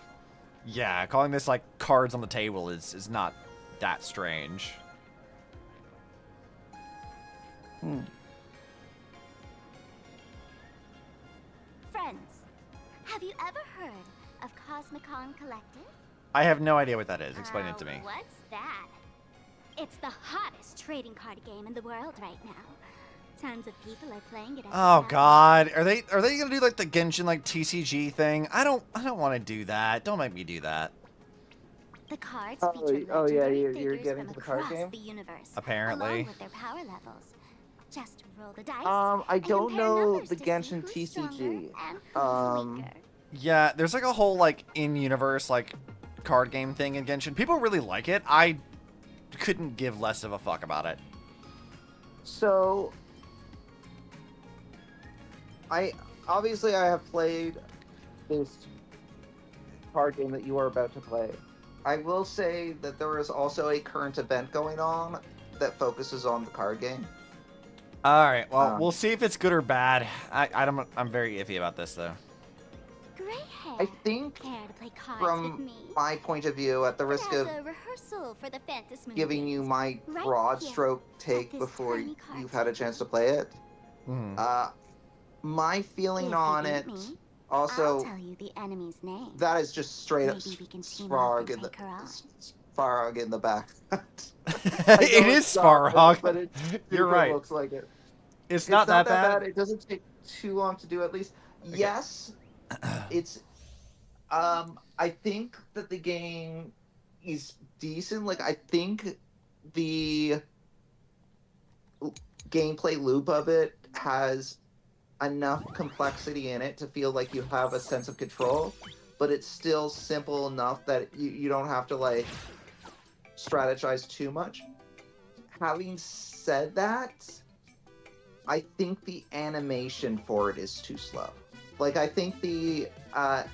yeah, calling this, like, cards on the table is not that strange. Friends, have you ever heard of Cosmicon Collective? I have no idea what that is. Explain it to me. What's that? It's the hottest trading card game in the world right now. Tons of people are playing it. Oh God, are they gonna do like the Genshin like TCG thing? I don't want to do that. Don't make me do that. The cards Oh, feature oh yeah, legendary you're figures getting from to the card across game. the universe, Apparently. along with their power levels. Just roll the dice. I don't compare know numbers the to Genshin see who's stronger TCG. and who's weaker. Yeah, there's like a whole like in-universe like card game thing in Genshin. People really like it. I couldn't give less of a fuck about it. So, I have played this card game that you are about to play. I will say that there is also a current event going on that focuses on the card game. All right, well, we'll see if it's good or bad. I'm very iffy about this though. Gray hair. I think, Care to play cards with from me? my point of view, at the risk As of a rehearsal for the Phantasm Moon giving you Games, my right broad here, stroke take this before tiny card you've had a chance to play it, my feeling If on you it, beat me, also, I'll tell you the enemy's name. that is just straight up Maybe we can team up and Sparg in the take her on. Sparg in the back. It is Sparg. But it You're right. Looks like it. It's not that bad. It doesn't take too long to do. At least, yes, it's. I think that the game is decent. Like, I think the gameplay loop of it has enough complexity in it to feel like you have a sense of control, but it's still simple enough that you don't have to like strategize too much. Having said that, I think the animation for it is too slow. Like, I think the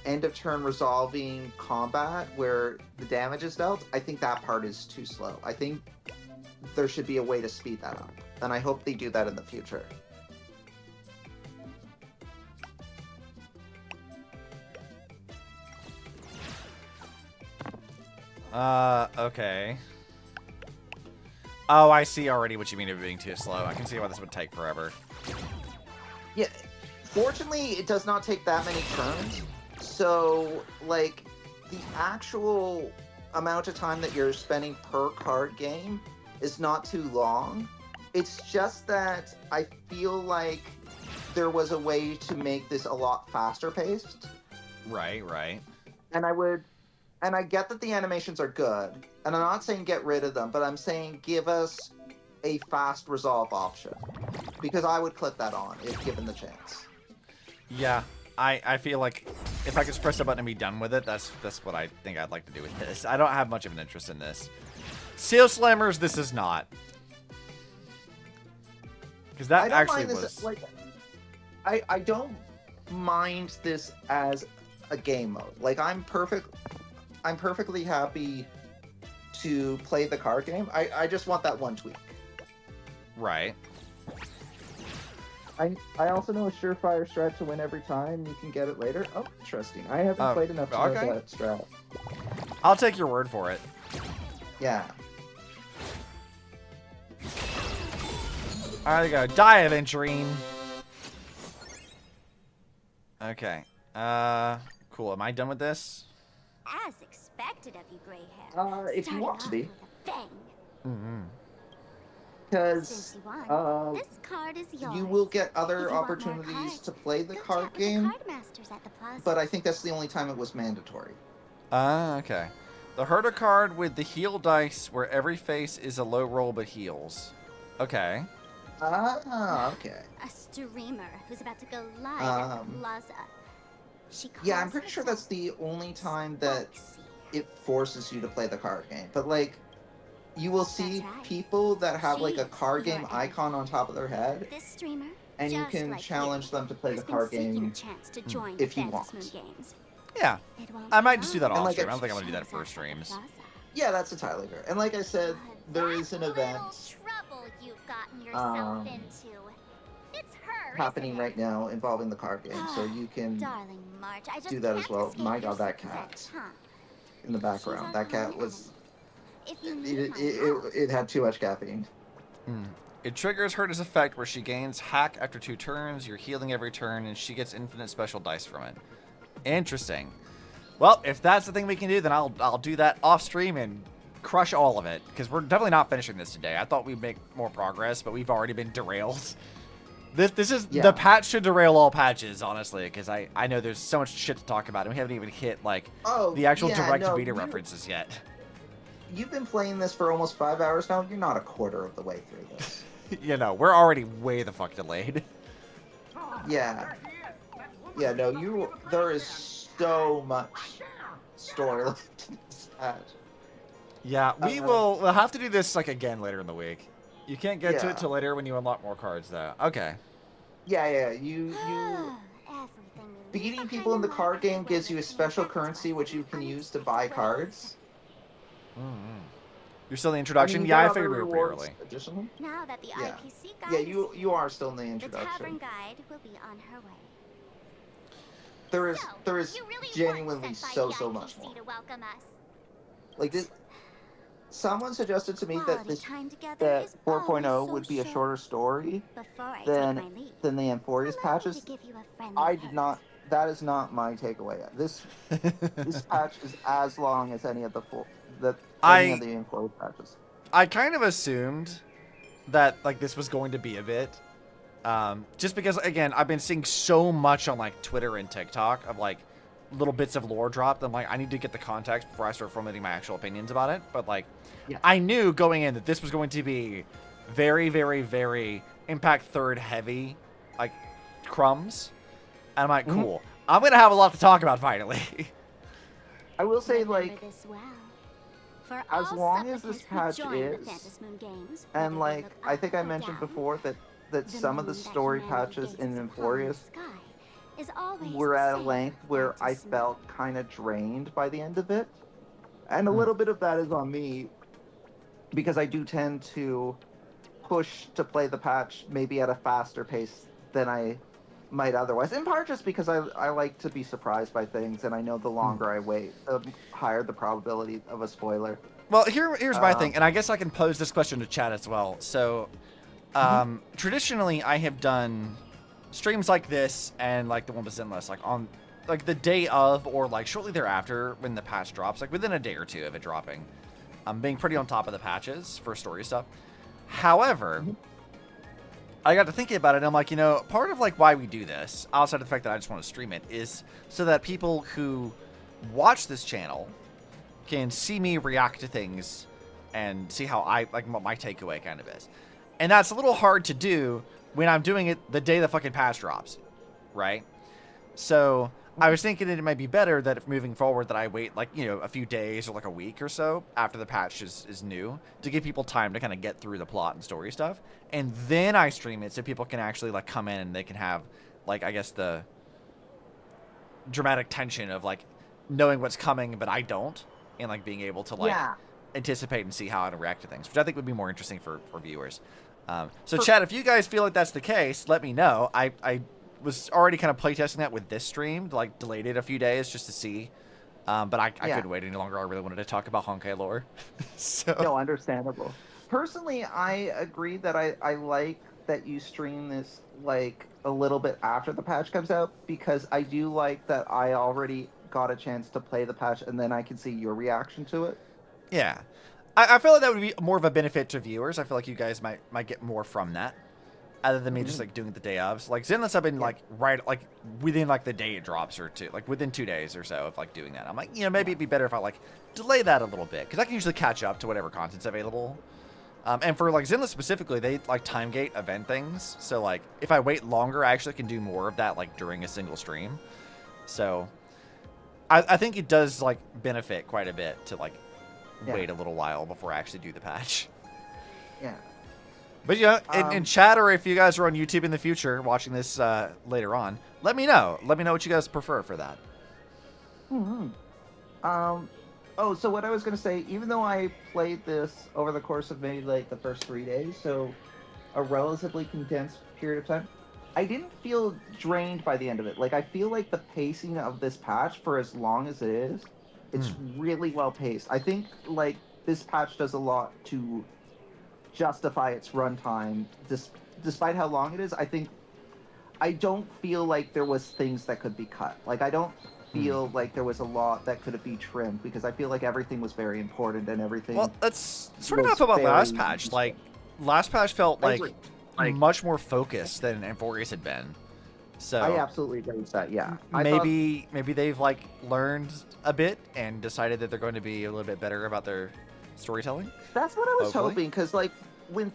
end of turn resolving combat where the damage is dealt, I think that part is too slow. I think there should be a way to speed that up, and I hope they do that in the future. Okay. Oh, I see already what you mean of being too slow. I can see why this would take forever. Yeah, fortunately, it does not take that many turns. So, like, the actual amount of time that you're spending per card game is not too long. It's just that I feel like there was a way to make this a lot faster paced. Right. And I get that the animations are good, and I'm not saying get rid of them, but I'm saying give us a fast resolve option, because I would click that on if given the chance. Yeah, I feel like if I could just press a button and be done with it, that's what I think I'd like to do with this. I don't have much of an interest in this. Seal Slammers, this is not. Because that actually was... This, like, I don't mind this as a game mode. Like, I'm perfectly happy to play the card game. I just want that one tweak. Right. I also know a surefire strat to win every time. You can get it later. Oh, interesting. I haven't played enough to know that strat. I'll take your word for it. Yeah. Alright, there you go. Die, Aventurine. Okay. Cool. Am I done with this? As expected of you, gray hair. If you want to be. Mm-hmm. Because this card is yours. you will get other If you want more opportunities cards, to play the go card chat with the game, card masters at the plaza. but I think that's the only time it was mandatory. Okay. The herder card with the heal dice where every face is a low roll but heals. Okay. Ah, okay. A streamer who's about to go live at the plaza. Yeah, I'm pretty sure that's the only time that it forces you to play the card game. But like, you will see people that have like a card game icon on top of their head, This streamer, and you just can like challenge them to play the has been card seeking game a chance to join if the he Phantasm wants. Moon Games. Yeah. It won't I be might just do that long. off like, stream. I don't think I'm gonna do that for streams. Yeah, that's entirely fair. And like I said, there is an event Trouble you've gotten yourself into. It's her. happening right now involving the card game, so you can Darling March, I just do that as can't well. escape My your God, that sixth cat sense, huh? in the background. That cat was. If you need my It had too much caffeine. It triggers Herder's effect where she gains hack after 2 turns, you're healing every turn, and she gets infinite special dice from it. Interesting. Well, if that's the thing we can do, then I'll do that off stream and crush all of it, because we're definitely not finishing this today. I thought we'd make more progress, but we've already been derailed. This is the patch should derail all patches, honestly, because I know there's so much shit to talk about, and we haven't even hit like the actual direct Vita references yet. You've been playing this for almost 5 hours now. You're not a quarter of the way through this. You know, we're already way the fuck delayed. Yeah. Yeah, no, there is so much story left in this patch. Yeah, we'll have to do this like again later in the week. You can't get to Yeah. it till later when you unlock more cards, though. Okay. Yeah, you beating people in the card game gives you a special currency which you can use to buy cards. You're still in the introduction? you Yeah, get I figured we other were pretty rewards early. additionally. Now that the Yeah. IPC guide Yeah, is you are still in the the introduction. tavern guide will be on her way. There is genuinely so much more. To welcome us. Like this, someone suggested to me that Quality this time together that is 4.0 always so would be a short. shorter story Before I than take my leave, the Amphorius patches. give you a friendly I did not. That is not my takeaway. This patch is as long as any of the any of the Amphorius patches. I kind of assumed that like this was going to be a bit. Just because, again, I've been seeing so much on like Twitter and TikTok of like little bits of lore dropped. I'm like, I need to get the context before I start formulating my actual opinions about it. But like, I knew going in that this was going to be very, very, very Impact 3rd heavy, like crumbs. And I'm like, cool. I'm gonna have a lot to talk about finally. I will say, like, this well. For as all long as this supplicants who patch join the is, Phantasm Moon Games, and whether they like look I up think I or mentioned down, before that the some of the moon that story humanity patches in gazes upon Amphorius the sky is always were the at a same, length where I Phantasm. felt kind of drained by the end of it. And a little bit of that is on me because I do tend to push to play the patch maybe at a faster pace than I might otherwise. In part just because I like to be surprised by things, and I know the longer I wait, the higher the probability of a spoiler. Well, here's my thing, and I guess I can pose this question to chat as well. So, traditionally, I have done streams like this and like the one with Zenless, like on like the day of or like shortly thereafter when the patch drops, like within a day or two of it dropping. I'm being pretty on top of the patches for story stuff. However, I got to thinking about it, and I'm like, you know, part of like why we do this, outside of the fact that I just want to stream it, is so that people who watch this channel can see me react to things and see how I like what my takeaway kind of is. And that's a little hard to do when I'm doing it the day the fucking patch drops, right? So I was thinking it might be better that if moving forward that I wait like, you know, a few days or like a week or so after the patch is new to give people time to kind of get through the plot and story stuff. And then I stream it so people can actually like come in and they can have like, I guess the dramatic tension of like knowing what's coming, but I don't. And like being able to like anticipate and see how I react to things, which I think would be more interesting for viewers. So chat, if you guys feel like that's the case, let me know. I was already kind of playtesting that with this stream, like delayed it a few days just to see. But I couldn't wait any longer. I really wanted to talk about Honkai lore. So No, understandable. Personally, I agree that I like that you stream this like a little bit after the patch comes out, because I do like that I already got a chance to play the patch and then I can see your reaction to it. Yeah. I feel like that would be more of a benefit to viewers. I feel like you guys might get more from that. other than me just like doing it the day of. So like Zenless, I've been like like within like the day it drops or two, like within 2 days or so of like doing that. I'm like, maybe it'd be better if I like delay that a little bit because I can usually catch up to whatever content's available. And for like Zenless specifically, they like time gate event things. So like if I wait longer, I actually can do more of that like during a single stream. So I think it does like benefit quite a bit to like wait a little while before I actually do the patch. Yeah. But in chat, or if you guys are on YouTube in the future watching this later on, let me know. Let me know what you guys prefer for that. Oh, so what I was gonna say, even though I played this over the course of maybe like the first 3 days, so a relatively condensed period of time, I didn't feel drained by the end of it. Like I feel like the pacing of this patch, for as long as it is, it's really well paced. I think like this patch does a lot to justify its runtime, despite how long it is. I don't feel like there was things that could be cut. Like I don't feel like there was a lot that could be trimmed because I feel like everything was very important and everything. Well, that's sort of how I felt about last patch. Like last patch felt like much more focused than Amphorius had been. So I absolutely agree with that. Yeah, maybe they've like learned a bit and decided that they're going to be a little bit better about their storytelling. That's what I was hoping, because like when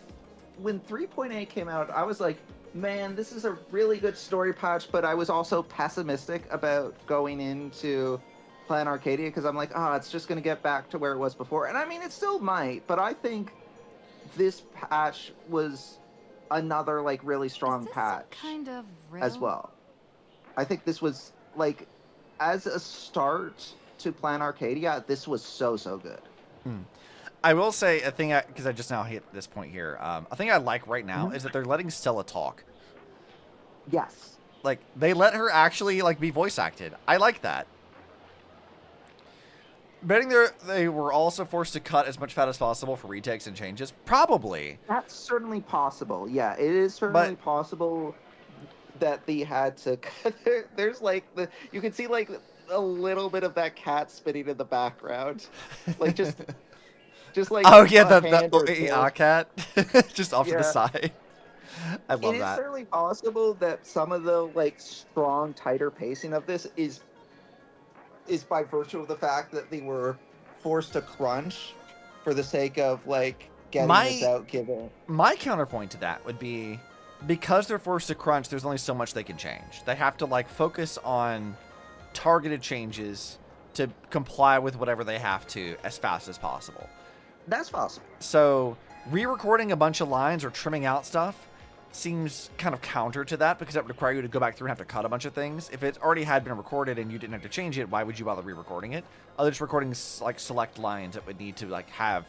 3.8 came out, I was like, man, this is a really good story patch, but I was also pessimistic about going into Plan Arcadia because I'm like, it's just going to get back to where it was before. And I mean, it still might, but I think this patch was another like really strong patch kind of as well. I think this was like, as a start to Plan Arcadia, this was so good. I will say a thing, because I just now hit this point here. A thing I like right now is that they're letting Stella talk. Yes. Like, they let her actually, like, be voice acted. I like that. Betting they were also forced to cut as much fat as possible for retakes and changes? Probably. That's certainly possible. Yeah, it is certainly possible that they had to cut. There's, like, you can see, like, a little bit of that cat spinning in the background. Like, just like the cat just off to the side. I love that. It is certainly possible that some of the like strong, tighter pacing of this is by virtue of the fact that they were forced to crunch for the sake of like getting this out. My counterpoint to that would be, because they're forced to crunch, there's only so much they can change. They have to like focus on targeted changes to comply with whatever they have to as fast as possible. That's possible. So re-recording a bunch of lines or trimming out stuff seems kind of counter to that, because that would require you to go back through and have to cut a bunch of things. If it already had been recorded and you didn't have to change it, why would you bother re-recording it? Other just recording like select lines that would need to like have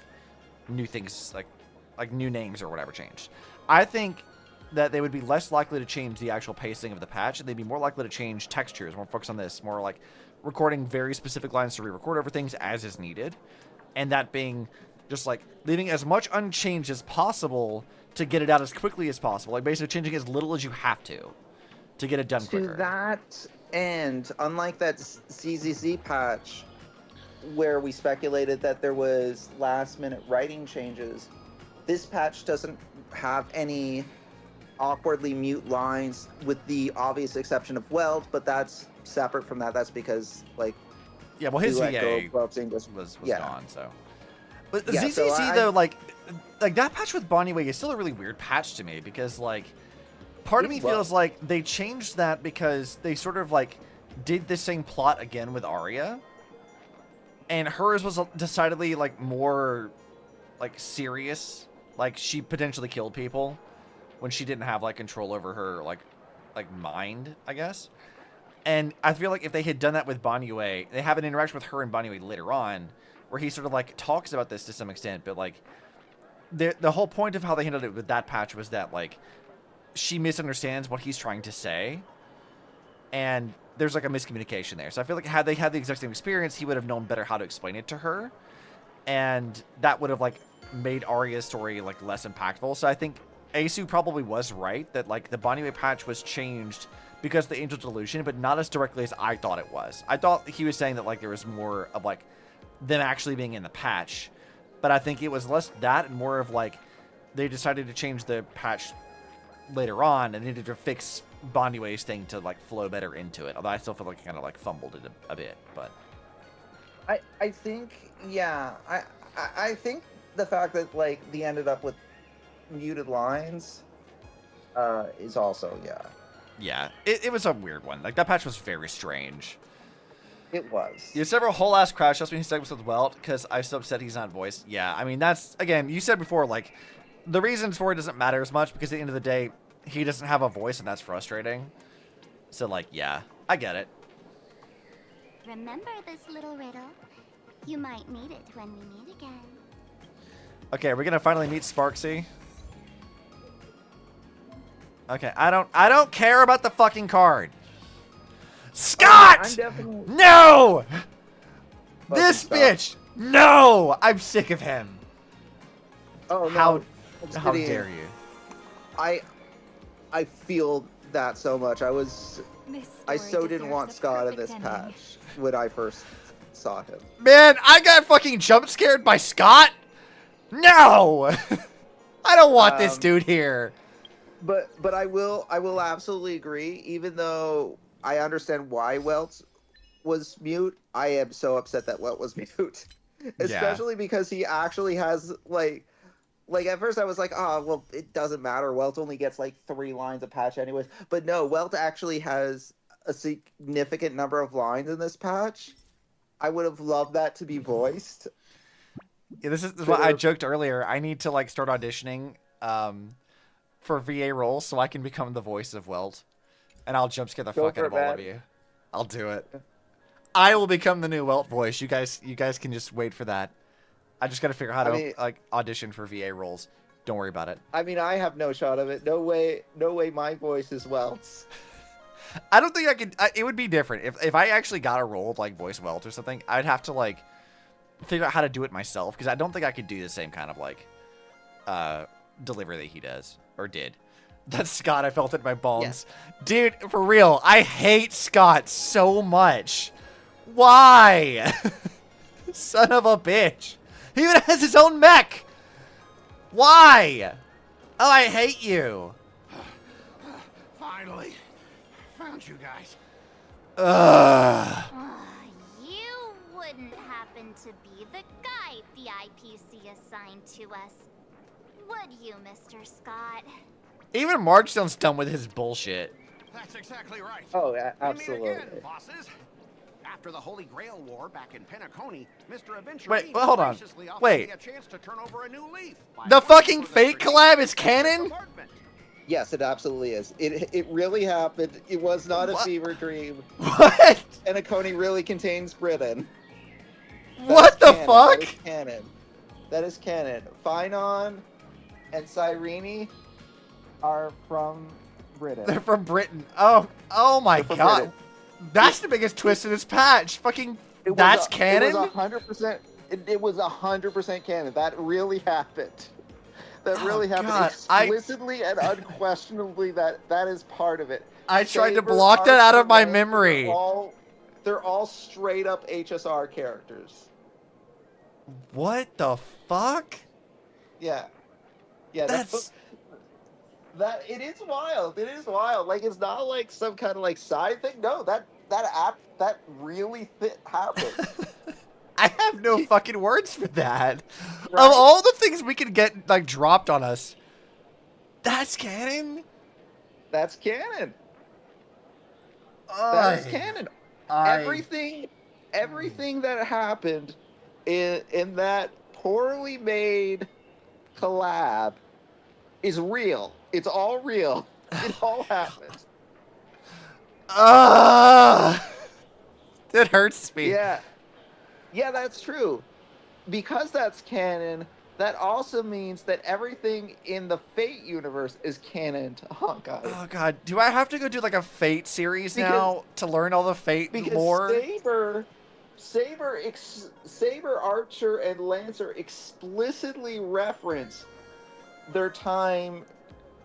new things like new names or whatever changed. I think that they would be less likely to change the actual pacing of the patch, and they'd be more likely to change textures, more focus on this, more like recording very specific lines to re-record over things as is needed, and that being just like leaving as much unchanged as possible to get it out as quickly as possible. Like basically changing as little as you have to get it done quicker. To that end, unlike that ZZZ patch where we speculated that there was last minute writing changes, this patch doesn't have any awkwardly mute lines with the obvious exception of Weld, but that's separate from that. That's because like well, his VA was gone, so. But the ZZZ though, like that patch with Bonnie Way is still a really weird patch to me, because like part of me feels like they changed that because they sort of like did the same plot again with Arya, and hers was decidedly like more like serious, like she potentially killed people when she didn't have like control over her like mind, I guess. And I feel like if they had done that with Bonnie Way, they have an interaction with her and Bonnie Way later on, where he sort of like talks about this to some extent, but like the whole point of how they handled it with that patch was that like she misunderstands what he's trying to say, and there's like a miscommunication there. So I feel like had they had the exact same experience, he would have known better how to explain it to her, and that would have like made Arya's story like less impactful. So I think Asu probably was right that like the Bonnie Way patch was changed because of the Angel Delusion, but not as directly as I thought it was. I thought he was saying that like there was more of like them actually being in the patch, but I think it was less that and more of like they decided to change the patch later on, and needed to fix Bondiway's thing to like flow better into it. Although I still feel like I kind of like fumbled it a bit, but I think, yeah, I think the fact that like they ended up with muted lines is also, yeah, it was a weird one. Like that patch was very strange. It was. You have several whole ass crash just when he segments with Welt because I'm so upset he's not voiced. Yeah, I mean that's again, you said before, like the reasons for it doesn't matter as much because at the end of the day, he doesn't have a voice and that's frustrating. So like, yeah, I get it. Remember this little riddle? You might need it when we meet again. Okay, we're gonna finally meet Sparxie. Okay, I don't care about the fucking card. Scott! No! This bitch! No! I'm sick of him. Oh How no! How dare you? I feel that so much. I so didn't want Scott in this patch when I first saw him. Man, I got fucking jump scared by Scott? No! I don't want this dude here. But I will absolutely agree, even though I understand why Welt was mute, I am so upset that Welt was mute. Especially because he actually has like at first I was like, well, it doesn't matter. Welt only gets like 3 lines a patch anyways. But no, Welt actually has a significant number of lines in this patch. I would have loved that to be voiced. Yeah, this is what I joked earlier. I need to like start auditioning for VA roles so I can become the voice of Welt. And I'll jump scare the fuck out of all of you. I'll do it. I will become the new Welt voice. You guys can just wait for that. I just got to figure out how to like audition for VA roles. Don't worry about it. I mean, I have no shot of it. No way my voice is Welt's. I don't think I could. It would be different if I actually got a role of like voice Welt or something. I'd have to like figure out how to do it myself because I don't think I could do the same kind of like delivery that he does or did. That's Scott. I felt it in my bones. Yeah. Dude, for real, I hate Scott so much. Why? Son of a bitch. He even has his own mech. Why? Oh, I hate you. Finally. Found you guys. You wouldn't happen to be the guy the IPC assigned to us, would you, Mr. Scott? Even Marge sounds done with his bullshit. That's exactly right. Oh, yeah, absolutely. Again, bosses. After the Holy Grail War back in Penacony, Mr. Adventure Wait, well, hold on. Wait. A chance to turn over a new leaf the fucking Fate collab is canon? Yes, it absolutely is. It really happened. It was not a fever dream. What? Penacony really contains Britain. What the fuck? That is canon. That is canon. Finon and Cyrene are from Britain. They're from Britain. Oh my god. Britain. That's the biggest twist in this patch. Fucking, that's canon? It was 100%. It was 100% canon. That really happened. That really happened. God, explicitly and unquestionably. That is part of it. I tried to block that out of my memory. They're all straight up HSR characters. What the fuck? Yeah. Yeah. That it is wild. It is wild. Like it's not like some kind of like side thing. No, that really happened. I have no fucking words for that. Right? Of all the things we could get like dropped on us, that's canon. That's canon. That is canon. Everything that happened in that poorly made collab is real. It's all real. It all happened. It hurts me. Yeah. Yeah, that's true. Because that's canon, that also means that everything in the Fate universe is canon to Honkai. Oh god, do I have to go do like a Fate series now to learn all the Fate lore? Saber, Archer, and Lancer explicitly reference their time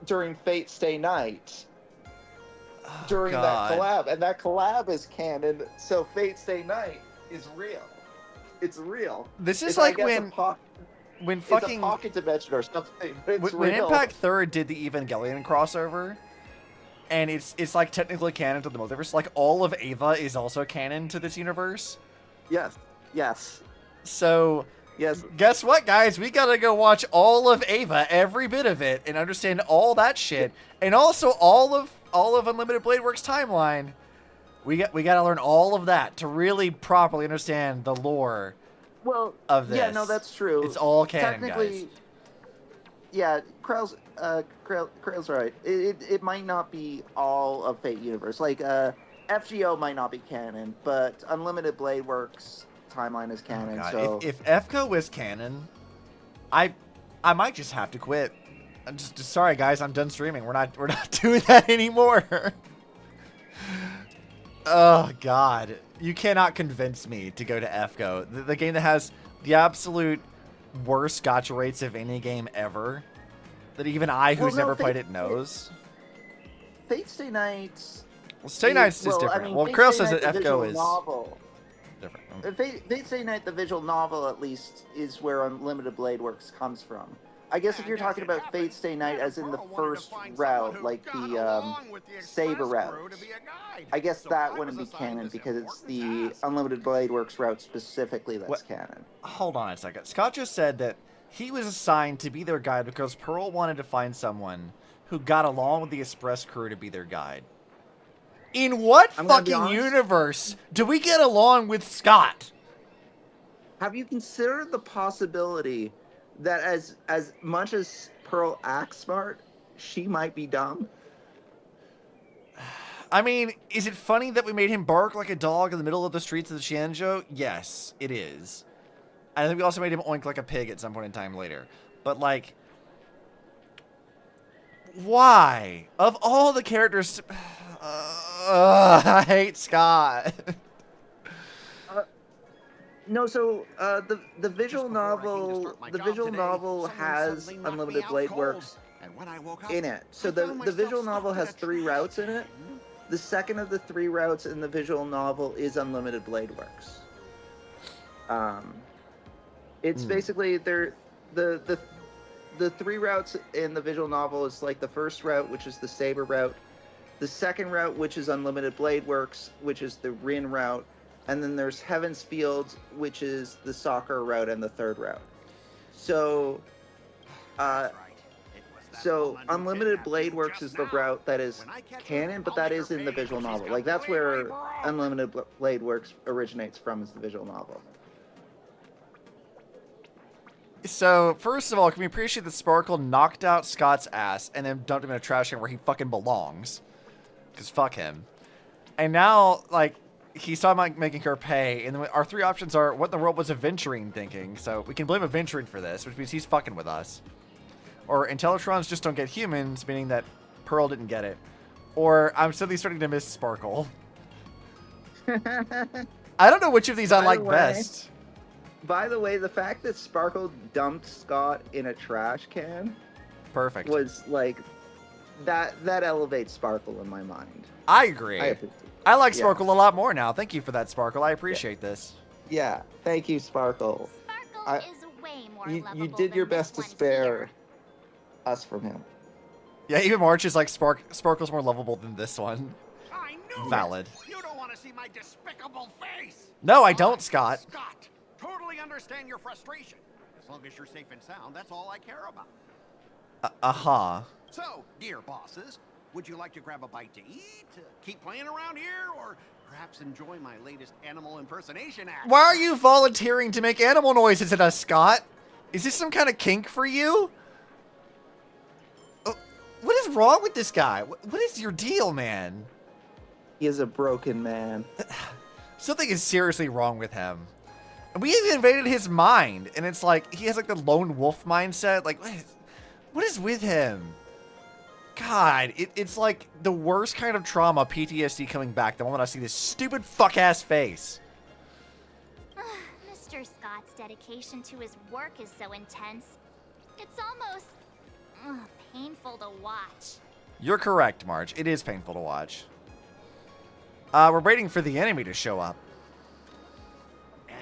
during Fate Stay Night. During that collab. And that collab is canon, so Fate Stay Night is real. It's real. This is like when... when fucking it's a pocket dimension or something. It's when real. Impact 3rd did the Evangelion crossover, and it's like technically canon to the multiverse. Like all of Ava is also canon to this universe. Yes. Yes. So yes. Guess what, guys? We gotta go watch all of Ava, every bit of it, and understand all that shit, and also all of Unlimited Blade Works timeline. We gotta learn all of that to really properly understand the lore. Of this. Yeah, no, that's true. It's all canon, Technically, guys. Yeah, Krell's right. It might not be all of Fate Universe. Like, FGO might not be canon, but Unlimited Blade Works timeline is canon. So if FGO is canon, I might just have to quit. I'm just sorry, guys. I'm done streaming. We're not doing that anymore. Oh God, you cannot convince me to go to FGO, the game that has the absolute worst gacha rates of any game ever. That even I, who's never played it, knows. Fate Stay Night. Well, Stay Night is different. I mean, Well, Fate Krill Stay says Night, that the FGO visual is novel. different. Fate Stay Night, the visual novel, at least, is where Unlimited Blade Works comes from. I guess if you're talking about Fate Stay Night as in the first route, like the Saber route, I guess that wouldn't be canon because it's the Unlimited Blade Works route specifically that's canon. Hold on a second. Scott just said that he was assigned to be their guide because Pearl wanted to find someone who got along with the Express crew to be their guide. In what fucking universe do we get along with Scott? Have you considered the possibility that as much as Pearl acts smart, she might be dumb? I mean, is it funny that we made him bark like a dog in the middle of the streets of the Xianzhou? Yes, it is. I think we also made him oink like a pig at some point in time later. But, like, why? Of all the characters... I hate Scott. No, so the visual novel has Unlimited Blade Works in it. So the visual novel has 3 routes in it. The second of the 3 routes in the visual novel is Unlimited Blade Works. It's basically the 3 routes in the visual novel is like the first route, which is the Saber route, the second route, which is Unlimited Blade Works, which is the Rin route, and then there's Heaven's Field, which is the Soccer route and the third route. So, Unlimited Blade Works is the route that is canon, but that is in the visual novel. Like, that's where Unlimited Blade Works originates from, is the visual novel. So, first of all, can we appreciate that Sparkle knocked out Scott's ass and then dumped him in a trash can where he fucking belongs? Because fuck him. And now, like, he's talking about making her pay, and then our 3 options are, what in the world was Aventurine thinking? So we can blame Aventurine for this, which means he's fucking with us. Or Intellitrons just don't get humans, meaning that Pearl didn't get it. Or I'm suddenly starting to miss Sparkle. I don't know which of these I like best. By the way, the fact that Sparkle dumped Scott in a trash can perfect was like that elevates Sparkle in my mind. I agree. I like Sparkle a lot more now. Thank you for that, Sparkle. I appreciate this. Yeah, thank you, Sparkle. Sparkle is way more lovable you did your than best to this one spare here. us from him. Yeah, even March is like Sparkle's more lovable than this one. Valid. You don't want to see my despicable face. No, I don't, Scott. Scott, totally understand your frustration. As long as you're safe and sound, that's all I care about. Uh-huh. So, dear bosses, would you like to grab a bite to eat, keep playing around here, or perhaps enjoy my latest animal impersonation act? Why are you volunteering to make animal noises at us, Scott? Is this some kind of kink for you? What is wrong with this guy? What is your deal, man? He is a broken man. Something is seriously wrong with him. And we even invaded his mind, and it's like, he has like the lone wolf mindset. Like, what is with him? God, it's like the worst kind of trauma, PTSD coming back the moment I see this stupid fuck-ass face. Mr. Scott's dedication to his work is so intense. It's almost painful to watch. You're correct, Marge. It is painful to watch. We're waiting for the enemy to show up.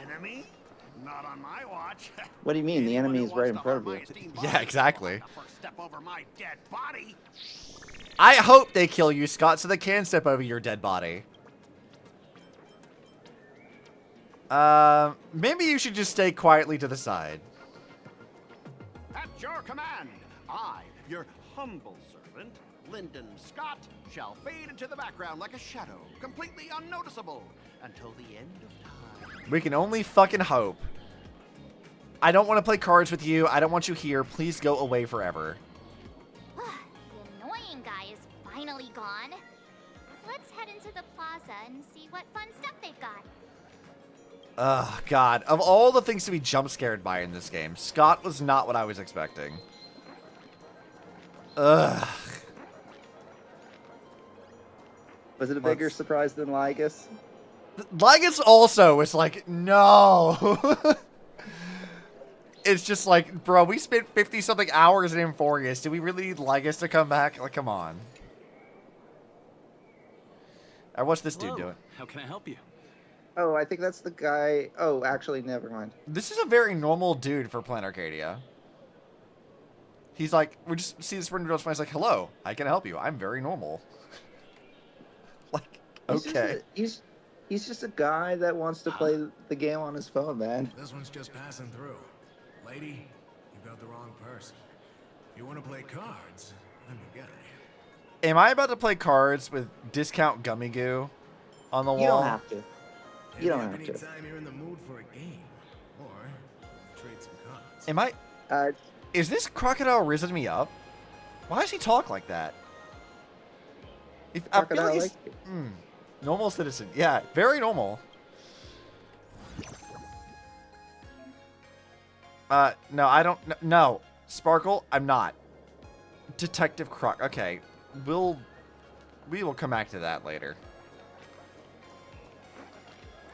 Enemy? Not on my watch. What do you mean? The enemy is right in front of you. Yeah, exactly. Step over my dead body. I hope they kill you, Scott, so they can step over your dead body. Maybe you should just stay quietly to the side. At your command, I, your humble servant, Lyndon Scott, shall fade into the background like a shadow, completely unnoticeable, until the end of time. We can only fucking hope. I don't want to play cards with you. I don't want you here. Please go away forever. The annoying guy is finally gone. Let's head into the plaza and see what fun stuff they've got. Oh, God. Of all the things to be jump scared by in this game, Scott was not what I was expecting. Ugh. Was it a bigger surprise than Lygus? Lygus also was like, no. It's just like, bro, we spent 50-something hours in Emphorius. Do we really need Lygus to come back? Like, come on. Alright, what's this dude doing? How can I help you? Oh, I think that's the guy. Oh, actually, never mind. This is a very normal dude for Planet Arcadia. He's like, we just see this random girl's face like, hello, I can help you. I'm very normal. Like, okay. He's just a guy that wants to play the game on his phone, man. This one's just passing through. Lady, you got the wrong person. If you want to play cards, I'm your guy. Am I about to play cards with discount gummy goo on the wall? You don't have to. You don't have to. Anytime you're in the mood for a game, or trade some cards. Am I? Is this crocodile risen me up? Why does he talk like that? I feel like he's normal citizen. Yeah, very normal. No, I don't. No, Sparkle, I'm not. Detective Croc. Okay, we will come back to that later.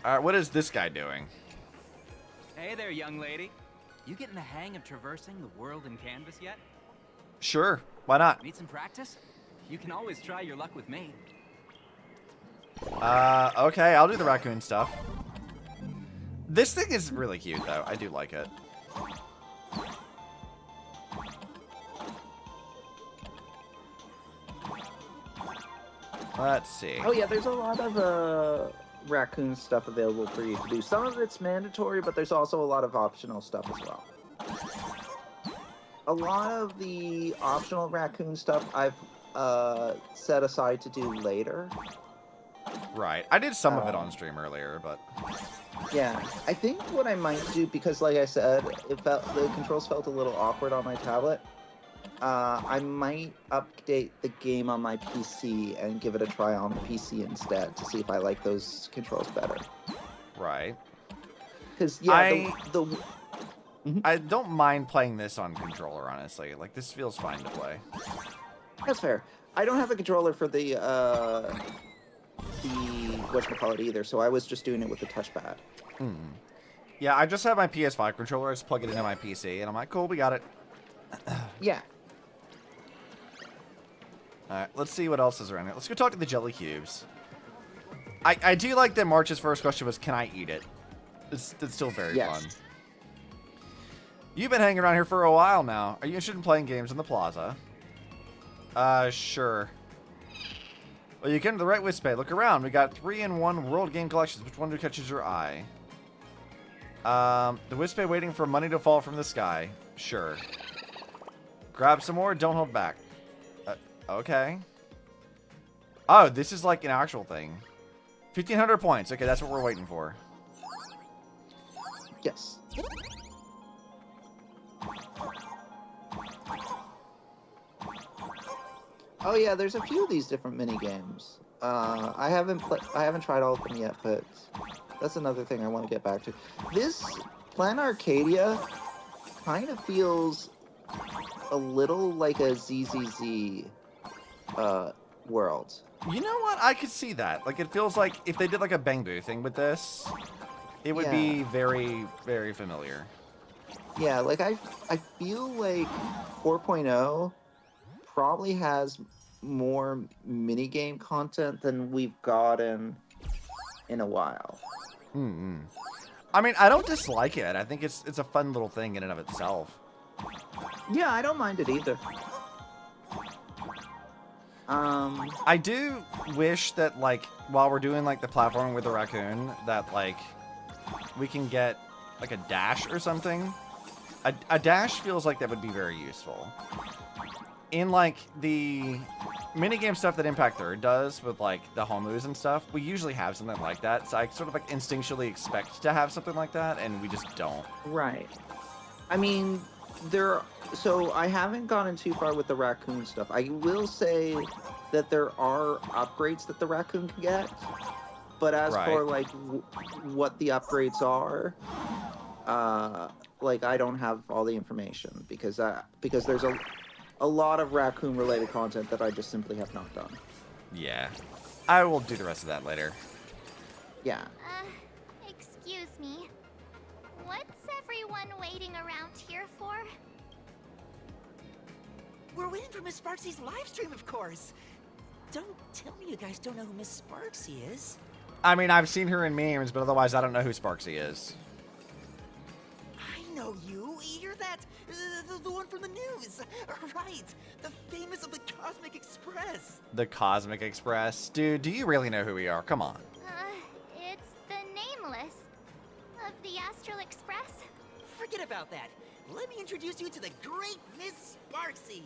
All right, what is this guy doing? Hey there, young lady. You getting the hang of traversing the world in canvas yet? Sure, why not? Need some practice? You can always try your luck with me. Okay, I'll do the raccoon stuff. This thing is really cute, though. I do like it. Let's see. Oh yeah, there's a lot of raccoon stuff available for you to do. Some of it's mandatory, but there's also a lot of optional stuff as well. A lot of the optional raccoon stuff I've set aside to do later. Right. I did some of it on stream earlier, but... Yeah. I think what I might do, because like I said, the controls felt a little awkward on my tablet, I might update the game on my PC and give it a try on the PC instead to see if I like those controls better. Right. Because, yeah, I don't mind playing this on controller, honestly. Like, this feels fine to play. That's fair. I don't have a controller for the whatchamacallit either, so I was just doing it with the touchpad. Yeah, I just have my PS5 controller. I just plug it into my PC, and I'm like, cool, we got it. Yeah. Alright, let's see what else is around here. Let's go talk to the jelly cubes. I do like that March's first question was, can I eat it? It's still very fun. You've been hanging around here for a while now. Are you interested in playing games in the plaza? Sure. Well, you came to the right Wispay. Look around. We got 3-in-1 World Game Collections. Which one catches your eye? The Wispay waiting for money to fall from the sky. Sure. Grab some more. Don't hold back. Okay. Oh, this is like an actual thing. 1,500 points. Okay, that's what we're waiting for. Yes. Oh yeah, there's a few of these different mini games. I haven't tried all of them yet, but that's another thing I want to get back to. This Planet Arcadia kind of feels a little like a ZZZ world. You know what? I could see that. Like, it feels like if they did like a Bang Boo thing with this, it would be very, very familiar. Yeah, like I feel like 4.0 probably has more minigame content than we've gotten in a while. I mean, I don't dislike it. I think it's a fun little thing in and of itself. Yeah, I don't mind it either. I do wish that, like, while we're doing, like, the platforming with the raccoon, that, like, we can get, like, a dash or something. A dash feels like that would be very useful. In, like, the minigame stuff that Impact 3rd does with, like, the home moves and stuff, we usually have something like that. So I sort of, like, instinctually expect to have something like that, and we just don't. Right. I mean, so I haven't gotten too far with the raccoon stuff. I will say that there are upgrades that the raccoon can get, but as for like what the upgrades are, like I don't have all the information because there's a lot of raccoon related content that I just simply have not done. Yeah, I will do the rest of that later. Yeah. Excuse me. What's everyone waiting around here for? We're waiting for Miss Sparxie's live stream, of course. Don't tell me you guys don't know who Miss Sparxie is. I mean, I've seen her in memes, but otherwise I don't know who Sparxie is. I know you. You're that... the one from the news. Right. The famous of the Cosmic Express. The Cosmic Express? Dude, do you really know who we are? Come on. It's the Nameless of the Astral Express. Forget about that. Let me introduce you to the great Miss Sparxie.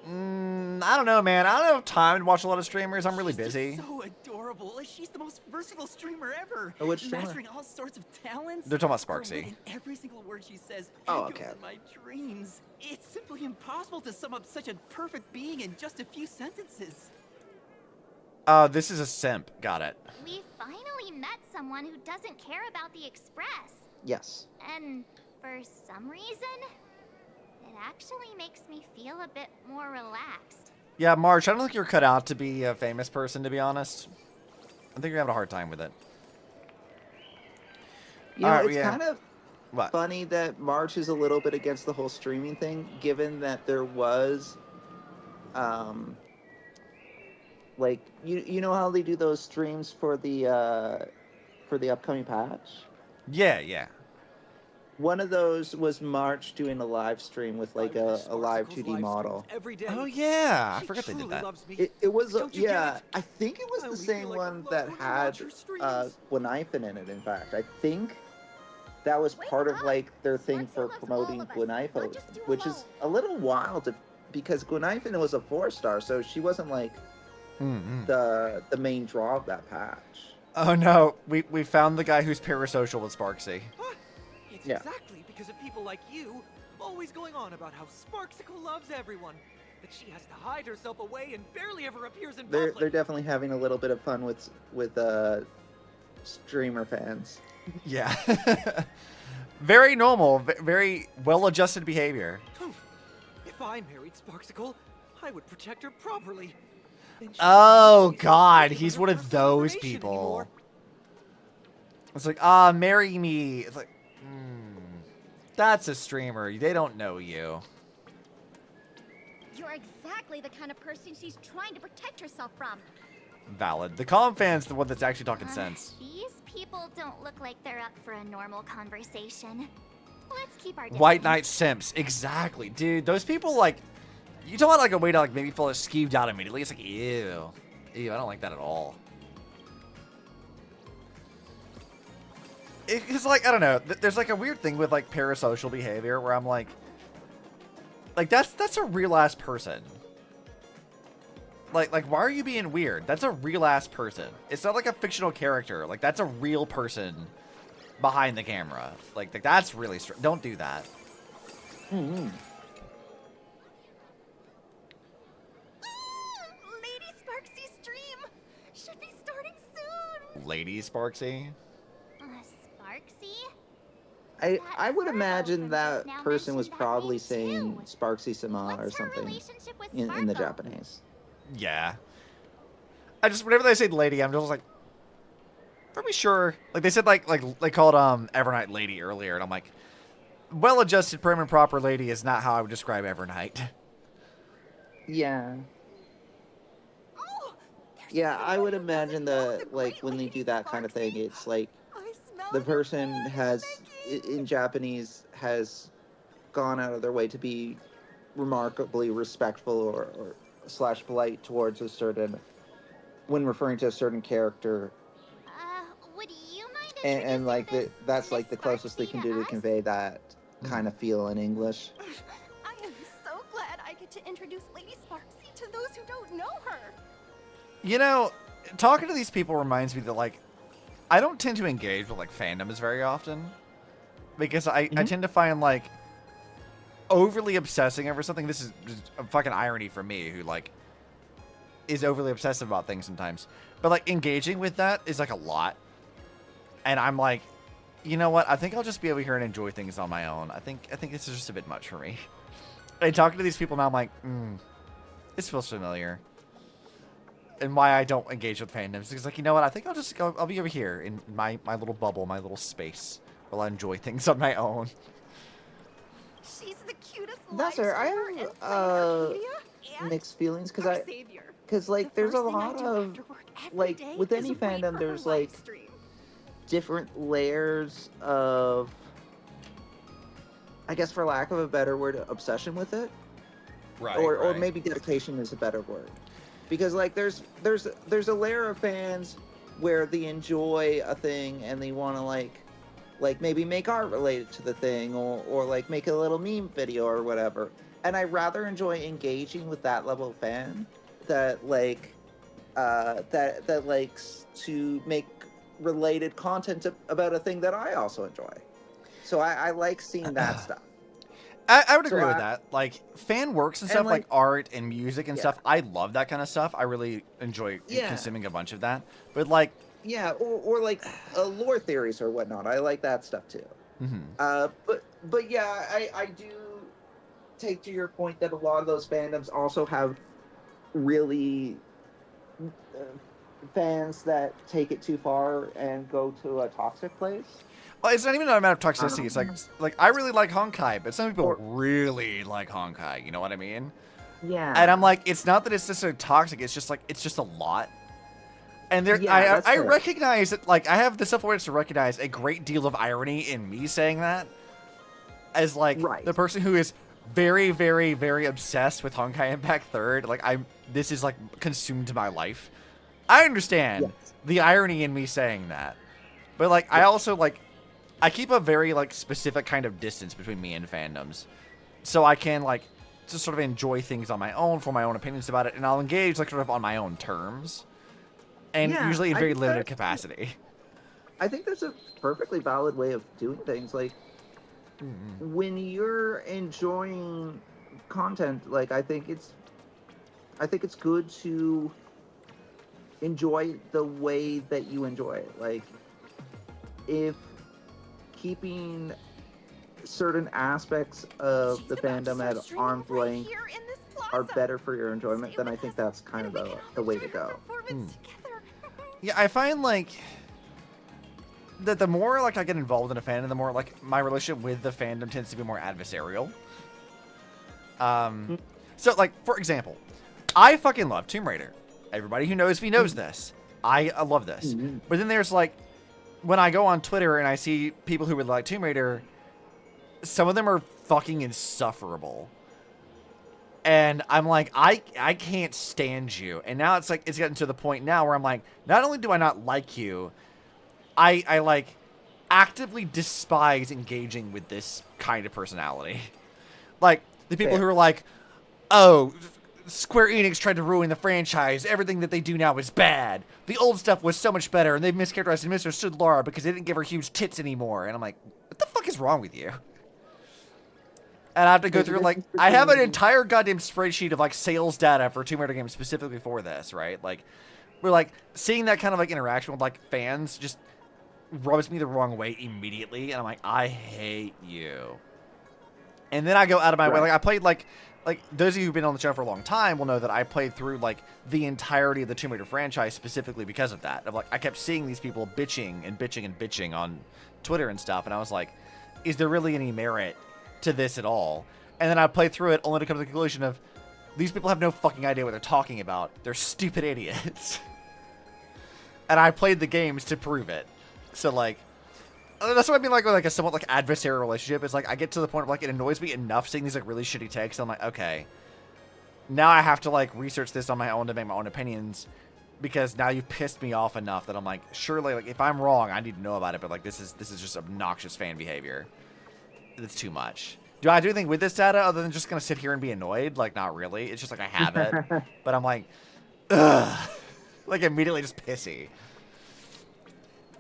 I don't know, man. I don't have time to watch a lot of streamers. I'm really busy. She's so adorable. She's the most versatile streamer ever. Oh, which streamer? Mastering all sorts of talents. They're talking about Sparxie. And every single word she says echoes in my dreams. It's simply impossible to sum up such a perfect being in just a few sentences. This is a simp. Got it. We finally met someone who doesn't care about the Express. Yes. And for some reason, it actually makes me feel a bit more relaxed. Yeah, March, I don't think you're cut out to be a famous person, to be honest. I think you're having a hard time with it. You know, it's kind of funny that March is a little bit against the whole streaming thing, given that there was, like, you know how they do those streams for the upcoming patch? Yeah, yeah. One of those was March doing a live stream with like a live 2D model. Oh yeah, I forgot they did that. It was I think it was the same one that had Gwenifin in it. In fact, I think that was part of like their thing for promoting Gwenifin, which is a little wild because Gwenifin was a 4-star, so she wasn't like the main draw of that patch. Oh no, we found the guy who's parasocial with Sparxie. It's exactly because of people like you always going on about how Sparxicle loves everyone, that she has to hide herself away and barely ever appears in public. They're definitely having a little bit of fun with streamer fans. Yeah. Very normal, very well-adjusted behavior. If I married Sparxicle, I would protect her properly. Oh god, he's one of those people. It's like, marry me. It's like, that's a streamer. They don't know you. You're exactly the kind of person she's trying to protect herself from. Valid. The calm fan's the one that's actually talking sense. These people don't look like they're up for a normal conversation. Let's keep our distance. White Knight simps. Exactly. Dude, those people, like, you talk about, like, a way to, like, maybe feel skeeved out immediately. It's like, ew. Ew, I don't like that at all. It's like, I don't know. There's, like, a weird thing with, like, parasocial behavior where I'm like, that's a real-ass person. Like, why are you being weird? That's a real-ass person. It's not like a fictional character. Like, that's a real person behind the camera. Like that's really don't do that. Lady Sparxie's stream should be starting soon. Lady Sparxie? Sparxie? I would imagine that person was probably saying Sparxie-sama or something in the Japanese. Yeah. I just, whenever they say lady, I'm just like, pretty sure. Like, they said, like they called, Evernight lady earlier, and I'm like, well-adjusted, prim and proper lady is not how I would describe Evernight. Yeah. Yeah, I would imagine that, like, when they do that kind of thing, it's like, the person has, in Japanese, has gone out of their way to be remarkably respectful or slash polite towards a certain, when referring to a certain character. Would you mind And like that's like the closest they can do to convey that kind of feel in English. I am so glad I get to introduce Lady Sparxie to those who don't know her. You know, talking to these people reminds me that, like, I don't tend to engage with, like, fandoms very often. Because I tend to find, like, overly obsessing over something. This is just a fucking irony for me, who, like, is overly obsessive about things sometimes. But, like, engaging with that is, like, a lot. And I'm like, you know what? I think I'll just be over here and enjoy things on my own. I think this is just a bit much for me. And talking to these people now, I'm like, this feels familiar. And why I don't engage with fandoms is like, you know what? I think I'll be over here in my little bubble, my little space, while I enjoy things on my own. She's the cutest. That's her. I have mixed feelings because like there's a lot of like with any fandom there's like different layers of, I guess for lack of a better word, obsession with it. Right. Or maybe dedication is a better word. Because like there's a layer of fans where they enjoy a thing and they want to like maybe make art related to the thing or like make a little meme video or whatever. And I rather enjoy engaging with that level of fan that like that likes to make related content about a thing that I also enjoy. So I like seeing that stuff. I would agree with that. Like, fan works and stuff, like art and music and stuff. I love that kind of stuff. I really enjoy consuming a bunch of that. But, like... Yeah, or like lore theories or whatnot. I like that stuff, too. But yeah, I do take to your point that a lot of those fandoms also have really fans that take it too far and go to a toxic place. Well, it's not even a matter of toxicity. It's like I really like Honkai, but some people really like Honkai. You know what I mean? Yeah. And I'm like, it's not that it's just so toxic. It's just like it's just a lot. And there, I recognize that. Like, I have the self-awareness to recognize a great deal of irony in me saying that, as like the person who is very, very, very obsessed with Honkai Impact 3rd. Like, this is like consumed my life. I understand the irony in me saying that, but like, I also like. I keep a very, like, specific kind of distance between me and fandoms. So I can, like, just sort of enjoy things on my own, form my own opinions about it, and I'll engage, like, sort of on my own terms. And usually in very limited capacity. I think that's a perfectly valid way of doing things. Like, when you're enjoying content, like, I think it's good to enjoy the way that you enjoy it. Like, if keeping certain aspects of the fandom at arm's length are better for your enjoyment, then I think that's kind of the way to go. Yeah, I find like that the more like I get involved in a fandom, the more like my relationship with the fandom tends to be more adversarial. So like for example, I fucking love Tomb Raider. Everybody who knows me knows this. I love this. But then there's like when I go on Twitter and I see people who would like Tomb Raider, some of them are fucking insufferable. And I'm like, I can't stand you. And now it's like, it's getting to the point now where I'm like, not only do I not like you, I like actively despise engaging with this kind of personality. Like the people who are like, oh, Square Enix tried to ruin the franchise. Everything that they do now is bad. The old stuff was so much better, and they've mischaracterized and misunderstood Laura because they didn't give her huge tits anymore. And I'm like, what the fuck is wrong with you? And I have to go through, like, I have an entire goddamn spreadsheet of, like, sales data for Tomb Raider games specifically for this, right? Like, we're, like, seeing that kind of, like, interaction with, like, fans just rubs me the wrong way immediately. And I'm like, I hate you. And then I go out of my way. Like, I played, like, those of you who've been on the show for a long time will know that I played through, like, the entirety of the Tomb Raider franchise specifically because of that. Of, like, I kept seeing these people bitching and bitching and bitching on Twitter and stuff. And I was like, is there really any merit to this at all? And then I played through it only to come to the conclusion of these people have no fucking idea what they're talking about. They're stupid idiots. And I played the games to prove it. So, like, That's what I mean, like with like a somewhat like adversarial relationship. It's like I get to the point of like it annoys me enough seeing these like really shitty takes. I'm like, okay, now I have to like research this on my own to make my own opinions, because now you've pissed me off enough that I'm like, surely like if I'm wrong, I need to know about it. But like this is just obnoxious fan behavior. It's too much. Do I do anything with this data other than just gonna sit here and be annoyed? Like not really. It's just like I have it, but I'm like, ugh, like immediately just pissy.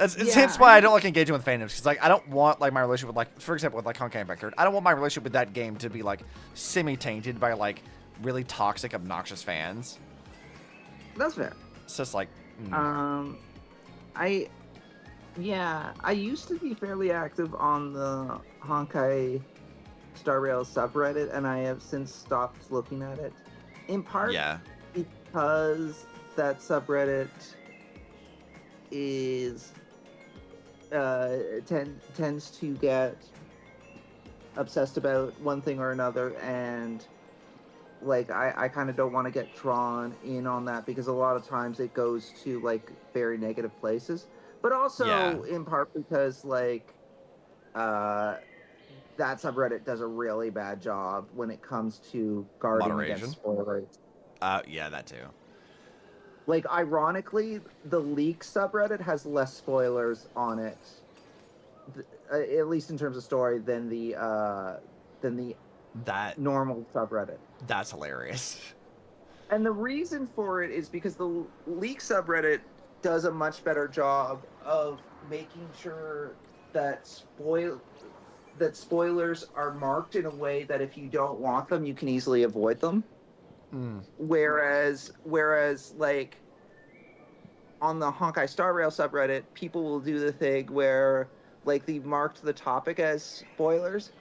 It's hence why I don't like engaging with fandoms, because like I don't want like my relationship with like, for example, with like Honkai Impact, I don't want my relationship with that game to be like semi-tainted by like really toxic, obnoxious fans. That's fair. It's just like, I used to be fairly active on the Honkai Star Rail subreddit, and I have since stopped looking at it. In part, because that subreddit is tends to get obsessed about one thing or another, and like I kind of don't want to get drawn in on that, because a lot of times it goes to like very negative places, but also in part because like that subreddit does a really bad job when it comes to guarding against spoilers. Yeah, that too. Like, ironically, the leak subreddit has less spoilers on it, at least in terms of story, than the normal subreddit. That's hilarious. And the reason for it is because the leak subreddit does a much better job of making sure that spoilers are marked in a way that if you don't want them, you can easily avoid them. Whereas like on the Honkai Star Rail subreddit, people will do the thing where like they marked the topic as spoilers,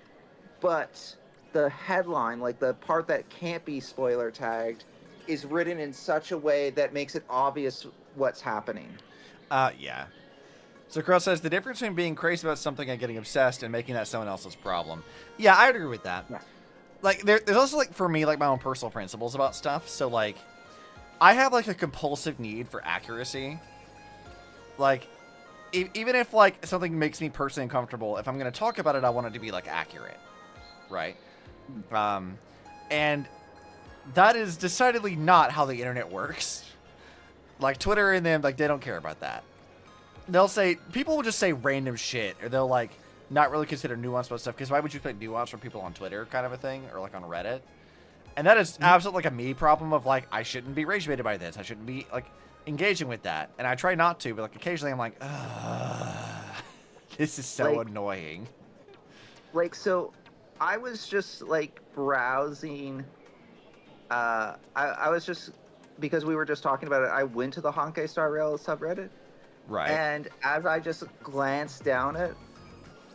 but the headline, like the part that can't be spoiler tagged, is written in such a way that makes it obvious what's happening. Yeah. So Crow says the difference between being crazy about something and getting obsessed and making that someone else's problem. Yeah, I agree with that. Yeah. Like there's also like for me like my own personal principles about stuff. So like I have like a compulsive need for accuracy. Like even if like something makes me personally uncomfortable, if I'm going to talk about it, I want it to be like accurate, right? And that is decidedly not how the internet works. Like Twitter and them, like they don't care about that. They'll say, people will just say random shit, or they'll like not really consider nuance about stuff, because why would you expect nuance from people on Twitter kind of a thing, or like on Reddit? And that is absolutely like a me problem of like, I shouldn't be rage baited by this. I shouldn't be like engaging with that. And I try not to, but like occasionally I'm like, this is so annoying. Like, so I was just like browsing, I was just, because we were just talking about it, I went to the Honkai Star Rail subreddit. Right. And as I just glanced down it,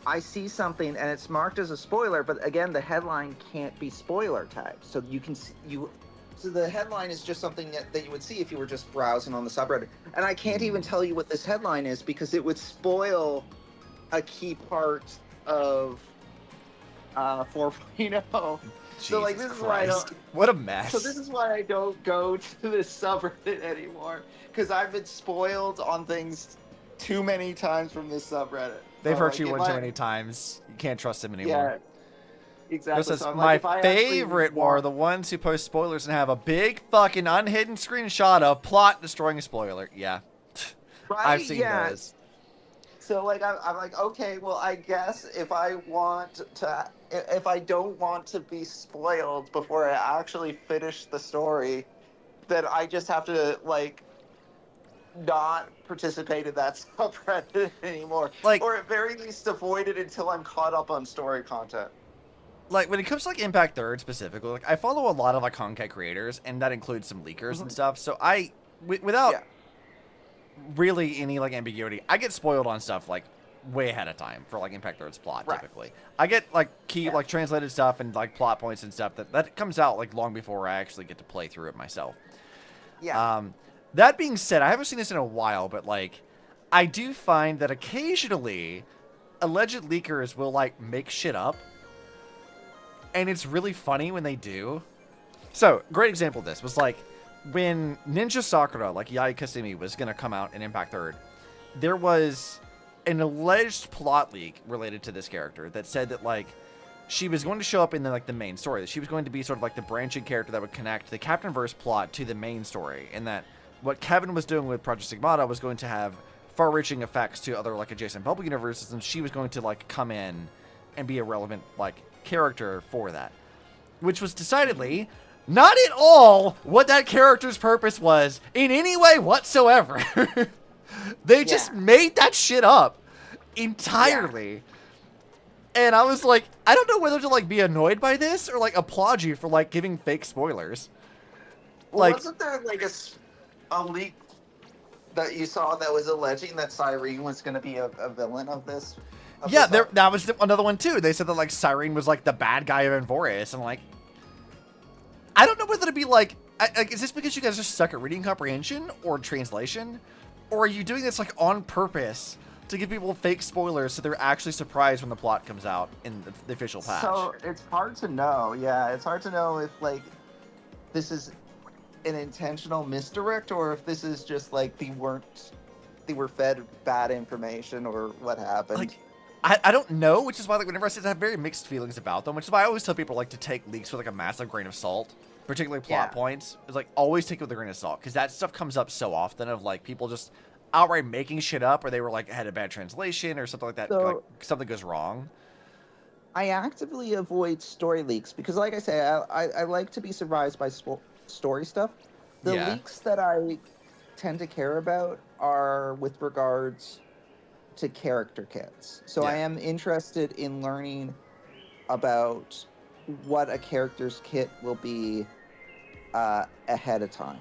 I see something and it's marked as a spoiler, but again, the headline can't be spoiler tagged. So you can see, so the headline is just something that you would see if you were just browsing on the subreddit. And I can't even tell you what this headline is, because it would spoil a key part of 4.0. So like this is why I don't. What a mess. So this is why I don't go to this subreddit anymore, because I've been spoiled on things too many times from this subreddit. They've hurt you one too many times. You can't trust them anymore. Yeah, exactly. Says, So my favorite are the ones who post spoilers and have a big fucking unhidden screenshot of plot destroying a spoiler. Yeah, right? I've seen those. So like I'm like, okay, well I guess if I don't want to be spoiled before I actually finish the story, then I just have to like not participate in that subreddit anymore. Like, or at very least avoid it until I'm caught up on story content. Like when it comes to like Impact Third specifically, like I follow a lot of like Honkai creators, and that includes some leakers and stuff. So without really any like ambiguity, I get spoiled on stuff like way ahead of time for like Impact Third's plot. Typically I get like like translated stuff and like plot points and stuff that comes out like long before I actually get to play through it myself. That being said, I haven't seen this in a while, but like I do find that occasionally alleged leakers will like make shit up, and it's really funny when they do. So great example of this was like when Ninja Sakura, like Yai Kasumi, was going to come out in Impact Third, there was an alleged plot leak related to this character that said that like she was going to show up in the main story. That she was going to be sort of like the branching character that would connect the Captain Verse plot to the main story, and that what Kevin was doing with Project Stigmata was going to have far-reaching effects to other like adjacent bubble universes, and she was going to like come in and be a relevant like character for that, which was decidedly not at all what that character's purpose was in any way whatsoever. They just made that shit up entirely. And I was like, I don't know whether to like be annoyed by this or like applaud you for like giving fake spoilers. Well, wasn't there like a leak that you saw that was alleging that Cyrene was going to be a villain of this? Yeah, that was another one too. They said that like Cyrene was like the bad guy of Envorius, and like, I don't know whether to be like, is this because you guys just suck at reading comprehension or translation, or are you doing this like on purpose to give people fake spoilers so they're actually surprised when the plot comes out in the official patch? So it's hard to know. Yeah, it's hard to know if like this is an intentional misdirect or if this is just like they were fed bad information or what happened. Like, I don't know, which is why like whenever I say I have very mixed feelings about them, which is why I always tell people like to take leaks with like a massive grain of salt, particularly plot points. It's like always take it with a grain of salt, because that stuff comes up so often of like people just outright making shit up, or they were like had a bad translation or something like that. So, like something goes wrong. I actively avoid story leaks because, like I say, I like to be surprised by story stuff. The leaks that I tend to care about are with regards to character kits. So I am interested in learning about what a character's kit will be ahead of time.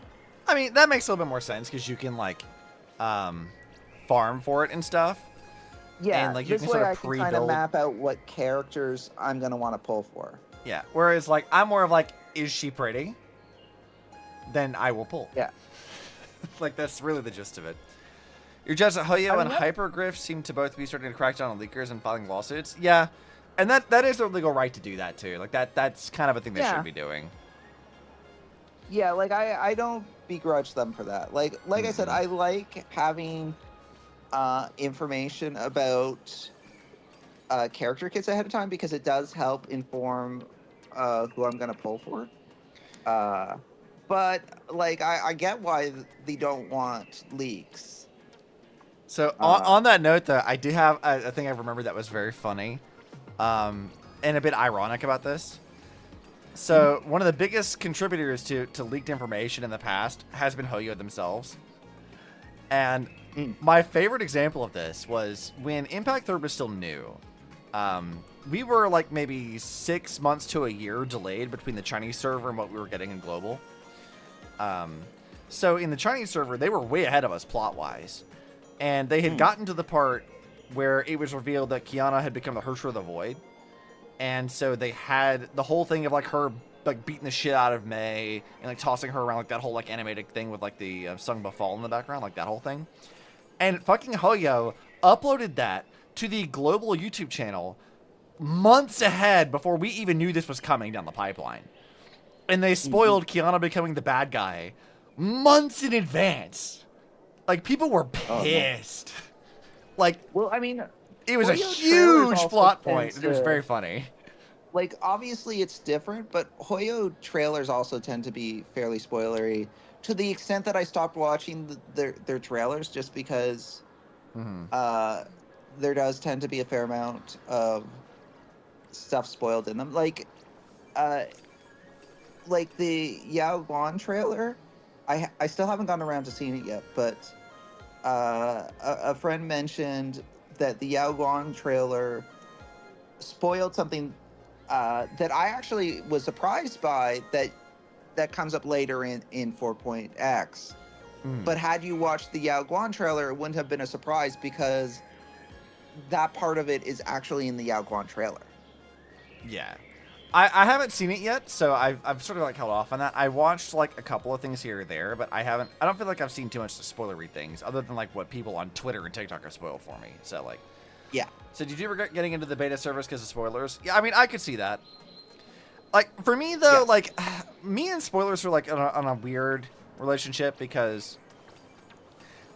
I mean, that makes a little bit more sense because you can like farm for it and stuff. Yeah, and, like, you this can way sort of I can kind pre-build. of map out what characters I'm going to want to pull for. Yeah, whereas like I'm more of like, is she pretty? Then I will pull. Yeah. Like that's really the gist of it. Your judge at Hoyo and Hypergriff seem to both be starting to crack down on leakers and filing lawsuits. Yeah, and that is their legal right to do that too. Like that's kind of a thing they should be doing. Yeah, like I don't begrudge them for that. Like I said, I like having information about character kits ahead of time because it does help inform who I'm gonna pull for. But like I get why they don't want leaks. So on that note, though, I do have a thing I remember that was very funny, and a bit ironic about this. So one of the biggest contributors to leaked information in the past has been Hoyo themselves. And my favorite example of this was when Impact 3 was still new. We were like maybe 6 months to a year delayed between the Chinese server and what we were getting in global. So in the Chinese server, they were way ahead of us plot-wise. And they had gotten to the part where it was revealed that Kiana had become the Hersher of the Void. And so they had the whole thing of like her like beating the shit out of Mei and like tossing her around, like that whole like animated thing with like the Sungba Fall in the background, like that whole thing. And fucking Hoyo uploaded that to the global YouTube channel months ahead before we even knew this was coming down the pipeline. And they spoiled Kiana becoming the bad guy months in advance. Like, people were pissed. Like, well, I mean, it was a Hoyo huge trailers plot also point. tend It was to- very funny. Like, obviously it's different, but Hoyo trailers also tend to be fairly spoilery to the extent that I stopped watching their trailers just because there does tend to be a fair amount of stuff spoiled in them. Like the Yao Guan trailer, I still haven't gotten around to seeing it yet, but a friend mentioned that the Yao Guan trailer spoiled something that I actually was surprised by that comes up later in 4.x. But had you watched the Yao Guan trailer, it wouldn't have been a surprise because that part of it is actually in the Yao Guan trailer. Yeah. I haven't seen it yet, so I've sort of like held off on that. I watched like a couple of things here or there, but I don't feel like I've seen too much spoilery things other than like what people on Twitter and TikTok have spoiled for me. So like, yeah. So did you regret getting into the beta servers because of spoilers? Yeah, I mean, I could see that. Like for me though, like me and spoilers are like on a weird relationship because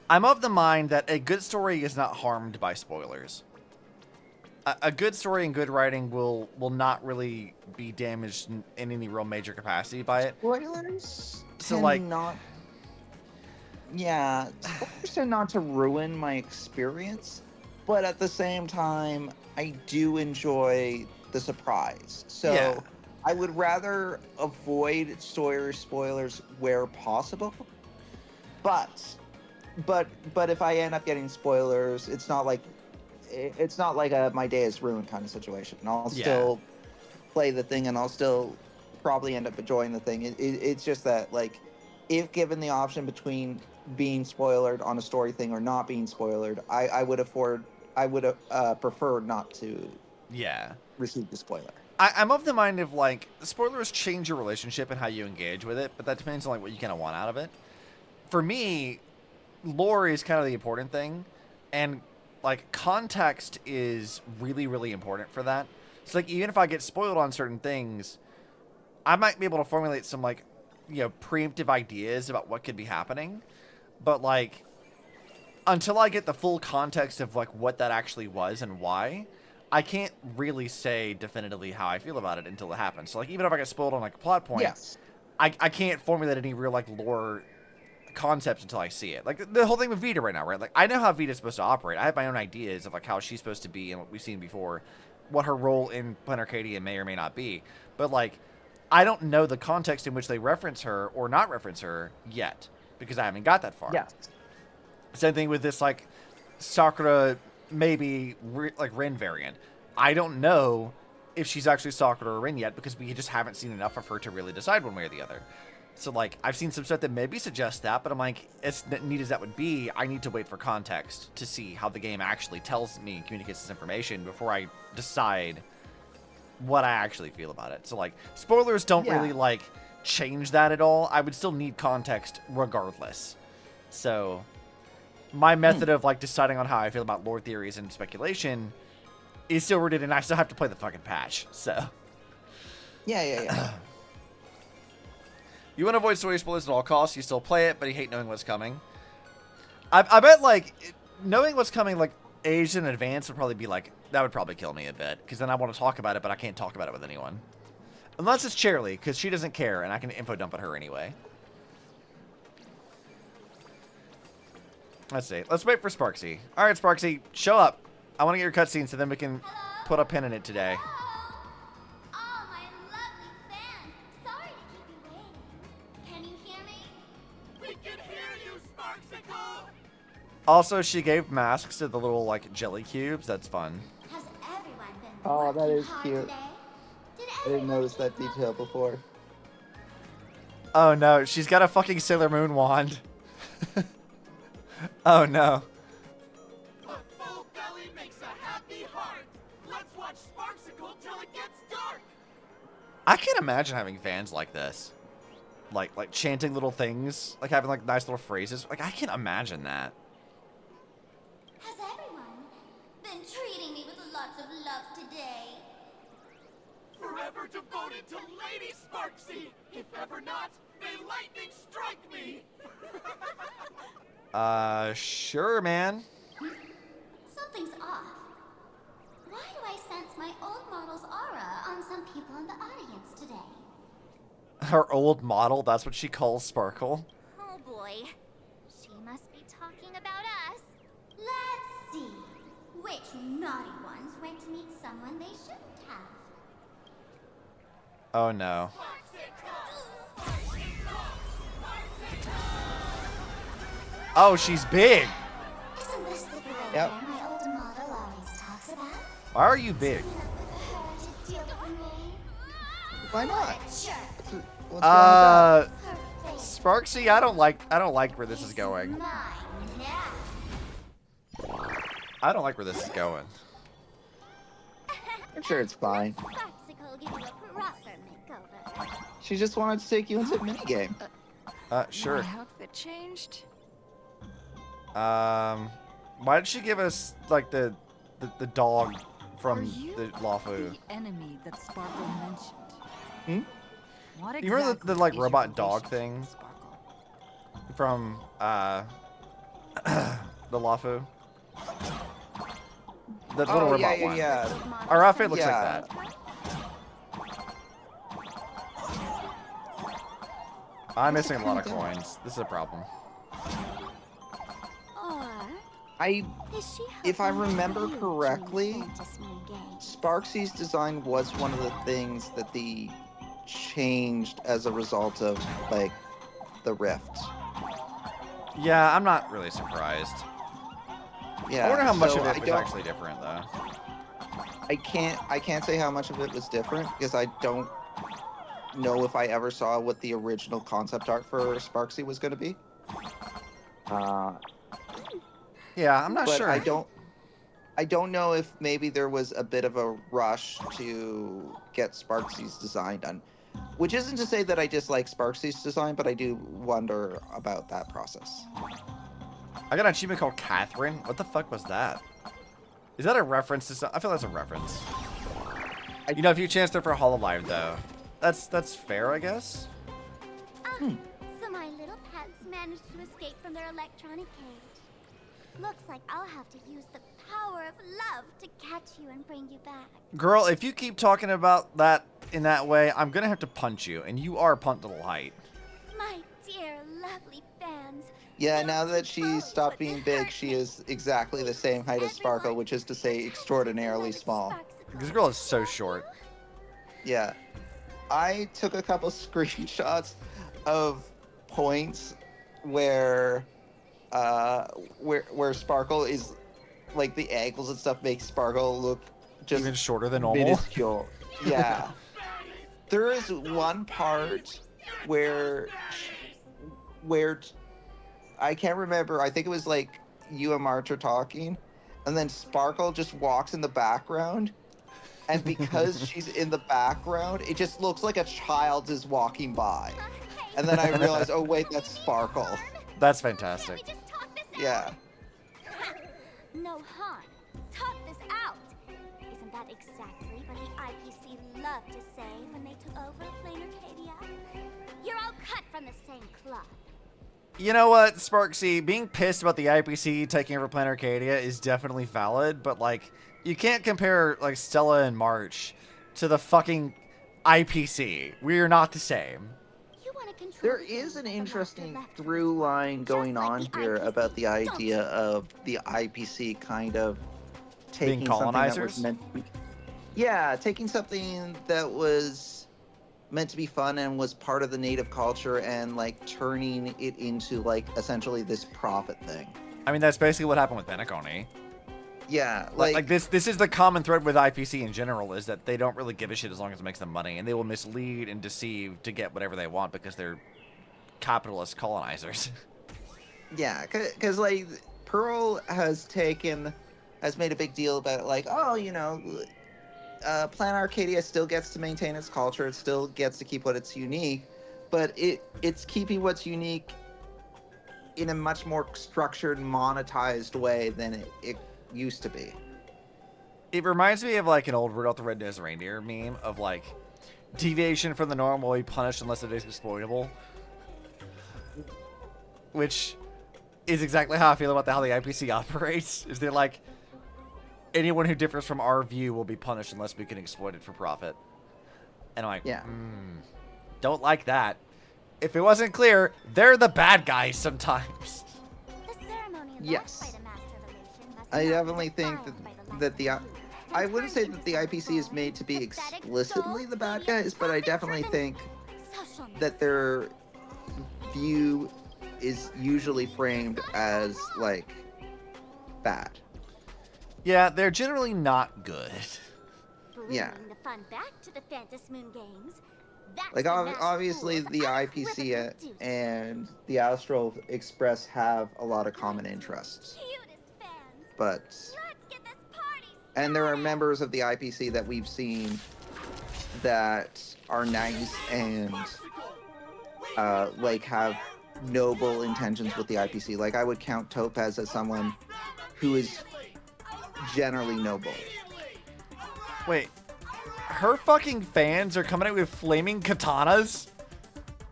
I'm of the mind that a good story is not harmed by spoilers. A good story and good writing will not really be damaged in any real major capacity by it. Spoilers So tend spoilers tend not to ruin my experience, but at the same time, I do enjoy the surprise. So I would rather avoid spoilers where possible. But if I end up getting spoilers, it's not like a my day is ruined kind of situation. I'll still play the thing, and I'll still probably end up enjoying the thing. It's just that, like, if given the option between being spoiled on a story thing or not being spoiled, I would prefer not to receive the spoiler. I'm of the mind of, like, spoilers change your relationship and how you engage with it, but that depends on, like, what you kind of want out of it. For me, lore is kind of the important thing, and like context is really, really important for that. So like even if I get spoiled on certain things, I might be able to formulate some like, you know, preemptive ideas about what could be happening. But like until I get the full context of like what that actually was and why, I can't really say definitively how I feel about it until it happens. So like even if I get spoiled on like a plot point, I can't formulate any real like lore concepts until I see it. Like the whole thing with Vita right now, right? Like I know how Vita's supposed to operate. I have my own ideas of like how she's supposed to be and what we've seen before, what her role in Planet Arcadia may or may not be. But like I don't know the context in which they reference her or not reference her yet because I haven't got that far. Same thing with this like Sakura maybe like Rin variant. I don't know if she's actually Sakura or Rin yet because we just haven't seen enough of her to really decide one way or the other. So, like, I've seen some stuff that maybe suggests that, but I'm like, as neat as that would be, I need to wait for context to see how the game actually tells me and communicates this information before I decide what I actually feel about it. So, like, spoilers don't really, like, change that at all. I would still need context regardless. So, my method of, like, deciding on how I feel about lore theories and speculation is still rooted, and I still have to play the fucking patch, so. Yeah. You want to avoid story spoilers at all costs. You still play it, but you hate knowing what's coming. I bet, like, knowing what's coming, like, aged in advance would probably be, like, that would probably kill me a bit. Because then I want to talk about it, but I can't talk about it with anyone. Unless it's Charlie, because she doesn't care, and I can info dump at her anyway. Let's see. Let's wait for Sparxie. All right, Sparxie, show up. I want to get your cutscene so then we can put a pin in it today. Also, she gave masks to the little, like, jelly cubes. That's fun. Oh, that is cute. I didn't notice that detail before. Oh, no. She's got a fucking Sailor Moon wand. Oh, no. A full belly makes a happy heart. Let's watch Sparxicle till it gets dark. I can't imagine having fans like this. Like chanting little things. Like, having, like, nice little phrases. Like, I can't imagine that. Has everyone been treating me with lots of love today? Forever devoted to Lady Sparxie. If ever not, may lightning strike me. Sure, man. Something's off. Why do I sense my old model's aura on some people in the audience today? Her old model, that's what she calls Sparkle. Oh boy. She must be talking about us. Let's see. Which naughty ones went to meet someone they shouldn't have? Oh, no. Oh, she's big. Isn't this the girl my old model always talks about? Why are you big? Why not? Sparxie, I don't like where this is going. I don't like where this is going. I'm sure it's fine. She just wanted to take you into a minigame. Sure. My outfit changed. Why did she give us like the dog from the Lawfu? The enemy that Sparkle mentioned. What You remember the like is your robot dog relation thing from The Lafu. The little robot one. Yeah. Our outfit looks like that. I'm missing a lot of coins. This is a problem. If I remember correctly, Sparxie's design was one of the things that they changed as a result of, like, the Rift. Yeah, I'm not really surprised. Yeah, I wonder how much so of it was actually different, though. I can't say how much of it was different, because I don't know if I ever saw what the original concept art for Sparxie was going to be. Yeah, I'm not sure. I don't know if maybe there was a bit of a rush to get Sparxie's design done. Which isn't to say that I dislike Sparxie's design, but I do wonder about that process. I got an achievement called Catherine. What the fuck was that? Is that a reference to something? I feel that's a reference. You know, if you chance there for Hololive, though, that's fair, I guess. So my little pets managed to escape from their electronic cage. Looks like I'll have to use the power of love to catch you and bring you back. Girl, if you keep talking about that in that way, I'm gonna have to punch you, and you are punt little height. My dear, lovely fans. Yeah, now that she stopped being big, she is exactly the same height as Sparkle, which is to say extraordinarily small. This girl is so short. Yeah. I took a couple screenshots of points where Sparkle is, like, the ankles and stuff make Sparkle look just even shorter than normal. Minuscule. Yeah. There is one part where I can't remember. I think it was like you and March are talking, and then Sparkle just walks in the background, and because she's in the background, it just looks like a child is walking by. And then I realized, oh wait, that's Sparkle. That's fantastic. Yeah. No harm. Talk this out. Isn't that exactly what the IPC loved to say when they took over Plain Arcadia? You're all cut from the same cloth. You know what, Sparxie, being pissed about the IPC taking over Planet Arcadia is definitely valid, but, like, you can't compare, like, Stella and March to the fucking IPC. We are not the same. There is an interesting through line going on here about the idea of the IPC kind of taking something that was meant to be, taking something that was meant to be fun and was part of the native culture and, like, turning it into, like, essentially this profit thing. I mean, that's basically what happened with Benaconi. Yeah, like this is the common thread with IPC in general, is that they don't really give a shit as long as it makes them money, and they will mislead and deceive to get whatever they want because they're capitalist colonizers. Yeah, because, like, Pearl has made a big deal about, like, oh, you know, Planet Arcadia still gets to maintain its culture, it still gets to keep what it's unique, but it's keeping what's unique in a much more structured, monetized way than it used to be. It reminds me of, like, an old Rudolph the Red-Nosed Reindeer meme of, like, deviation from the norm will be punished unless it is exploitable. Which is exactly how I feel about how the IPC operates. Is they're like, anyone who differs from our view will be punished unless we can exploit it for profit. And I'm like, don't like that. If it wasn't clear, they're the bad guys sometimes. Yes. I definitely think that I wouldn't say that the IPC is made to be explicitly the bad guys, but I definitely think that their view is usually framed as, like, bad. Yeah, they're generally not good. Yeah. The fun back to the Phantom Moon games. Like, obviously, the IPC and the Astral Express have a lot of common interests. But... And there are members of the IPC that we've seen that are nice and, like, have noble intentions with the IPC. Like, I would count Topaz as someone who is generally noble. Wait, her fucking fans are coming out with flaming katanas?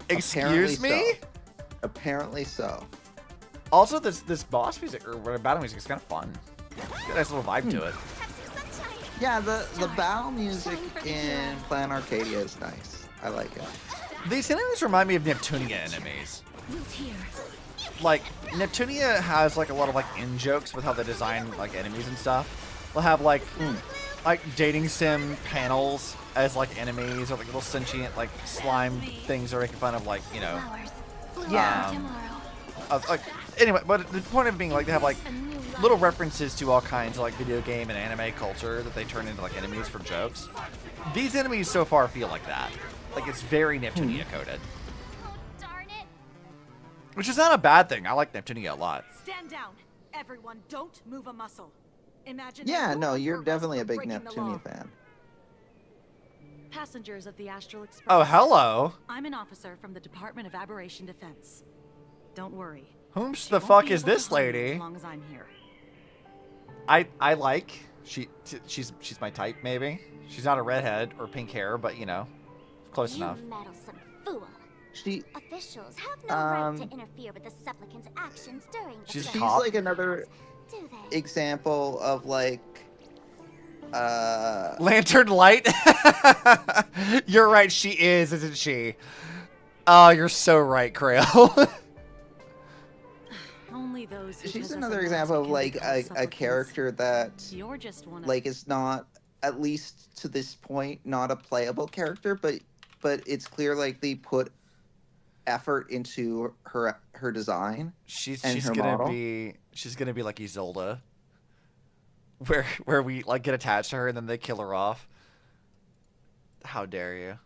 Excuse me? Apparently so. Also, this boss music or battle music is kind of fun. It's got a nice little vibe to it. Yeah, the battle music in Plan Arcadia is nice. I like it. These enemies remind me of Neptunia enemies. Like, Neptunia has like a lot of like in-jokes with how they design like enemies and stuff. They'll have like dating sim panels as like enemies or like little sentient like slime things are making fun of like, you know. Anyway, but the point of being like they have like little references to all kinds of like video game and anime culture that they turn into like enemies for jokes. These enemies so far feel like that. Like it's very Neptunia coded. Darn it. Which is not a bad thing. I like Neptunia a lot. Stand down. Everyone, don't move a muscle. Imagine. Yeah, no, you're definitely a big Neptunia fan. Passengers of the Astral Express. Oh, hello. I'm an officer from the Department of Aberration Defense. Don't worry. Whom's the fuck is this lady? As long as I'm here. I like she's my type maybe. She's not a redhead or pink hair, but you know, close enough. You meddlesome fool. She Officials have no right to interfere with the supplicant's actions during the she's like another example of like Lantern Light. You're right, she is, isn't she? Oh, you're so right, Crail. Only those who she's another example of like a character that like is not, at least to this point, not a playable character, but it's clear like they put effort into her design. She's gonna be like Isolde, where we like get attached to her and then they kill her off. How dare you?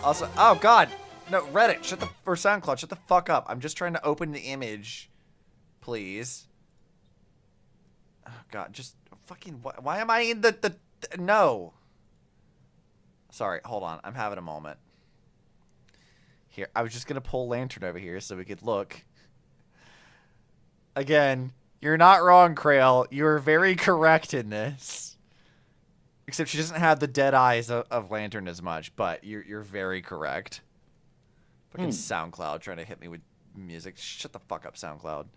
Also, oh god, no, Reddit, or SoundCloud, shut the fuck up. I'm just trying to open the image, please. Oh god, just fucking why am I in the no? Sorry, hold on, I'm having a moment. Here, I was just gonna pull Lantern over here so we could look. Again, you're not wrong, Crail. You're very correct in this. Except she doesn't have the dead eyes of Lantern as much, but you're very correct. Fucking SoundCloud trying to hit me with music. Shut the fuck up, SoundCloud.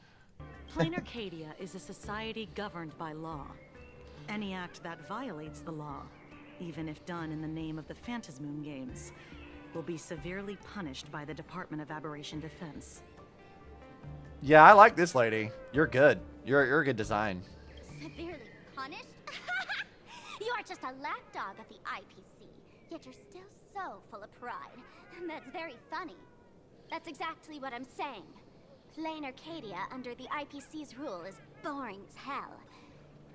Plain Arcadia is a society governed by law. Any act that violates the law, even if done in the name of the Phantasmoon games, will be severely punished by the Department of Aberration Defense. Yeah, I like this lady. You're good. You're a good design. Severely punished? You are just a lapdog of the IPC, yet you're still so full of pride. That's very funny. That's exactly what I'm saying. Plain Arcadia under the IPC's rule is boring as hell.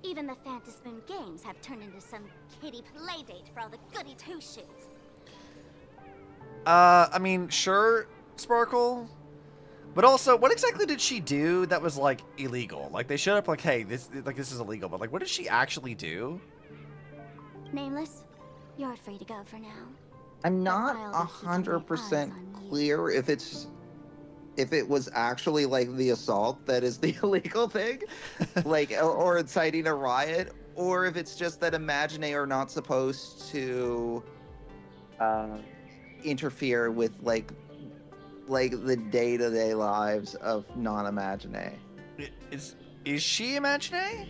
Even the Phantasmoon games have turned into some kiddie playdate for all the goody two-shoes. I mean, sure, Sparkle. But also, what exactly did she do that was, like, illegal? Like, they showed up like, hey, this is illegal. But, like, what did she actually do? Nameless, you're free to go for now. I'm not 100% clear if it was actually like the assault that is the illegal thing, like, or inciting a riot, or if it's just that Imagine are not supposed to interfere with like the day-to-day lives of non-Imagine. Is she Imagine?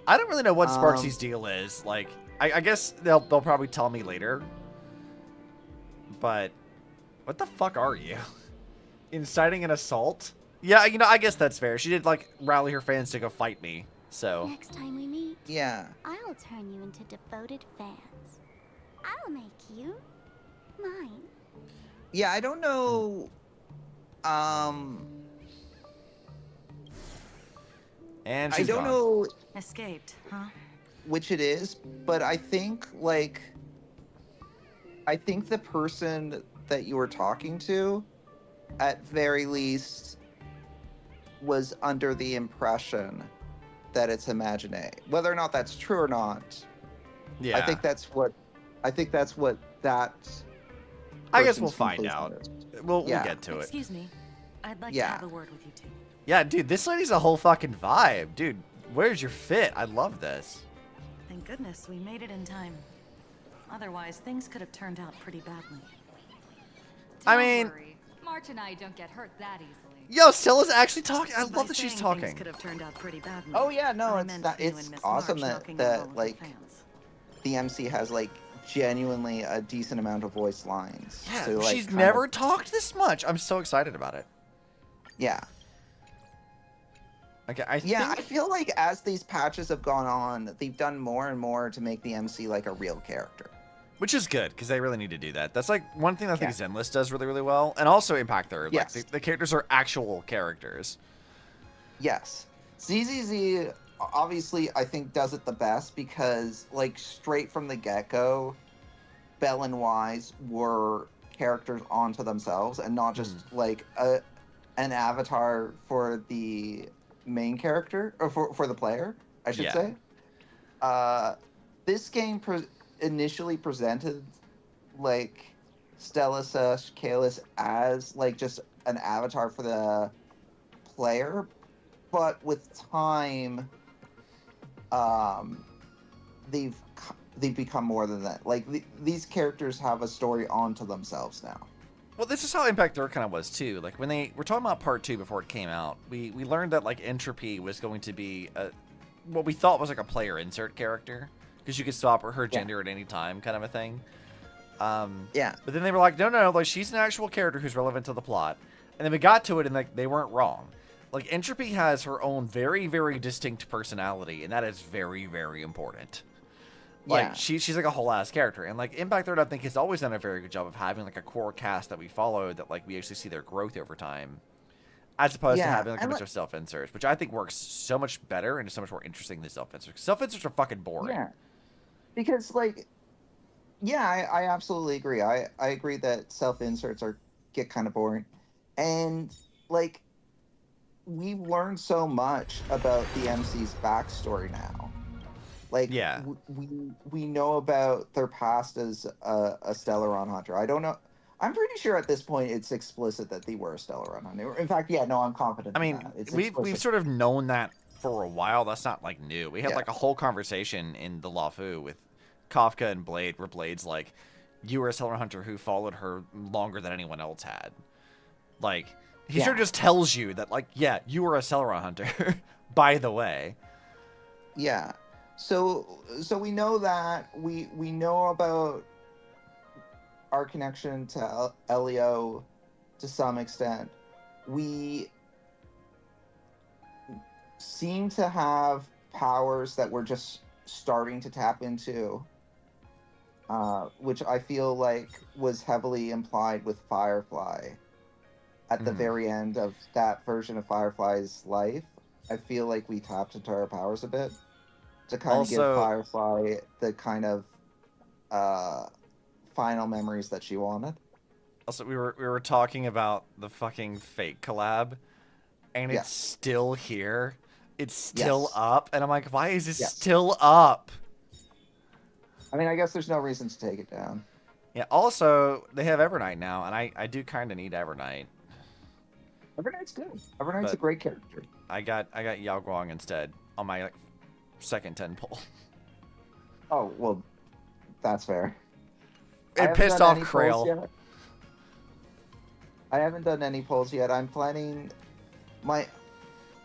I don't really know what Sparxie's deal is. Like, I guess they'll probably tell me later. But what the fuck are you? Inciting an assault? Yeah, you know, I guess that's fair. She did like rally her fans to go fight me. So next time we meet, yeah, I'll turn you into devoted fans. I'll make you mine. Yeah, I don't know. And I don't know. Escaped, huh? Which it is, but I think the person that you were talking to, at very least, was under the impression that it's Imagine. Whether or not that's true or not, yeah, I think that's what that. I guess we'll find out. We'll get to it. Excuse me, I'd like to have a word with you two. Yeah, dude, this lady's a whole fucking vibe, dude. Where's your fit? I love this. Thank goodness we made it in time. Otherwise, things could have turned out pretty badly. I mean, March and I don't get hurt that easily. Yo, Stella's actually talking. I love that she's Things talking. could have turned out pretty badly. Oh yeah, no, I it's meant not, you it's and Miss awesome March that knocking on both like fans. the MC has like genuinely a decent amount of voice lines. Yeah, to, like, she's kind never of- talked this much. I'm so excited about it. Yeah. Okay, I feel like as these patches have gone on, they've done more and more to make the MC like a real character. Which is good, because they really need to do that. That's like one thing I think Zenless does really, really well. And also Impact Third. Yes. Like, the characters are actual characters. Yes. ZZZ obviously I think does it the best because like straight from the get-go, Bell and Wise were characters onto themselves and not just like an avatar for the main character or for the player, I should say. This game initially presented like Stella Kalis as like just an avatar for the player, but with time they've become more than that. Like these characters have a story onto themselves now. Well, this is how Impact Third kind of was too. Like when they were talking about Part 2 before it came out, we learned that like Entropy was going to be what we thought was like a player insert character because you could swap her gender at any time, kind of a thing. Yeah. But then they were like, no, like she's an actual character who's relevant to the plot. And then we got to it, and like they weren't wrong. Like Entropy has her own very, very distinct personality, and that is very, very important. Like she's like a whole ass character, and like Impact Third, I think has always done a very good job of having like a core cast that we follow that like we actually see their growth over time, as opposed to having like a bunch of self inserts, which I think works so much better and is so much more interesting than self inserts. Self inserts are fucking boring. Yeah, because like, I absolutely agree. I agree that self inserts get kind of boring, and like we've learned so much about the MC's backstory now. Like, we know about their past as a Stellaron Hunter. I don't know. I'm pretty sure at this point it's explicit that they were a Stellaron Hunter. In fact, I'm confident. I mean, we've sort of known that for a while. That's not like new. We had like a whole conversation in the Lafu with Kafka and Blade, where Blade's like, "You were a Stellaron Hunter who followed her longer than anyone else had." Like, he sort of just tells you that, like, yeah, you were a Stellaron Hunter. By the way. Yeah. So we know that we know about our connection to Elio to some extent. We seem to have powers that we're just starting to tap into, which I feel like was heavily implied with Firefly. At the very end of that version of Firefly's life, I feel like we tapped into our powers a bit. To kind of give Firefly the kind of final memories that she wanted. Also, we were talking about the fucking fake collab, and it's still here. It's still up, and I'm like, why is this still up? I mean, I guess there's no reason to take it down. Yeah. Also, they have Evernight now, and I do kind of need Evernight. Evernight's good. Evernight's a great character. I got Yao Guang instead on my like second 10 pull. Oh, well, that's fair. It pissed off Krail. I haven't done any polls yet. I'm planning my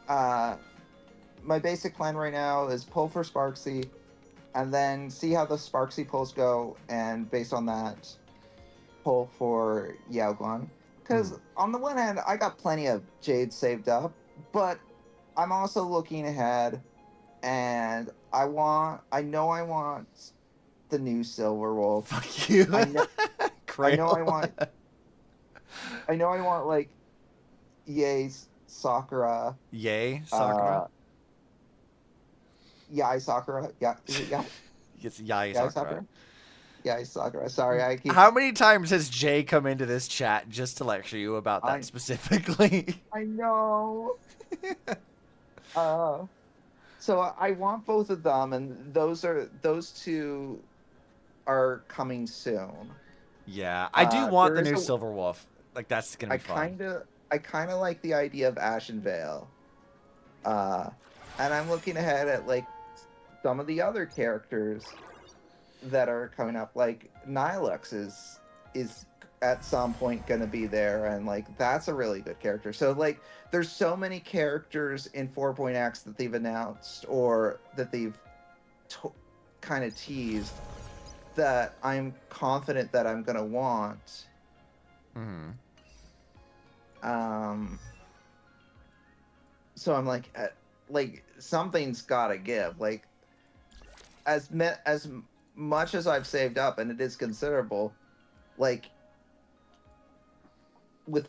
my basic plan right now is pull for Sparxie and then see how the Sparxie polls go, and based on that, pull for Yao Guang. Because on the one hand, I got plenty of Jade saved up, but I'm also looking ahead, and I know I want the new Silver Wolf. Fuck you. I know I want like Yae Sakura. Yae Sakura? Yae Sakura. Yeah. Is it Yae? It's Yae Sakura. Yae Sakura. Sorry, I keep... How many times has Jay come into this chat just to lecture you about that specifically? I know. So I want both of them, and those two are coming soon. Yeah, I do want the new Silver Wolf. Like, that's gonna be fun. I kind of like the idea of Ashen Veil. And I'm looking ahead at like some of the other characters that are coming up. Like Nihilux is at some point going to be there, and like that's a really good character. So like there's so many characters in 4.x that they've announced or that they've kind of teased that I'm confident that I'm going to want. So I'm like something's got to give. Like as much as I've saved up, and it is considerable, like with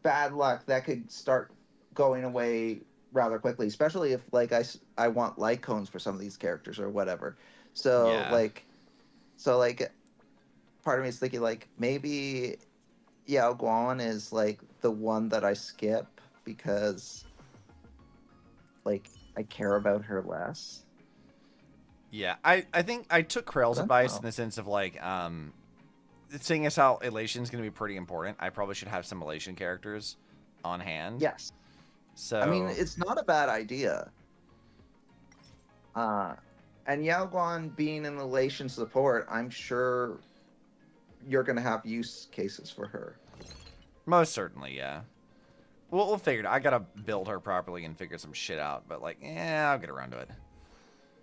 bad luck that could start going away rather quickly, especially if like I want light cones for some of these characters or whatever. So like part of me is thinking like maybe Yao Guan is like the one that I skip because like I care about her less. Yeah, I think I took Krail's advice in the sense of like seeing as how Elation is going to be pretty important, I probably should have some Elation characters on hand. Yes. So I mean, it's not a bad idea. And Yao Guan being an Elation support, I'm sure you're going to have use cases for her. Most certainly, yeah. We'll figure it out. I got to build her properly and figure some shit out, but like, yeah, I'll get around to it.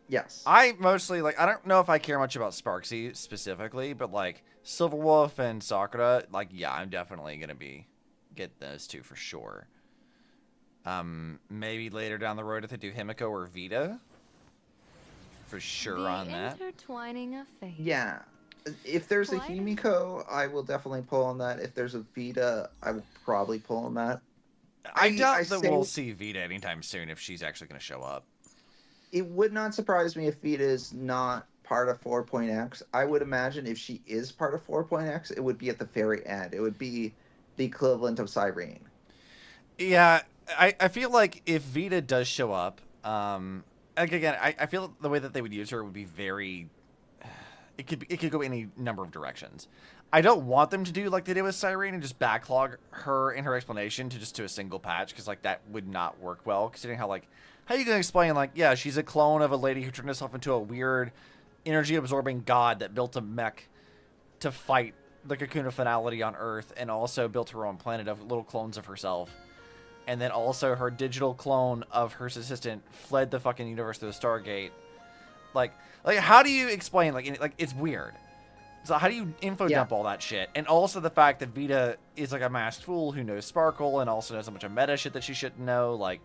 Yes. I mostly, like, I don't know if I care much about Sparxie specifically, but, like, Silverwolf and Sakura, like, yeah, I'm definitely going to get those two for sure. Maybe later down the road if they do Himiko or Vita. For sure on that. Intertwining of fate. Yeah. If there's a Himiko, I will definitely pull on that. If there's a Vita, I will probably pull on that. I doubt that we'll see Vita anytime soon if she's actually going to show up. It would not surprise me if Vita is not part of 4.x. I would imagine if she is part of 4.x, it would be at the very end. It would be the equivalent of Cyrene. Yeah, I feel like if Vita does show up, like again, I feel the way that they would use her would be very... It could go any number of directions. I don't want them to do like they did with Cyrene and just backlog her in her explanation to a single patch, because like that would not work well, considering how like... How are you going to explain, like, yeah, she's a clone of a lady who turned herself into a weird energy-absorbing god that built a mech to fight the Cocoon of Finality on Earth and also built her own planet of little clones of herself. And then also her digital clone of her assistant fled the fucking universe through the Stargate. Like how do you explain, like it's weird. So how do you info dump all that shit? And also the fact that Vita is like a masked fool who knows Sparkle and also knows a bunch of meta shit that she shouldn't know, like...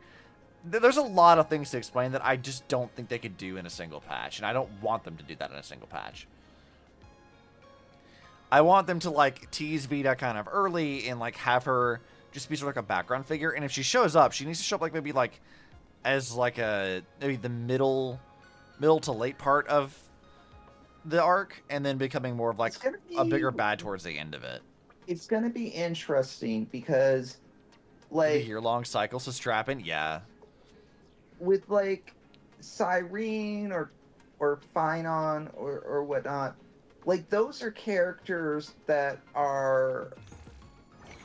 There's a lot of things to explain that I just don't think they could do in a single patch, and I don't want them to do that in a single patch. I want them to, like, tease Vita kind of early and, like, have her just be sort of like a background figure, and if she shows up, she needs to show up, like, maybe, like, as, like, maybe the middle to late part of the arc, and then becoming more of, like, a bigger bad towards the end of it. It's gonna be interesting, because, like... The year-long cycle, so strap in, yeah. With like Cyrene or Finon or whatnot, like those are characters that are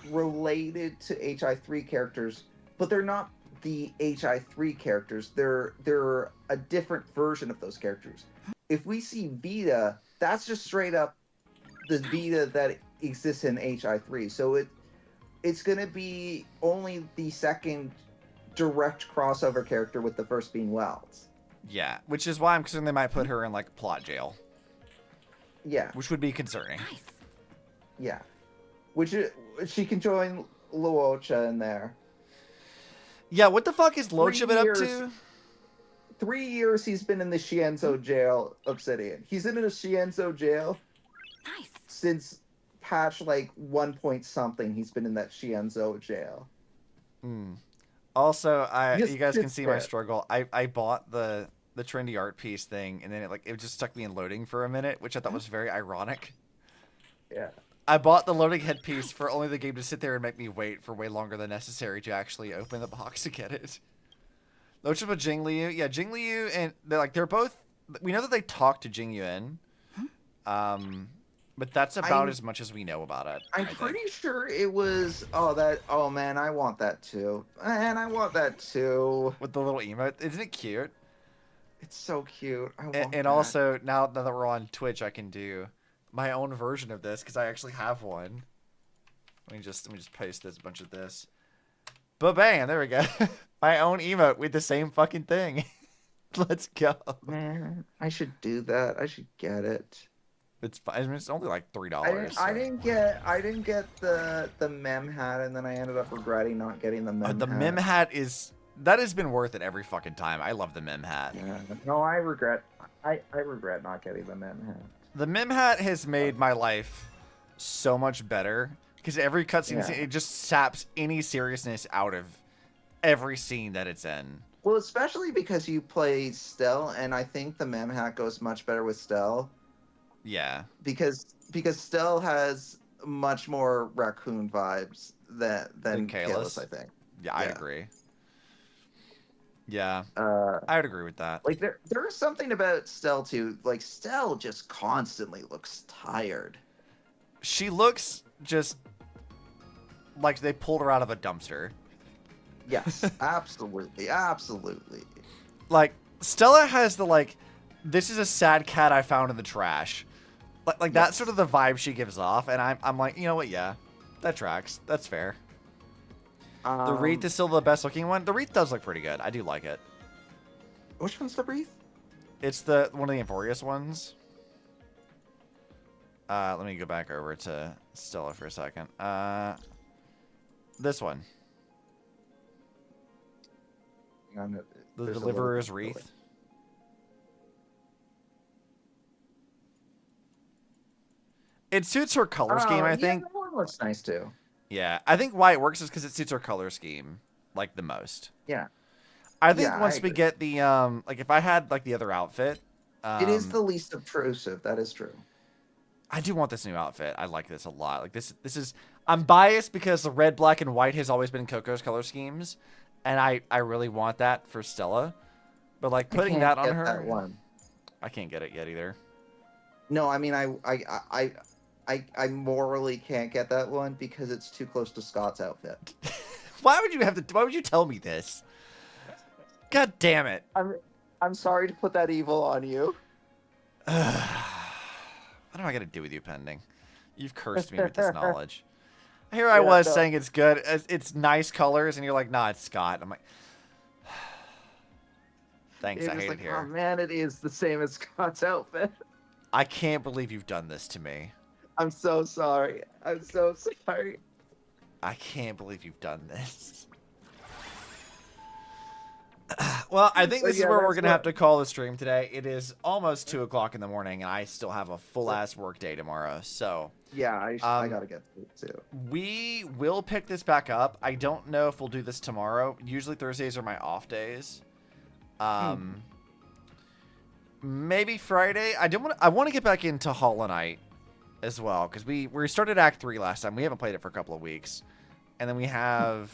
related to HI3 characters, but they're not the HI3 characters. They're a different version of those characters. If we see Vita, that's just straight up the Vita that exists in HI3. So it's gonna be only the second direct crossover character, with the first being Wells. Yeah, which is why I'm concerned they might put her in like plot jail. Yeah, which would be concerning. Nice. Yeah, which she can join Luocha in there. Yeah, what the fuck is Luocha been up to? 3 years he's been in the Shienzo jail, Obsidian. He's in a Shienzo jail. Nice. Since patch like 1 point something, he's been in that Shienzo jail. Also, you guys can see my struggle. I bought the trendy art piece thing, and then it just stuck me in loading for a minute, which I thought was very ironic. Yeah. I bought the loading headpiece for only the game to sit there and make me wait for way longer than necessary to actually open the box to get it. Locha with Jingliu. Yeah, Jingliu, and they're both... We know that they talk to Jingyuan. But that's about as much as we know about it. I'm pretty sure it was... Oh, man, I want that too. Man, I want that too. With the little emote. Isn't it cute? It's so cute. I want and also, now that we're on Twitch, I can do my own version of this, because I actually have one. Let me just paste this bunch of this. But bam, there we go. My own emote with the same fucking thing. Let's go. Man, I should do that. I should get it. It's fine. I mean, it's only like $3. I didn't get the mem hat, and then I ended up regretting not getting the mem hat. The mem hat that has been worth it every fucking time. I love the mem hat. Yeah. No, I regret not getting the mem hat. The mem hat has made my life so much better because every cutscene it just saps any seriousness out of every scene that it's in. Well, especially because you play Stell, and I think the mem hat goes much better with Stell. Yeah. Because Stell has much more raccoon vibes than Kalis, I think. Yeah, I agree. Yeah, I would agree with that. Like there is something about Stell too. Like Stell just constantly looks tired. She looks just like they pulled her out of a dumpster. Yes, absolutely, absolutely. Like Stella has the this is a sad cat I found in the trash. Like that's sort of the vibe she gives off, and I'm like, you know what? Yeah, that tracks. That's fair. The wreath is still the best looking one. The wreath does look pretty good. I do like it. Which one's the wreath? It's the one of the Amphorius ones. Let me go back over to Stella for a second. This one. The Deliverer's Wreath. It suits her color scheme, I think. That one looks nice too. Yeah, I think why it works is because it suits her color scheme the most. Yeah. I think once we get the if I had the other outfit, it is the least obtrusive. That is true. I do want this new outfit. I like this a lot. Like this is I'm biased because the red, black, and white has always been Coco's color schemes, and I really want that for Stella. But putting that on her, that one. I can't get it yet either. No, I mean I morally can't get that one because it's too close to Scott's outfit. Why would you tell me this? God damn it. I'm sorry to put that evil on you. What am I gonna do with you, Pending? You've cursed me with this knowledge. Here I was saying it's good, it's nice colors, and you're like, nah, it's Scott. I'm like, thanks, I hate it here. Oh man, it is the same as Scott's outfit. I can't believe you've done this to me. I'm so sorry. I'm so sorry. I can't believe you've done this. Well, I think this is where we're going to have to call the stream today. It is almost 2 o'clock in the morning, and I still have a full-ass work day tomorrow. So yeah, I got to get to it, too. We will pick this back up. I don't know if we'll do this tomorrow. Usually Thursdays are my off days. Maybe Friday. I want to get back into Hollow Knight as well, because we started Act 3 last time. We haven't played it for a couple of weeks. And then we have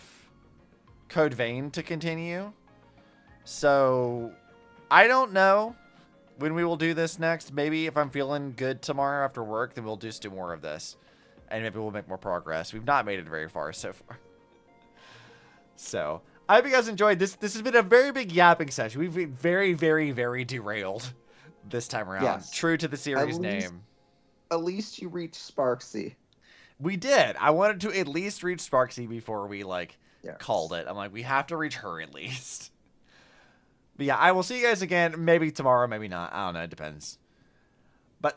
Code Vein to continue. So, I don't know when we will do this next. Maybe if I'm feeling good tomorrow after work, then we'll just do more of this. And maybe we'll make more progress. We've not made it very far so far. So, I hope you guys enjoyed this. This has been a very big yapping session. We've been very, very, very derailed this time around. Yes. True to the series name. At least you reached Sparxie. We did. I wanted to at least reach Sparxie before we called it. I'm like, we have to reach her at least. But yeah, I will see you guys again. Maybe tomorrow, maybe not. I don't know. It depends.